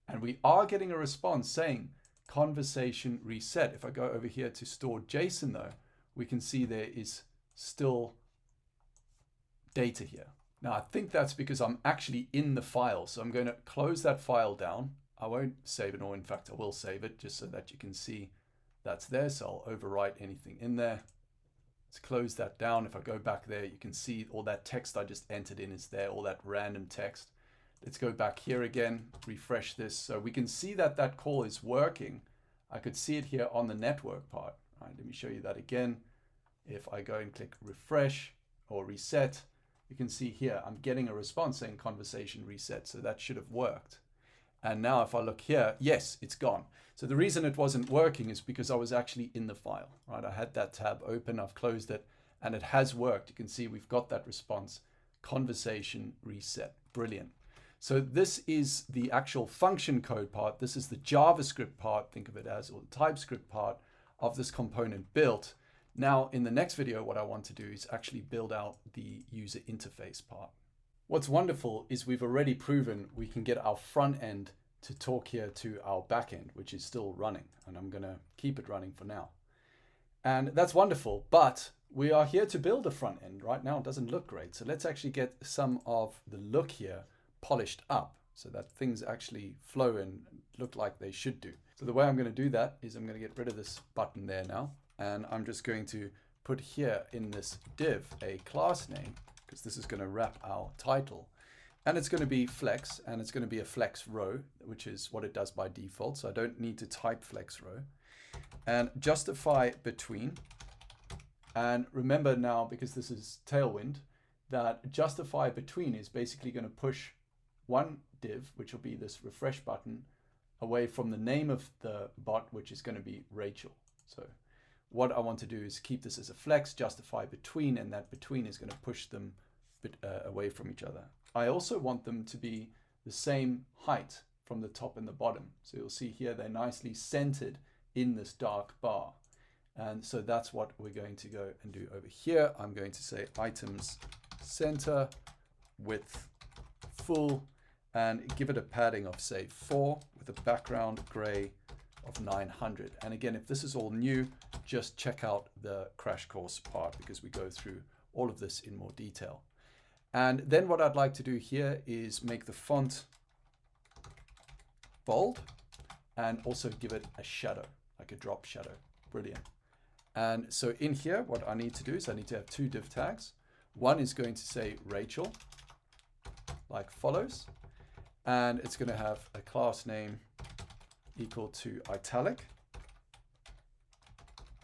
And we are getting a response saying conversation reset. If I go over here to stored JSON though, we can see there is still data here. Now I think that's because I'm actually in the file. So I'm going to close that file down. I won't save it, or in fact I will save it just so that you can see that's there. So I'll overwrite anything in there. Let's close that down. If I go back there, you can see all that text I just entered in is there, all that random text. Let's go back here again, refresh this. So we can see that that call is working. I could see it here on the network part. All right, let me show you that again. If I go and click refresh or reset, you can see here, I'm getting a response saying conversation reset. So that should have worked. And now if I look here, yes, it's gone. So the reason it wasn't working is because I was actually in the file, right? I had that tab open, I've closed it, and it has worked. You can see we've got that response, conversation reset. Brilliant. So this is the actual function code part. This is the JavaScript part, think of it as, or the TypeScript part of this component built. Now, in the next video, what I want to do is actually build out the user interface part. What's wonderful is we've already proven we can get our front end to talk here to our back end, which is still running, and I'm going to keep it running for now. And that's wonderful, but we are here to build a front end. Right now it doesn't look great. So let's actually get some of the look here polished up so that things actually flow and look like they should do. So the way I'm going to do that is I'm going to get rid of this button there now. And I'm just going to put here in this div a class name, because this is going to wrap our title. And it's going to be flex, and it's going to be a flex row, which is what it does by default. So I don't need to type flex row. And justify between. And remember now, because this is Tailwind, that justify between is basically going to push one div, which will be this refresh button, away from the name of the bot, which is going to be Rachel. So what I want to do is keep this as a flex, justify between, and that between is going to push them away from each other. I also want them to be the same height from the top and the bottom. So you'll see here they're nicely centered in this dark bar. And so that's what we're going to go and do over here. I'm going to say items center width full and give it a padding of say 4 with a background gray of 900. And again, if this is all new, just check out the crash course part because we go through all of this in more detail. And then what I'd like to do here is make the font bold and also give it a shadow, like a drop shadow. Brilliant. And so in here, what I need to do is I need to have 2 div tags. One is going to say Rachel, like follows. And it's going to have a class name equal to italic,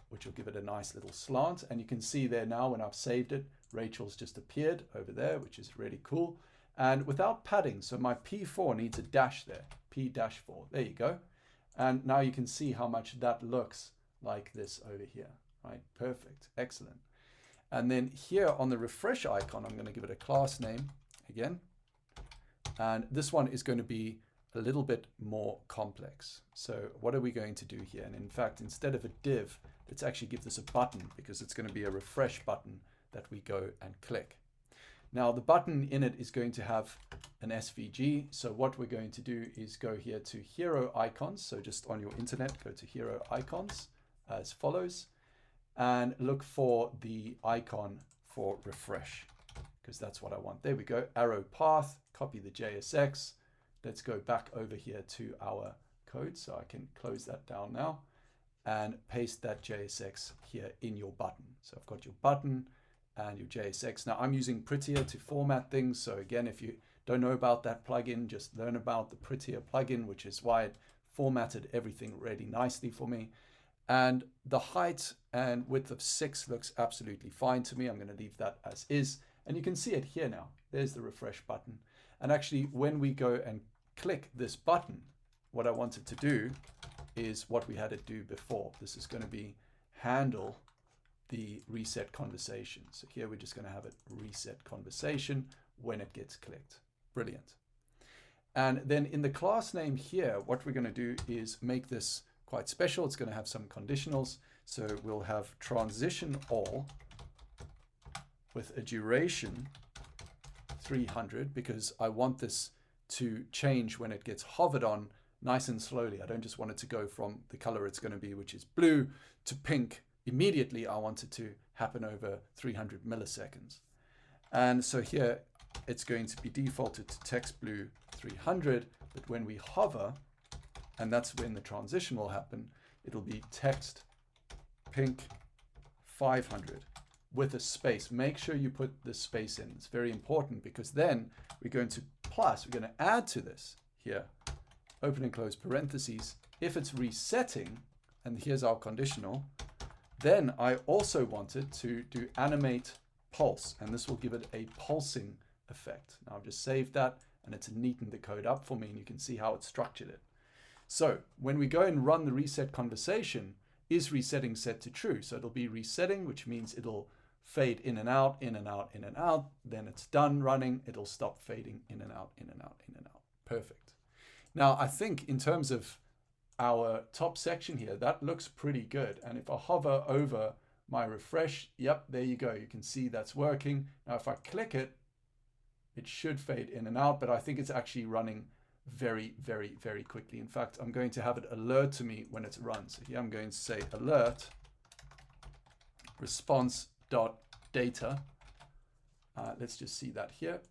which will give it a nice little slant. And you can see there now when I've saved it, Rachel's just appeared over there, which is really cool. And without padding, so my P4 needs a dash there, P-4, there you go. And now you can see how much that looks like this over here, right? Perfect, excellent. And then here on the refresh icon, I'm going to give it a class name again. And this one is going to be a little bit more complex. So what are we going to do here? And in fact, instead of a div, let's actually give this a button because it's going to be a refresh button that we go and click. Now the button in it is going to have an SVG. So what we're going to do is go here to hero icons. So just on your internet, go to hero icons as follows and look for the icon for refresh because that's what I want. There we go. Arrow path, copy the JSX. Let's go back over here to our code. So I can close that down now and paste that JSX here in your button. So I've got your button and your JSX. Now I'm using Prettier to format things. So again, if you don't know about that plugin, just learn about the Prettier plugin, which is why it formatted everything really nicely for me. And the height and width of 6 looks absolutely fine to me. I'm going to leave that as is. And you can see it here now. There's the refresh button. And actually, when we go and click this button, what I wanted to do is what we had it do before. This is going to be handle the reset conversation. So here we're just going to have it reset conversation when it gets clicked. Brilliant. And then in the class name here, what we're going to do is make this quite special. It's going to have some conditionals. So we'll have transition all with a duration 300 because I want this to change when it gets hovered on nice and slowly. I don't just want it to go from the color it's going to be, which is blue, to pink immediately. I want it to happen over 300 milliseconds. And so here it's going to be defaulted to text blue 300, but when we hover, and that's when the transition will happen, it'll be text pink 500 with a space. Make sure you put the space in. It's very important because then we're going to plus, we're going to add to this here, open and close parentheses. If it's resetting, and here's our conditional, then I also want it to do animate pulse, and this will give it a pulsing effect. Now I've just saved that and it's neatened the code up for me and you can see how it's structured it. So when we go and run the reset conversation, is resetting set to true? So it'll be resetting, which means it'll fade in and out, in and out, in and out. Then it's done running. It'll stop fading in and out, in and out, in and out. Perfect. Now I think in terms of our top section here, that looks pretty good. And if I hover over my refresh, yep, there you go. You can see that's working. Now if I click it, it should fade in and out, but I think it's actually running very, very, very quickly. In fact, I'm going to have it alert to me when it's run. So here I'm going to say alert response.data. Let's just see that here.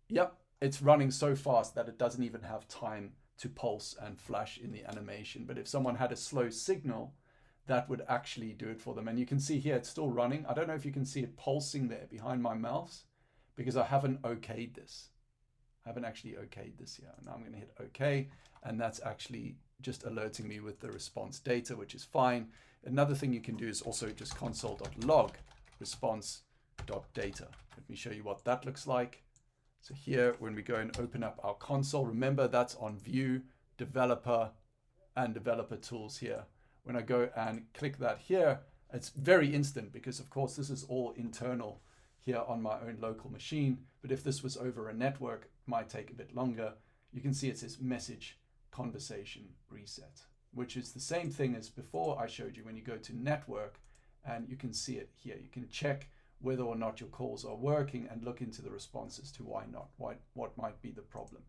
Yep, it's running so fast that it doesn't even have time to pulse and flash in the animation. But if someone had a slow signal, that would actually do it for them. And you can see here, it's still running. I don't know if you can see it pulsing there behind my mouse because I haven't okayed this. I haven't actually okayed this here. Now I'm going to hit OK, and that's actually just alerting me with the response data, which is fine. Another thing you can do is also just console.log response.data. Let me show you what that looks like. So here, when we go and open up our console, remember that's on view, developer, and developer tools here. When I go and click that here, it's very instant because of course this is all internal here on my own local machine. But if this was over a network, it might take a bit longer. You can see it says message conversation reset, which is the same thing as before I showed you. When you go to network, and you can see it here. You can check whether or not your calls are working and look into the responses to why not, what might be the problem.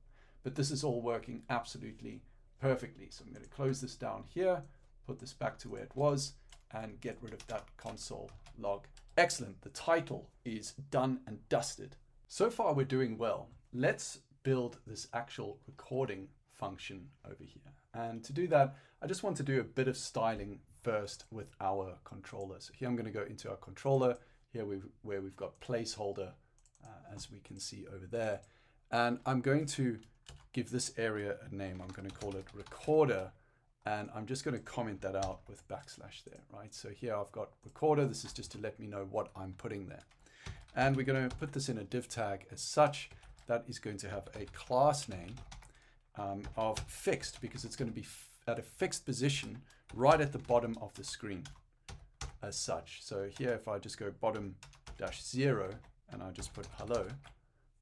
But this is all working absolutely perfectly. So I'm going to close this down here, put this back to where it was, and get rid of that console log. Excellent. The title is done and dusted. So far we're doing well. Let's build this actual recording function over here. And to do that, I just want to do a bit of styling first with our controller. So here I'm going to go into our controller, here where we've got placeholder, as we can see over there. And I'm going to give this area a name. I'm going to call it recorder. And I'm just going to comment that out with backslash there, right? So here I've got recorder. This is just to let me know what I'm putting there. And we're going to put this in a div tag as such. That is going to have a class name of fixed, because it's going to be at a fixed position right at the bottom of the screen as such. So here, if I just go bottom -0 and I just put hello,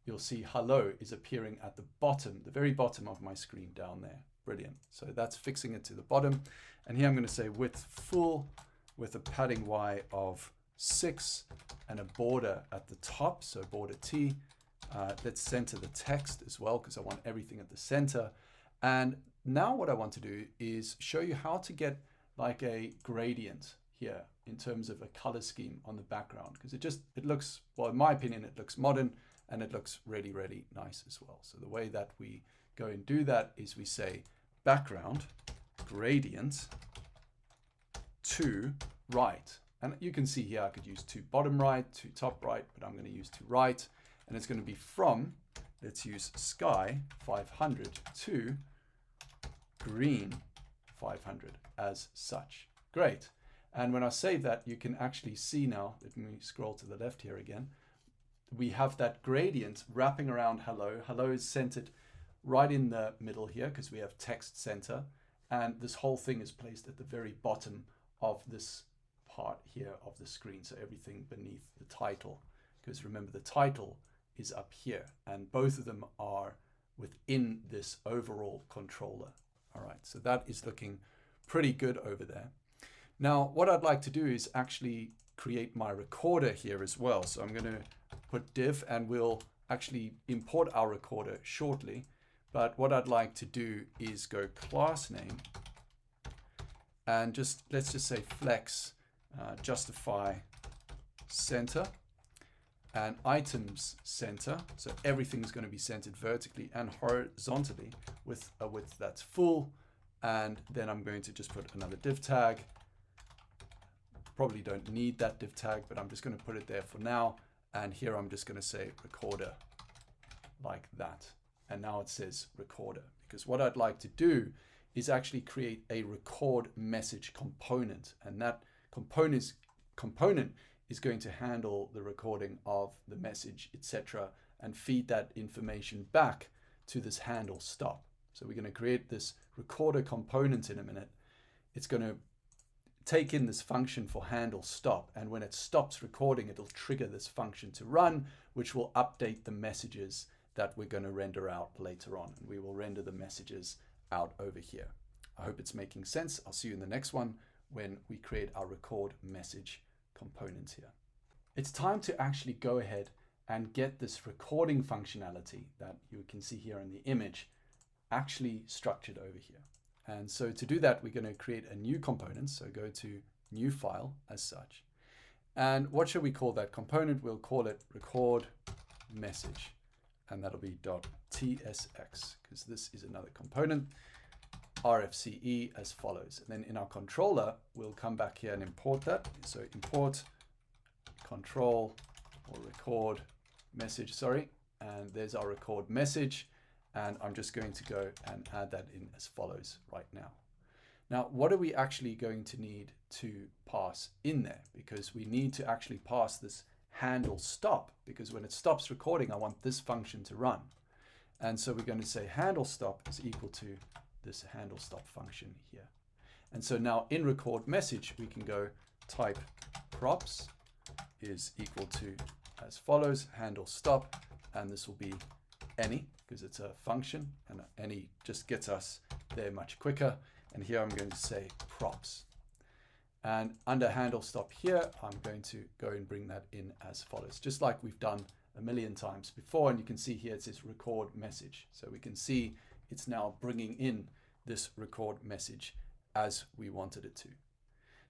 you'll see hello is appearing at the bottom, the very bottom of my screen down there. Brilliant. So that's fixing it to the bottom. And here I'm going to say width full with a padding Y of 6 and a border at the top. So border T. Let's center the text as well, because I want everything at the center. And now what I want to do is show you how to get like a gradient here in terms of a color scheme on the background, because it looks, well, in my opinion, it looks modern and it looks really, really nice as well. So the way that we go and do that is we say background gradient to right. And you can see here I could use to bottom right, to top right, but I'm going to use to right. And it's going to be from, let's use sky 500 to green 500 as such. Great. And when I save that, you can actually see now, let me scroll to the left here again, we have that gradient wrapping around hello. Hello is centered right in the middle here because we have text center. And this whole thing is placed at the very bottom of this part here of the screen. So everything beneath the title, because remember the title is up here and both of them are within this overall controller. All right, so that is looking pretty good over there. Now, what I'd like to do is actually create my recorder here as well. So I'm going to put div and we'll actually import our recorder shortly. But what I'd like to do is go class name and let's just say flex justify center and items center. So everything's going to be centered vertically and horizontally with a width that's full. And then I'm going to just put another div tag. Probably don't need that div tag, but I'm just going to put it there for now. And here I'm just going to say recorder like that. And now it says recorder, because what I'd like to do is actually create a record message component. And that component is going to handle the recording of the message, etc., and feed that information back to this handle stop. So we're going to create this recorder component in a minute. It's going to take in this function for handle stop, and when it stops recording, it'll trigger this function to run, which will update the messages that we're going to render out later on. And we will render the messages out over here. I hope it's making sense. I'll see you in the next one when we create our record message component here. It's time to actually go ahead and get this recording functionality that you can see here in the image actually structured over here. And so to do that, we're going to create a new component. So go to new file as such. And what should we call that component? We'll call it record message. And that'll be .tsx, because this is another component, RFCE as follows. And then in our controller, we'll come back here and import that. So import control or record message, sorry. And there's our record message. And I'm just going to go and add that in as follows right now. Now, what are we actually going to need to pass in there? Because we need to actually pass this handle stop, because when it stops recording, I want this function to run. And so we're going to say handle stop is equal to this handle stop function here. And so now in record message, we can go type props is equal to as follows, handle stop, and this will be any, because it's a function, and any just gets us there much quicker. And here I'm going to say props. And under handle stop here, I'm going to go and bring that in as follows, just like we've done a million times before. And you can see here it says record message. So we can see it's now bringing in this record message as we wanted it to.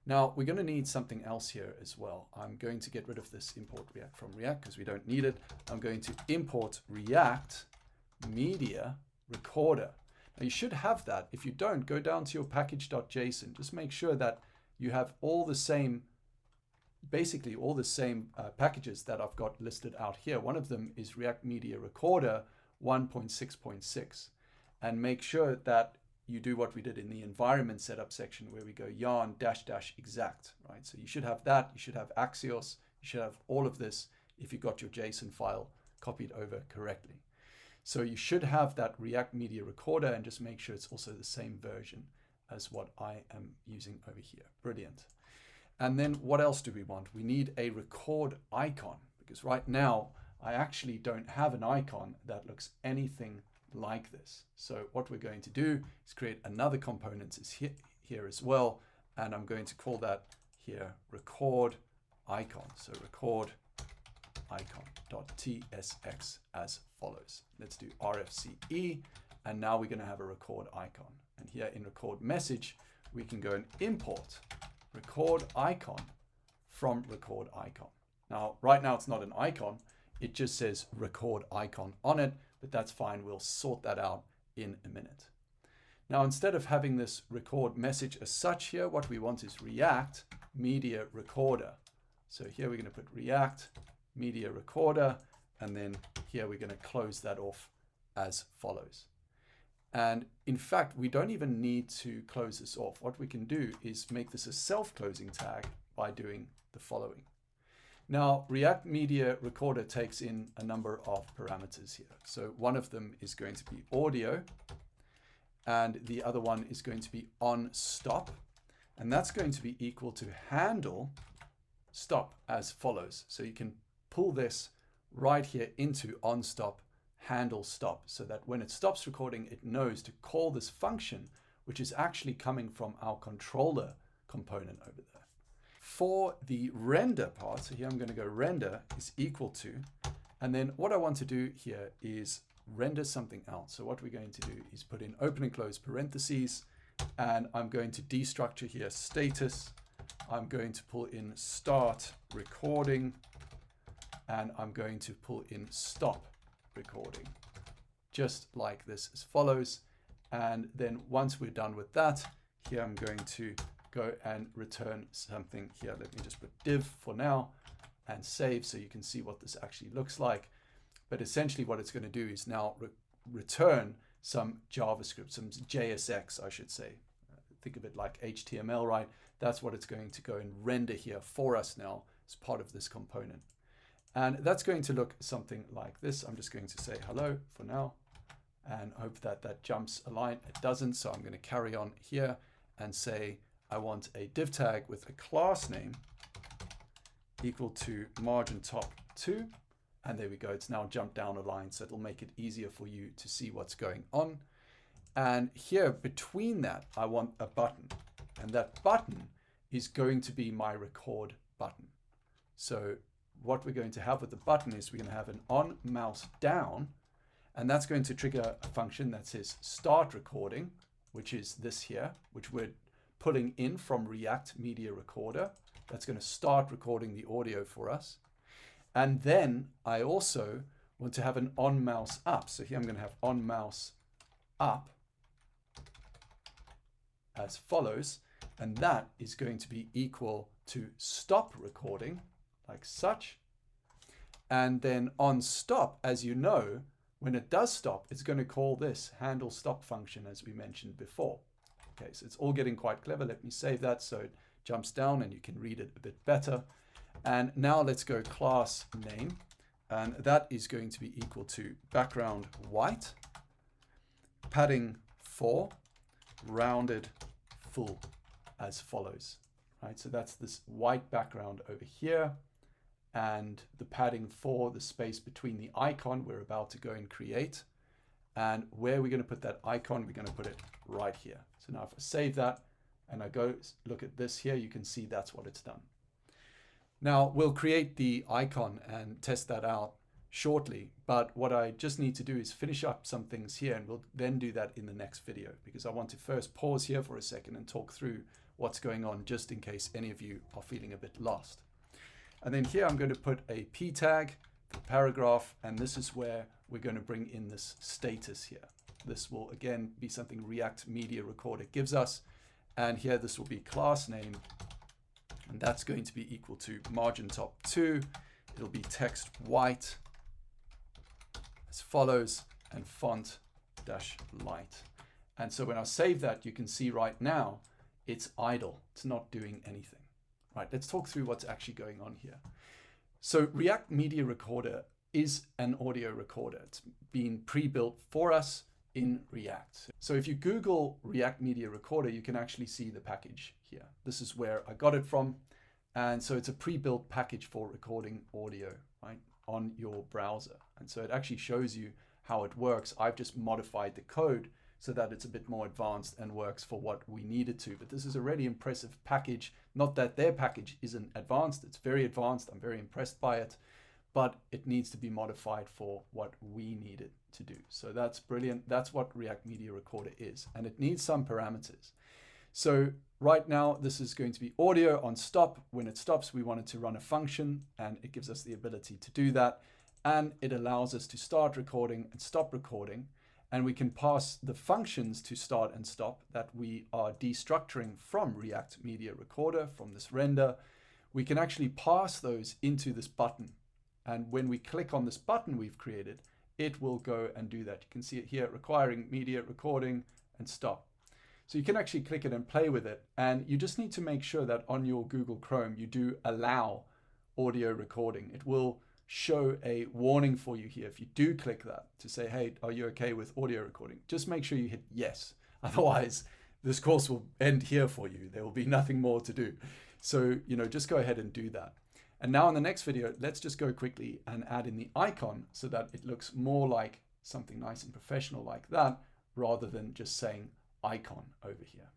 Now we're going to need something else here as well. I'm going to get rid of this import React from React because we don't need it. I'm going to import React media recorder. Now you should have that. If you don't, go down to your package.json. Just make sure that you have all the same, basically all the same packages that I've got listed out here. One of them is React Media Recorder 1.6.6. And make sure that you do what we did in the environment setup section where we go yarn -- exact, right? So you should have that. You should have Axios. You should have all of this if you got your JSON file copied over correctly. So you should have that React Media Recorder, and just make sure it's also the same version as what I am using over here. Brilliant. And then what else do we want? We need a record icon, because right now I actually don't have an icon that looks anything like this. So what we're going to do is create another component is here as well. And I'm going to call that here record icon. So record icon.tsx as follows. Let's do RFCE. And now we're going to have a record icon. And here in record message, we can go and import record icon from record icon. Now, right now it's not an icon. It just says record icon on it, but that's fine. We'll sort that out in a minute. Now, instead of having this record message as such here, what we want is React Media Recorder. So here we're going to put React Media Recorder, and then here we're going to close that off as follows. And in fact, we don't even need to close this off. What we can do is make this a self-closing tag by doing the following. Now, React Media Recorder takes in a number of parameters here. So one of them is going to be audio, and the other one is going to be on stop, and that's going to be equal to handle stop as follows. So you can pull this right here into on stop handle stop, so that when it stops recording, it knows to call this function, which is actually coming from our controller component over there. For the render part, so here I'm going to go render is equal to, and then what I want to do here is render something else. So what we're going to do is put in open and close parentheses, and I'm going to destructure here status. I'm going to pull in start recording, and I'm going to pull in stop recording, just like this as follows. And then once we're done with that, here I'm going to go and return something here. Let me just put div for now and save so you can see what this actually looks like. But essentially what it's going to do is now return some JavaScript, some JSX, I should say. Think of it like HTML, right? That's what it's going to go and render here for us now as part of this component. And that's going to look something like this. I'm just going to say hello for now and hope that that jumps a line. It doesn't, so I'm going to carry on here and say I want a div tag with a class name equal to margin top 2. And there we go. It's now jumped down a line, so it'll make it easier for you to see what's going on. And here between that, I want a button. And that button is going to be my record button. So what we're going to have with the button is we're going to have an on mouse down, and that's going to trigger a function that says start recording, which is this here, which we're pulling in from React Media Recorder. That's going to start recording the audio for us. And then I also want to have an on mouse up. So here I'm going to have on mouse up as follows. And that is going to be equal to stop recording, like such. And then on stop, as you know, when it does stop, it's going to call this handle stop function as we mentioned before. Okay, so it's all getting quite clever. Let me save that so it jumps down and you can read it a bit better. And now let's go class name, and that is going to be equal to background white, padding 4, rounded full as follows. Right, so that's this white background over here, and the padding 4, the space between the icon we're about to go and create. And where we're going to put that icon, we're going to put it right here. So now if I save that, and I go look at this here, you can see that's what it's done. Now we'll create the icon and test that out shortly, but what I just need to do is finish up some things here, and we'll then do that in the next video, because I want to first pause here for a second and talk through what's going on, just in case any of you are feeling a bit lost. And then here I'm going to put a p tag for paragraph, and this is where we're going to bring in this status here. This will again be something React Media Recorder gives us, and here this will be class name, and that's going to be equal to margin top 2. It'll be text white as follows, and font dash light. And so when I save that, you can see right now it's idle. It's not doing anything. Right, let's talk through what's actually going on here. So React Media Recorder is an audio recorder. It's been pre-built for us in React. So if you Google React Media Recorder, you can actually see the package here. This is where I got it from. And so it's a pre-built package for recording audio, right, on your browser. And so it actually shows you how it works. I've just modified the code so that it's a bit more advanced and works for what we need it to. But this is a really impressive package. Not that their package isn't advanced, it's very advanced. I'm very impressed by it, but it needs to be modified for what we need it to do. So that's brilliant. That's what React Media Recorder is. And it needs some parameters. So right now, this is going to be audio on stop. When it stops, we want it to run a function, and it gives us the ability to do that. And it allows us to start recording and stop recording. And we can pass the functions to start and stop that we are destructuring from React Media Recorder, from this render. We can actually pass those into this button. And when we click on this button we've created, it will go and do that. You can see it here, requiring media recording and stop. So you can actually click it and play with it. And you just need to make sure that on your Google Chrome, you do allow audio recording. It will show a warning for you here if you do click that to say, hey, are you okay with audio recording? Just make sure you hit yes. Otherwise, this course will end here for you. There will be nothing more to do. So, just go ahead and do that. And now in the next video, let's just go quickly and add in the icon so that it looks more like something nice and professional like that, rather than just saying icon over here.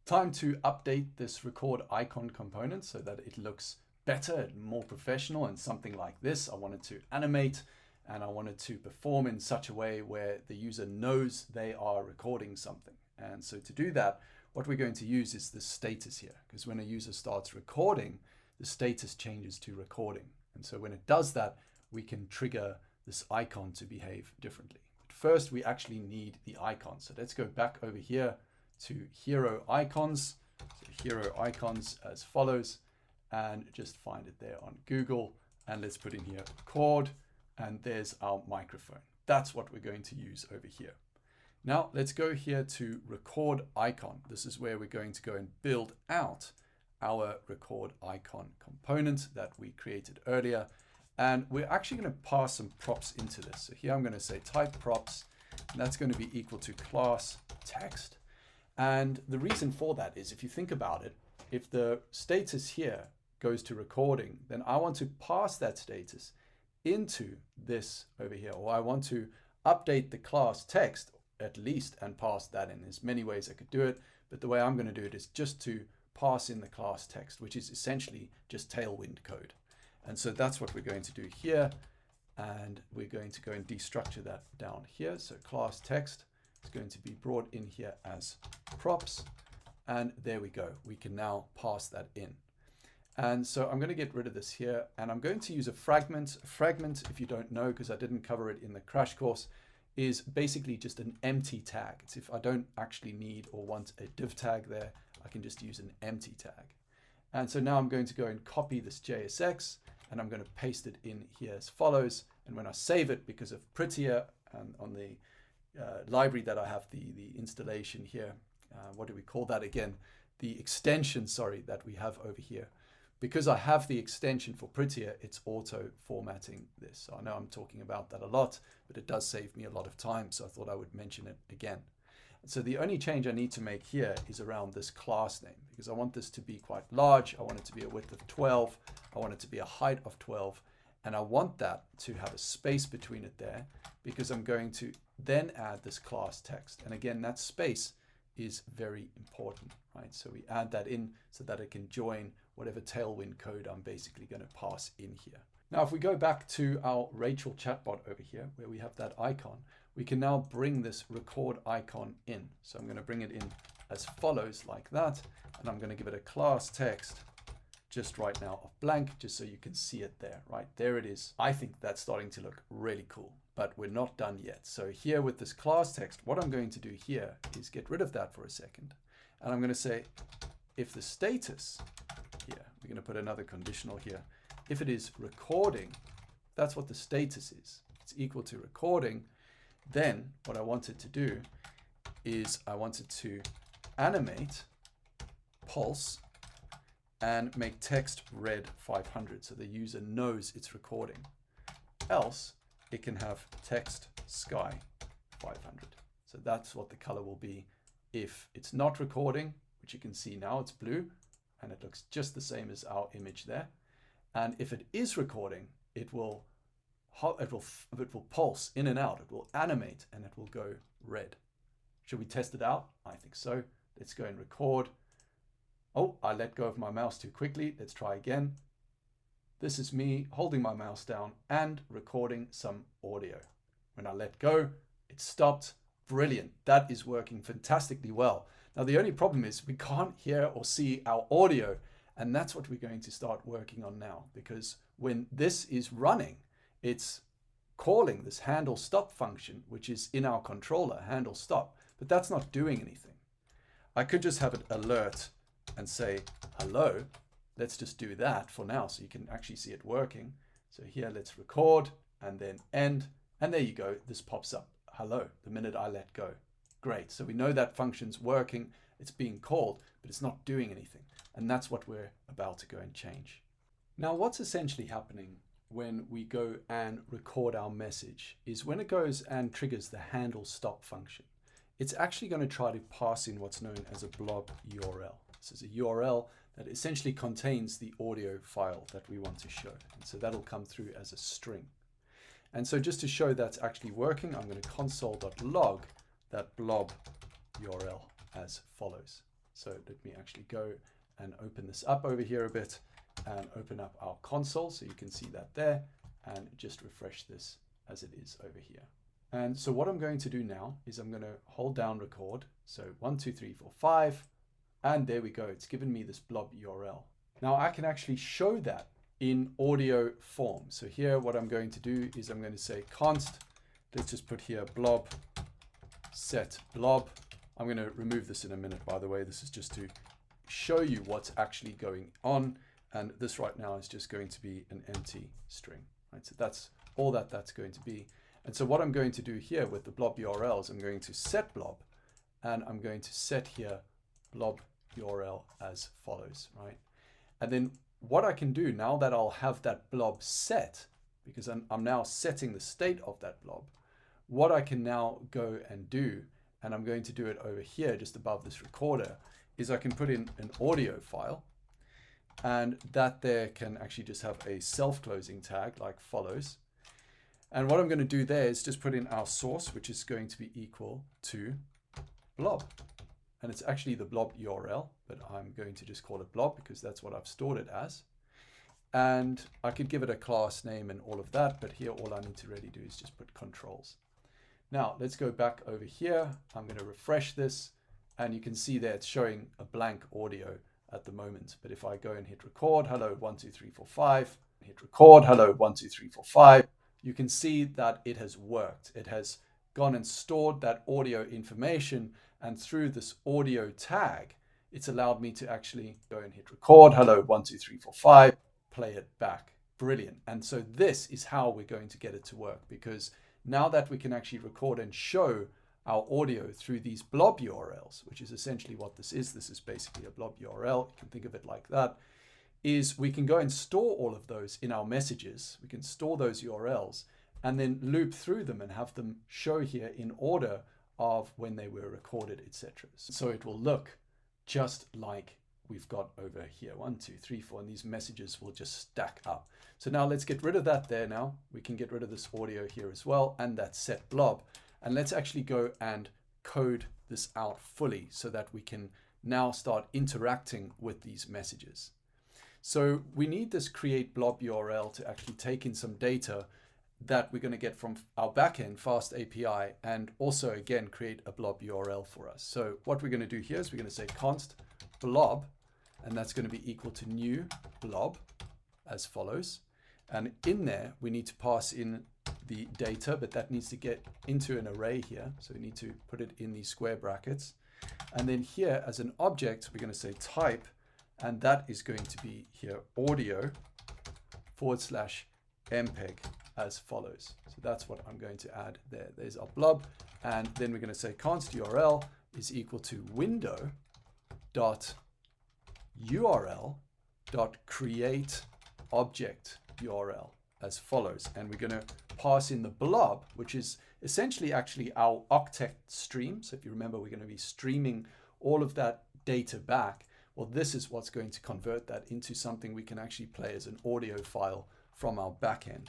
Time to update this record icon component so that it looks better and more professional, and something like this. I wanted to animate, and I wanted to perform in such a way where the user knows they are recording something. And so to do that, what we're going to use is the status here, because when a user starts recording, the status changes to recording. And so when it does that, we can trigger this icon to behave differently. But first, we actually need the icon. So let's go back over here to hero icons. So hero icons as follows, and just find it there on Google. And let's put in here record, and there's our microphone. That's what we're going to use over here. Now let's go here to record icon. This is where we're going to go and build out our record icon component that we created earlier. And we're actually going to pass some props into this. So here I'm going to say type props, and that's going to be equal to class text. And the reason for that is, if you think about it, if the status here goes to recording, then I want to pass that status into this over here, or I want to update the class text at least and pass that in. There's many ways I could do it, but the way I'm going to do it is just to pass in the class text, which is essentially just Tailwind code. And so that's what we're going to do here. And we're going to go and destructure that down here. So class text is going to be brought in here as props. And there we go. We can now pass that in. And so I'm going to get rid of this here, and I'm going to use a fragment. A fragment, if you don't know, because I didn't cover it in the crash course, is basically just an empty tag. It's if I don't actually need or want a div tag there, I can just use an empty tag. And so now I'm going to go and copy this JSX, and I'm going to paste it in here as follows. And when I save it, because of Prettier, and on the library that I have, the installation here, what do we call that again? The extension, sorry, that we have over here. Because I have the extension for Prettier, it's auto formatting this. So I know I'm talking about that a lot, but it does save me a lot of time. So I thought I would mention it again. So the only change I need to make here is around this class name, because I want this to be quite large. I want it to be a width of 12. I want it to be a height of 12. And I want that to have a space between it there, because I'm going to then add this class text. And again, that space is very important, right? So we add that in so that it can join whatever Tailwind code I'm basically going to pass in here. Now, if we go back to our Rachel chatbot over here, where we have that icon, we can now bring this record icon in. So I'm going to bring it in as follows, like that. And I'm going to give it a class text just right now of blank, just so you can see it there, right? There it is. I think that's starting to look really cool, but we're not done yet. So here with this class text, what I'm going to do here is get rid of that for a second. And I'm going to say, if the status here, we're going to put another conditional here. If it is recording, that's what the status is. It's equal to recording. Then what I wanted to do is I wanted to animate pulse and make text red 500 so the user knows it's recording. Else it can have text sky 500. So that's what the color will be if it's not recording, which you can see now it's blue and it looks just the same as our image there. And if it is recording, it will pulse in and out. It will animate and it will go red. Should we test it out? I think so. Let's go and record. Oh, I let go of my mouse too quickly. Let's try again. This is me holding my mouse down and recording some audio. When I let go, it stopped. Brilliant. That is working fantastically well. Now, the only problem is we can't hear or see our audio. And that's what we're going to start working on now, because when this is running, it's calling this handle stop function, which is in our controller, handle stop, but that's not doing anything. I could just have it alert and say, hello. Let's just do that for now so you can actually see it working. So here, let's record and then end. And there you go. This pops up, hello, the minute I let go. Great. So we know that function's working. It's being called, but it's not doing anything. And that's what we're about to go and change. Now, what's essentially happening when we go and record our message is when it goes and triggers the handle stop function, it's actually going to try to pass in what's known as a blob URL. This is a URL that essentially contains the audio file that we want to show. And so that'll come through as a string. And so just to show that's actually working, I'm going to console.log that blob URL as follows. So let me actually go and open this up over here a bit and open up our console so you can see that there, and just refresh this as it is over here. And so what I'm going to do now is I'm going to hold down record. So 1, 2, 3, 4, 5, and there we go. It's given me this blob URL. Now I can actually show that in audio form. So here what I'm going to do is I'm going to say const, let's just put here blob set blob. I'm going to remove this in a minute, by the way. This is just to show you what's actually going on. And this right now is just going to be an empty string, right? So that's all that's going to be. And so what I'm going to do here with the blob URLs, I'm going to set blob, and I'm going to set here blob URL as follows, right? And then what I can do now that I'll have that blob set, because I'm now setting the state of that blob, what I can now go and do, and I'm going to do it over here just above this recorder, is I can put in an audio file, and that there can actually just have a self-closing tag like follows. And what I'm going to do there is just put in our source, which is going to be equal to blob. And it's actually the blob URL, but I'm going to just call it blob because that's what I've stored it as. And I could give it a class name and all of that, but here all I need to really do is just put controls. Now let's go back over here. I'm going to refresh this, and you can see there it's showing a blank audio at the moment. But if I go and hit record, hello, 1, 2, 3, 4, 5, hit record, hello, 1, 2, 3, 4, 5, you can see that it has worked. It has gone and stored that audio information, and through this audio tag, it's allowed me to actually go and hit record, hello, 1, 2, 3, 4, 5, play it back. Brilliant. And so this is how we're going to get it to work, because now that we can actually record and show our audio through these blob URLs, which is essentially what this is basically a blob URL, you can think of it like that, is we can go and store all of those in our messages. We can store those URLs and then loop through them and have them show here in order of when they were recorded, etc. So it will look just like we've got over here, 1, 2, 3, 4, and these messages will just stack up. So now let's get rid of that there now. We can get rid of this audio here as well, and that set blob. And let's actually go and code this out fully so that we can now start interacting with these messages. So we need this create blob URL to actually take in some data that we're going to get from our backend fast API, and also again create a blob URL for us. So what we're going to do here is we're going to say const blob, and that's going to be equal to new blob as follows. And in there we need to pass in the data, but that needs to get into an array here. So we need to put it in these square brackets. And then here as an object, we're going to say type, and that is going to be here audio /mpeg as follows. So that's what I'm going to add there. There's our blob. And then we're going to say const URL is equal to window dot URL dot create object URL as follows. And we're going to pass in the blob, which is essentially actually our octet stream. So if you remember, we're going to be streaming all of that data back. Well, this is what's going to convert that into something we can actually play as an audio file from our backend.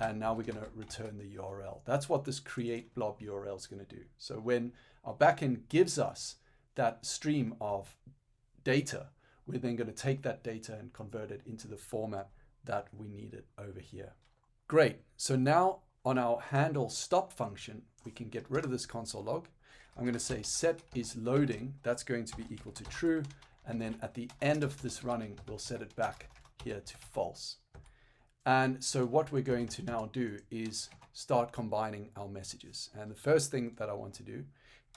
And now we're going to return the URL. That's what this create blob URL is going to do. So when our backend gives us that stream of data, we're then going to take that data and convert it into the format that we need it over here. Great. So now on our handle stop function, we can get rid of this console log. I'm going to say set is loading. That's going to be equal to true. And then at the end of this running, we'll set it back here to false. And so what we're going to now do is start combining our messages. And the first thing that I want to do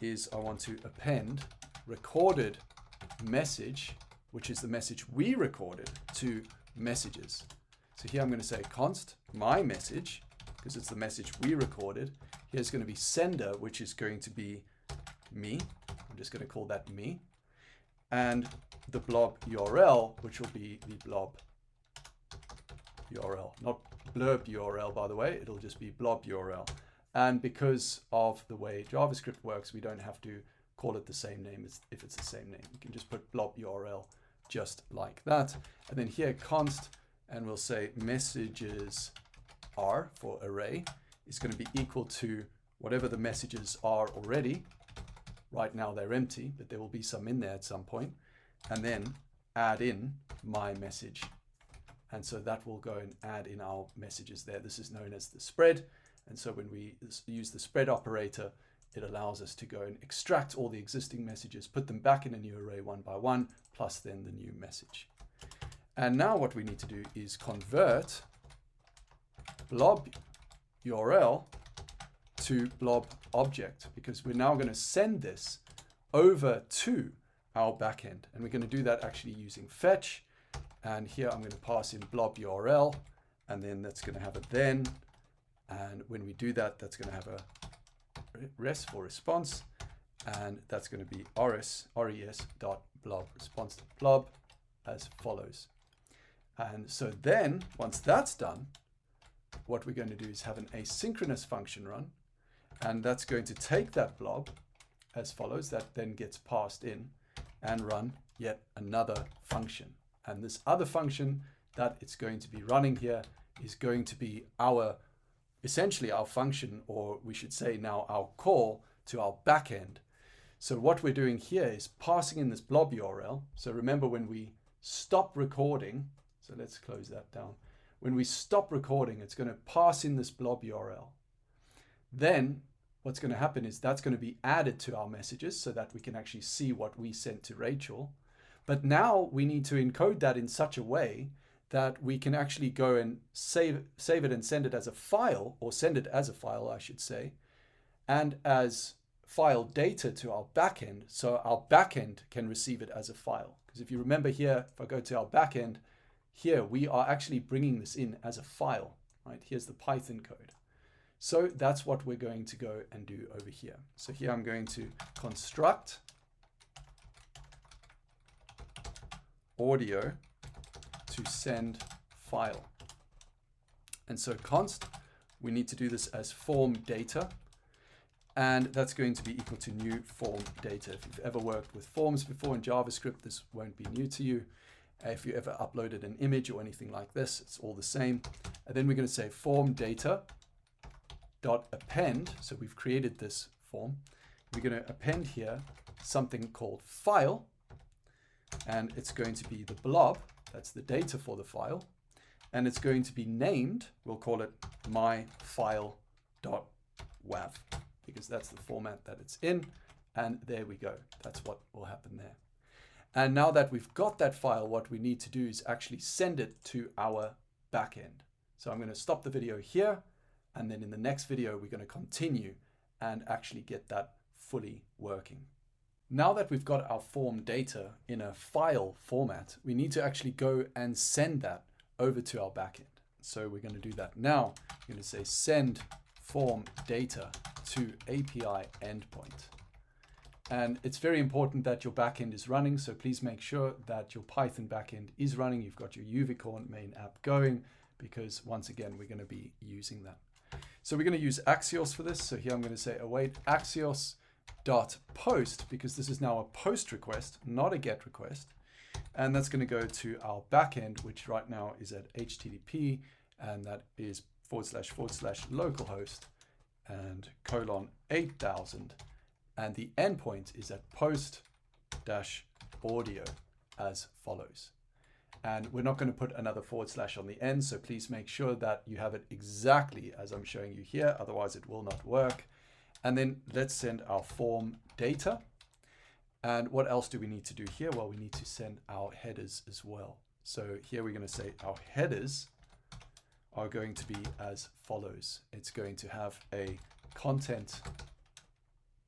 is I want to append recorded message, which is the message we recorded, to messages. So here I'm going to say const my message, because it's the message we recorded. Here's going to be sender, which is going to be me. I'm just going to call that me. And the blob URL, which will be the blob URL, not blurb URL, by the way. It'll just be blob URL. And because of the way JavaScript works, we don't have to call it the same name as if it's the same name. You can just put blob URL just like that. And then here const, and we'll say messages are for array is going to be equal to whatever the messages are already. Right now they're empty, but there will be some in there at some point. And then add in my message. And so that will go and add in our messages there. This is known as the spread. And so when we use the spread operator, it allows us to go and extract all the existing messages, put them back in a new array one by one, plus then the new message. And now what we need to do is convert blob URL to blob object, because we're now going to send this over to our backend. And we're going to do that actually using fetch. And here I'm going to pass in blob URL, and then that's going to have a then. And when we do that, that's going to have a res for response, and that's going to be res dot blob response blob as follows. And so then once that's done, what we're going to do is have an asynchronous function run, and that's going to take that blob as follows. That then gets passed in and run yet another function. And this other function that it's going to be running here is going to be essentially our function, or we should say now our call to our backend. So what we're doing here is passing in this blob URL. So remember when we stop recording, so let's close that down. When we stop recording, it's going to pass in this blob URL. Then what's going to happen is that's going to be added to our messages so that we can actually see what we sent to Rachel. But now we need to encode that in such a way that we can actually go and save it and send it as a file, or send it as a file, I should say, and as file data to our backend, so our backend can receive it as a file. Because if you remember here, if I go to our backend, here we are actually bringing this in as a file, right? Here's the Python code. So that's what we're going to go and do over here. So here I'm going to construct audio to send file. And so const, we need to do this as form data, and that's going to be equal to new form data. If you've ever worked with forms before in JavaScript, this won't be new to you. If you ever uploaded an image or anything like this, it's all the same. And then we're going to say form data dot append. So we've created this form. we're going to append here something called file, and it's going to be the blob. That's the data for the file. And it's going to be named, we'll call it myfile.wav, because that's the format that it's in. And there we go. That's what will happen there. And now that we've got that file, what we need to do is actually send it to our backend. So I'm going to stop the video here. And then in the next video, we're going to continue and actually get that fully working. Now that we've got our form data in a file format, we need to actually go and send that over to our backend. So we're going to do that now. We're going to say send form data to API endpoint. And it's very important that your backend is running. So please make sure that your Python backend is running. You've got your Uvicorn main app going, because once again, we're going to be using that. So we're going to use Axios for this. So here I'm going to say await Axios.post, because this is now a post request, not a get request. And that's going to go to our backend, which right now is at HTTP, and that is / localhost and :8000. And the endpoint is at post-audio as follows. And we're not going to put another / on the end. So please make sure that you have it exactly as I'm showing you here. Otherwise it will not work. And then let's send our form data. And what else do we need to do here? Well, we need to send our headers as well. So here we're going to say our headers are going to be as follows. It's going to have a content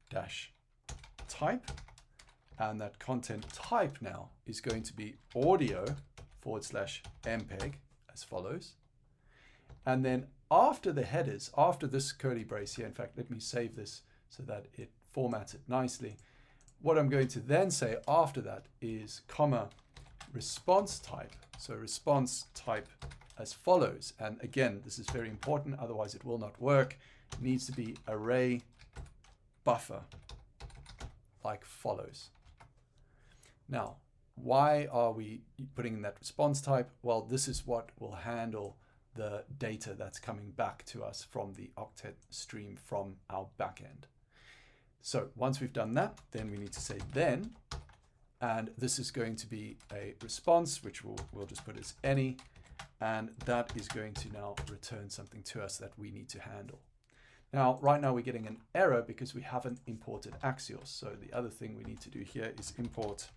dash type, and that content type now is going to be audio / mpeg as follows. And then after the headers, after this curly brace here, in fact, let me save this so that it formats it nicely. What I'm going to then say after that is comma response type. So response type as follows. And again, this is very important, otherwise it will not work. It needs to be array buffer like follows. Now, why are we putting in that response type? Well, this is what will handle the data that's coming back to us from the octet stream from our backend. So once we've done that, then we need to say then, and this is going to be a response, which we'll just put as any, and that is going to now return something to us that we need to handle. Now, right now we're getting an error because we haven't imported Axios. So the other thing we need to do here is import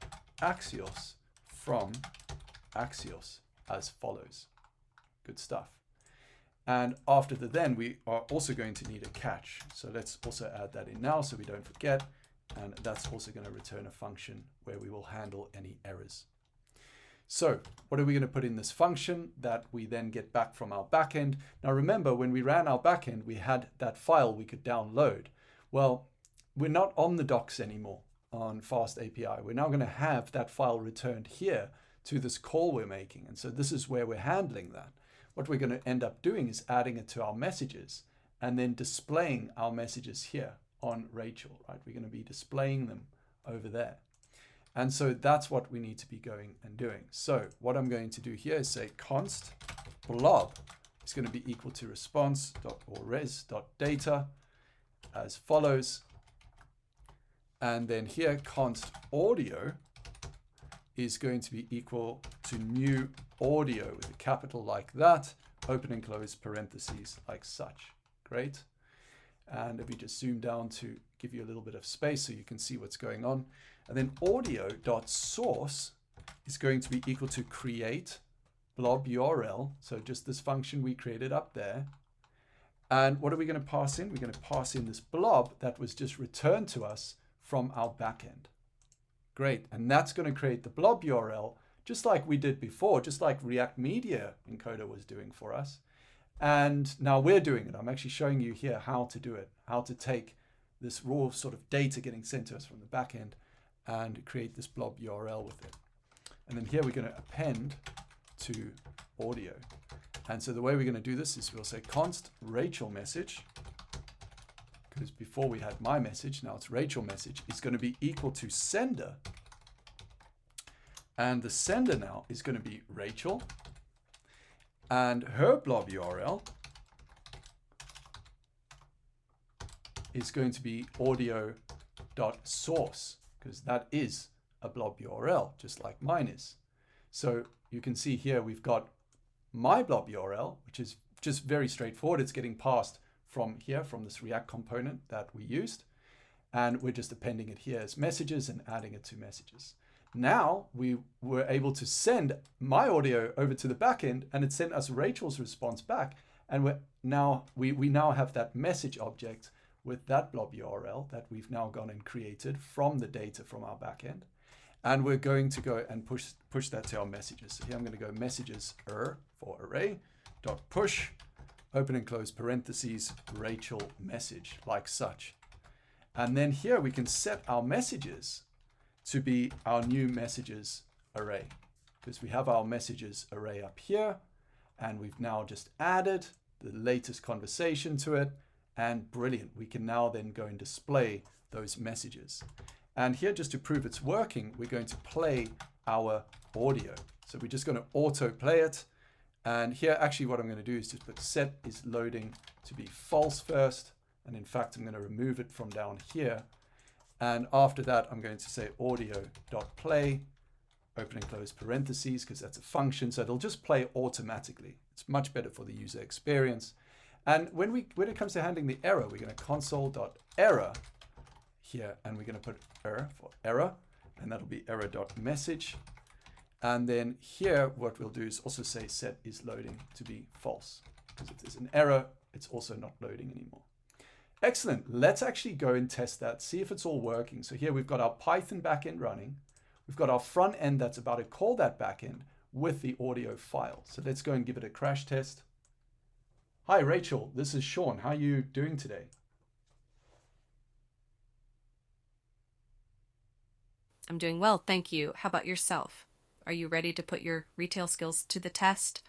Axios from Axios as follows. Good stuff. And after the then, we are also going to need a catch. So let's also add that in now so we don't forget. And that's also going to return a function where we will handle any errors. So what are we going to put in this function that we then get back from our backend? Now remember, when we ran our backend, we had that file we could download. Well, we're not on the docs anymore on Fast API. We're now going to have that file returned here to this call we're making. And so this is where we're handling that. What we're going to end up doing is adding it to our messages and then displaying our messages here on Rachel, right? We're going to be displaying them over there. And so that's what we need to be going and doing. So what I'm going to do here is say const blob is going to be equal to response.res.data as follows. And then here const audio is going to be equal to new audio with a capital like that, open and close parentheses like such. Great. And if we just zoom down to give you a little bit of space so you can see what's going on. And then audio.source is going to be equal to create blob URL. So just this function we created up there. And what are we going to pass in? We're going to pass in this blob that was just returned to us from our backend. Great. And that's going to create the blob URL just like we did before, just like React Media Encoder was doing for us. And now we're doing it. I'm actually showing you here how to do it, how to take this raw sort of data getting sent to us from the backend and create this blob URL with it. And then here we're going to append to audio. And so the way we're going to do this is we'll say const Rachel message, because before we had my message, now it's Rachel message, is going to be equal to sender. And the sender now is going to be Rachel. And her blob URL is going to be audio audio.source, because that is a blob URL, just like mine is. So you can see here we've got my blob URL, which is just very straightforward. It's getting passed from here, from this React component that we used. And we're just appending it here as messages and adding it to messages. Now we were able to send my audio over to the backend, and it sent us Rachel's response back. And we now have that message object with that blob URL that we've now gone and created from the data from our backend. And we're going to go and push that to our messages. So here I'm going to go messages for array dot push, open and close parentheses, Rachel message, like such. And then here we can set our messages to be our new messages array, because we have our messages array up here, and we've now just added the latest conversation to it, and brilliant. We can now then go and display those messages. And here, just to prove it's working, we're going to play our audio. So we're just going to auto play it. And here, actually, what I'm going to do is just put set is loading to be false first. And in fact, I'm going to remove it from down here. And after that, I'm going to say audio.play, open and close parentheses, because that's a function. So it'll just play automatically. It's much better for the user experience. And when it comes to handling the error, we're going to console.error here, and we're going to put error for error, and that'll be error.message. And then here, what we'll do is also say set is loading to be false, because if there's an error, it's also not loading anymore. Excellent. Let's actually go and test that, see if it's all working. So here we've got our Python backend running. We've got our front end that's about to call that backend with the audio file. So let's go and give it a crash test. Hi, Rachel. This is Sean. How are you doing today? I'm doing well, thank you. How about yourself? Are you ready to put your retail skills to the test?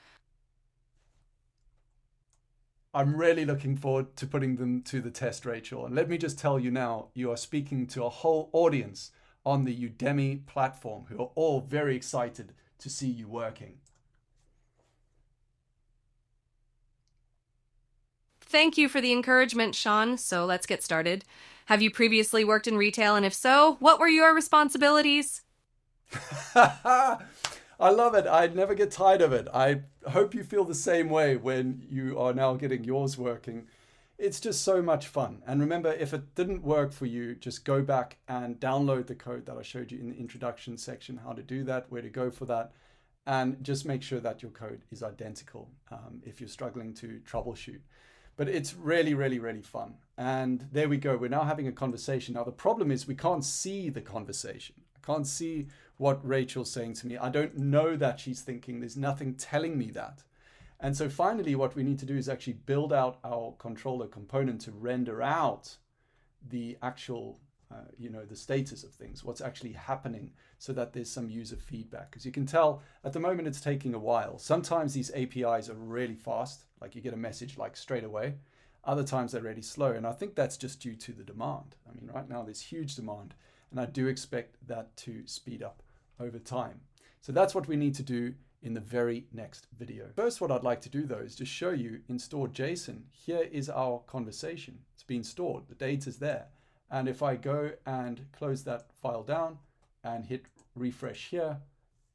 I'm really looking forward to putting them to the test, Rachel. And let me just tell you now, you are speaking to a whole audience on the Udemy platform who are all very excited to see you working. Thank you for the encouragement, Sean. So let's get started. Have you previously worked in retail? And if so, what were your responsibilities? I love it. I never get tired of it. I hope you feel the same way when you are now getting yours working. It's just so much fun. And remember, if it didn't work for you, just go back and download the code that I showed you in the introduction section, how to do that, where to go for that, and just make sure that your code is identical if you're struggling to troubleshoot. But it's really, really, really fun. And there we go. We're now having a conversation. Now, the problem is we can't see the conversation. I can't see what Rachel's saying to me. I don't know that she's thinking. There's nothing telling me that. And so finally, what we need to do is actually build out our controller component to render out the actual, the status of things, what's actually happening, so that there's some user feedback. Because you can tell at the moment it's taking a while. Sometimes these APIs are really fast, like you get a message like straight away. Other times they're really slow. And I think that's just due to the demand. I mean, right now there's huge demand, and I do expect that to speed up over time. So that's what we need to do in the very next video. First, what I'd like to do though is just show you in stored JSON. Here is our conversation. It's been stored, the data's there. And if I go and close that file down and hit refresh here,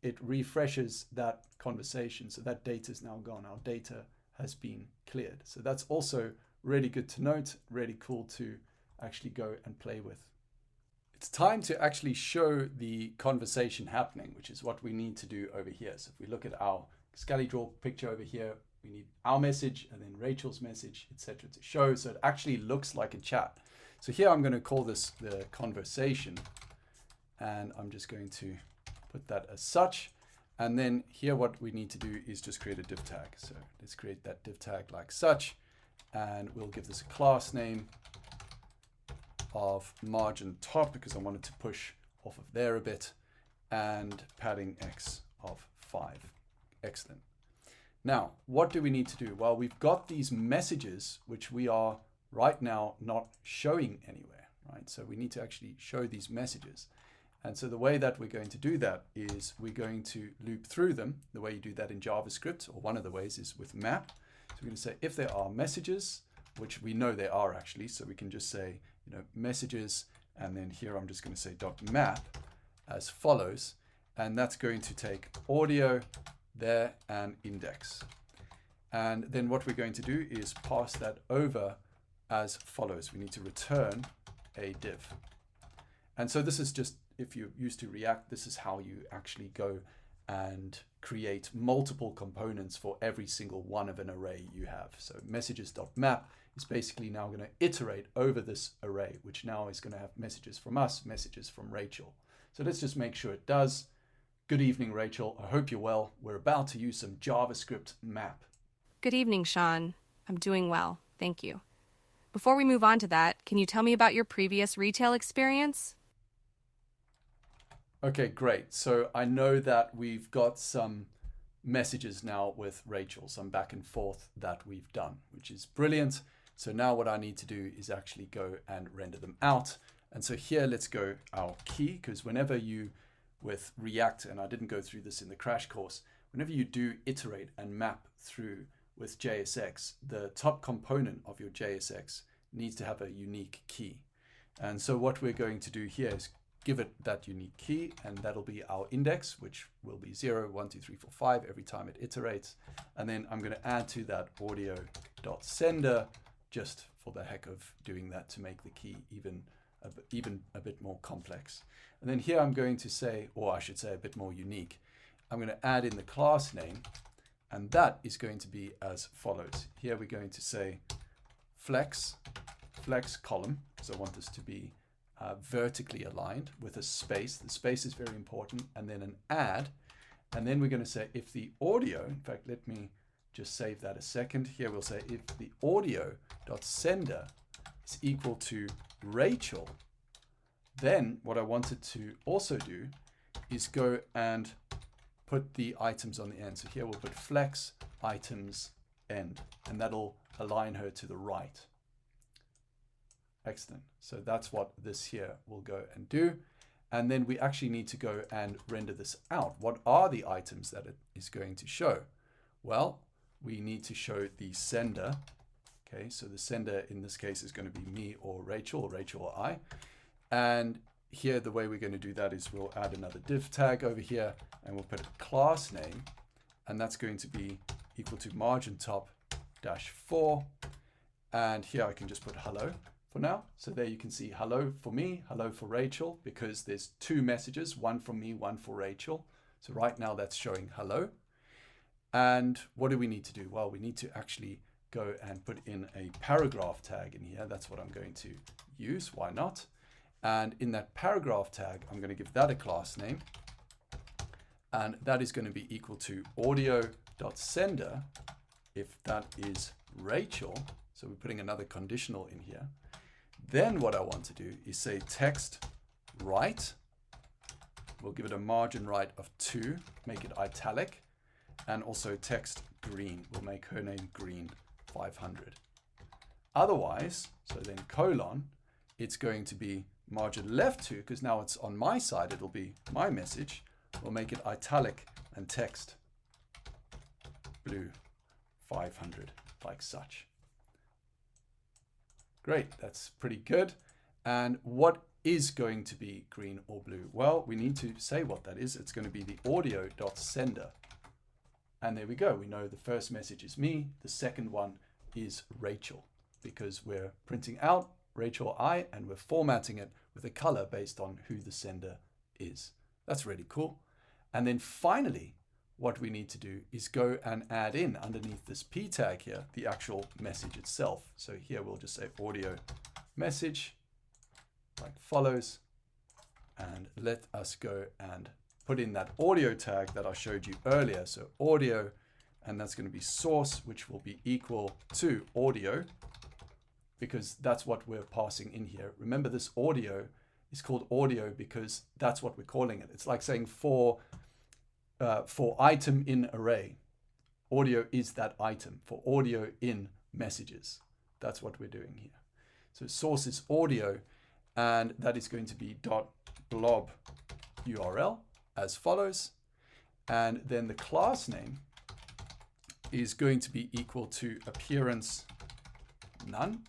it refreshes that conversation. So that data is now gone. Our data has been cleared. So that's also really good to note, really cool to actually go and play with. It's time to actually show the conversation happening, which is what we need to do over here. So if we look at our Scally Draw picture over here, we need our message and then Rachel's message, etc. to show. So it actually looks like a chat. So here I'm going to call this the conversation, and I'm just going to put that as such. And then here what we need to do is just create a div tag. So let's create that div tag like such, and we'll give this a class name of margin top, because I wanted to push off of there a bit, and padding X of 5. Excellent. Now, what do we need to do? Well, we've got these messages, which we are right now not showing anywhere, right? So we need to actually show these messages. And so the way that we're going to do that is we're going to loop through them. The way you do that in JavaScript, or one of the ways, is with map. So we're going to say if there are messages, which we know there are actually, so we can just say, messages, And then here I'm just going to say .map as follows. And that's going to take audio there and index. And then what we're going to do is pass that over as follows. We need to return a div. And so this is just, if you're used to React, this is how you actually go and create multiple components for every single one of an array you have. So messages.map is basically now going to iterate over this array, which now is going to have messages from us, messages from Rachel. So let's just make sure it does. Good evening, Rachel. I hope you're well. We're about to use some JavaScript map. Good evening, Sean. I'm doing well, thank you. Before we move on to that, can you tell me about your previous retail experience? Okay, great. So I know that we've got some messages now with Rachel, some back and forth that we've done, which is brilliant. So now what I need to do is actually go and render them out. And so here, let's go our key, because whenever you, with React, and I didn't go through this in the crash course, whenever you do iterate and map through with JSX, the top component of your JSX needs to have a unique key. And so what we're going to do here is give it that unique key, and that'll be our index, which will be 0, 1, 2, 3, 4, 5 every time it iterates. And then I'm going to add to that audio.sender just for the heck of doing that to make the key even a bit more complex. And then here I'm going to say, or I should say a bit more unique, I'm going to add in the class name, and that is going to be as follows. Here we're going to say flex column, because I want this to be vertically aligned with a space. The space is very important, and then an add. And then we're going to say if the audio, in fact, let me just save that a second. Here we'll say if the audio.sender is equal to Rachel, then what I wanted to also do is go and put the items on the end. So here we'll put flex items end, and that'll align her to the right. Excellent. So that's what this here will go and do. And then we actually need to go and render this out. What are the items that it is going to show? Well, we need to show the sender. Okay, so the sender in this case is going to be me or Rachel or I. And here the way we're going to do that is we'll add another div tag over here, and we'll put a class name, and that's going to be equal to margin top -4. And here I can just put hello for now. So there you can see hello for me, hello for Rachel, because there's two messages, one from me, one for Rachel. So right now that's showing hello. And what do we need to do? Well, we need to actually go and put in a paragraph tag in here. That's what I'm going to use. Why not? And in that paragraph tag, I'm going to give that a class name. And that is going to be equal to audio.sender if that is Rachel. So we're putting another conditional in here. Then what I want to do is say text right. We'll give it a margin right of 2, make it italic, and also text green. We'll make her name green 500. Otherwise, so then colon, it's going to be margin left 2, because now it's on my side, it'll be my message. We'll make it italic and text blue 500, like such. Great, that's pretty good. And what is going to be green or blue? Well, we need to say what that is. It's going to be the audio.sender. And there we go. We know the first message is me. The second one is Rachel, because we're printing out Rachel or I, and we're formatting it with a color based on who the sender is. That's really cool. And then finally, what we need to do is go and add in underneath this p tag here, the actual message itself. So here we'll just say audio message like follows, and let us go and put in that audio tag that I showed you earlier. So audio, and that's going to be source, which will be equal to audio, because that's what we're passing in here. Remember, this audio is called audio because that's what we're calling it. It's like saying for item in array, audio is that item. For audio in messages, that's what we're doing here. So source is audio, and that is going to be .blob URL as follows. And then the class name is going to be equal to appearance none.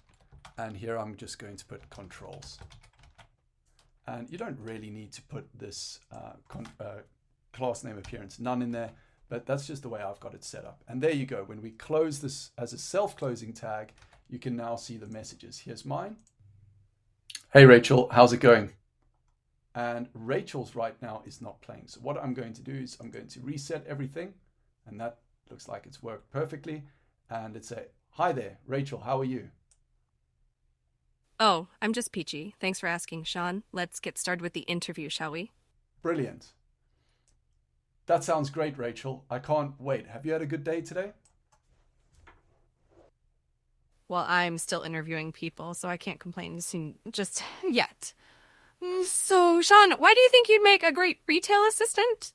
And here I'm just going to put controls. And you don't really need to put this class name appearance none in there, but that's just the way I've got it set up. And there you go. When we close this as a self-closing tag, you can now see the messages. Here's mine. Hey, Rachel, how's it going? And Rachel's right now is not playing. So what I'm going to do is I'm going to reset everything, and that looks like it's worked perfectly. And it's a, hi there, Rachel, how are you? Oh, I'm just peachy. Thanks for asking, Sean. Let's get started with the interview, shall we? Brilliant. That sounds great, Rachel. I can't wait. Have you had a good day today? Well, I'm still interviewing people, so I can't complain just yet. So, Sean, why do you think you'd make a great retail assistant?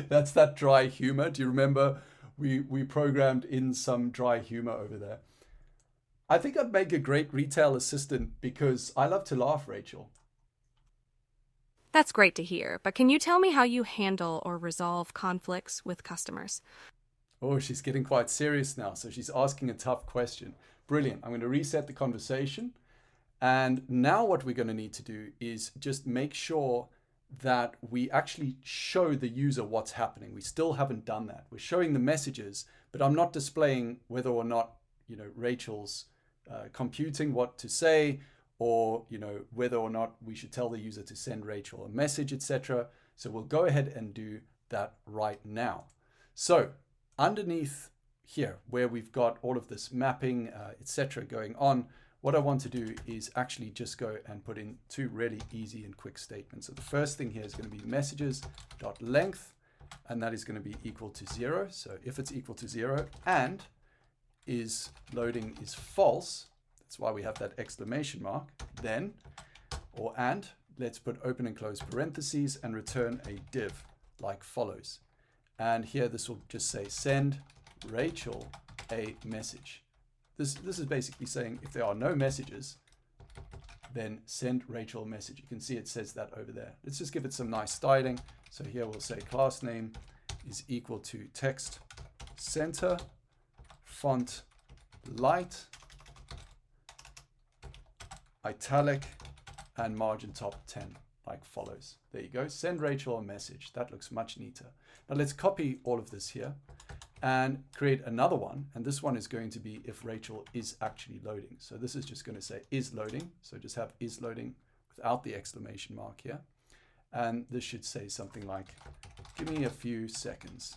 That's that dry humor. Do you remember we programmed in some dry humor over there? I think I'd make a great retail assistant because I love to laugh, Rachel. That's great to hear, but can you tell me how you handle or resolve conflicts with customers? Oh, she's getting quite serious now, so she's asking a tough question. Brilliant. I'm going to reset the conversation. And now what we're going to need to do is just make sure that we actually show the user what's happening. We still haven't done that. We're showing the messages, but I'm not displaying whether or not, Rachel's computing what to say, or, whether or not we should tell the user to send Rachel a message, etc. So we'll go ahead and do that right now. So underneath here, where we've got all of this mapping, etc. going on, what I want to do is actually just go and put in two really easy and quick statements. So the first thing here is going to be messages.length, and that is going to be equal to 0. So if it's equal to 0 and is loading is false, that's why we have that exclamation mark, then, or and, let's put open and close parentheses and return a div like follows. And here this will just say send Rachel a message. This is basically saying if there are no messages, then send Rachel a message. You can see it says that over there. Let's just give it some nice styling. So here we'll say class name is equal to text center, font light, italic, and margin top 10, like follows. There you go. Send Rachel a message. That looks much neater. Now let's copy all of this here and create another one. And this one is going to be if Rachel is actually loading. So this is just going to say is loading. So just have is loading without the exclamation mark here. And this should say something like, give me a few seconds,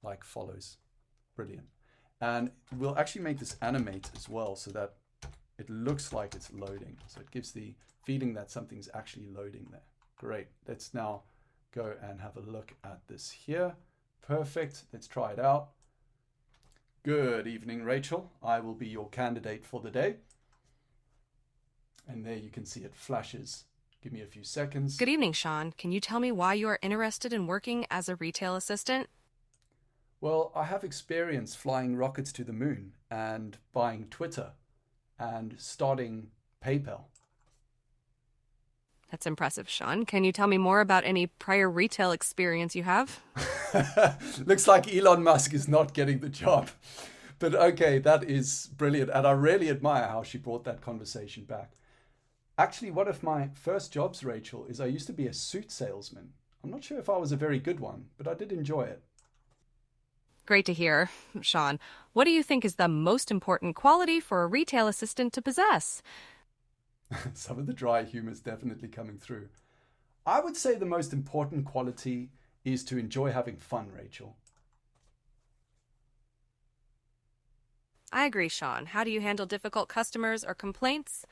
like follows. Brilliant. And we'll actually make this animate as well so that it looks like it's loading. So it gives the feeling that something's actually loading there. Great. Let's now go and have a look at this here. Perfect. Let's try it out. Good evening, Rachel. I will be your candidate for the day. And there you can see it flashes. Give me a few seconds. Good evening, Sean. Can you tell me why you are interested in working as a retail assistant? Well, I have experience flying rockets to the moon and buying Twitter and starting PayPal. That's impressive, Sean. Can you tell me more about any prior retail experience you have? Looks like Elon Musk is not getting the job. But okay, that is brilliant. And I really admire how she brought that conversation back. Actually, one of my first jobs, Rachel, is I used to be a suit salesman. I'm not sure if I was a very good one, but I did enjoy it. Great to hear. Sean, what do you think is the most important quality for a retail assistant to possess? Some of the dry humor is definitely coming through. I would say the most important quality is to enjoy having fun, Rachel. I agree, Sean. How do you handle difficult customers or complaints?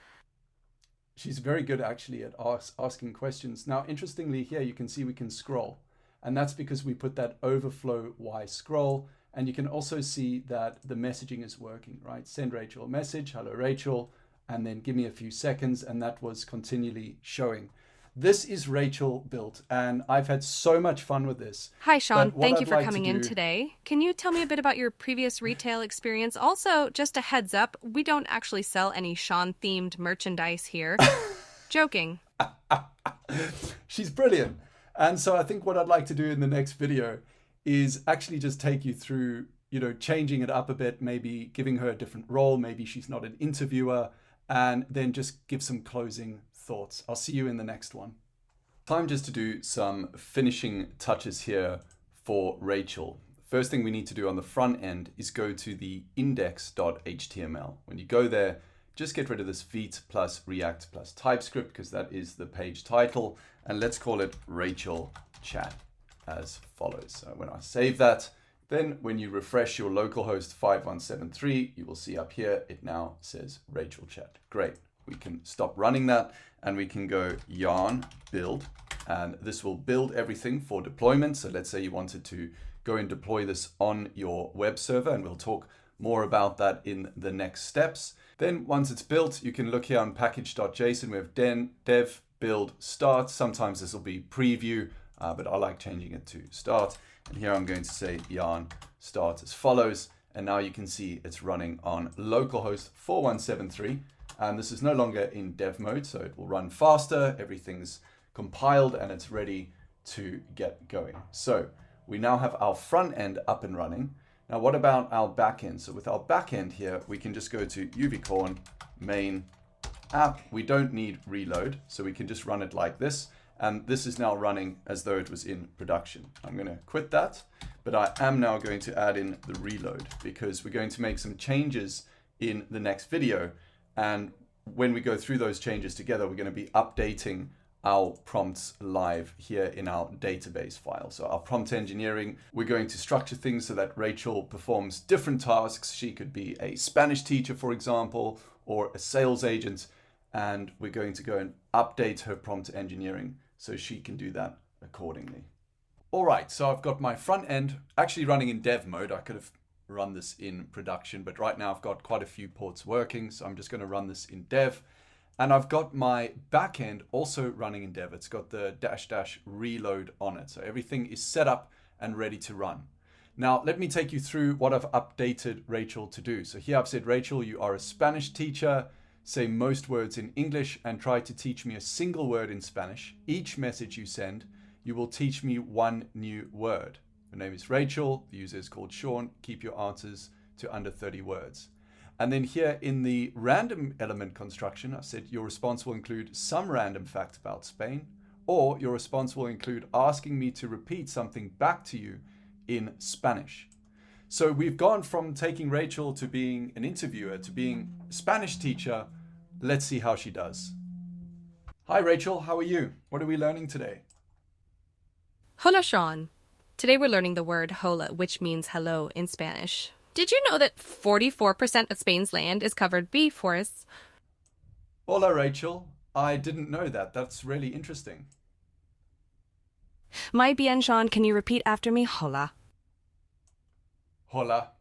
She's very good actually at asking questions. Now, interestingly, here you can see we can scroll. And that's because we put that overflow Y scroll. And you can also see that the messaging is working, right? Send Rachel a message, hello Rachel, and then give me a few seconds. And that was continually showing. This is Rachel built, and I've had so much fun with this. Hi, Sean. Thank you for coming in today. Can you tell me a bit about your previous retail experience? Also, just a heads up, we don't actually sell any Sean-themed merchandise here. Joking. She's brilliant. And so I think what I'd like to do in the next video is actually just take you through, changing it up a bit, maybe giving her a different role. Maybe she's not an interviewer, and then just give some closing thoughts. I'll see you in the next one. Time just to do some finishing touches here for Rachel. First thing we need to do on the front end is go to the index.html. When you go there, just get rid of this Vite plus React plus TypeScript because that is the page title. And let's call it Rachel Chat as follows. So when I save that, then when you refresh your localhost 5173, you will see up here, it now says Rachel Chat. Great. We can stop running that and we can go yarn build, and this will build everything for deployment. So let's say you wanted to go and deploy this on your web server, and we'll talk more about that in the next steps. Then once it's built, you can look here on package.json. We have dev build start. Sometimes this will be preview, but I like changing it to start. And here I'm going to say yarn start as follows. And now you can see it's running on localhost 4173. And this is no longer in dev mode, so it will run faster. Everything's compiled and it's ready to get going. So we now have our front end up and running. Now, what about our backend? So with our backend here, we can just go to uvicorn main app. We don't need reload, so we can just run it like this. And this is now running as though it was in production. I'm going to quit that, but I am now going to add in the reload because we're going to make some changes in the next video. And when we go through those changes together, we're going to be updating our prompts live here in our database file. So our prompt engineering, we're going to structure things so that Rachel performs different tasks. She could be a Spanish teacher, for example, or a sales agent. And we're going to go and update her prompt engineering so she can do that accordingly. All right, so I've got my front end actually running in dev mode. I could have run this in production, but right now I've got quite a few ports working. So I'm just going to run this in dev. And I've got my backend also running in dev. It's got the -- reload on it. So everything is set up and ready to run. Now, let me take you through what I've updated Rachel to do. So here I've said, Rachel, you are a Spanish teacher. Say most words in English and try to teach me a single word in Spanish. Each message you send, you will teach me one new word. Her name is Rachel. The user is called Sean. Keep your answers to under 30 words. And then here in the random element construction, I said your response will include some random fact about Spain, or your response will include asking me to repeat something back to you in Spanish. So we've gone from taking Rachel to being an interviewer to being a Spanish teacher. Let's see how she does. Hi, Rachel. How are you? What are we learning today? Hola, Sean. Today we're learning the word hola, which means hello in Spanish. Did you know that 44% of Spain's land is covered by forests? Hola, Rachel. I didn't know that. That's really interesting. Muy bien, Sean. Can you repeat after me? Hola. Hola.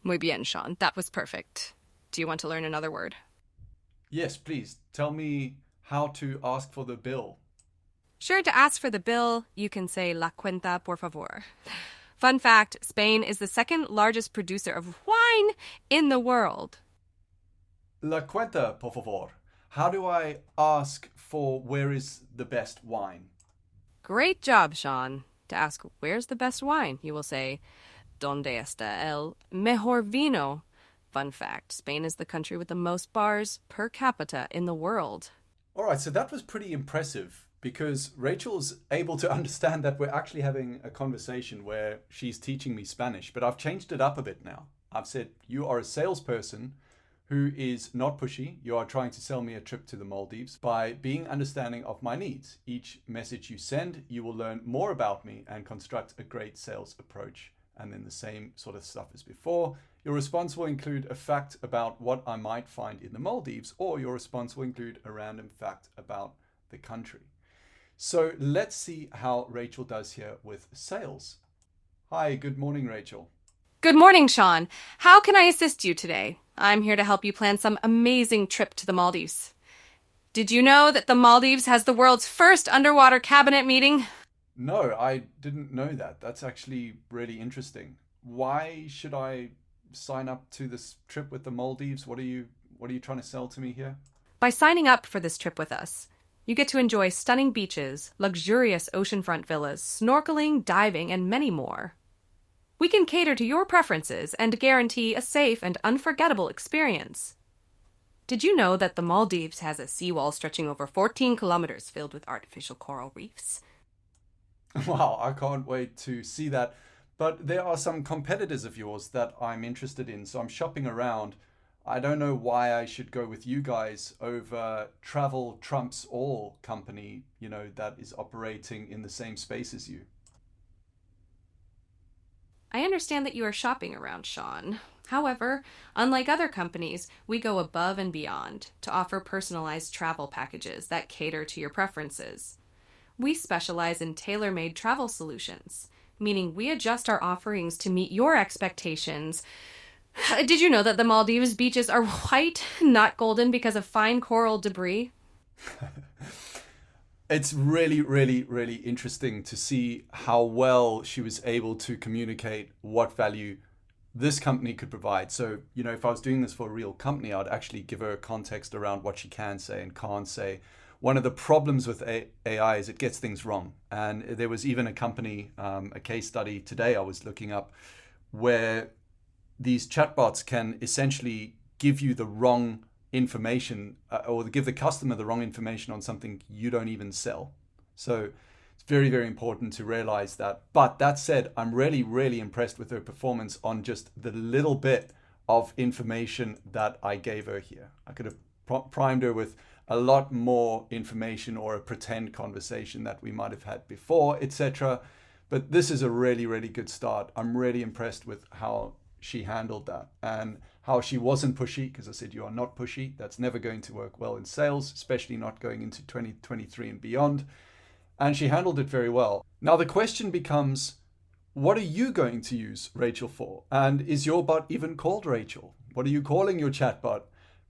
Muy bien, Sean. That was perfect. Do you want to learn another word? Yes, please. Tell me how to ask for the bill. Sure, to ask for the bill, you can say la cuenta, por favor. Fun fact, Spain is the second largest producer of wine in the world. La cuenta, por favor. How do I ask for where is the best wine? Great job, Sean. To ask where's the best wine, you will say, ¿Dónde está el mejor vino? Fun fact, Spain is the country with the most bars per capita in the world. All right, so that was pretty impressive because Rachel's able to understand that we're actually having a conversation where she's teaching me Spanish, but I've changed it up a bit now. I've said, you are a salesperson who is not pushy. You are trying to sell me a trip to the Maldives by being understanding of my needs. Each message you send, you will learn more about me and construct a great sales approach. And then the same sort of stuff as before. Your response will include a fact about what I might find in the Maldives, or your response will include a random fact about the country. So let's see how Rachel does here with sales. Hi, good morning, Rachel. Good morning, Sean. How can I assist you today? I'm here to help you plan some amazing trip to the Maldives. Did you know that the Maldives has the world's first underwater cabinet meeting? No, I didn't know that. That's actually really interesting. Why should I sign up to this trip with the Maldives? What are you trying to sell to me here? By signing up for this trip with us, you get to enjoy stunning beaches, luxurious oceanfront villas, snorkeling, diving, and many more. We can cater to your preferences and guarantee a safe and unforgettable experience. Did you know that the Maldives has a seawall stretching over 14 kilometers filled with artificial coral reefs? Wow, I can't wait to see that. But there are some competitors of yours that I'm interested in, so I'm shopping around. I don't know why I should go with you guys over Travel Trumps All company, that is operating in the same space as you. I understand that you are shopping around, Sean. However, unlike other companies, we go above and beyond to offer personalized travel packages that cater to your preferences. We specialize in tailor made travel solutions, meaning we adjust our offerings to meet your expectations. Did you know that the Maldives beaches are white, not golden, because of fine coral debris? It's really, really, really interesting to see how well she was able to communicate what value this company could provide. So, if I was doing this for a real company, I'd actually give her context around what she can say and can't say. One of the problems with AI is it gets things wrong. And there was even a company, a case study today I was looking up, where these chatbots can essentially give you the wrong information or give the customer the wrong information on something you don't even sell. So it's very, very important to realize that. But that said, I'm really, really impressed with her performance on just the little bit of information that I gave her here. I could have primed her with a lot more information or a pretend conversation that we might have had before, etc. But this is a really, really good start. I'm really impressed with how she handled that and how she wasn't pushy, because I said you are not pushy. That's never going to work well in sales, especially not going into 2023 and beyond. And she handled it very well. Now the question becomes, what are you going to use Rachel for? And is your bot even called Rachel? What are you calling your chatbot?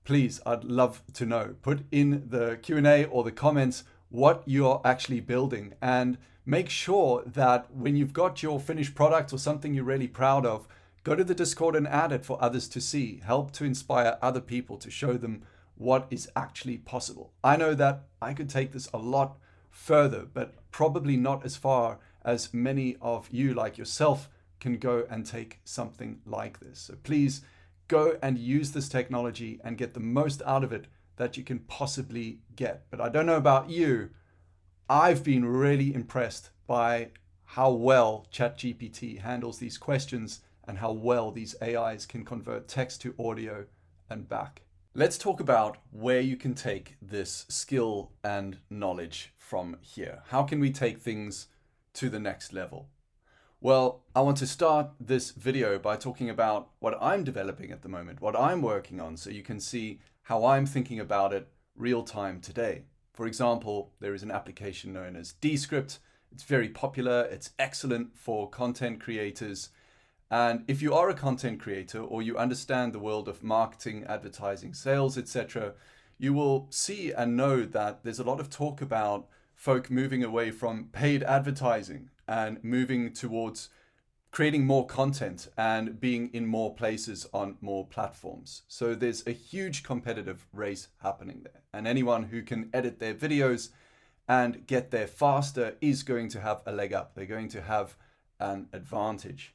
Please, I'd love to know. Put in the Q&A or the comments what you're actually building, and make sure that when you've got your finished product or something you're really proud of, go to the Discord and add it for others to see. Help to inspire other people, to show them what is actually possible. I know that I could take this a lot further, but probably not as far as many of you like yourself can go and take something like this. So please go and use this technology and get the most out of it that you can possibly get. But I don't know about you, I've been really impressed by how well ChatGPT handles these questions and how well these AIs can convert text to audio and back. Let's talk about where you can take this skill and knowledge from here. How can we take things to the next level? Well, I want to start this video by talking about what I'm developing at the moment, what I'm working on, so you can see how I'm thinking about it real time today. For example, there is an application known as Descript. It's very popular. It's excellent for content creators. And if you are a content creator or you understand the world of marketing, advertising, sales, etc., you will see and know that there's a lot of talk about folk moving away from paid advertising and moving towards creating more content and being in more places on more platforms. So there's a huge competitive race happening there. And anyone who can edit their videos and get there faster is going to have a leg up. They're going to have an advantage.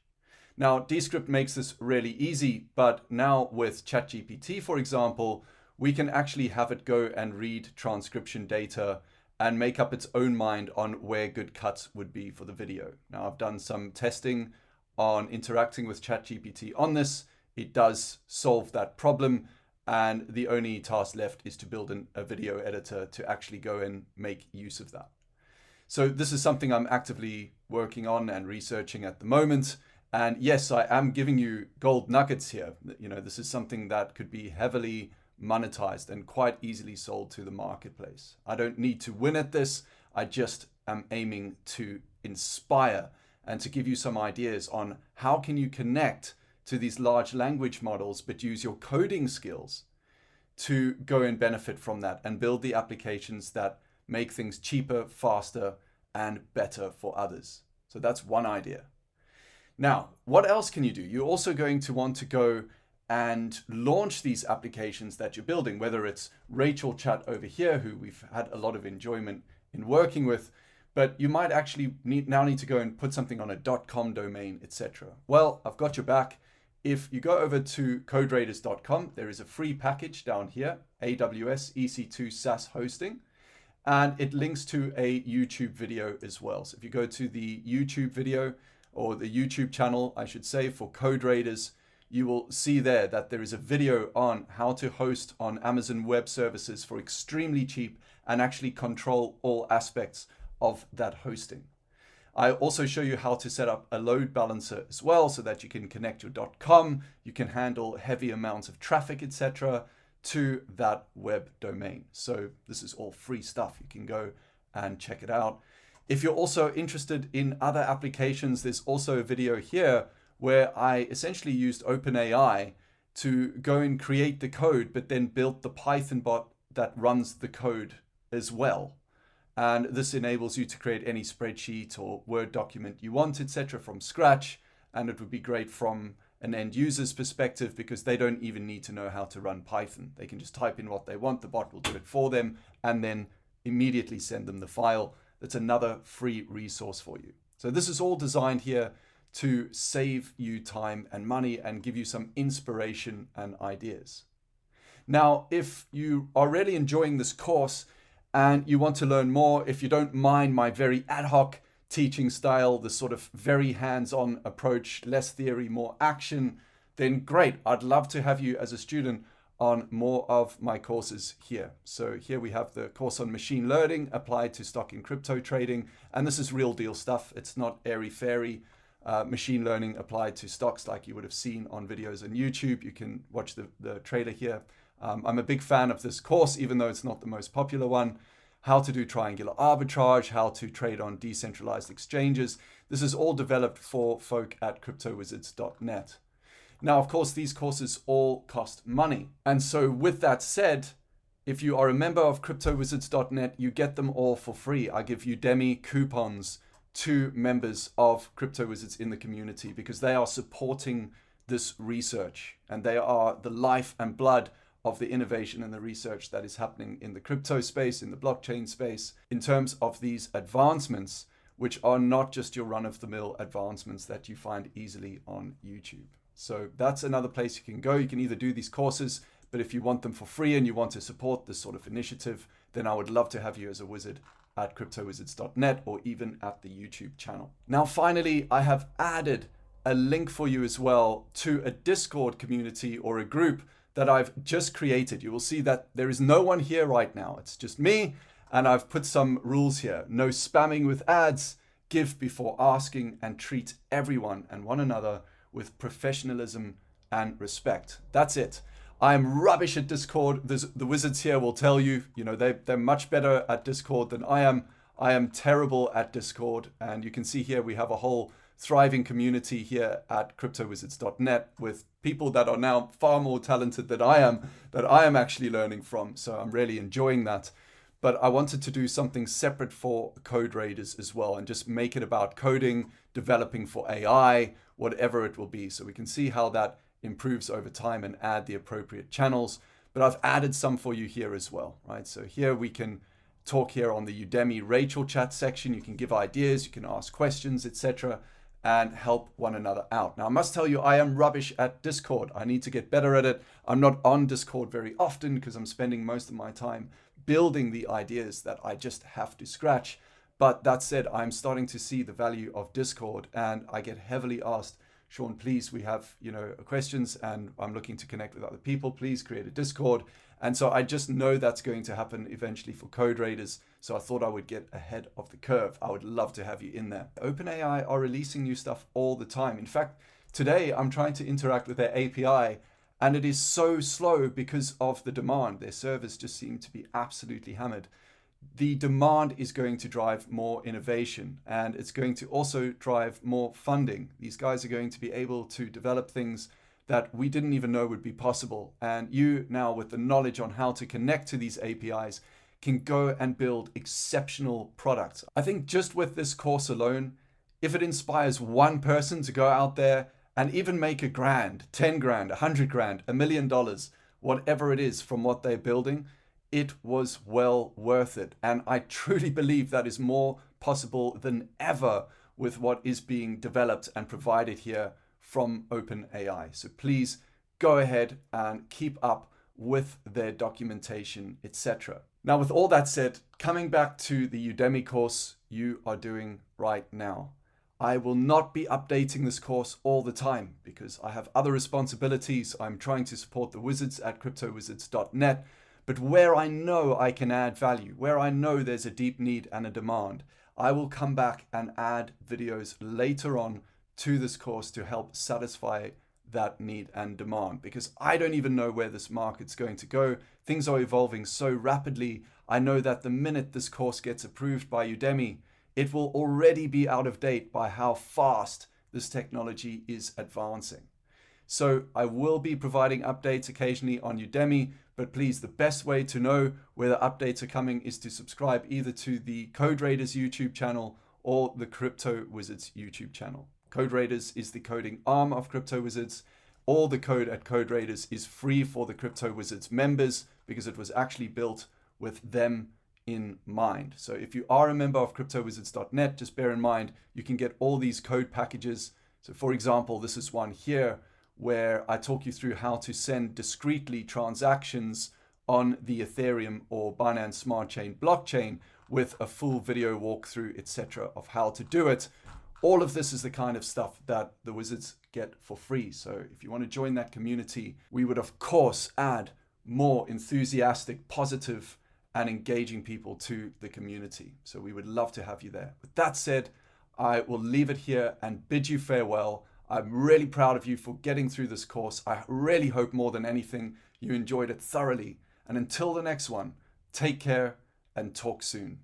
Now, Descript makes this really easy, but now with ChatGPT, for example, we can actually have it go and read transcription data and make up its own mind on where good cuts would be for the video. Now, I've done some testing on interacting with ChatGPT on this. It does solve that problem, and the only task left is to build a video editor to actually go and make use of that. So this is something I'm actively working on and researching at the moment. And yes, I am giving you gold nuggets here. This is something that could be heavily monetized and quite easily sold to the marketplace. I don't need to win at this. I just am aiming to inspire and to give you some ideas on how can you connect to these large language models, but use your coding skills to go and benefit from that and build the applications that make things cheaper, faster, and better for others. So that's one idea. Now, what else can you do? You're also going to want to go and launch these applications that you're building, whether it's Rachel Chat over here, who we've had a lot of enjoyment in working with, but you might actually now need to go and put something on a .com domain, etc. Well, I've got your back. if you go over to coderadars.com, there is a free package down here, AWS EC2 SaaS hosting, and it links to a YouTube video as well. So if you go to the YouTube video, or the YouTube channel, I should say, for CodeRadars, you will see there that there is a video on how to host on Amazon Web Services for extremely cheap and actually control all aspects of that hosting. I also show you how to set up a load balancer as well, so that you can connect your .com, you can handle heavy amounts of traffic, etc., to that web domain. So this is all free stuff. You can go and check it out. If you're also interested in other applications, there's also a video here where I essentially used OpenAI to go and create the code, but then built the Python bot that runs the code as well. And this enables you to create any spreadsheet or Word document you want, etc., from scratch. And it would be great from an end user's perspective, because they don't even need to know how to run Python. They can just type in what they want, the bot will do it for them, and then immediately send them the file. That's another free resource for you. So this is all designed here to save you time and money and give you some inspiration and ideas. Now, if you are really enjoying this course and you want to learn more, if you don't mind my very ad hoc teaching style, the sort of very hands-on approach, less theory, more action, then great. I'd love to have you as a student on more of my courses here. So here we have the course on machine learning applied to stock and crypto trading. And this is real deal stuff. It's not airy-fairy machine learning applied to stocks like you would have seen on videos on YouTube. You can watch the trailer here. I'm a big fan of this course, even though it's not the most popular one. How to do triangular arbitrage, how to trade on decentralized exchanges. This is all developed for folk at cryptowizards.net. Now, of course, these courses all cost money. And so with that said, if you are a member of cryptowizards.net, you get them all for free. I give Udemy coupons to members of CryptoWizards in the community, because they are supporting this research and they are the life and blood of the innovation and the research that is happening in the crypto space, in the blockchain space, in terms of these advancements, which are not just your run-of-the-mill advancements that you find easily on YouTube. So that's another place you can go. You can either do these courses, but if you want them for free and you want to support this sort of initiative, then I would love to have you as a wizard at cryptowizards.net or even at the YouTube channel. Now, finally, I have added a link for you as well to a Discord community or a group that I've just created. You will see that there is no one here right now. It's just me, and I've put some rules here. No spamming with ads, give before asking, and treat everyone and one another with professionalism and respect. That's it. I am rubbish at Discord. The wizards here will tell you, they're much better at Discord than I am. I am terrible at Discord. And you can see here we have a whole thriving community here at cryptowizards.net with people that are now far more talented than I am actually learning from. So I'm really enjoying that. But I wanted to do something separate for CodeRadars as well, and just make it about coding, developing for AI, whatever it will be. So we can see how that improves over time and add the appropriate channels. But I've added some for you here as well, right? So here we can talk here on the Udemy Rachel chat section. You can give ideas, you can ask questions, etc., and help one another out. Now, I must tell you, I am rubbish at Discord. I need to get better at it. I'm not on Discord very often because I'm spending most of my time building the ideas that I just have to scratch. But that said, I'm starting to see the value of Discord, and I get heavily asked, Sean, please, we have questions and I'm looking to connect with other people. Please create a Discord. And so I just know that's going to happen eventually for CodeRadars. So I thought I would get ahead of the curve. I would love to have you in there. OpenAI are releasing new stuff all the time. In fact, today I'm trying to interact with their API, and it is so slow because of the demand. Their servers just seem to be absolutely hammered. The demand is going to drive more innovation, and it's going to also drive more funding. These guys are going to be able to develop things that we didn't even know would be possible. And you now, with the knowledge on how to connect to these APIs, can go and build exceptional products. I think just with this course alone, if it inspires one person to go out there and even make $1,000, $10,000, $100,000, $1 million, whatever it is from what they're building, it was well worth it. And I truly believe that is more possible than ever with what is being developed and provided here from OpenAI. So please go ahead and keep up with their documentation, etc. Now, with all that said, coming back to the Udemy course you are doing right now, I will not be updating this course all the time because I have other responsibilities. I'm trying to support the wizards at cryptowizards.net, but where I know I can add value, where I know there's a deep need and a demand, I will come back and add videos later on to this course to help satisfy that need and demand, because I don't even know where this market's going to go. Things are evolving so rapidly. I know that the minute this course gets approved by Udemy, it will already be out of date by how fast this technology is advancing. So I will be providing updates occasionally on Udemy, but please, the best way to know whether updates are coming is to subscribe either to the Code Raiders YouTube channel or the Crypto Wizards YouTube channel. Code Raiders is the coding arm of Crypto Wizards. All the code at Code Raiders is free for the Crypto Wizards members because it was actually built with them in mind. So if you are a member of cryptowizards.net, just bear in mind you can get all these code packages. So for example, this is one here where I talk you through how to send discretely transactions on the Ethereum or Binance Smart Chain blockchain with a full video walkthrough, etc., of how to do it. All of this is the kind of stuff that the wizards get for free. So if you want to join that community, we would of course add more enthusiastic, positive, and engaging people to the community. So we would love to have you there. With that said, I will leave it here and bid you farewell. I'm really proud of you for getting through this course. I really hope more than anything you enjoyed it thoroughly. And until the next one, take care and talk soon.